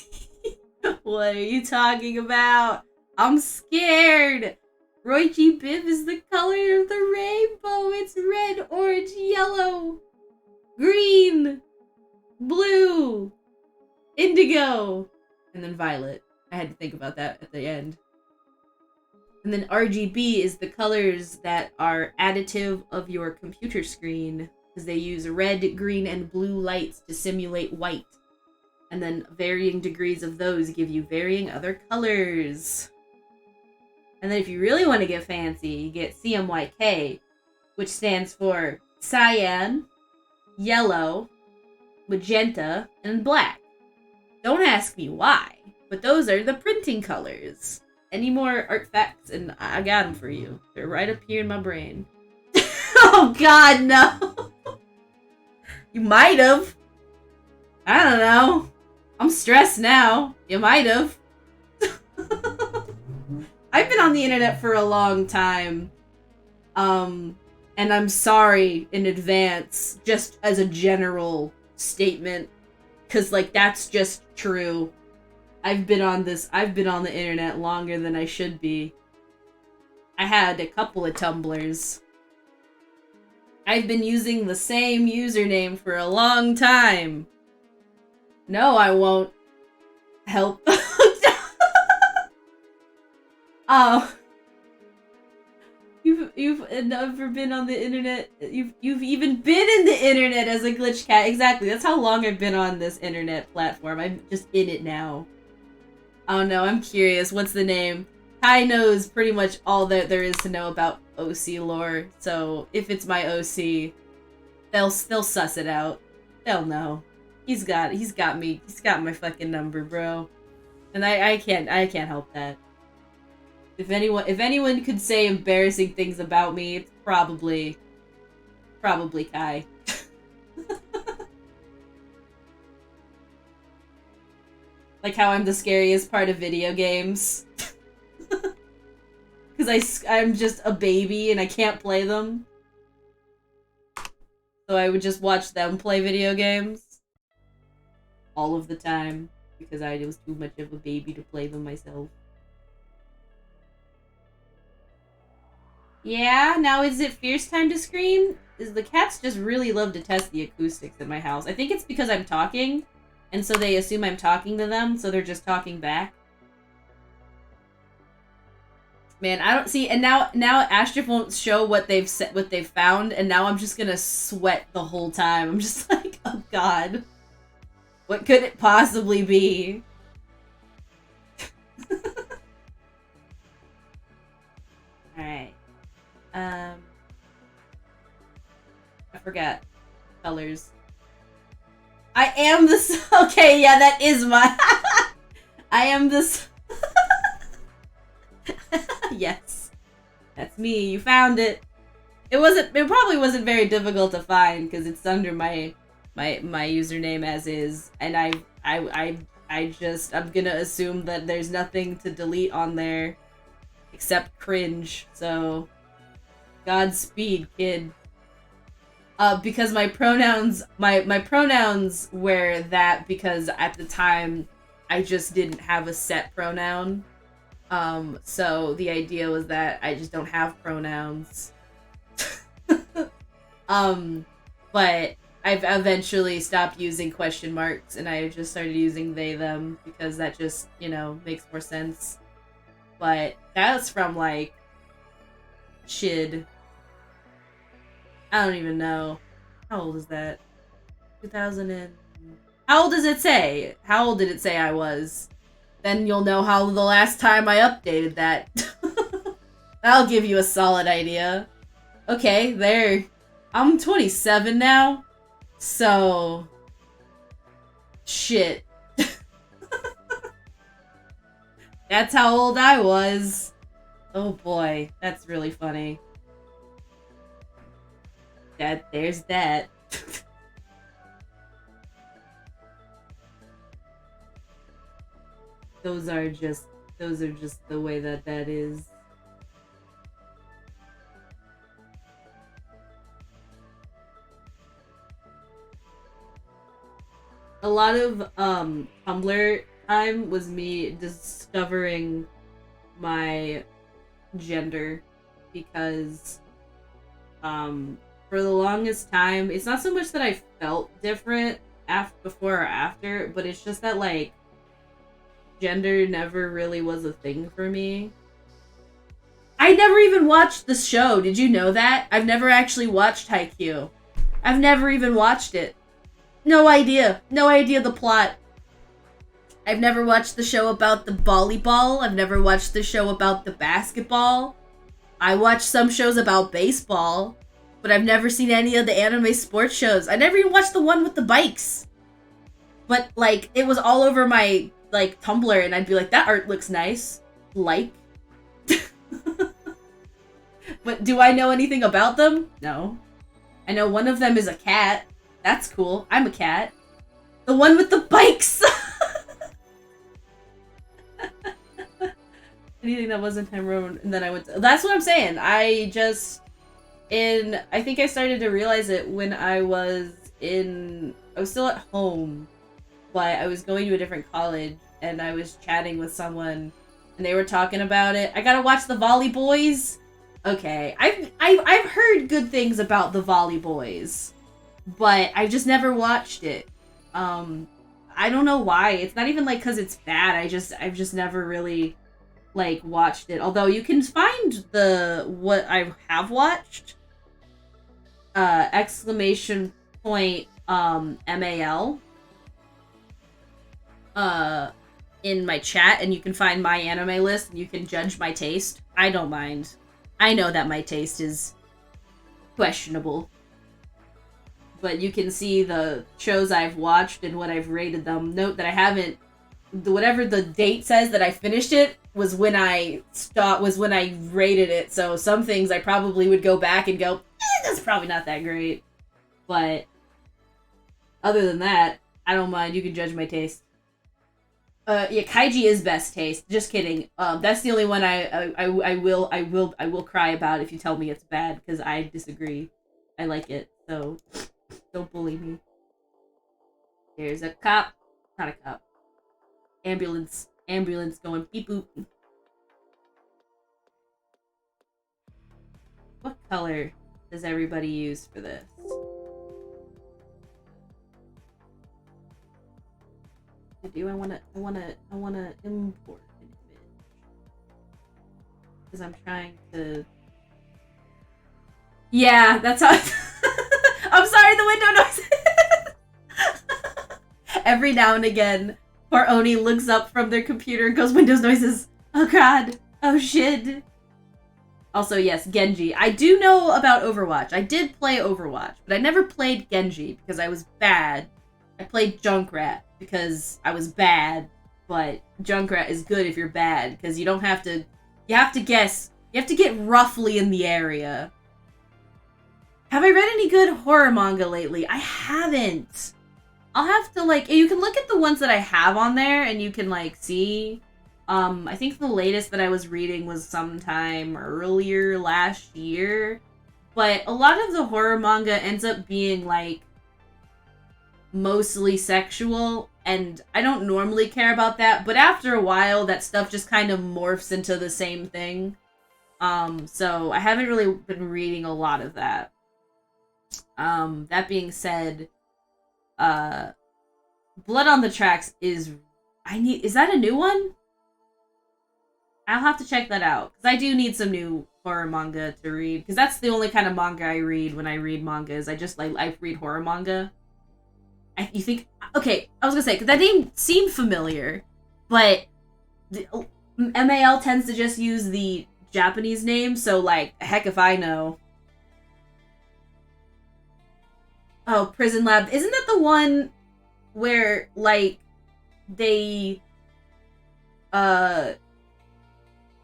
What are you talking about? I'm scared. Roy G. Biv is the color of the rainbow. It's red, orange, yellow, green, blue, indigo, and then violet. I had to think about that at the end. And then RGB is the colors that are additive of your computer screen, because they use red, green, and blue lights to simulate white. And then varying degrees of those give you varying other colors. And then if you really want to get fancy, you get CMYK, which stands for cyan, yellow, magenta, and black. Don't ask me why, but those are the printing colors. Any more artifacts, and I got them for you. They're right up here in my brain. Oh god, no! You might have. I don't know. I'm stressed now. You might have. I've been on the internet for a long time. And I'm sorry in advance, just as a general statement. Because, like, that's just true. I've been on the internet longer than I should be. I had a couple of Tumblrs. I've been using the same username for a long time. No, I won't help. Oh. You've never been on the internet. You've even been in the internet as a glitch cat. Exactly. That's how long I've been on this internet platform. I'm just in it now. Oh no, I'm curious. What's the name? Kai knows pretty much all that there is to know about OC lore. So if it's my OC, they'll suss it out. They'll know. He's got me. He's got my fucking number, bro. And I can't help that. If anyone could say embarrassing things about me, it's probably Kai. Like how I'm the scariest part of video games. Because I'm just a baby and I can't play them. So I would just watch them play video games. All of the time. Because I was too much of a baby to play them myself. Yeah, now is it fierce time to scream? Is the cats just really love to test the acoustics in my house? I think it's because I'm talking, and so they assume I'm talking to them, so they're just talking back. Man, I don't see, and now Ashraf won't show what they've found, and now I'm just gonna sweat the whole time. I'm just like, oh god, what could it possibly be? All right, I forgot colors. I am this. Okay, yeah, that is my. I am this. Yes, that's me. You found it. It wasn't. It probably wasn't very difficult to find because it's under my username as is, and I'm gonna assume that there's nothing to delete on there except cringe. So, Godspeed, kid. Because my pronouns were that because at the time I just didn't have a set pronoun. So the idea was that I just don't have pronouns. But I've eventually stopped using question marks and I just started using they, them because that just, makes more sense. But that's from like Shid. I don't even know. How old is that? 2000 and... How old does it say? How old did it say I was? Then you'll know how the last time I updated that. That'll give you a solid idea. Okay, there. I'm 27 now. So... Shit. That's how old I was. Oh boy, that's really funny. There's that. Those are just the way that is. A lot of Tumblr time was me discovering my gender because for the longest time, it's not so much that I felt different before or after, but it's just that like gender never really was a thing for me. I never even watched the show. Did you know that? I've never actually watched Haikyuu. I've never even watched it. No idea. No idea the plot. I've never watched the show about the volleyball. I've never watched the show about the basketball. I watched some shows about baseball, but I've never seen any of the anime sports shows. I never even watched the one with the bikes. But, like, it was all over my, like, Tumblr, and I'd be like, that art looks nice. Like. But do I know anything about them? No. I know one of them is a cat. That's cool. I'm a cat. The one with the bikes! Anything that wasn't Tyrone, and then I went to... That's what I'm saying. I think I started to realize it when I was still at home, but I was going to a different college, and I was chatting with someone, and they were talking about it. I gotta watch the Volley Boys. Okay, I've heard good things about the Volley Boys, but I've just never watched it. I don't know why. It's not even like because it's bad. I've just never really like watched it. Although you can find what I have watched. Exclamation point MAL in my chat, and you can find my anime list and you can judge my taste. I don't mind. I know that my taste is questionable. But you can see the shows I've watched and what I've rated them. Note that I haven't... Whatever the date says that I finished it was when I rated it. So some things I probably would go back and go, that's probably not that great. But other than that, I don't mind. You can judge my taste. Yeah, Kaiji is best taste. Just kidding. That's the only one I will cry about if you tell me it's bad, because I disagree. I like it, so don't bully me. There's a cop. Not a cop. Ambulance going beep boop. What color does everybody use for this? I wanna import an image. Because I'm trying to... Yeah, that's how... I'm sorry, the window noise! Every now and again, poor Oni looks up from their computer and goes, Windows noises! Oh god! Oh shit! Also, yes, Genji. I do know about Overwatch. I did play Overwatch, but I never played Genji because I was bad. I played Junkrat because I was bad, but Junkrat is good if you're bad because you don't have to... You have to guess. You have to get roughly in the area. Have I read any good horror manga lately? I haven't. I'll have to, like... You can look at the ones that I have on there and you can, like, see... I think the latest that I was reading was sometime earlier last year. But a lot of the horror manga ends up being, like, mostly sexual. And I don't normally care about that. But after a while, that stuff just kind of morphs into the same thing. So I haven't really been reading a lot of that. That being said, Blood on the Tracks is... Is that a new one? I'll have to check that out, because I do need some new horror manga to read, because that's the only kind of manga I read when I read mangas. I read horror manga. You think... Okay, I was gonna say, because that name seemed familiar, but MAL tends to just use the Japanese name, so, like, heck if I know. Oh, Prison Lab. Isn't that the one where, like, they...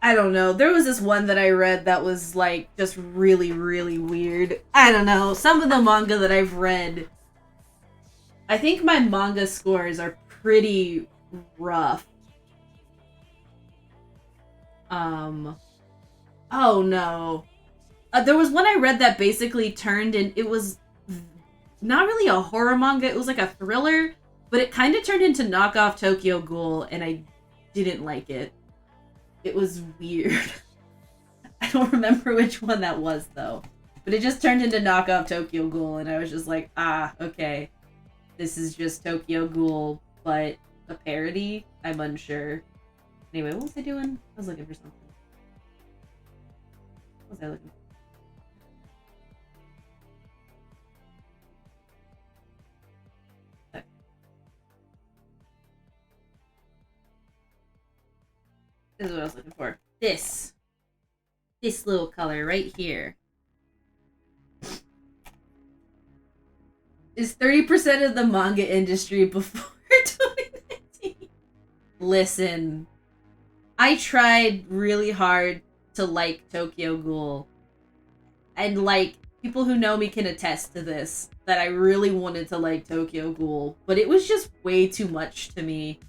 I don't know. There was this one that I read that was, like, just really, really weird. I don't know. Some of the manga that I've read... I think my manga scores are pretty rough. Oh, no. There was one I read that basically turned in... It was not really a horror manga. It was, like, a thriller. But it kind of turned into knockoff Tokyo Ghoul, and I didn't like it. It was weird. I don't remember which one that was, though. But it just turned into knockoff Tokyo Ghoul, and I was just like, okay. This is just Tokyo Ghoul, but a parody? I'm unsure. Anyway, what was I doing? I was looking for something. What was I looking for? This is what I was looking for. This little color right here is 30% of the manga industry before 2019. Listen, I tried really hard to like Tokyo Ghoul. And, like, people who know me can attest to this, that I really wanted to like Tokyo Ghoul, but it was just way too much to me.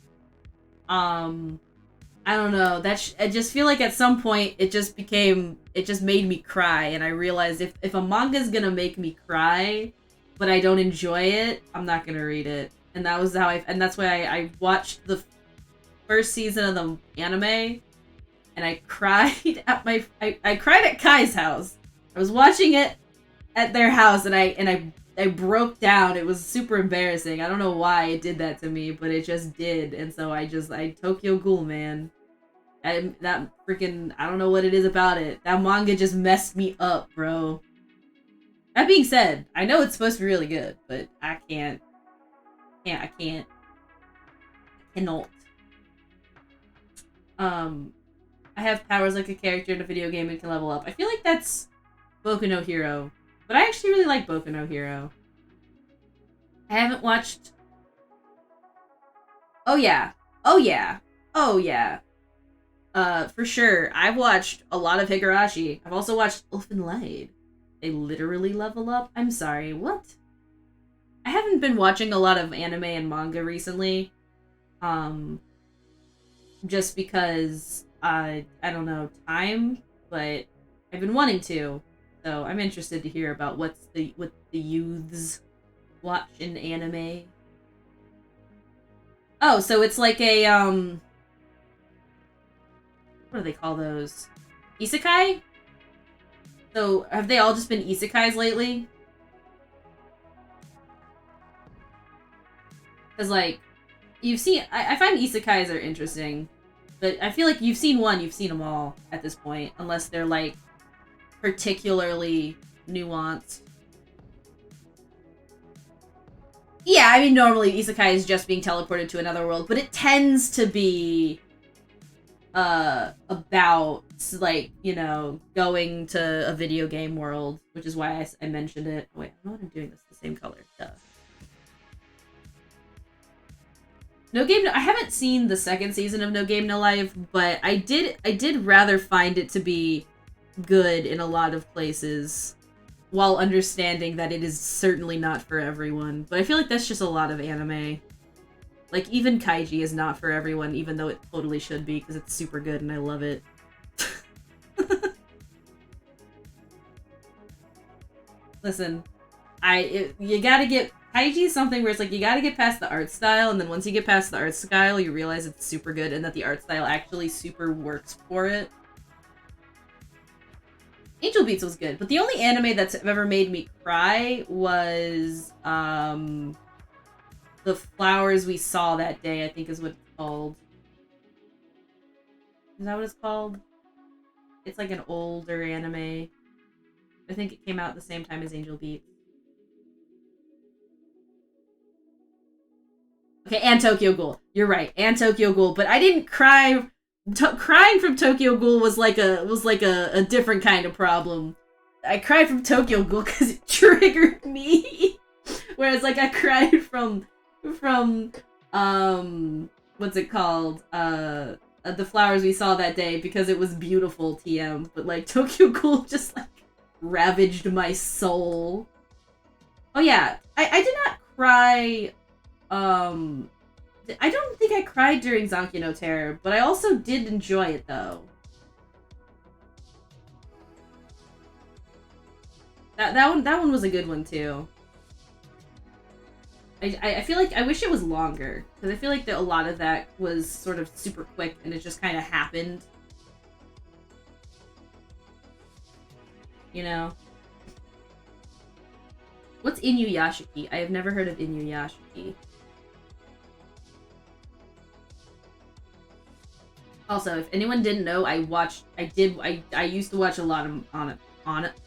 I don't know. I just feel like at some point it just made me cry, and I realized if a manga's gonna make me cry, but I don't enjoy it, I'm not gonna read it. And that's why I watched the first season of the anime, and I cried at I cried at Kai's house. I was watching it at their house, and I broke down. It was super embarrassing. I don't know why it did that to me, but it just did. And so I Tokyo Ghoul, man. That freaking, I don't know what it is about it. That manga just messed me up, bro. That being said, I know it's supposed to be really good, but I cannot. I have powers like a character in a video game and can level up. I feel like that's Boku no Hero. But I actually really like Boku no Hero. I haven't watched... Oh yeah. For sure. I've watched a lot of Higurashi. I've also watched Elfen Lied. They literally level up? I'm sorry, what? I haven't been watching a lot of anime and manga recently. Just because, I don't know, time, but I've been wanting to. So I'm interested to hear about what the youths watch in anime. Oh, so it's like a, what do they call those? Isekai? So, have they all just been isekais lately? Because, like, you've seen... I find isekais are interesting. But I feel like you've seen one, you've seen them all at this point. Unless they're, like, particularly nuanced. Yeah, I mean, normally isekai is just being teleported to another world. But it tends to be... about, like, you know, going to a video game world. Which is why I mentioned it. Wait, I don't know what I'm doing this the same color. Duh. No Game I haven't seen the second season of No Game No Life, but I did rather find it to be good in a lot of places, while understanding that it is certainly not for everyone. But I feel like that's just a lot of anime. Like, even Kaiji is not for everyone, even though it totally should be, because it's super good and I love it. Listen, you gotta get... Kaiji is something where it's like, you gotta get past the art style, and then once you get past the art style, you realize it's super good, and that the art style actually super works for it. Angel Beats was good, but the only anime that's ever made me cry was, The Flowers We Saw That Day, I think is what it's called. Is that what it's called? It's like an older anime. I think it came out at the same time as Angel Beats. Okay, and Tokyo Ghoul. You're right, and Tokyo Ghoul. But I didn't cry. Crying from Tokyo Ghoul was like a different kind of problem. I cried from Tokyo Ghoul because it triggered me. Whereas, like, I cried from what's it called? The Flowers We Saw That Day because it was beautiful, TM. But, like, Tokyo Ghoul just, like, ravaged my soul. Oh yeah, I did not cry. I don't think I cried during Zanki no Terror, but I also did enjoy it, though. That one was a good one, too. I feel like I wish it was longer, because I feel like that a lot of that was sort of super quick, and it just kind of happened. You know? What's Inuyashiki? I have never heard of Inuyashiki. Also, if anyone didn't know, I used to watch a lot of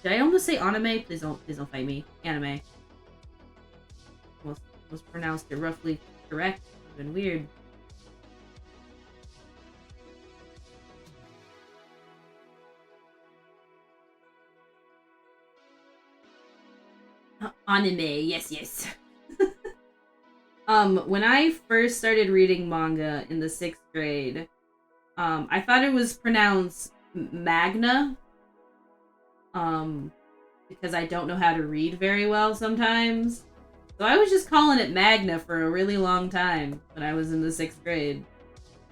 did I almost say anime? Please don't fight me. Anime. Was pronounced it roughly correct. It's been weird. Anime, yes. When I first started reading manga in the 6th grade, I thought it was pronounced Magna. Because I don't know how to read very well sometimes. So I was just calling it Magna for a really long time when I was in the 6th grade.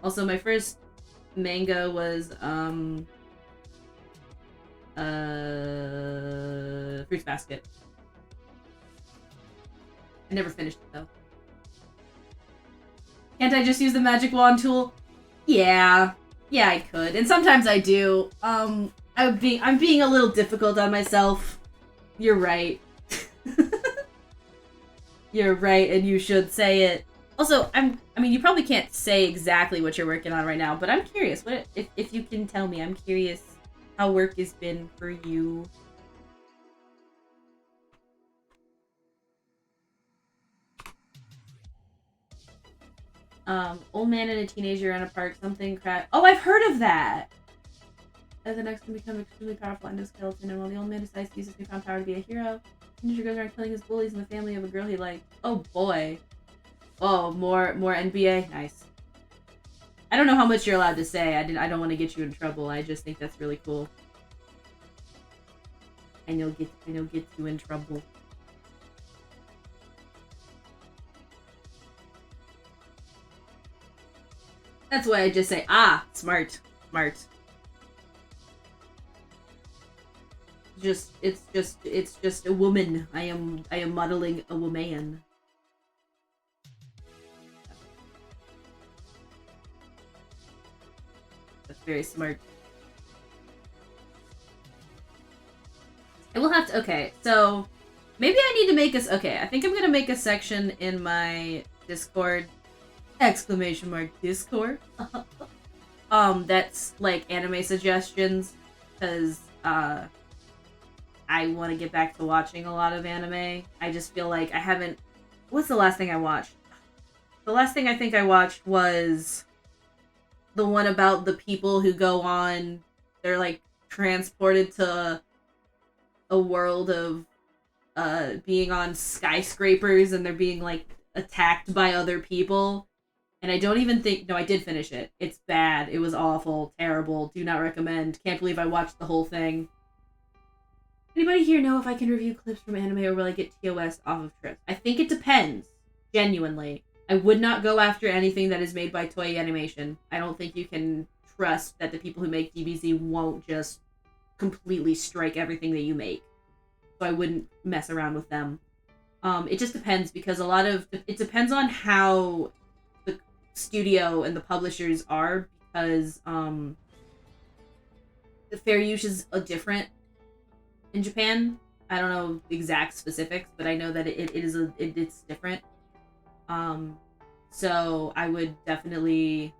Also, my first manga was, Fruits Basket. I never finished it, though. Can't I just use the magic wand tool? Yeah, I could. And sometimes I do. I'm being a little difficult on myself. You're right. You're right, and you should say it. Also, I mean, you probably can't say exactly what you're working on right now, but I'm curious. What if you can tell me? I'm curious how work has been for you. Old man and a teenager in a park, something crap. Oh, I've heard of that! As the next can become extremely powerful endoskeleton, and while the old man decides to use his newfound power to be a hero, the teenager goes around killing his bullies and the family of a girl he liked. Oh boy. Oh, more NBA? Nice. I don't know how much you're allowed to say. I don't want to get you in trouble. I just think that's really cool. And you'll get you in trouble. That's why I just say, smart. It's just a woman. I am modeling a woman. That's very smart. have to, okay, so maybe I need to make us, okay, I think I'm gonna make a section in my Discord, exclamation mark Discord, that's like anime suggestions, because, I want to get back to watching a lot of anime. I just feel like I haven't, what's the last thing I watched? The last thing I think I watched was the one about the people who go on, they're like transported to a world of being on skyscrapers and they're being like attacked by other people. And I don't even think, no, I did finish it. It's bad. It was awful, terrible. Do not recommend. Can't believe I watched the whole thing. Anybody here know if I can review clips from anime or will I get TOS off of trips? I think it depends. Genuinely. I would not go after anything that is made by Toei Animation. I don't think you can trust that the people who make DBZ won't just completely strike everything that you make. So I wouldn't mess around with them. It just depends because it depends on how the studio and the publishers are because the fair use is different in Japan. I don't know the exact specifics, but I know that it's different. So I would definitely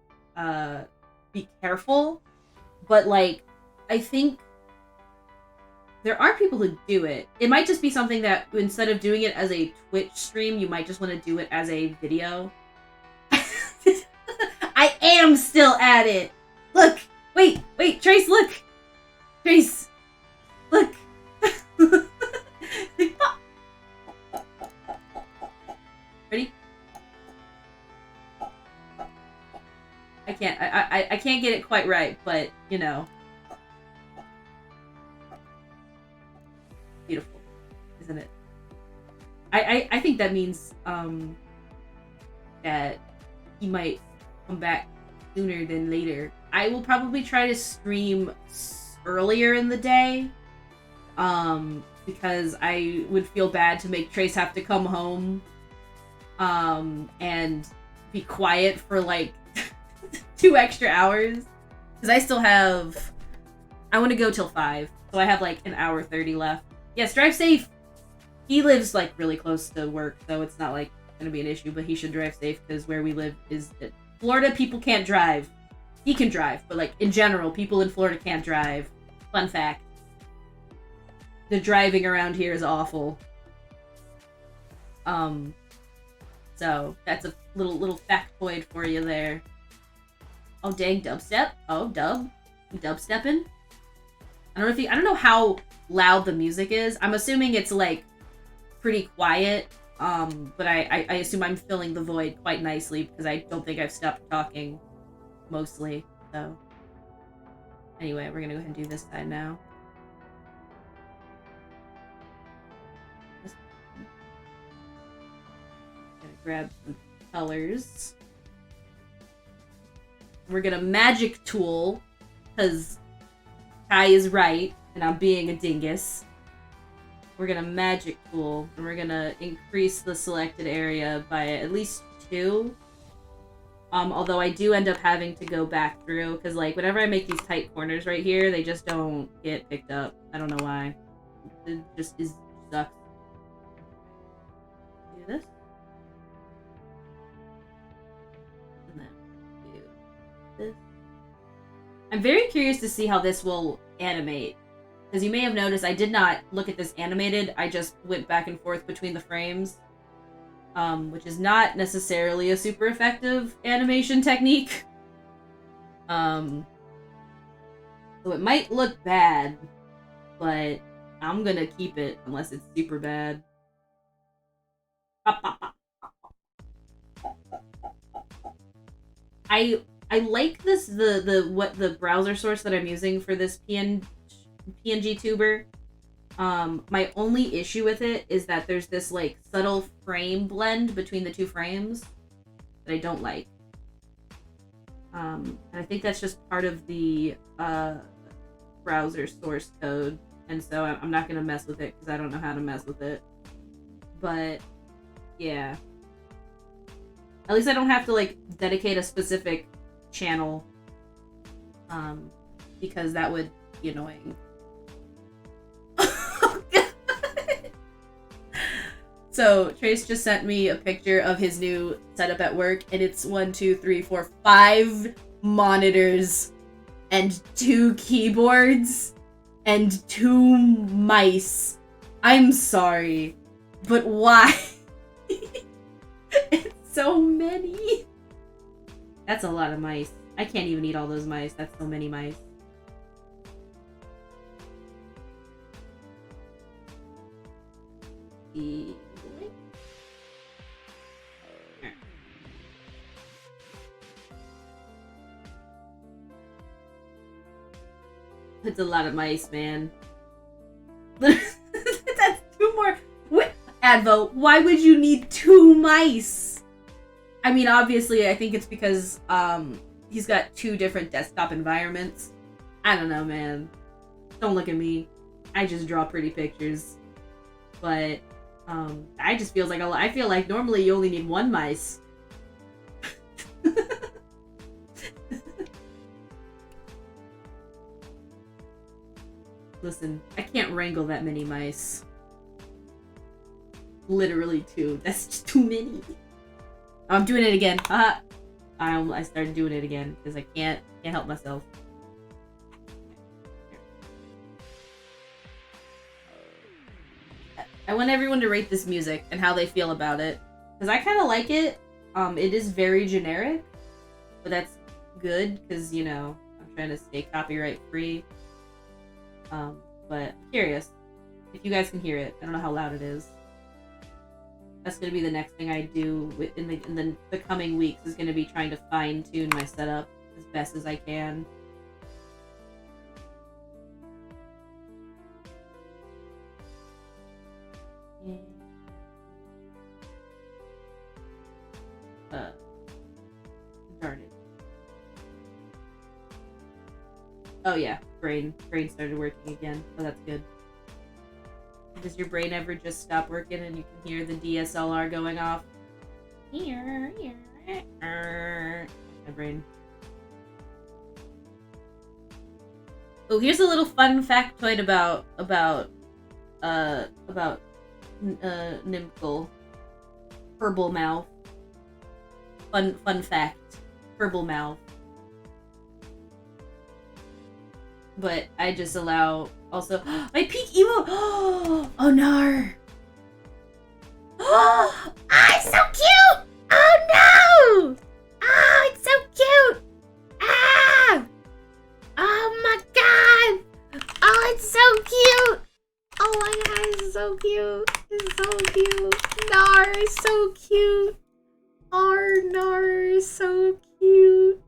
be careful, but like I think there are people who do it. It might just be something that instead of doing it as a Twitch stream, you might just want to do it as a video. I am still at it. Look, wait, Trace, look, Trace, look. Ready? I can't get it quite right, but you know. Beautiful, isn't it? I think that means that he might come back sooner than later. I will probably try to stream earlier in the day, because I would feel bad to make Trace have to come home and be quiet for like 2 extra hours. Because I still have, I want to go till 5, so I have like an hour 30 left. Yes, drive safe. He lives like really close to work, so it's not like gonna be an issue, but he should drive safe because where we live is Florida. People can't drive. He can drive, but like in general, people in Florida can't drive. Fun fact. The driving around here is awful. So that's a little factoid for you there. Oh dang, dubstep. Oh, dubstepping. I don't know how loud the music is. I'm assuming it's like pretty quiet. But I assume I'm filling the void quite nicely because I don't think I've stopped talking mostly. So anyway, we're gonna go ahead and do this side now. Gonna grab some colors. We're gonna magic tool because Kai is right and I'm being a dingus. We're gonna magic tool and we're gonna increase the selected area by at least 2. Although I do end up having to go back through because like whenever I make these tight corners right here, they just don't get picked up. I don't know why. It just sucks. Do this. And then do this. I'm very curious to see how this will animate. Because you may have noticed I did not look at this animated, I just went back and forth between the frames. Which is not necessarily a super effective animation technique. So it might look bad, but I'm gonna keep it unless it's super bad. I like this the browser source that I'm using for this PNG tuber. My only issue with it is that there's this like subtle frame blend between the 2 frames that I don't like. And I think that's just part of the browser source code, and so I'm not gonna mess with it because I don't know how to mess with it. But yeah, at least I don't have to like dedicate a specific channel, because that would be annoying. Oh god! So Trace just sent me a picture of his new setup at work, and it's 5 monitors and 2 keyboards and 2 mice. I'm sorry, but why? It's so many. That's a lot of mice. I can't even eat all those mice. That's so many mice. It's a lot of mice, man. That's 2 more. What? Advo, why would you need 2 mice? I mean, obviously, I think it's because he's got 2 different desktop environments. I don't know, man. Don't look at me. I just draw pretty pictures. But I just feels like I feel like normally you only need 1 mice. Listen, I can't wrangle that many mice. Literally 2. That's just too many. I'm doing it again. I started doing it again because I can't help myself. I want everyone to rate this music and how they feel about it, because I kind of like it. It is very generic, but that's good because, you know, I'm trying to stay copyright free. But I'm curious if you guys can hear it. I don't know how loud it is. That's gonna be the next thing I do in the coming weeks, is gonna be trying to fine tune my setup as best as I can. Darn it. Oh yeah, brain started working again. Oh, that's good. Does your brain ever just stop working and you can hear the DSLR going off? My brain. Oh, here's a little fun factoid about Nimkle. Purple mouth. Fun fact. Purple mouth. But I just allow also my peak emo. Oh no! Oh, it's so cute! Oh no! Oh, it's so cute! Ah! Oh my god! Oh, it's so cute! Oh my god, it's so cute! It's so cute! Nar is so cute! Nar is so cute!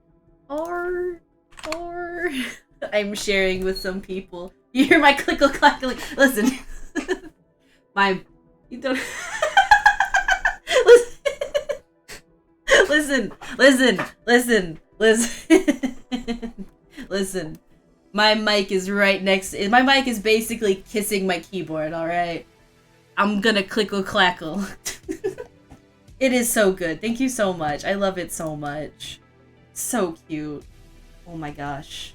I'm sharing with some people. You hear my clickle clackling. Listen. You don't Listen. My mic is right next. My mic is basically kissing my keyboard, alright? I'm gonna clickle clackle. It is so good. Thank you so much. I love it so much. So cute. Oh my gosh.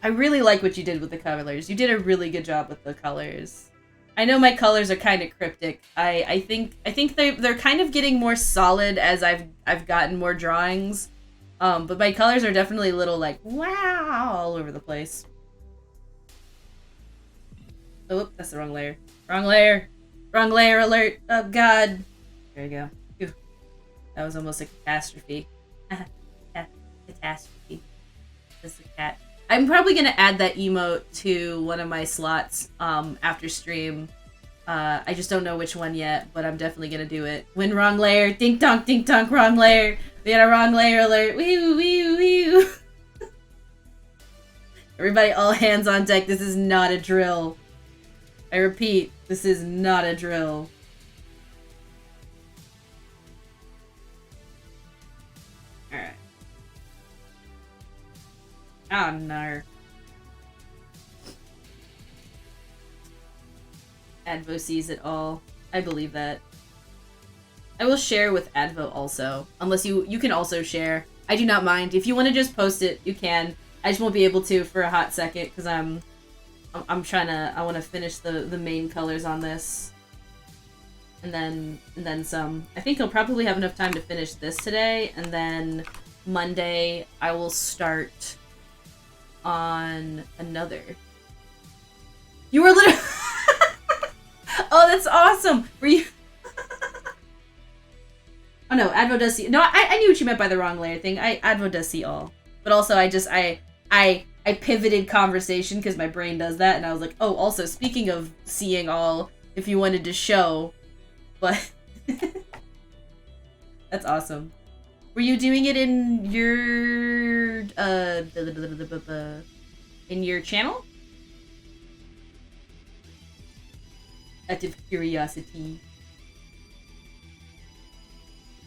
I really like what you did with the colors. You did a really good job with the colors. I know my colors are kind of cryptic. I think they're kind of getting more solid as I've gotten more drawings. But my colors are definitely a little like wow all over the place. Oh, that's the wrong layer. Wrong layer. Wrong layer alert. Oh god. There you go. Phew. That was almost a catastrophe. Catastrophe. This is a cat. I'm probably gonna add that emote to one of my slots after stream. I just don't know which one yet, but I'm definitely gonna do it. When wrong layer, dink donk, wrong layer. We got a wrong layer alert. Wee wee wee. Everybody, all hands on deck. This is not a drill. I repeat, this is not a drill. Alright. Oh no. Advo sees it all. I believe that. I will share with Advo also. Unless you can also share. I do not mind. If you want to just post it, you can. I just won't be able to for a hot second because I'm I'm trying to, I want to finish the main colors on this. And then some. I think I'll probably have enough time to finish this today, and then Monday I will start on another. You were literally Oh, that's awesome! Were you Oh no, Advo does see. No, I knew what you meant by the wrong layer thing. Advo does see all. But also I pivoted conversation because my brain does that, and I was like, oh, also speaking of seeing all, if you wanted to show, but that's awesome. Were you doing it in your channel? Out of curiosity.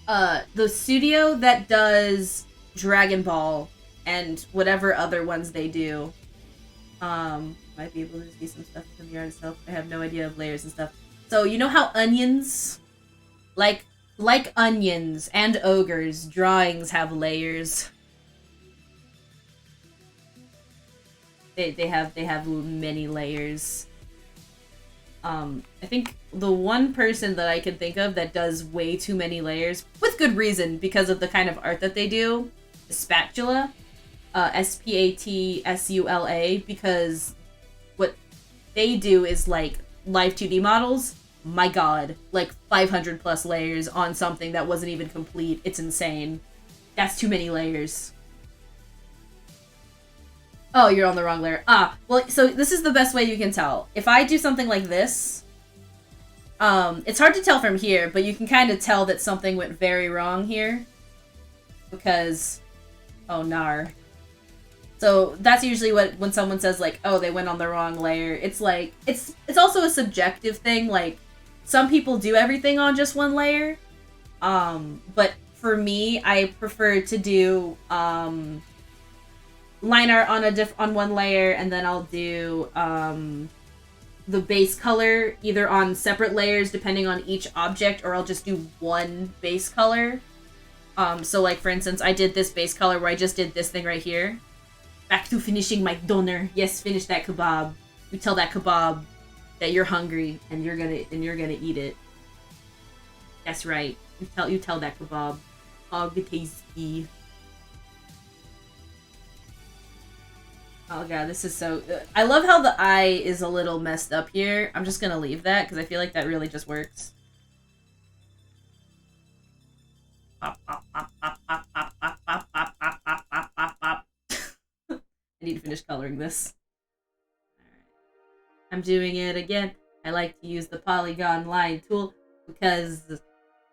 The studio that does Dragon Ball and whatever other ones they do, might be able to see some stuff from the art itself. I have no idea of layers and stuff. So you know how onions, like onions and ogres, drawings have layers. They have many layers. I think the one person that I can think of that does way too many layers, with good reason, because of the kind of art that they do, is Spatula. Spatsula, because what they do is, like, live 2D models. My god. Like, 500 plus layers on something that wasn't even complete. It's insane. That's too many layers. Oh, you're on the wrong layer. Ah, well, so this is the best way you can tell. If I do something like this, it's hard to tell from here, but you can kind of tell that something went very wrong here. Because, oh, nar. So that's usually when someone says, like, oh, they went on the wrong layer. It's like, it's also a subjective thing. Like, some people do everything on just one layer. But for me, I prefer to do, line art on one layer, and then I'll do the base color either on separate layers depending on each object, or I'll just do one base color. So like for instance, I did this base color where I just did this thing right here. Back to finishing my doner. Yes, finish that kebab. You tell that kebab that you're hungry and you're gonna eat it. That's right. You tell that kebab. Hog tasty. Oh god, this is so... I love how the eye is a little messed up here. I'm just gonna leave that, because I feel like that really just works. I need to finish coloring this. Alright. I'm doing it again. I like to use the polygon line tool, because...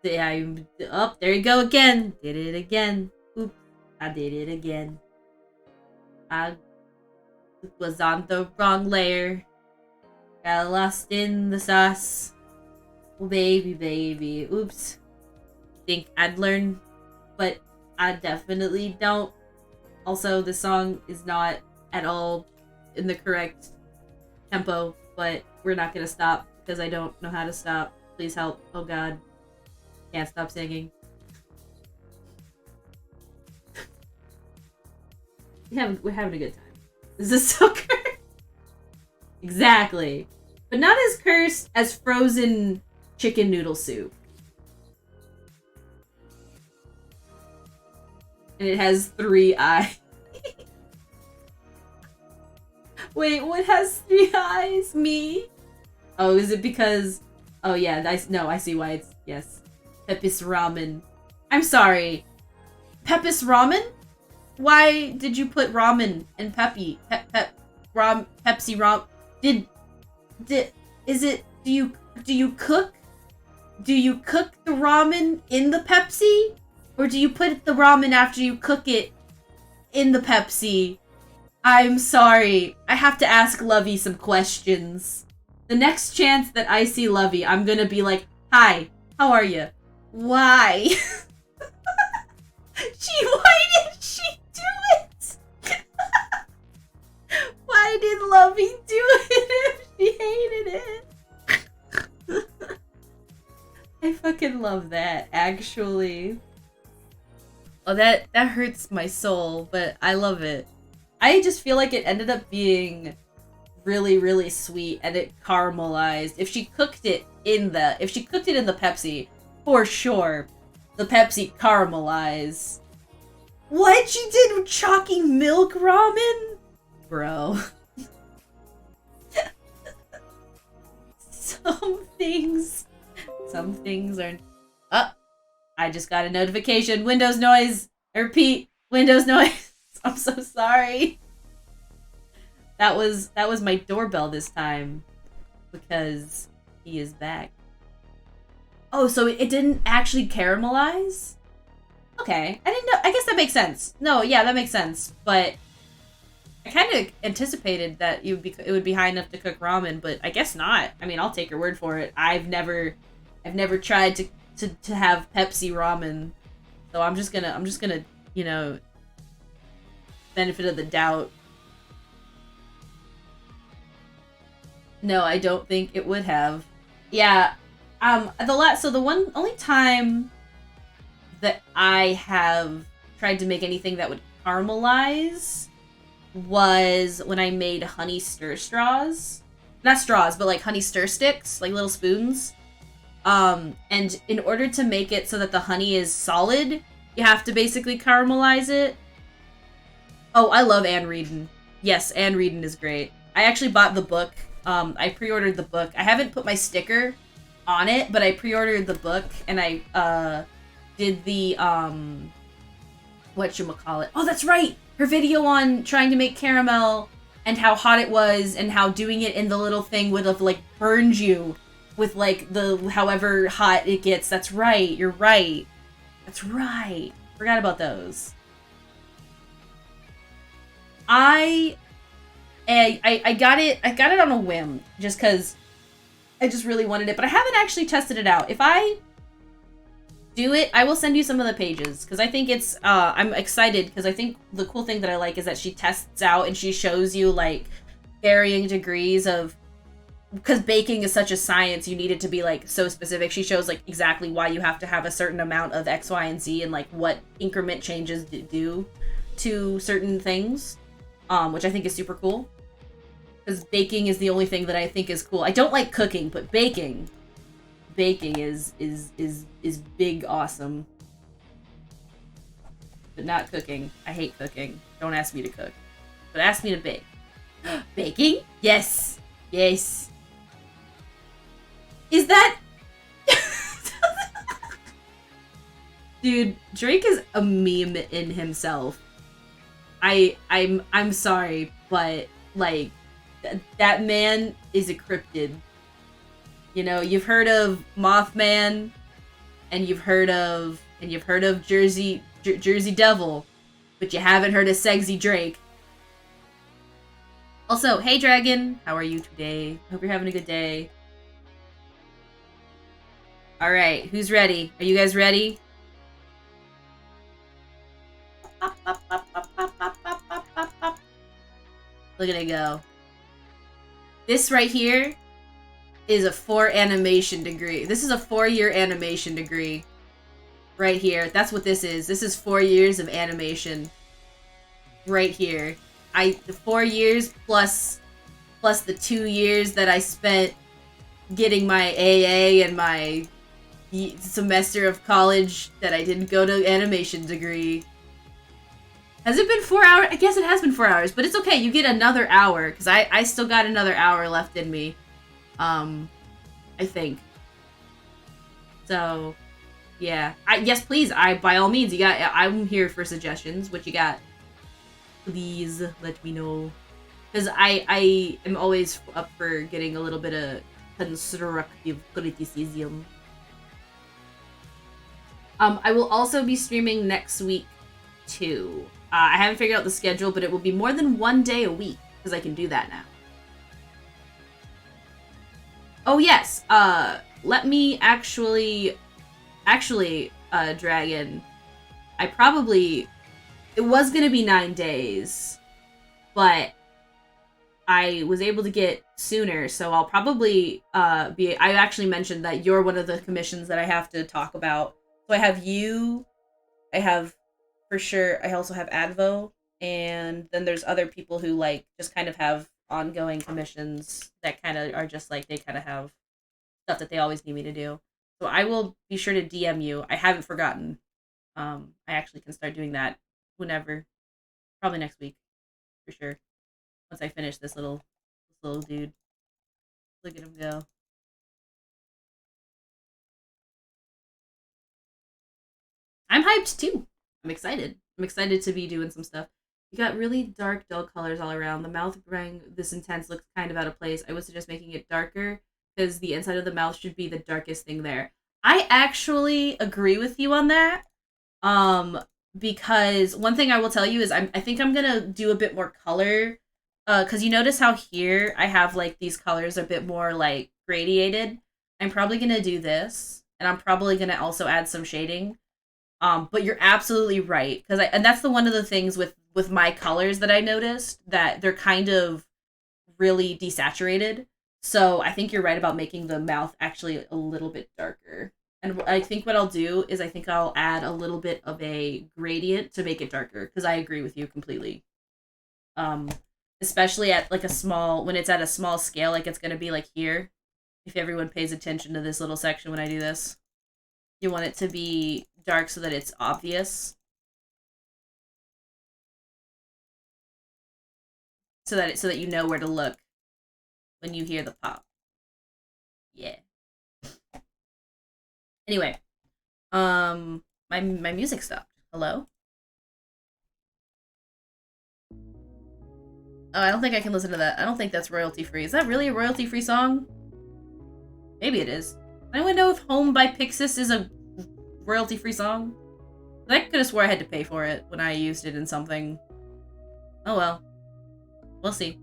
Oh, there you go again! Did it again. Oops. I did it again. I was on the wrong layer. Got lost in the sauce. Oh, baby. Oops. Think I'd learn, but I definitely don't. Also, the song is not at all in the correct tempo, but we're not gonna stop because I don't know how to stop. Please help. Oh god. Can't stop singing. We're having a good time. This is so cursed. Exactly. But not as cursed as frozen chicken noodle soup. And it has 3 eyes. Wait, what has 3 eyes? Me? Oh, is it because... Oh yeah, I see why it's... Yes. Pepis ramen. I'm sorry. Pepis ramen? Why did you put ramen and Pepsi ram? Is it, do you cook? Do you cook the ramen in the Pepsi? Or do you put the ramen after you cook it in the Pepsi? I'm sorry. I have to ask Lovey some questions. The next chance that I see Lovey, I'm gonna be like, hi, how are you? Why? Why did she do it? Why did Lovey do it if she hated it? I fucking love that, actually. Oh, that hurts my soul, but I love it. I just feel like it ended up being really, really sweet and it caramelized. If she cooked it in the Pepsi, for sure, the Pepsi caramelized. What? You did chalky milk ramen? Bro. Some things are... Oh, I just got a notification. Windows noise. I repeat, Windows noise. I'm so sorry. That was my doorbell this time because he is back. Oh, so it didn't actually caramelize? Okay, I didn't know. I guess that makes sense. No, yeah, that makes sense. But I kind of anticipated that it would be high enough to cook ramen, but I guess not. I mean, I'll take your word for it. I've never tried to have Pepsi ramen, so I'm just gonna you know, benefit of the doubt. No, I don't think it would have. Yeah, the only time that I have tried to make anything that would caramelize was when I made honey stir straws. Not straws, but like honey stir sticks, like little spoons. And in order to make it so that the honey is solid, you have to basically caramelize it. Oh, I love Anne Readon. Yes, Anne Readon is great. I actually bought the book. I pre-ordered the book. I haven't put my sticker on it, but I pre-ordered the book and I did the whatchamacallit. Oh, that's right! Her video on trying to make caramel and how hot it was and how doing it in the little thing would have like burned you with like the however hot it gets. That's right. You're right. That's right. Forgot about those. I got it on a whim just because I just really wanted it, but I haven't actually tested it out. If I do it, I will send you some of the pages because I think it's I'm excited because I think the cool thing that I like is that she tests out and she shows you like varying degrees of, because baking is such a science, you need it to be like so specific. She shows like exactly why you have to have a certain amount of X, Y, and Z and like what increment changes do to certain things, which I think is super cool. Because baking is the only thing that I think is cool. I don't like cooking, but baking is big awesome. But not cooking. I hate cooking. Don't ask me to cook. But ask me to bake. Baking? Yes. Yes. Is that... Dude, Drake is a meme in himself. I'm sorry, but like that man is a cryptid. You know, you've heard of Mothman, and you've heard of Jersey Devil, but you haven't heard of Sexy Drake. Also, hey Dragon, how are you today? Hope you're having a good day. All right, who's ready? Are you guys ready? Look at it go. This right here is a 4 animation degree. This is a 4-year animation degree. Right here. That's what this is. This is 4 years of animation. Right here. The 4 years plus the 2 years that I spent getting my AA and my semester of college that I didn't go to animation degree. Has it been 4 hours? I guess it has been 4 hours, but it's okay. You get another hour, because I still got another hour left in me. I think. So, yeah. Yes, please. By all means, I'm here for suggestions. What you got? Please let me know. Because I am always up for getting a little bit of constructive criticism. I will also be streaming next week, too. I haven't figured out the schedule, but it will be more than 1 day a week, because I can do that now. Oh, yes. Let me actually, Dragon, it was going to be 9 days, but I was able to get sooner, so I'll probably I actually mentioned that you're one of the commissions that I have to talk about. So I have you, I have, for sure, I also have Advo, and then there's other people who, like, just kind of have ongoing commissions that kind of are just like, they kind of have stuff that they always need me to do. So I will be sure to DM you. I haven't forgotten. I actually can start doing that whenever, probably next week, for sure. Once I finish this little dude. Look at him go. I'm hyped too. I'm excited. I'm excited to be doing some stuff. You got really dark, dull colors all around. The mouth being this intense looks kind of out of place. I would suggest making it darker because the inside of the mouth should be the darkest thing there. I actually agree with you on that. Because one thing I will tell you is I think I'm gonna do a bit more color. Because you notice how here I have like these colors a bit more like gradiated. I'm probably gonna do this, and I'm probably gonna also add some shading. But you're absolutely right, and that's one of the things with my colors that I noticed, that they're kind of really desaturated. So I think you're right about making the mouth actually a little bit darker. And I think what I'll do is I think I'll add a little bit of a gradient to make it darker, because I agree with you completely. Especially at like when it's at a small scale, like it's gonna be like here. If everyone pays attention to this little section when I do this, you want it to be dark so that it's obvious. So that you know where to look when you hear the pop. Yeah. Anyway, my music stopped. Hello? Oh, I don't think I can listen to that. I don't think that's royalty free. Is that really a royalty free song? Maybe it is. Anyone know if Home by Pixis is a royalty free song? I could have swore I had to pay for it when I used it in something. Oh well. We'll see.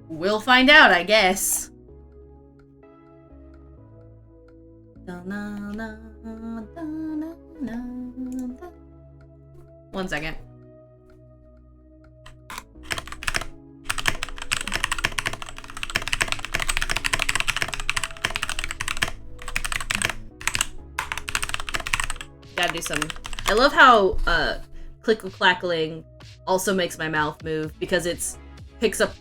We'll find out, I guess. One second. Gotta do some. I love how clickle clackling also makes my mouth move because it's picked up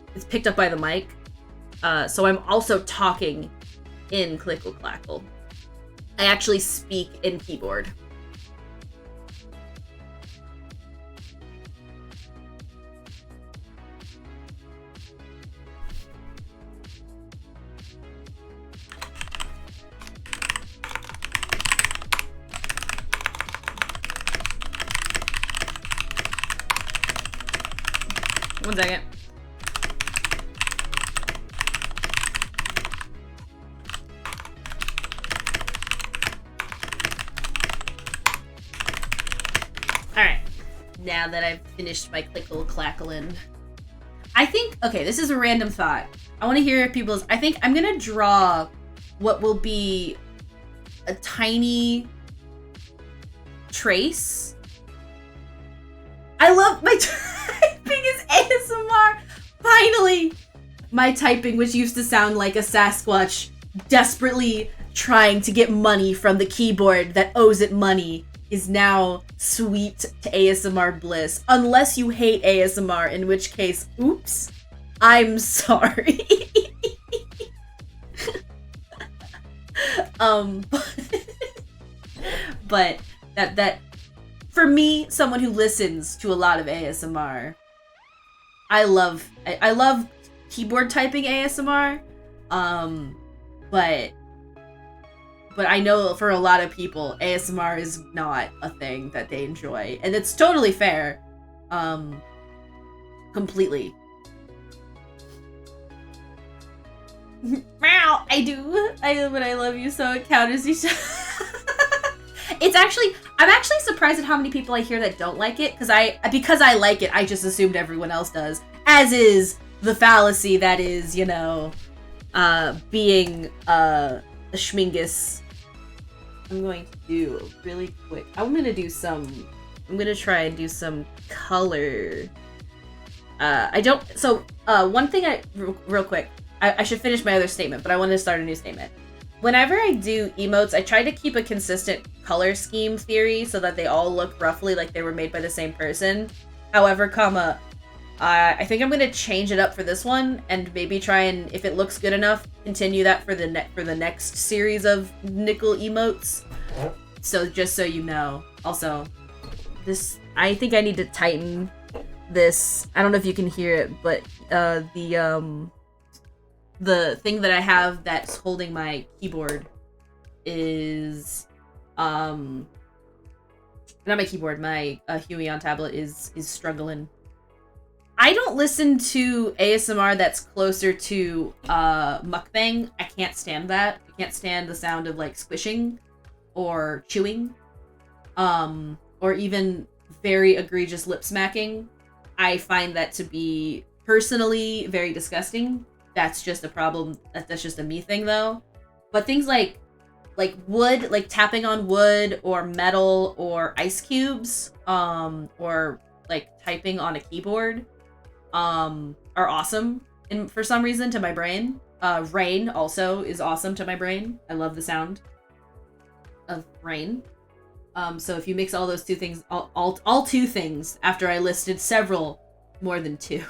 by the mic. So I'm also talking in clickle clackle. I actually speak in keyboard. One second. Alright. Now that I've finished my clickle clackling. I think, okay, this is a random thought. I want to hear people's, I think I'm going to draw what will be a tiny trace. I love my typing is ASMR. Finally, my typing, which used to sound like a Sasquatch desperately trying to get money from the keyboard that owes it money, is now sweet to ASMR bliss. Unless you hate ASMR, in which case, oops, I'm sorry. But that for me, someone who listens to a lot of ASMR, I love keyboard typing ASMR, but I know for a lot of people, ASMR is not a thing that they enjoy, and it's totally fair, completely. Meow, I do, but I love you so it counters each other. I'm actually surprised at how many people I hear that don't like it, because I like it, I just assumed everyone else does. As is the fallacy that is, being a schmingus. I'm going to do really quick. I'm gonna try and do some color. One thing real quick, I should finish my other statement, but I wanted to start a new statement. Whenever I do emotes, I try to keep a consistent color scheme theory so that they all look roughly like they were made by the same person. However, I think I'm gonna change it up for this one, and maybe try and, if it looks good enough, continue that for the next series of nickel emotes. So just so you know. Also, this, I think I need to tighten this. I don't know if you can hear it, but the thing that I have that's holding my keyboard is not my keyboard, my Huey on tablet is struggling. I don't listen to ASMR that's closer to mukbang. I can't stand that. I can't stand the sound of like squishing or chewing, or even very egregious lip smacking. I find that to be personally very disgusting. That's just a problem. That's just a me thing though. But things like wood, like tapping on wood or metal or ice cubes, or like typing on a keyboard, are awesome and for some reason to my brain. Rain also is awesome to my brain. I love the sound of rain. So if you mix all those two things, all two things, after I listed several more than two.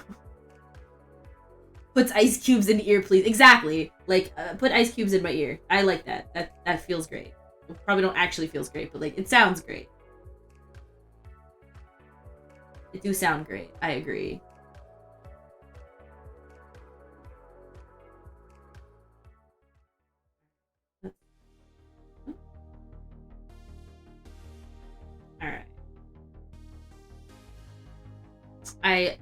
Puts ice cubes in the ear, please. Exactly. Like, put ice cubes in my ear. I like that. That feels great. It probably don't actually feels great, but like, it sounds great. It do sound great. I agree. Alright. I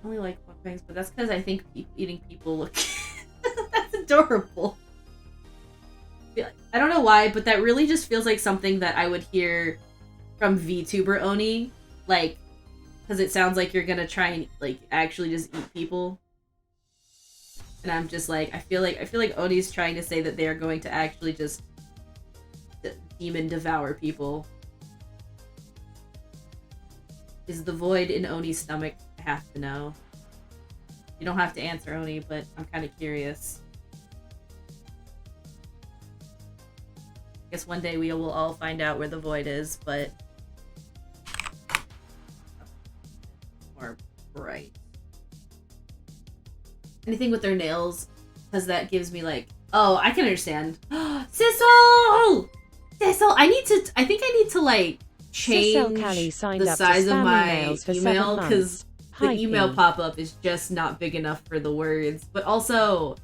only like mukbangs, but that's because I think eating people look... That's adorable. I don't know why, but that really just feels like something that I would hear from VTuber Oni. Like, because it sounds like you're gonna try and, like, actually just eat people. And I'm just like, I feel like Oni's trying to say that they are going to actually just demon devour people. Is the void in Oni's stomach? I have to know. You don't have to answer, Oni, but I'm kind of curious. I guess one day we will all find out where the void is, but... More bright. Anything with their nails, because that gives me like... Oh, I can understand. Sissel! Sissel! I think I need to like change the size of my email, because the email pop-up is just not big enough for the words. But also,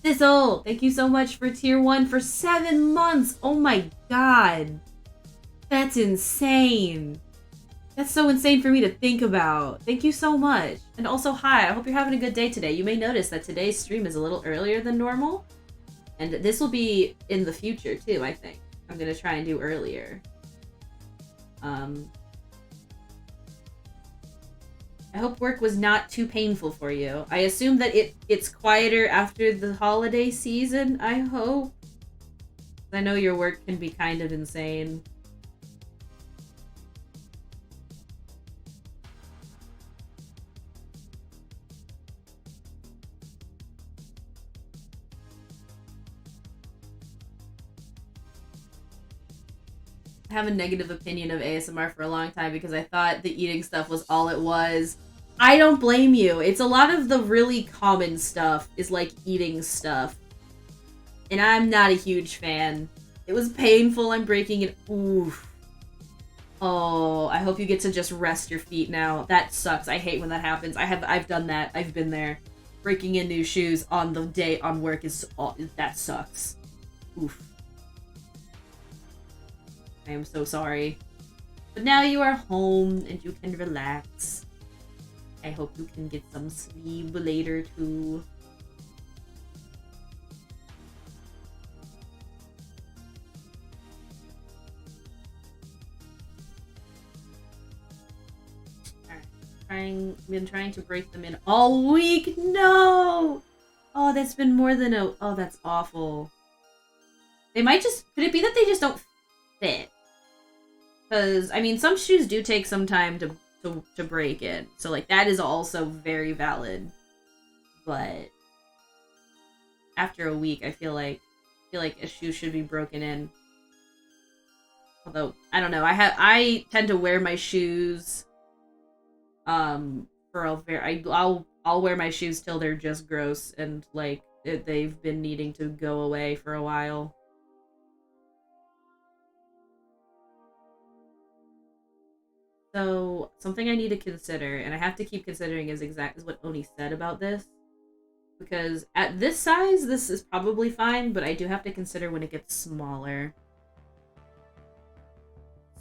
Sissel, thank you so much for tier 1 for 7 months. Oh my god. That's insane. That's so insane for me to think about. Thank you so much. And also, hi, I hope you're having a good day today. You may notice that today's stream is a little earlier than normal. And this will be in the future, too, I think. I'm gonna try and do earlier. I hope work was not too painful for you. I assume that it's quieter after the holiday season, I hope. I know your work can be kind of insane. I have a negative opinion of ASMR for a long time because I thought the eating stuff was all it was. I don't blame you. It's a lot of the really common stuff is like eating stuff. And I'm not a huge fan. It was painful. I'm breaking it. Oof. Oh, I hope you get to just rest your feet now. That sucks. I hate when that happens. I've done that. I've been there. Breaking in new shoes on the day on work is that sucks. Oof. I am so sorry. But now you are home and you can relax. I hope you can get some sleep later too. Alright. Been trying to break them in all week. No! Oh, that's been more than a... Oh, that's awful. They might just... Could it be that they just don't fit? Because, I mean, some shoes do take some time to break in. So, like, that is also very valid. But after a week, I feel like a shoe should be broken in. Although, I don't know. I tend to wear my shoes For I'll wear my shoes till they're just gross and like they've been needing to go away for a while. So something I need to consider, and I have to keep considering, is what Oni said about this. Because at this size, this is probably fine, but I do have to consider when it gets smaller.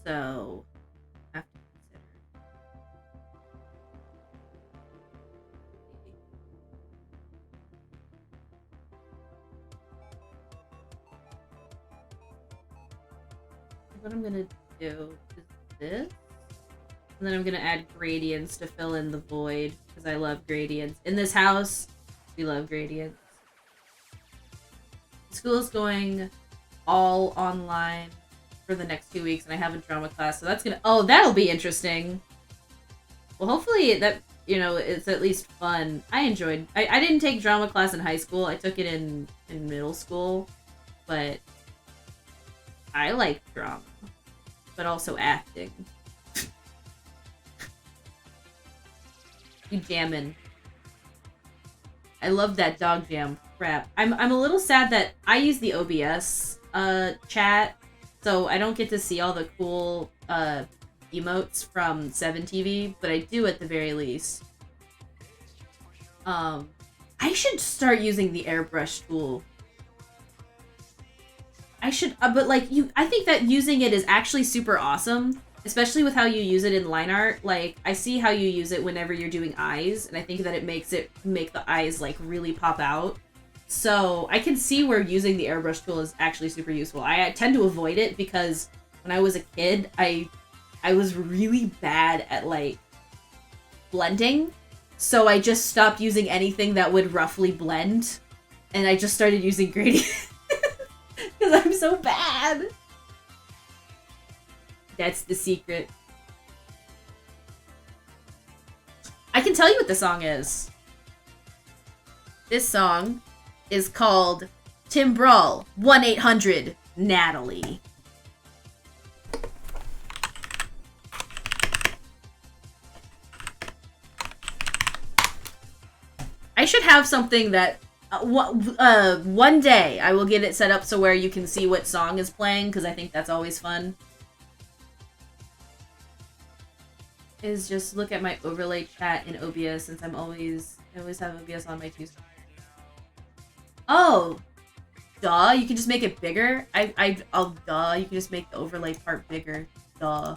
So, I have to consider. What I'm gonna do is this. And then I'm gonna add gradients to fill in the void, because I love gradients. In this house, we love gradients. School is going all online for the next 2 weeks, and I have a drama class, so that's gonna... Oh, that'll be interesting! Well, hopefully that, you know, it's at least fun. I didn't take drama class in high school, I took it in middle school, but I like drama, but also acting. You jammin'. I love that dog jam. Crap. I'm a little sad that I use the OBS chat, so I don't get to see all the cool emotes from 7TV, but I do at the very least. I should start using the airbrush tool. I should, but like I think that using it is actually super awesome. Especially with how you use it in line art. Like, I see how you use it whenever you're doing eyes, and I think that it makes make the eyes, like, really pop out. So, I can see where using the airbrush tool is actually super useful. I tend to avoid it because when I was a kid, I was really bad at, like, blending. So, I just stopped using anything that would roughly blend, and I just started using gradient. Because I'm so bad! That's the secret. I can tell you what the song is. This song is called Tim Brawl 1-800-NATALIE. I should have something that one day I will get it set up so where you can see what song is playing, because I think that's always fun. Is just look at my overlay chat in OBS, since I always have OBS on my two. Oh, duh! You can just make it bigger. Oh, duh! You can just make the overlay part bigger. Duh.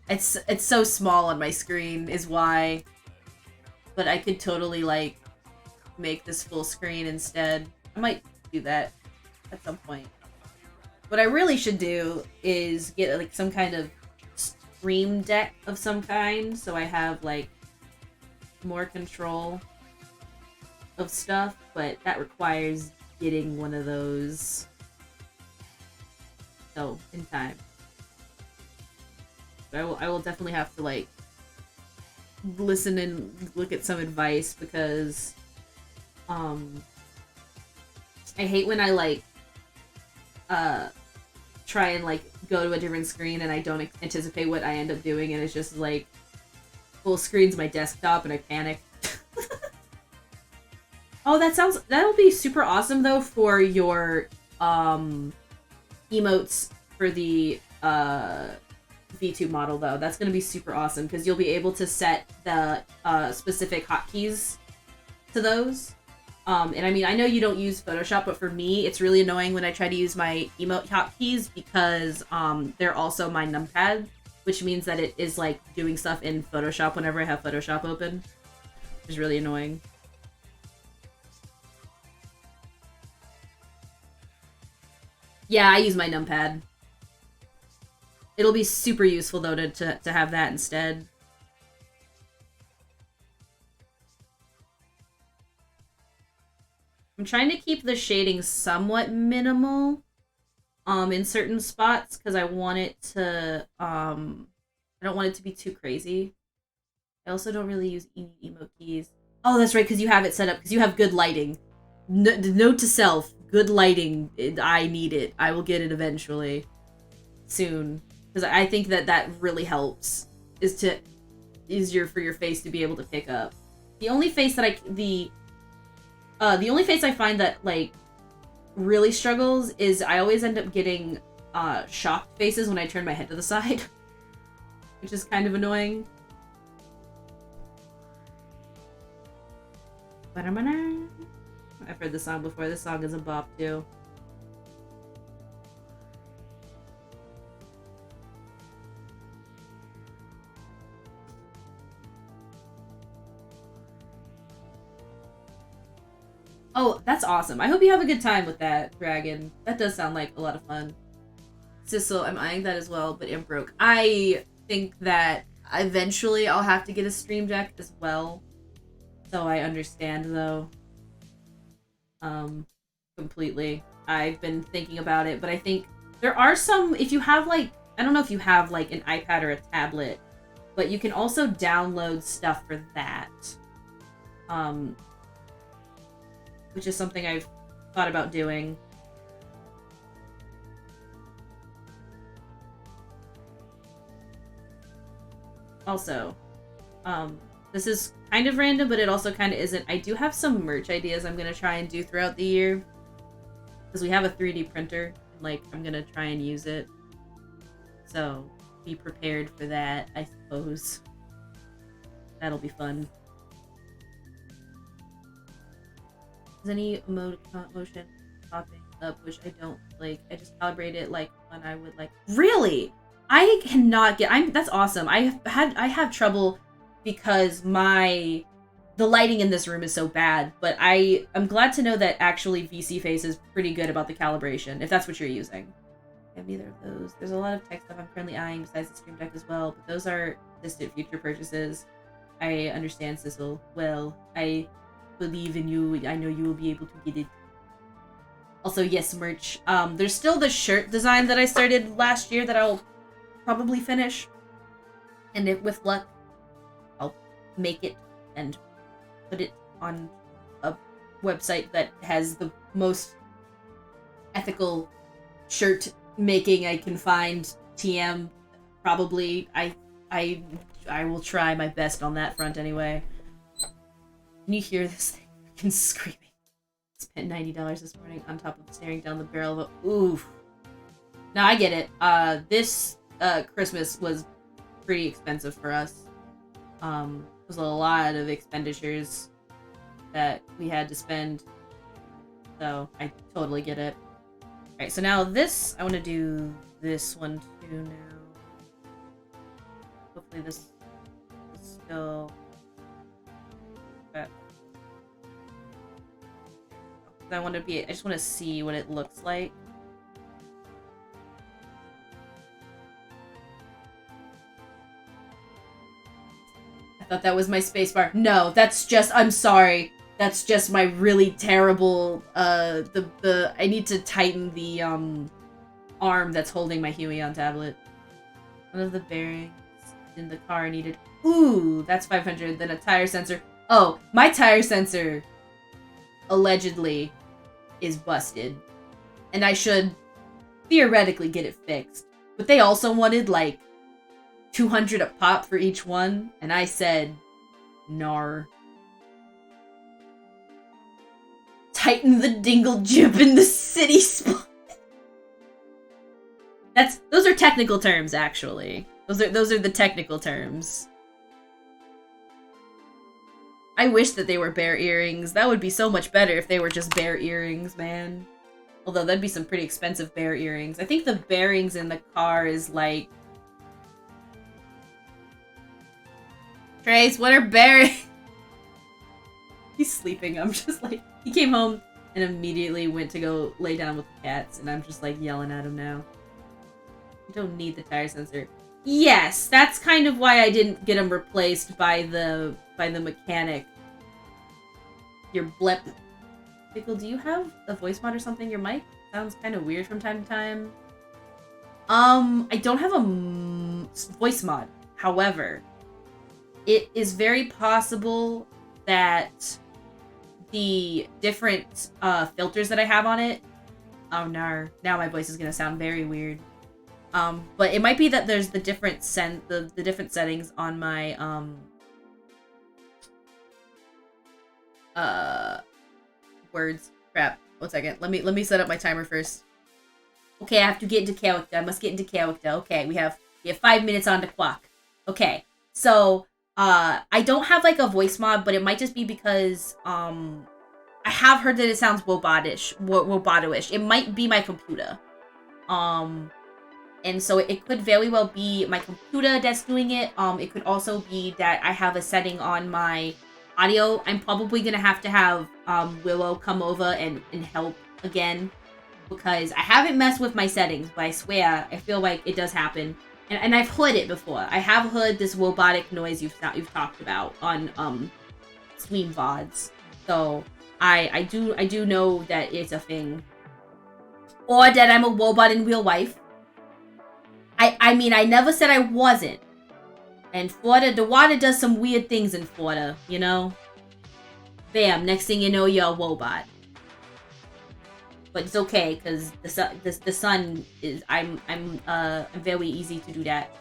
It's so small on my screen is why. But I could totally like make this full screen instead. I might do that at some point. What I really should do is get like some kind of stream deck of some kind, so I have like more control of stuff, but that requires getting one of those. So, in time. But I will definitely have to like listen and look at some advice, because I hate when I like try and like go to a different screen and I don't anticipate what I end up doing, and it's just like full screen's my desktop and I panic. Oh, that'll be super awesome though for your emotes for the V2 model though. That's gonna be super awesome because you'll be able to set the specific hotkeys to those. And I mean, I know you don't use Photoshop, but for me, it's really annoying when I try to use my emote hotkeys because they're also my numpad, which means that it is like doing stuff in Photoshop whenever I have Photoshop open, which is really annoying. Yeah, I use my numpad. It'll be super useful though to have that instead. I'm trying to keep the shading somewhat minimal in certain spots because I want it to I don't want it to be too crazy. I also don't really use emo keys. Oh, that's right, because you have it set up because you have good lighting. Note to self, good lighting. I need it. I will get it eventually. Soon. because I think that really helps, is easier for your face to be able to pick up. The only face that the only face I find that like really struggles is I always end up getting shocked faces when I turn my head to the side, which is kind of annoying. I've heard this song before. This song is a bop too. Oh, that's awesome. I hope you have a good time with that, Dragon. That does sound like a lot of fun. Sissel, I'm eyeing that as well, but am broke. I think that eventually I'll have to get a Stream Deck as well. So I understand, though. Completely. I've been thinking about it, but I think there are some, if you have, like, I don't know if you have, like, an iPad or a tablet, but you can also download stuff for that. Which is something I've thought about doing. Also, this is kind of random, but it also kind of isn't. I do have some merch ideas I'm going to try and do throughout the year. Because we have a 3D printer, and, like, I'm going to try and use it. So, be prepared for that, I suppose. That'll be fun. Is any motion popping up, which I don't like? I just calibrate it like when I would like. Really? I cannot get. That's awesome. I have trouble because the lighting in this room is so bad. But I'm glad to know that actually VC Face is pretty good about the calibration, if that's what you're using. I have neither of those. There's a lot of tech stuff I'm currently eyeing besides the Stream Deck as well, but those are distant future purchases. I understand, Sissel. Well, I believe in you. I know you will be able to get it. Also, yes, merch. There's still the shirt design that I started last year that I'll probably finish. And with luck, I'll make it and put it on a website that has the most ethical shirt making I can find. TM, probably. I will try my best on that front anyway. Can you hear this thing freaking screaming? Spent $90 this morning on top of staring down the barrel of a... Oof. Now, I get it. This Christmas was pretty expensive for us. It was a lot of expenditures that we had to spend. So, I totally get it. Alright, so now this... I want to do this one too now. Hopefully this is still... I just want to see what it looks like. I thought that was my spacebar. No, that's just, I'm sorry. That's just my really terrible, I need to tighten the, arm that's holding my Huion tablet. One of the bearings in the car needed, ooh, that's 500, then a tire sensor. Oh, my tire sensor allegedly is busted, and I should theoretically get it fixed. But they also wanted like 200 a pop for each one, and I said, nar. Tighten the dingle jib in the city spot. Those are technical terms, actually. Those are the technical terms. I wish that they were bear earrings. That would be so much better if they were just bear earrings, man. Although that'd be some pretty expensive bear earrings. I think the bearings in the car is like... Trace, what are bearings? He's sleeping. I'm just like... He came home and immediately went to go lay down with the cats, and I'm just like yelling at him now. You don't need the tire sensor. Yes, that's kind of why I didn't get them replaced by the mechanic. Your blep. Pickle, do you have a voice mod or something? Your mic sounds kind of weird from time to time. I don't have a voice mod. However, it is very possible that the different filters that I have on it... Oh no, now my voice is gonna sound very weird. But it might be that there's the different the different settings on my words. Crap. 1 second. Let me set up my timer first. Okay, I have to get into character. I must get into character. Okay, we have 5 minutes on the clock. Okay. So, I don't have like a voice mod, but it might just be because I have heard that it sounds robotish. It might be my computer. And so it could very well be my computer that's doing it. It could also be that I have a setting on my audio. I'm probably gonna have Willow come over and help again, because I haven't messed with my settings, but I swear I feel like it does happen. And I've heard it before. I have heard this robotic noise you've talked about on stream VODs. So I do know that it's a thing. Or that I'm a robot in real life. I mean, I never said I wasn't. And Florida, the water does some weird things in Florida, you know? Bam, next thing you know, you're a robot. But it's okay, because the sun is, I'm very easy to do that.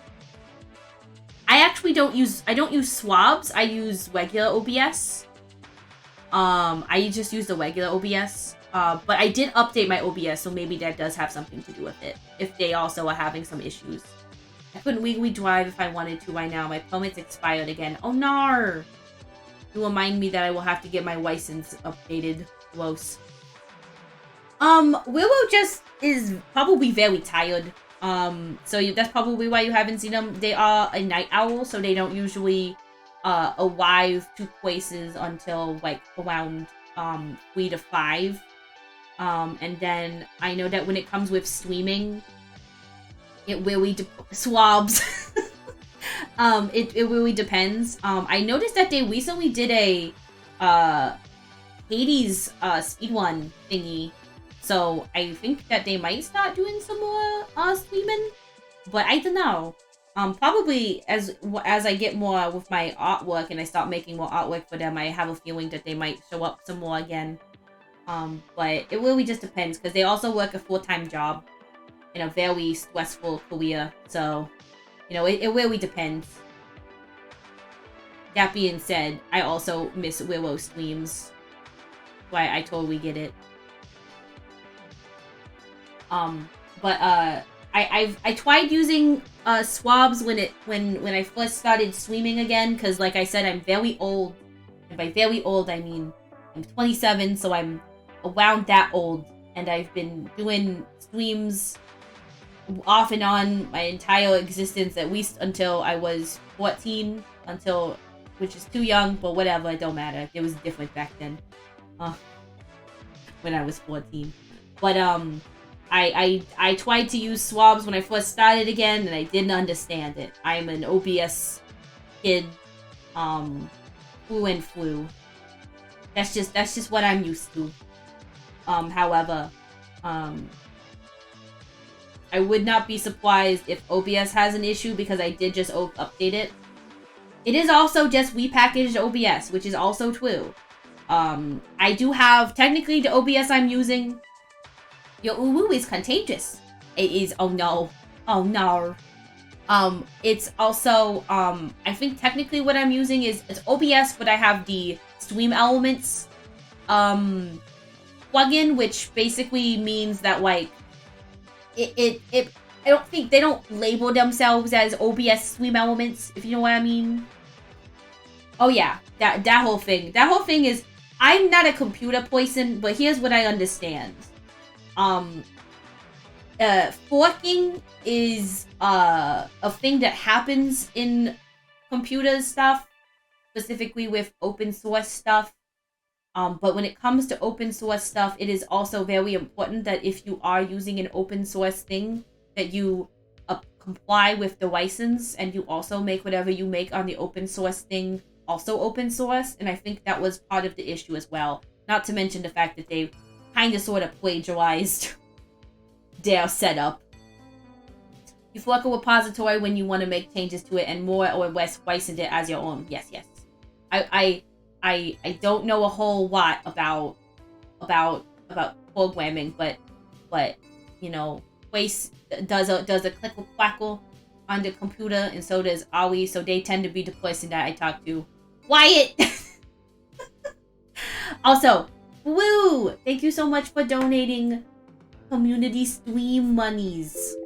I actually don't use swabs. I use regular OBS. I just use the regular OBS. But I did update my OBS, so maybe that does have something to do with it. If they also are having some issues. I couldn't legally drive if I wanted to right now. My permit's expired again. Oh no! You remind me that I will have to get my license updated. Gross. Willow just is probably very tired. So that's probably why you haven't seen them. They are a night owl, so they don't usually arrive to places until like around 3 to 5. And then I know that when it comes with streaming, it really swabs. It really depends. I noticed that they recently did a Hades speedrun thingy, so I think that they might start doing some more streaming, but I don't know. Probably as I get more with my artwork and I start making more artwork for them, I have a feeling that they might show up some more again. But it really just depends, because they also work a full-time job in a very stressful career, so, you know, it really depends. That being said, I also miss Willow streams. Why, I totally get it. But I tried using swabs when I first started streaming again, because like I said, I'm very old. And by very old, I mean I'm 27, so I'm around that old, and I've been doing streams off and on my entire existence, at least until I was 14, which is too young, but whatever, it don't matter. It was different back then, when I was 14. But I tried to use swabs when I first started again, and I didn't understand it. I'm an OBS kid, through and through. That's just what I'm used to. However, I would not be surprised if OBS has an issue, because I did just update it. It is also just repackaged OBS, which is also true. I do have, technically, the OBS I'm using. Your uwu is contagious. It is, oh no. Oh no. It's also, I think technically what I'm using it's OBS, but I have the Stream Elements, plugin, which basically means that, like, I don't think they don't label themselves as OBS Stream Elements, if you know what I mean. Oh yeah, that whole thing. That whole thing is, I'm not a computer person, but here's what I understand. Forking is a thing that happens in computer stuff, specifically with open source stuff. But when it comes to open source stuff, it is also very important that if you are using an open source thing, that you comply with the license, and you also make whatever you make on the open source thing also open source. And I think that was part of the issue as well. Not to mention the fact that they kind of sort of plagiarized their setup. You fork a repository when you want to make changes to it, and more or less license it as your own. Yes. I don't know a whole lot about programming, but you know, twice, does a clickle quackle on the computer, and so does Aoi, so they tend to be the person that I talk to. Wyatt! Also, Woo! Thank you so much for donating community stream monies.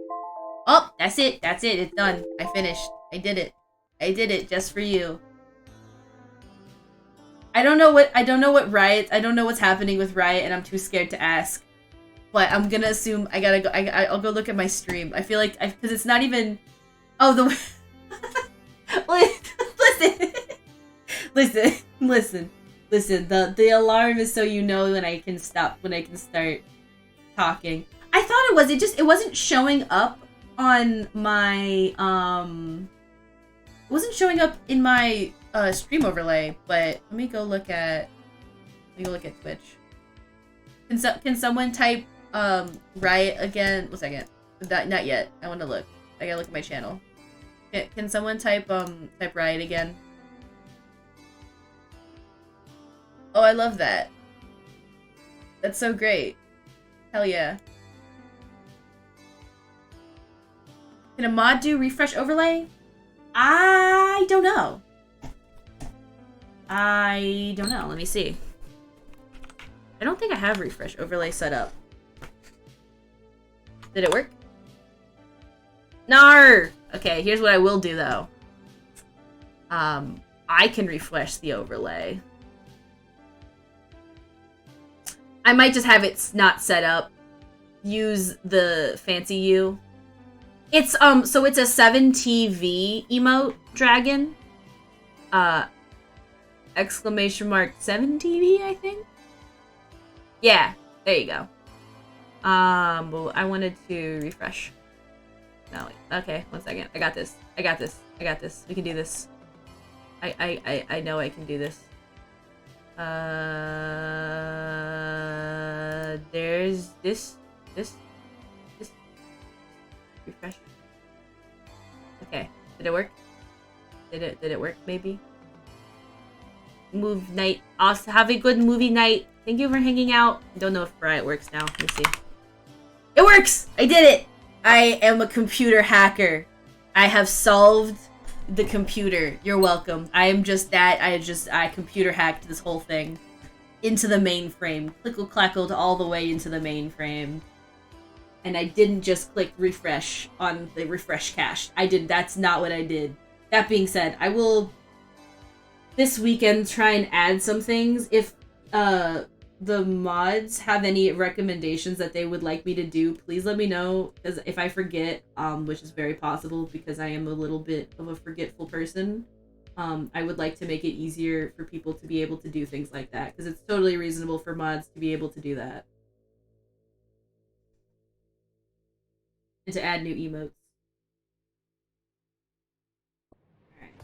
Oh, that's it. That's it. It's done. I finished. I did it. I did it just for you. I don't know what Riot, I don't know what's happening with Riot, and I'm too scared to ask. But I'm gonna assume I gotta go, I'll go look at my stream. I feel like, because it's not even, oh, the, listen, the alarm is so you know when I can start talking. I thought it wasn't showing up on my, it wasn't showing up in my stream overlay, but let me go look at Twitch. Can someone type Riot again? 1 second. Not yet. I want to look. I gotta look at my channel. Can someone type Riot again? Oh, I love that. That's so great. Hell yeah. Can a mod do refresh overlay? I don't know. Let me see. I don't think I have refresh overlay set up. Did it work? Nar! Okay, here's what I will do though. I can refresh the overlay. I might just have it not set up. Use the fancy U. It's so it's a 7TV emote dragon. Exclamation mark 7TV, I think. Yeah, there you go. Well, I wanted to refresh. No, wait. Okay, 1 second. I got this. We can do this. I know I can do this. There's this. Refresh. Okay. Did it work? Did it work, maybe? Move night. Also, have a good movie night. Thank you for hanging out. Don't know if Riot works now. Let me see. It works! I did it! I am a computer hacker. I have solved the computer. You're welcome. I am just that. I computer hacked this whole thing into the mainframe. Clickle-clackled all the way into the mainframe. And I didn't just click refresh on the refresh cache. That's not what I did. That being said, I will this weekend try and add some things. If the mods have any recommendations that they would like me to do, please let me know, because if I forget, which is very possible because I am a little bit of a forgetful person, I would like to make it easier for people to be able to do things like that, because it's totally reasonable for mods to be able to do that. And to add new emotes. Alright.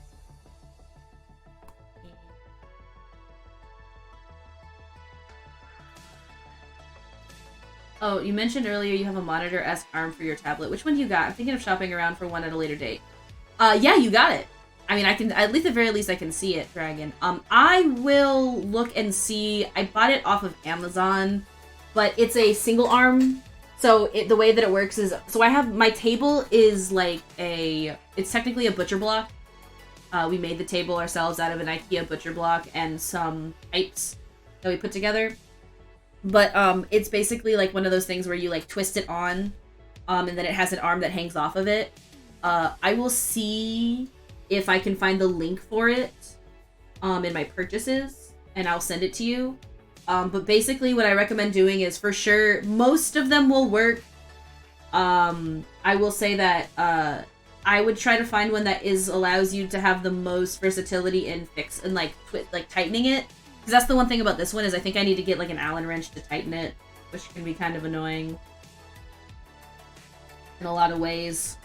Oh, you mentioned earlier you have a monitor-esque arm for your tablet. Which one do you got? I'm thinking of shopping around for one at a later date. Yeah, you got it. I mean, I can, at least the very least I can see it, Dragon. I will look and see. I bought it off of Amazon, but it's a single arm. So the way that it works is, so I have, my table is like it's technically a butcher block. We made the table ourselves out of an IKEA butcher block and some pipes that we put together. But it's basically like one of those things where you like twist it on, and then it has an arm that hangs off of it. I will see if I can find the link for it in my purchases, and I'll send it to you. But basically what I recommend doing is, for sure, most of them will work. I will say that I would try to find one that allows you to have the most versatility in tightening it. Because that's the one thing about this one, is I think I need to get like an Allen wrench to tighten it, which can be kind of annoying in a lot of ways.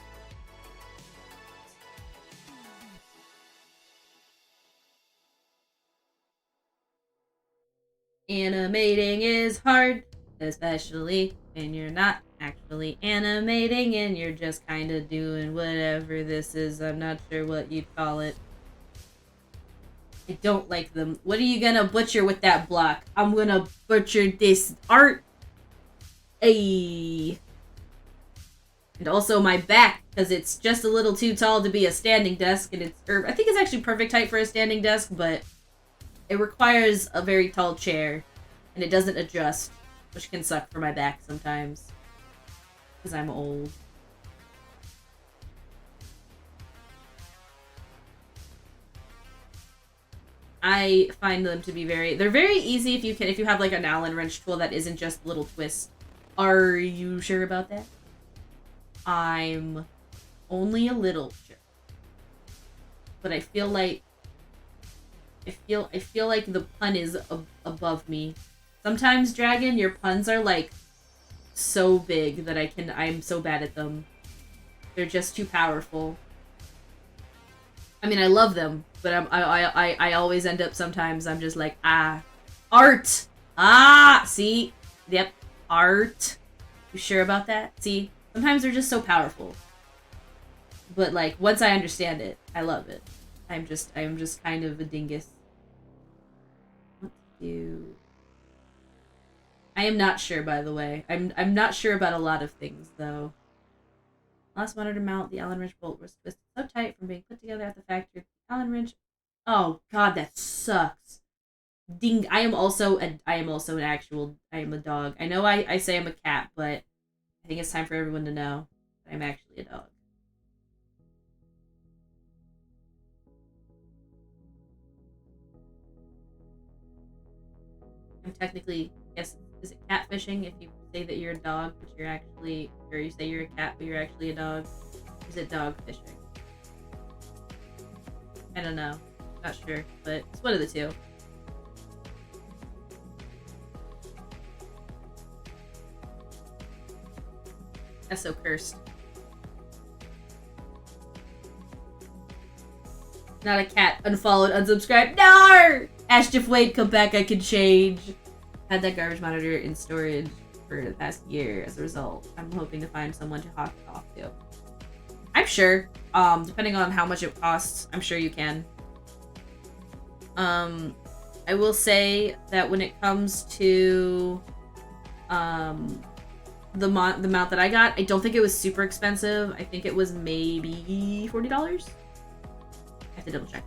Animating is hard, especially when you're not actually animating and you're just kind of doing whatever this is. I'm not sure what you'd call it. I don't like them. What are you gonna butcher with that block? I'm gonna butcher this art. Ayy. And also my back, because it's just a little too tall to be a standing desk, and I think it's actually perfect height for a standing desk, but it requires a very tall chair, and it doesn't adjust, which can suck for my back sometimes, because I'm old. I find them to be they're very easy if you have like an Allen wrench tool that isn't just little twists. Are you sure about that? I'm only a little sure. But I feel like the pun is above me. Sometimes, Dragon, your puns are like so big that I'm so bad at them. They're just too powerful. I mean, I love them, but I always end up sometimes I'm just like, art! See? Yep, art. You sure about that? See? Sometimes they're just so powerful. But like, once I understand it, I love it. I'm just kind of a dingus. What to do? I am not sure, by the way. I'm not sure about a lot of things, though. Last monitor mount, the Allen wrench bolt was twisted so tight from being put together at the factory. Allen wrench. Oh god, that sucks. Ding. I am also an actual. I am a dog. I know I say I'm a cat, but I think it's time for everyone to know that I'm actually a dog. I'm technically, yes, is it catfishing if you say that you're a dog, but you're actually, or you say you're a cat, but you're actually a dog? Is it dog fishing? I don't know. Not sure, but it's one of the two. That's so cursed. Not a cat. Unfollowed, unsubscribed. No! Ash Jeff Wade, come back, I can change. Had that garbage monitor in storage for the past year. As a result, I'm hoping to find someone to hawk it off to. I'm sure. Depending on how much it costs, I'm sure you can. I will say that when it comes to the mount that I got, I don't think it was super expensive. I think it was maybe $40. I have to double check.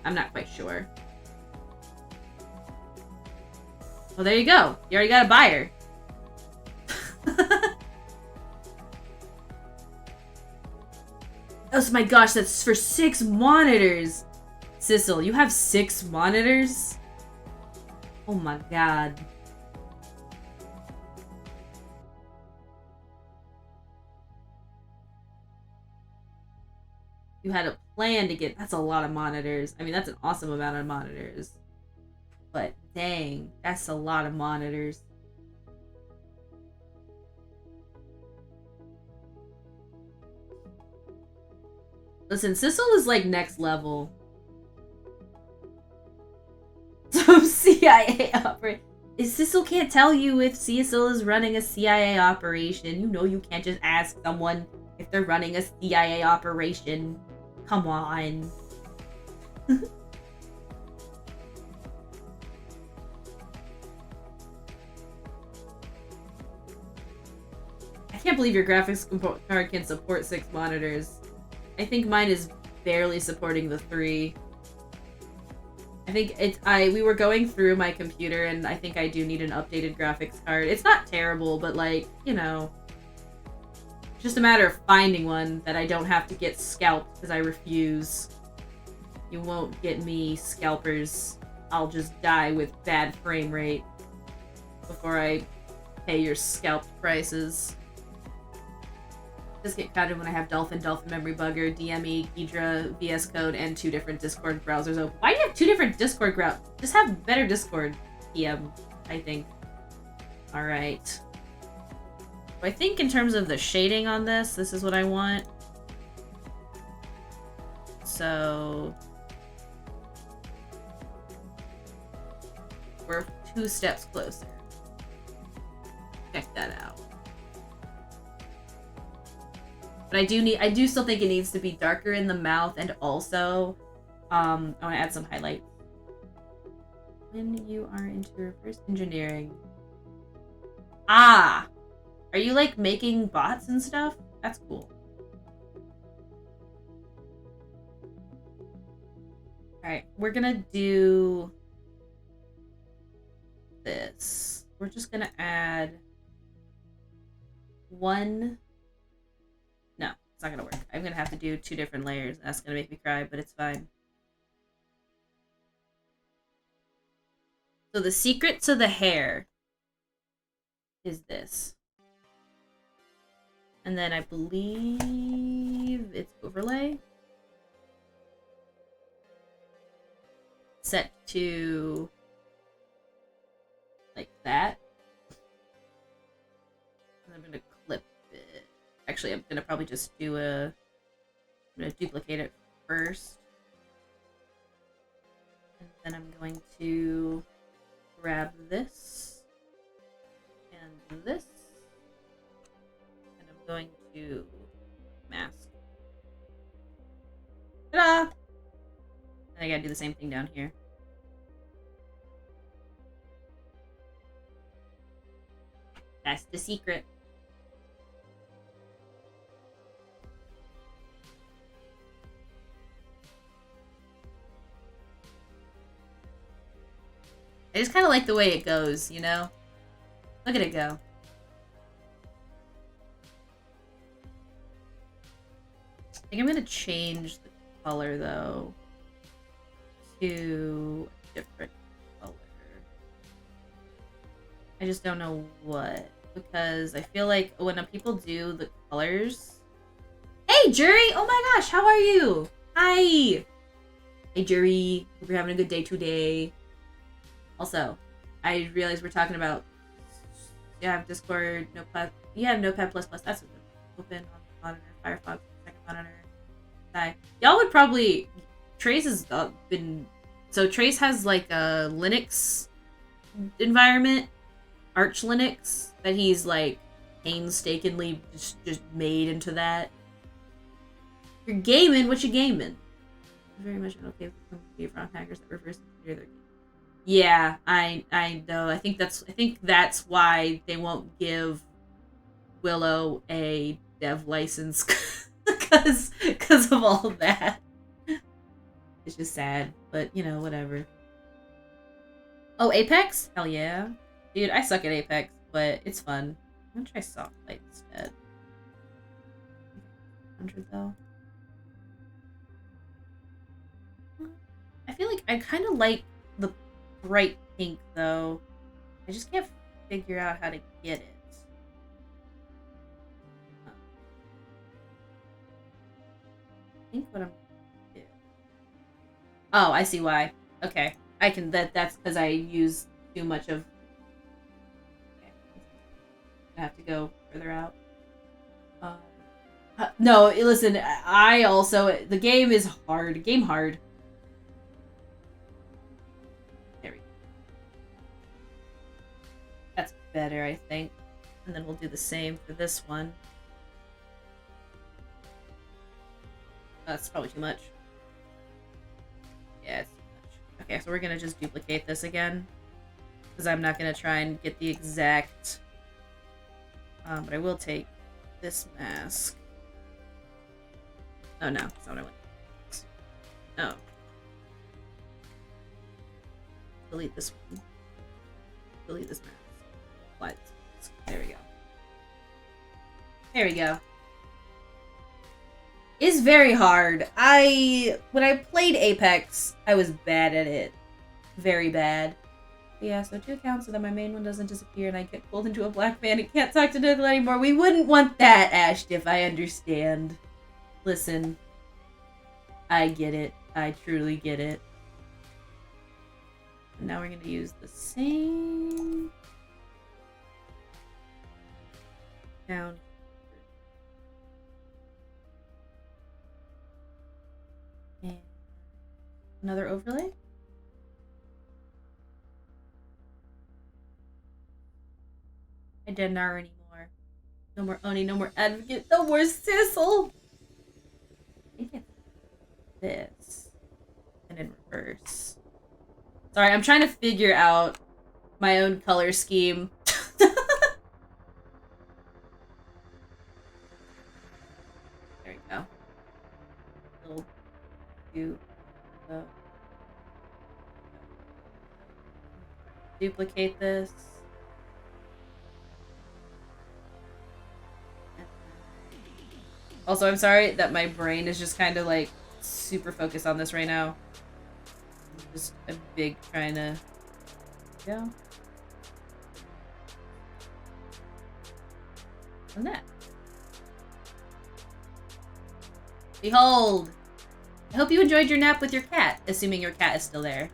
I'm not quite sure. Well, there you go. You already got a buyer. Oh my gosh, that's for 6 monitors. Sissel, you have 6 monitors? Oh my god. You had a plan to get... That's a lot of monitors. I mean, that's an awesome amount of monitors. But dang, that's a lot of monitors. Listen, Sissel is like next level. Some CIA operation. Sissel can't tell you if Sissel is running a CIA operation. You know you can't just ask someone if they're running a CIA operation. Come on. I can't believe your graphics card can support 6 monitors. I think mine is barely supporting the 3. I think we were going through my computer and I think I do need an updated graphics card. It's not terrible, but like, you know, it's just a matter of finding one that I don't have to get scalped because I refuse. You won't get me, scalpers. I'll just die with bad frame rate before I pay your scalped prices. Just get counted when I have Dolphin Memory Bugger, DME, Ghidra, VS Code, and 2 different Discord browsers open. Why do you have 2 different Discord browsers? Just have better Discord PM, I think. Alright. So I think in terms of the shading on this is what I want. So... we're 2 steps closer. Check that out. But I do still think it needs to be darker in the mouth, and also, I want to add some highlights. When you are into reverse engineering. Ah! Are you like making bots and stuff? That's cool. Alright, we're gonna do this. We're just gonna add one. No, it's not gonna work. I'm gonna have to do 2 different layers. That's gonna make me cry, but it's fine. So the secret to the hair is this. And then I believe it's overlay. Set to like that. And I'm gonna clip it. Actually, I'm gonna probably just do I'm gonna duplicate it first. And then I'm going to grab this and this. And I'm going to mask. Ta-da! And I gotta do the same thing down here. That's the secret. I just kind of like the way it goes, you know? Look at it go. I think I'm gonna change the color, though, to a different color. I just don't know what, because I feel like when people do the colors... Hey, Jury! Oh my gosh, how are you? Hi! Hey, Jury. Hope you're having a good day today. Also, I realized we're talking about... Yeah, I have Discord, Notepad... Yeah, Notepad++. That's open on monitor, Firefox, second monitor. Hi. Y'all would probably... Trace has been... So Trace has like a Linux environment, Arch Linux, that he's like painstakingly just made into that. You're gaming, what you gaming? Very much okay with from hackers that reverse engineer their game. Yeah, I know. I think that's why they won't give Willow a dev license because of all that. It's just sad, but you know, whatever. Oh, Apex? Hell yeah. Dude, I suck at Apex, but it's fun. I'm gonna try soft light instead. 100 though. I feel like I kind of like the bright pink though. I just can't figure out how to get it. I think what I'm gonna do. Oh, I see why. Okay. I can that's because I use too much of... Okay. I have to go further out. No, listen, I also... The game is hard. Game hard. There we go. That's better, I think. And then we'll do the same for this one. That's probably too much. Yeah, it's too much. Okay, so we're gonna just duplicate this again. Because I'm not gonna try and get the exact... but I will take this mask. Oh no, that's not what I want. Oh. Delete this one. Delete this mask. Apply this mask. There we go. There we go. It's very hard. When I played Apex, I was bad at it. Very bad. But yeah, so 2 accounts so that my main one doesn't disappear and I get pulled into a black van and can't talk to Nickel anymore. We wouldn't want that, Ashtiff, I understand. Listen. I get it. I truly get it. And now we're gonna use the same... down. And another overlay. I didn't are anymore. No more Oni, no more Advocate, no more Sissel! I think it's this. And in reverse. Sorry, I'm trying to figure out my own color scheme. hold to duplicate this. Also, I'm sorry that my brain is just kind of like super focused on this right now. Just a big trying to go. And that. Behold! I hope you enjoyed your nap with your cat, assuming your cat is still there.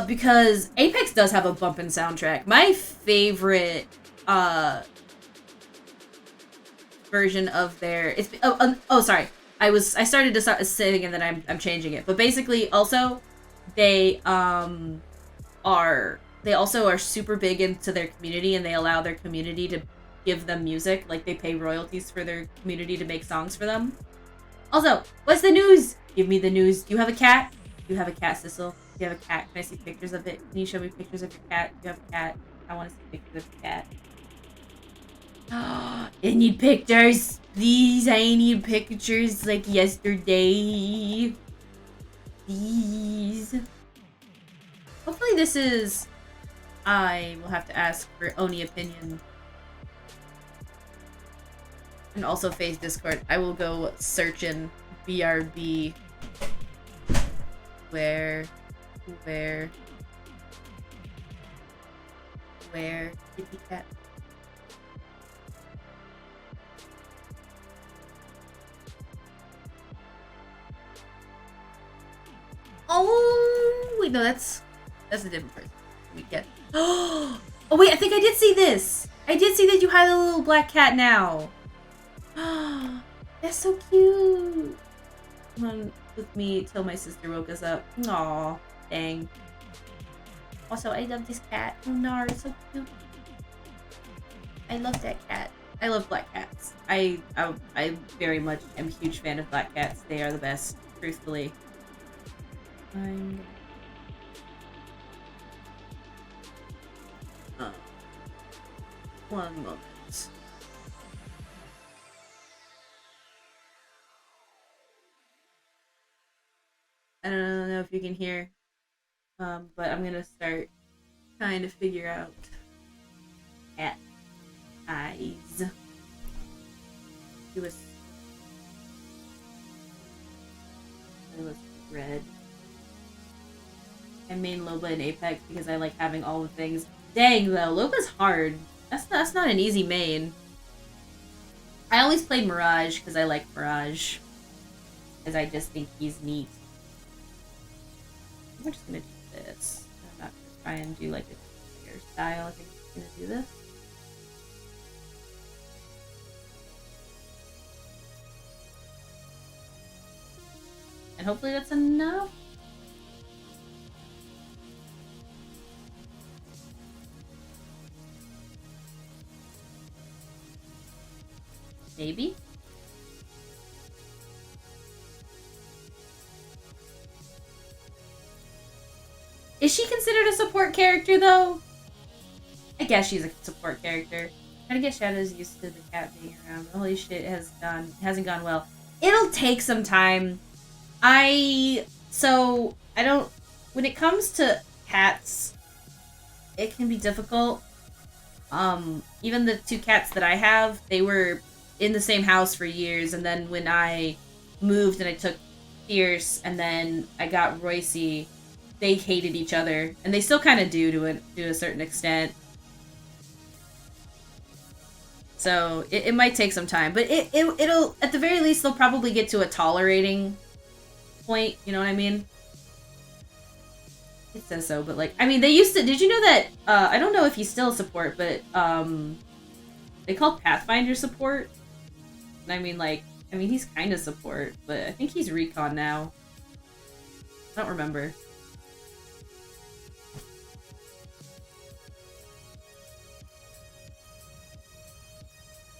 Because Apex does have a bumpin' soundtrack. My favorite, version of their... sorry. I started to start saying and then I'm changing it. But basically, also, they also are super big into their community, and they allow their community to give them music. Like, they pay royalties for their community to make songs for them. Also, what's the news? Give me the news. Do you have a cat? Do you have a cat, Sissel? Do you have a cat? Can I see pictures of it? Can you show me pictures of your cat? Do you have a cat? I want to see pictures of your cat. I need pictures. Please, I need pictures like yesterday. Please. Hopefully this is... I will have to ask for Oni opinion. And also face Discord. I will go searching BRB. Where kitty cat? Oh wait, no, that's a different person. We get. Oh wait, I think I did see this. I did see that you had a little black cat now. That's so cute. Come on with me till my sister woke us up. Aw, dang. Also, I love this cat. Oh, no, it's so cute. I love that cat. I love black cats. I very much am a huge fan of black cats. They are the best, truthfully. One moment. I don't know if you can hear, but I'm gonna start trying to figure out cat eyes. It was red. I main Loba in Apex because I like having all the things. Dang though, Loba's hard. That's not an easy main. I always played Mirage because I like Mirage. Because I just think he's neat. We're just gonna do this. I'm not gonna try and do like a hairstyle. I think I'm gonna do this. And hopefully that's enough. Maybe. Is she considered a support character, though? I guess she's a support character. Trying to get Shadows used to the cat being around. Holy shit, hasn't gone well. It'll take some time. When it comes to cats, it can be difficult. Even the two cats that I have, they were in the same house for years, and then when I moved and I took Fierce, and then I got Royce, they hated each other, and they still kind of do to a certain extent. So it might take some time, but it'll at the very least they'll probably get to a tolerating point. You know what I mean? It says so, but like, I mean, they used to. Did you know that? I don't know if he's still support, but they called Pathfinder support. And I mean, he's kind of support, but I think he's recon now. I don't remember.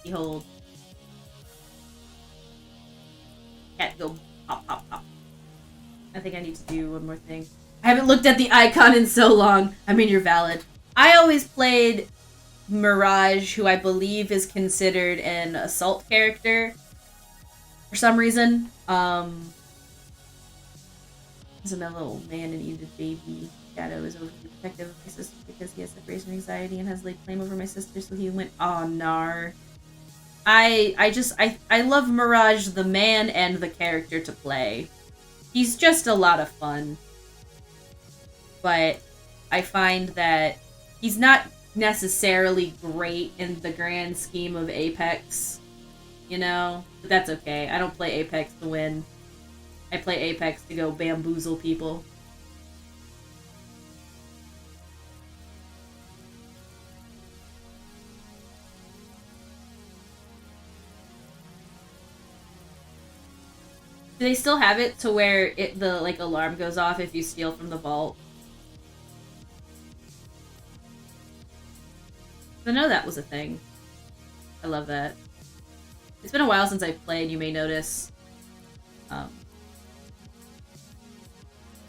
Behold. Cat go pop, pop, pop. I think I need to do one more thing. I haven't looked at the icon in so long. I mean, you're valid. I always played Mirage, who I believe is considered an assault character. For some reason, he's a little man and needed baby. Shadow is overly protective of my sister because he has separation anxiety and has laid claim over my sister, so he went, oh, nar. I love Mirage the man and the character to play. He's just a lot of fun. But I find that he's not necessarily great in the grand scheme of Apex, you know? But that's okay. I don't play Apex to win. I play Apex to go bamboozle people. Do they still have it to where the like alarm goes off if you steal from the vault? I know that was a thing. I love that. It's been a while since I've played, you may notice.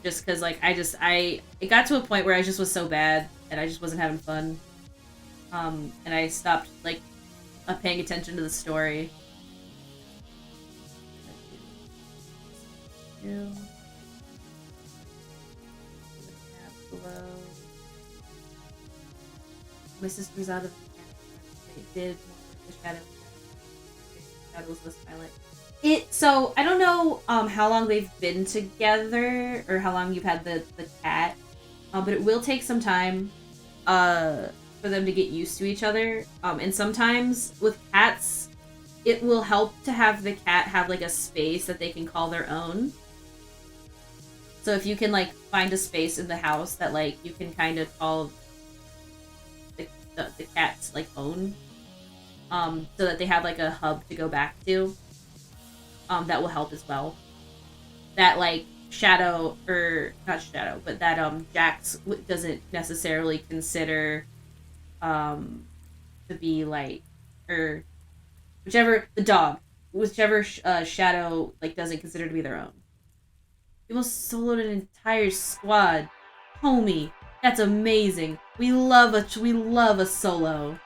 Just because, like, it got to a point where I just was so bad, and I just wasn't having fun. And I stopped, like, paying attention to the story. My sister's out of the did the shadow was less violent. So I don't know how long they've been together or how long you've had the cat, but it will take some time for them to get used to each other. And sometimes with cats, it will help to have the cat have like a space that they can call their own. So if you can like find a space in the house that like you can kind of call the cat's like own, so that they have like a hub to go back to, that will help as well. That like Shadow, or not Shadow, but that Jax doesn't necessarily consider to be like, or whichever Shadow like doesn't consider to be their own. You almost soloed an entire squad, homie. That's amazing. We love a solo.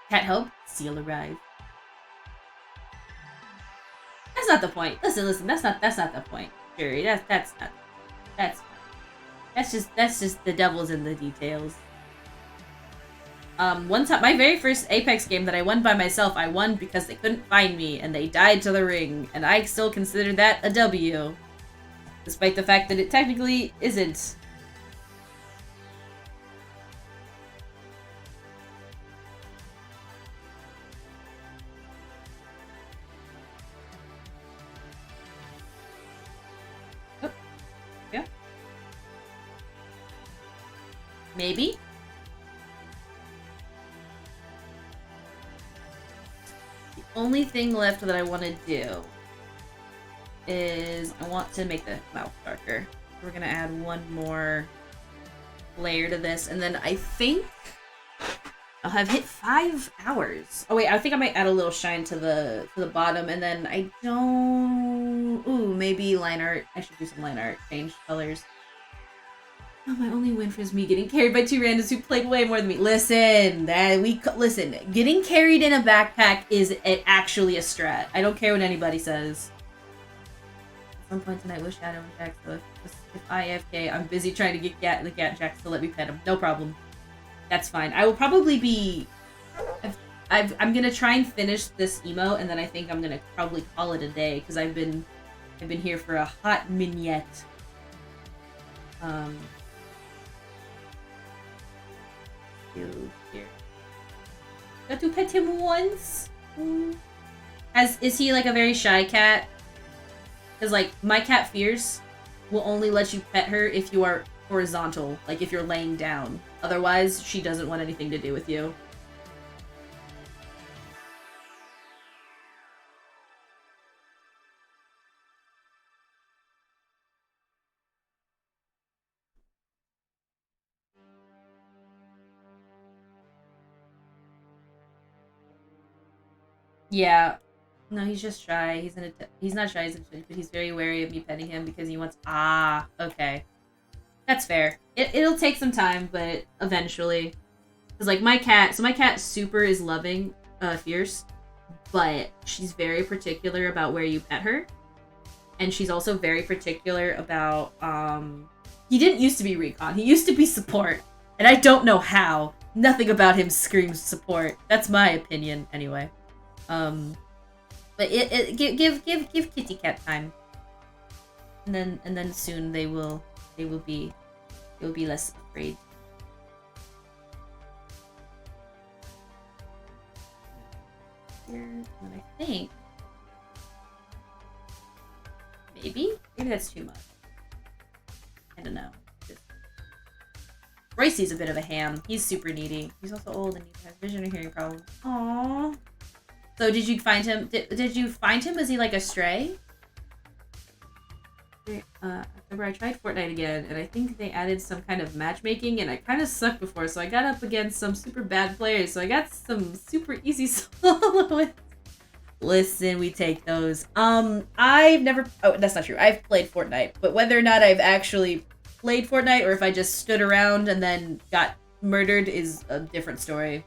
Cat help, seal arrive. That's not the point. Listen. That's not the point, Jerry. That's just the devil's in the details. One time, my very first Apex game that I won by myself, I won because they couldn't find me and they died to the ring, and I still consider that a W, despite the fact that it technically isn't. Maybe? The only thing left that I want to do is I want to make the mouth darker. We're going to add one more layer to this, and then I think I'll have hit 5 hours. Oh wait, I think I might add a little shine to the bottom, and then I don't... Ooh, maybe line art. I should do some line art. Change colors. Oh, my only win is me getting carried by 2 randoms who played way more than me. Listen, listen. Getting carried in a backpack is actually a strat. I don't care what anybody says. At some point tonight, with Shadow and Jax, though, if I AFK, I'm busy trying to get the cat Jax to let me pet him. No problem. That's fine. I will probably be... I'm gonna try and finish this emo, and then I think I'm gonna probably call it a day, because I've been here for a hot minute. Here. Got to pet him once. Is he like a very shy cat? Because like my cat Fierce will only let you pet her if you are horizontal, like if you're laying down. Otherwise, she doesn't want anything to do with you. Yeah. No, he's just shy. He's not shy, but he's very wary of me petting him because he wants... Ah, okay. That's fair. It'll take some time, but eventually. Because, like, my cat... So my cat Super is loving, Fierce. but she's very particular about where you pet her. And she's also very particular about, he didn't used to be recon. He used to be support. And I don't know how. Nothing about him screams support. That's my opinion, anyway. But give Kitty Cat time. And then soon they will be less afraid. Here, and I think maybe that's too much. I don't know. Roycey's a bit of a ham. He's super needy. He's also old and he has vision or hearing problems. Aww. So did you find him? Did you find him? Was he like a stray? Remember I tried Fortnite again, and I think they added some kind of matchmaking, and I kind of sucked before, so I got up against some super bad players, so I got some super easy soloists. Listen, we take those. I've never... Oh, that's not true. I've played Fortnite, but whether or not I've actually played Fortnite, or if I just stood around and then got murdered is a different story.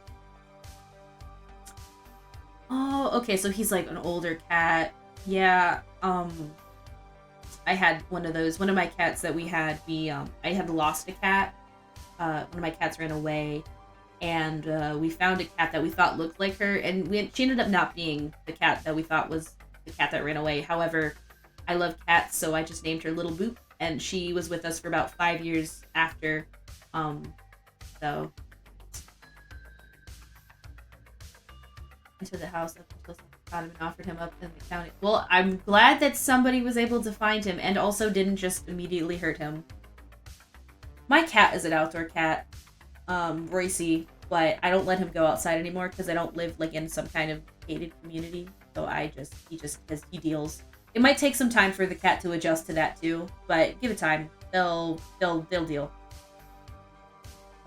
Oh, okay, so he's like an older cat. Yeah, I had one of those. One of my cats that we had, I had lost a cat. One of my cats ran away, and we found a cat that we thought looked like her, and she ended up not being the cat that we thought was the cat that ran away. However, I love cats, so I just named her Little Boop, and she was with us for about 5 years after. So into the house up until someone found him and offered him up in the county. Well, I'm glad that somebody was able to find him and also didn't just immediately hurt him. My cat is an outdoor cat, Roycey, but I don't let him go outside anymore because I don't live like in some kind of gated community. So he deals. It might take some time for the cat to adjust to that too, but give it time. They'll deal.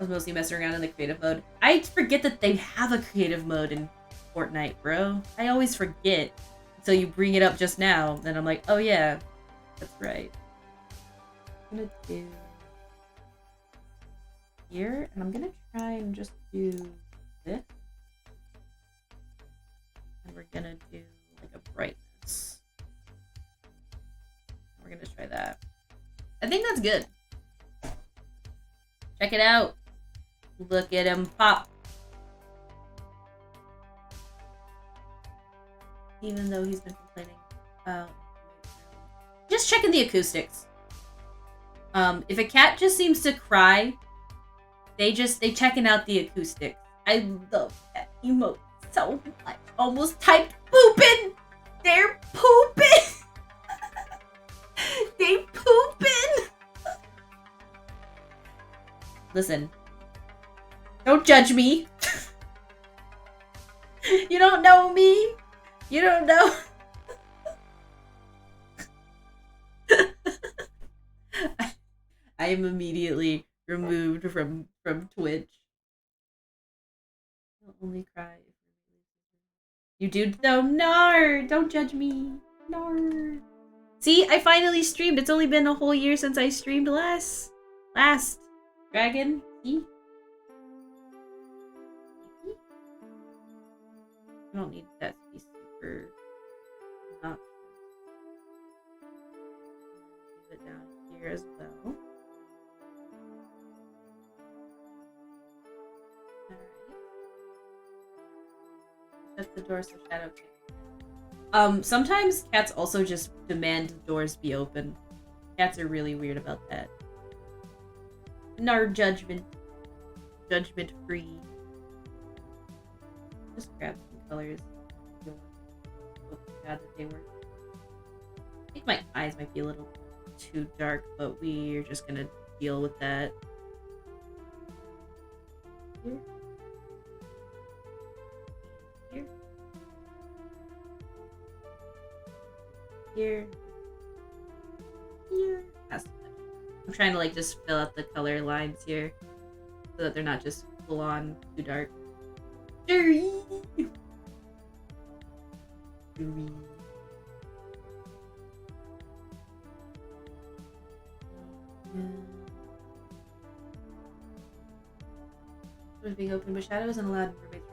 I was mostly messing around in the creative mode. I forget that they have a creative mode in Fortnite, bro. I always forget. So you bring it up just now, then I'm like, oh yeah, that's right. I'm gonna do here, and I'm gonna try and just do this. And we're gonna do like a brightness. We're gonna try that. I think that's good. Check it out. Look at him pop. Even though he's been complaining about just checking the acoustics. If a cat just seems to cry, they checking out the acoustics. I love that emote so much. Almost typed pooping. They're pooping. They pooping. Listen. Don't judge me. You don't know me. You don't know. I am immediately removed from Twitch. I'll only cry. You do though? No, don't judge me. No. See, I finally streamed. It's only been a whole year since I streamed last. Dragon. See? I don't need that to be super obnoxious. Leave it down here as well. Alright. Shut the door so Shadow can. Sometimes cats also just demand doors be open. Cats are really weird about that. No judgment. Judgment free. Just grab colors. So bad that they were. I think my eyes might be a little too dark, but we're just gonna deal with that. Here. Here. Here. Here. I'm trying to like just fill out the color lines here so that they're not just full on too dark. Dirty. Doors being open, but shadows and allowed roommates.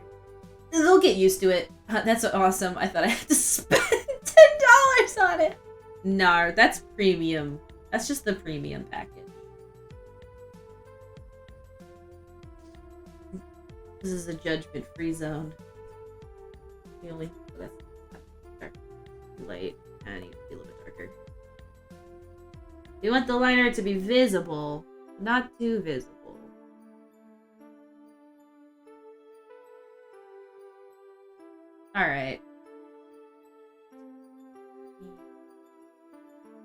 get used to it. That's awesome. I thought I had to spend $10 on it. Nah, that's premium. That's just the premium package. This is a judgment-free zone. The only that's dark, too light. I need to be a little bit darker. We want the liner to be visible, not too visible. All right.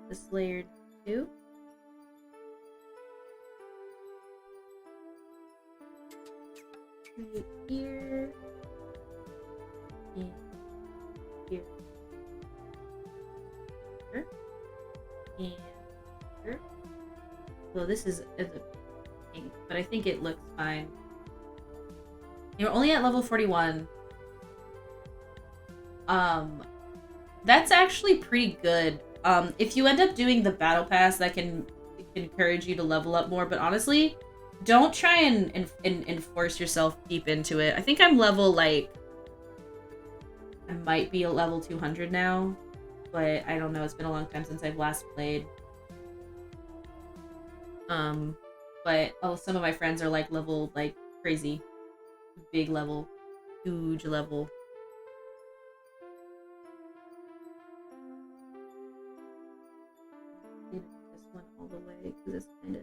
This layered too. Right here. And here. And here. Well, this is a pink, but I think it looks fine. You're only at level 41. That's actually pretty good. If you end up doing the battle pass, that can encourage you to level up more, but honestly, don't try and force yourself deep into it. I think I'm level, like, I might be a level 200 now, but I don't know. It's been a long time since I've last played. But some of my friends are, like, level, like, crazy. Big level. Huge level. This one all the way, because it's kind of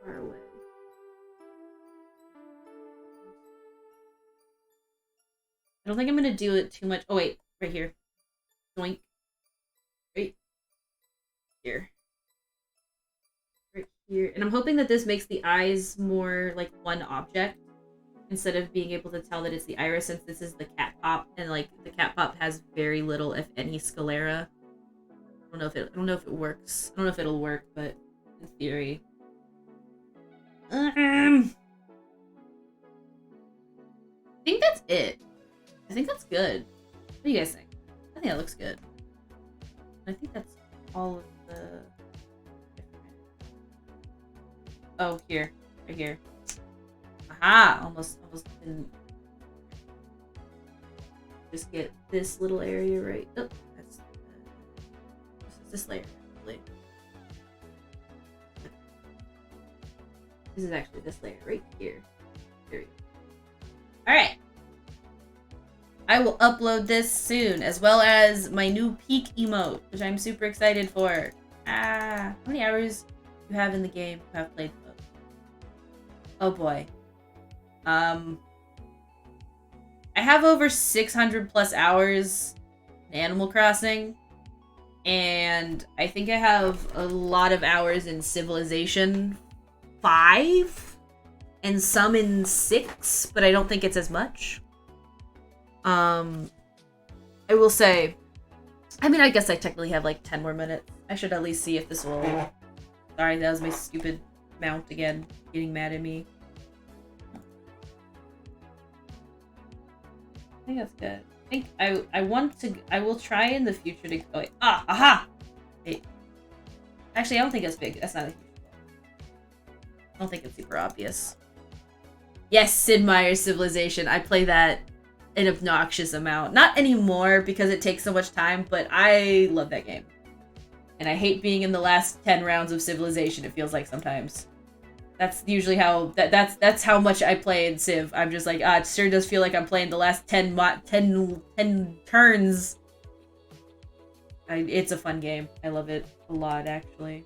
far away. I don't think I'm gonna do it too much. Oh wait, right here. Doink. Right here. Right here. And I'm hoping that this makes the eyes more like one object instead of being able to tell that it's the iris, since this is the cat pop, and like the cat pop has very little, if any, sclera. I don't know if it works. I don't know if it'll work, but in theory. I think that's it. I think that's good. What do you guys think? I think that looks good. I think that's all of the... Oh, here. Right here. Aha! Almost didn't... Just get this little area right. Oh, that's... this layer, actually. This is actually this layer right here. Here we go. Alright. I will upload this soon, as well as my new peak emote, which I'm super excited for. How many hours do you have in the game who have played both? Oh boy. I have over 600 plus hours in Animal Crossing. And I think I have a lot of hours in Civilization 5 and some in 6, but I don't think it's as much. I will say, I mean, I guess I technically have like 10 more minutes. I should at least see if this will... Sorry, that was my stupid mount again, getting mad at me. I think that's good. I think I will try in the future to... Oh, wait. Aha! Wait. Actually, I don't think it's big. That's not a huge deal. I don't think it's super obvious. Yes, Sid Meier's Civilization. I play that an obnoxious amount. Not anymore because it takes so much time, but I love that game. And I hate being in the last 10 rounds of Civilization, it feels like sometimes. That's usually how that's how much I play in Civ. I'm just like, it sure does feel like I'm playing the last 10 turns. It's a fun game. I love it a lot, actually.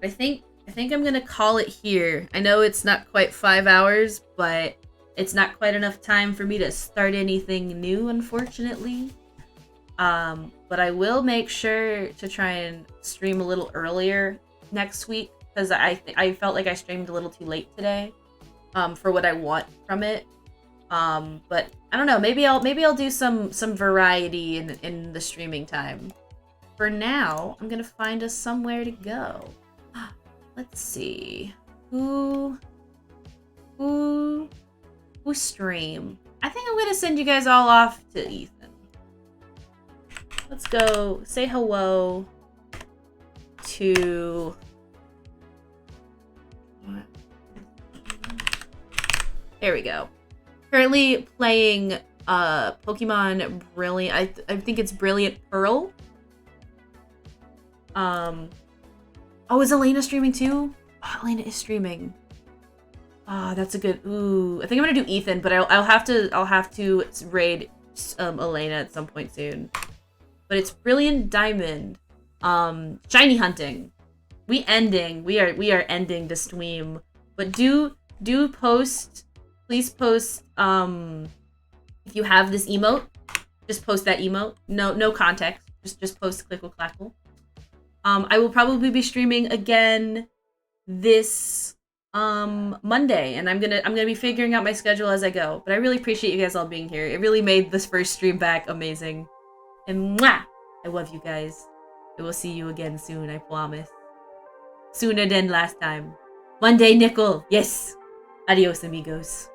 I think I'm gonna call it here. I know it's not quite 5 hours, but it's not quite enough time for me to start anything new, unfortunately. But I will make sure to try and stream a little earlier next week, because I felt like I streamed a little too late today, for what I want from it. But I don't know. Maybe I'll do some variety in the streaming time. For now, I'm gonna find us somewhere to go. Let's see. Who stream? I think I'm gonna send you guys all off to Ethan. Let's go say hello to... There we go. Currently playing Pokemon Brilliant. I think it's Brilliant Pearl. Oh, is Elena streaming too? Oh, Elena is streaming. Ah, that's a good. Ooh, I think I'm gonna do Ethan, but I'll have to raid Elena at some point soon. But it's Brilliant Diamond. Shiny hunting. We are ending the stream. But do post, please post, if you have this emote, just post that emote. No context. Just post clickle clackle. I will probably be streaming again this Monday, and I'm gonna be figuring out my schedule as I go. But I really appreciate you guys all being here. It really made this first stream back amazing. And mwah! I love you guys. I will see you again soon, I promise. Sooner than last time. Monday, Nickel. Yes. Adios, amigos.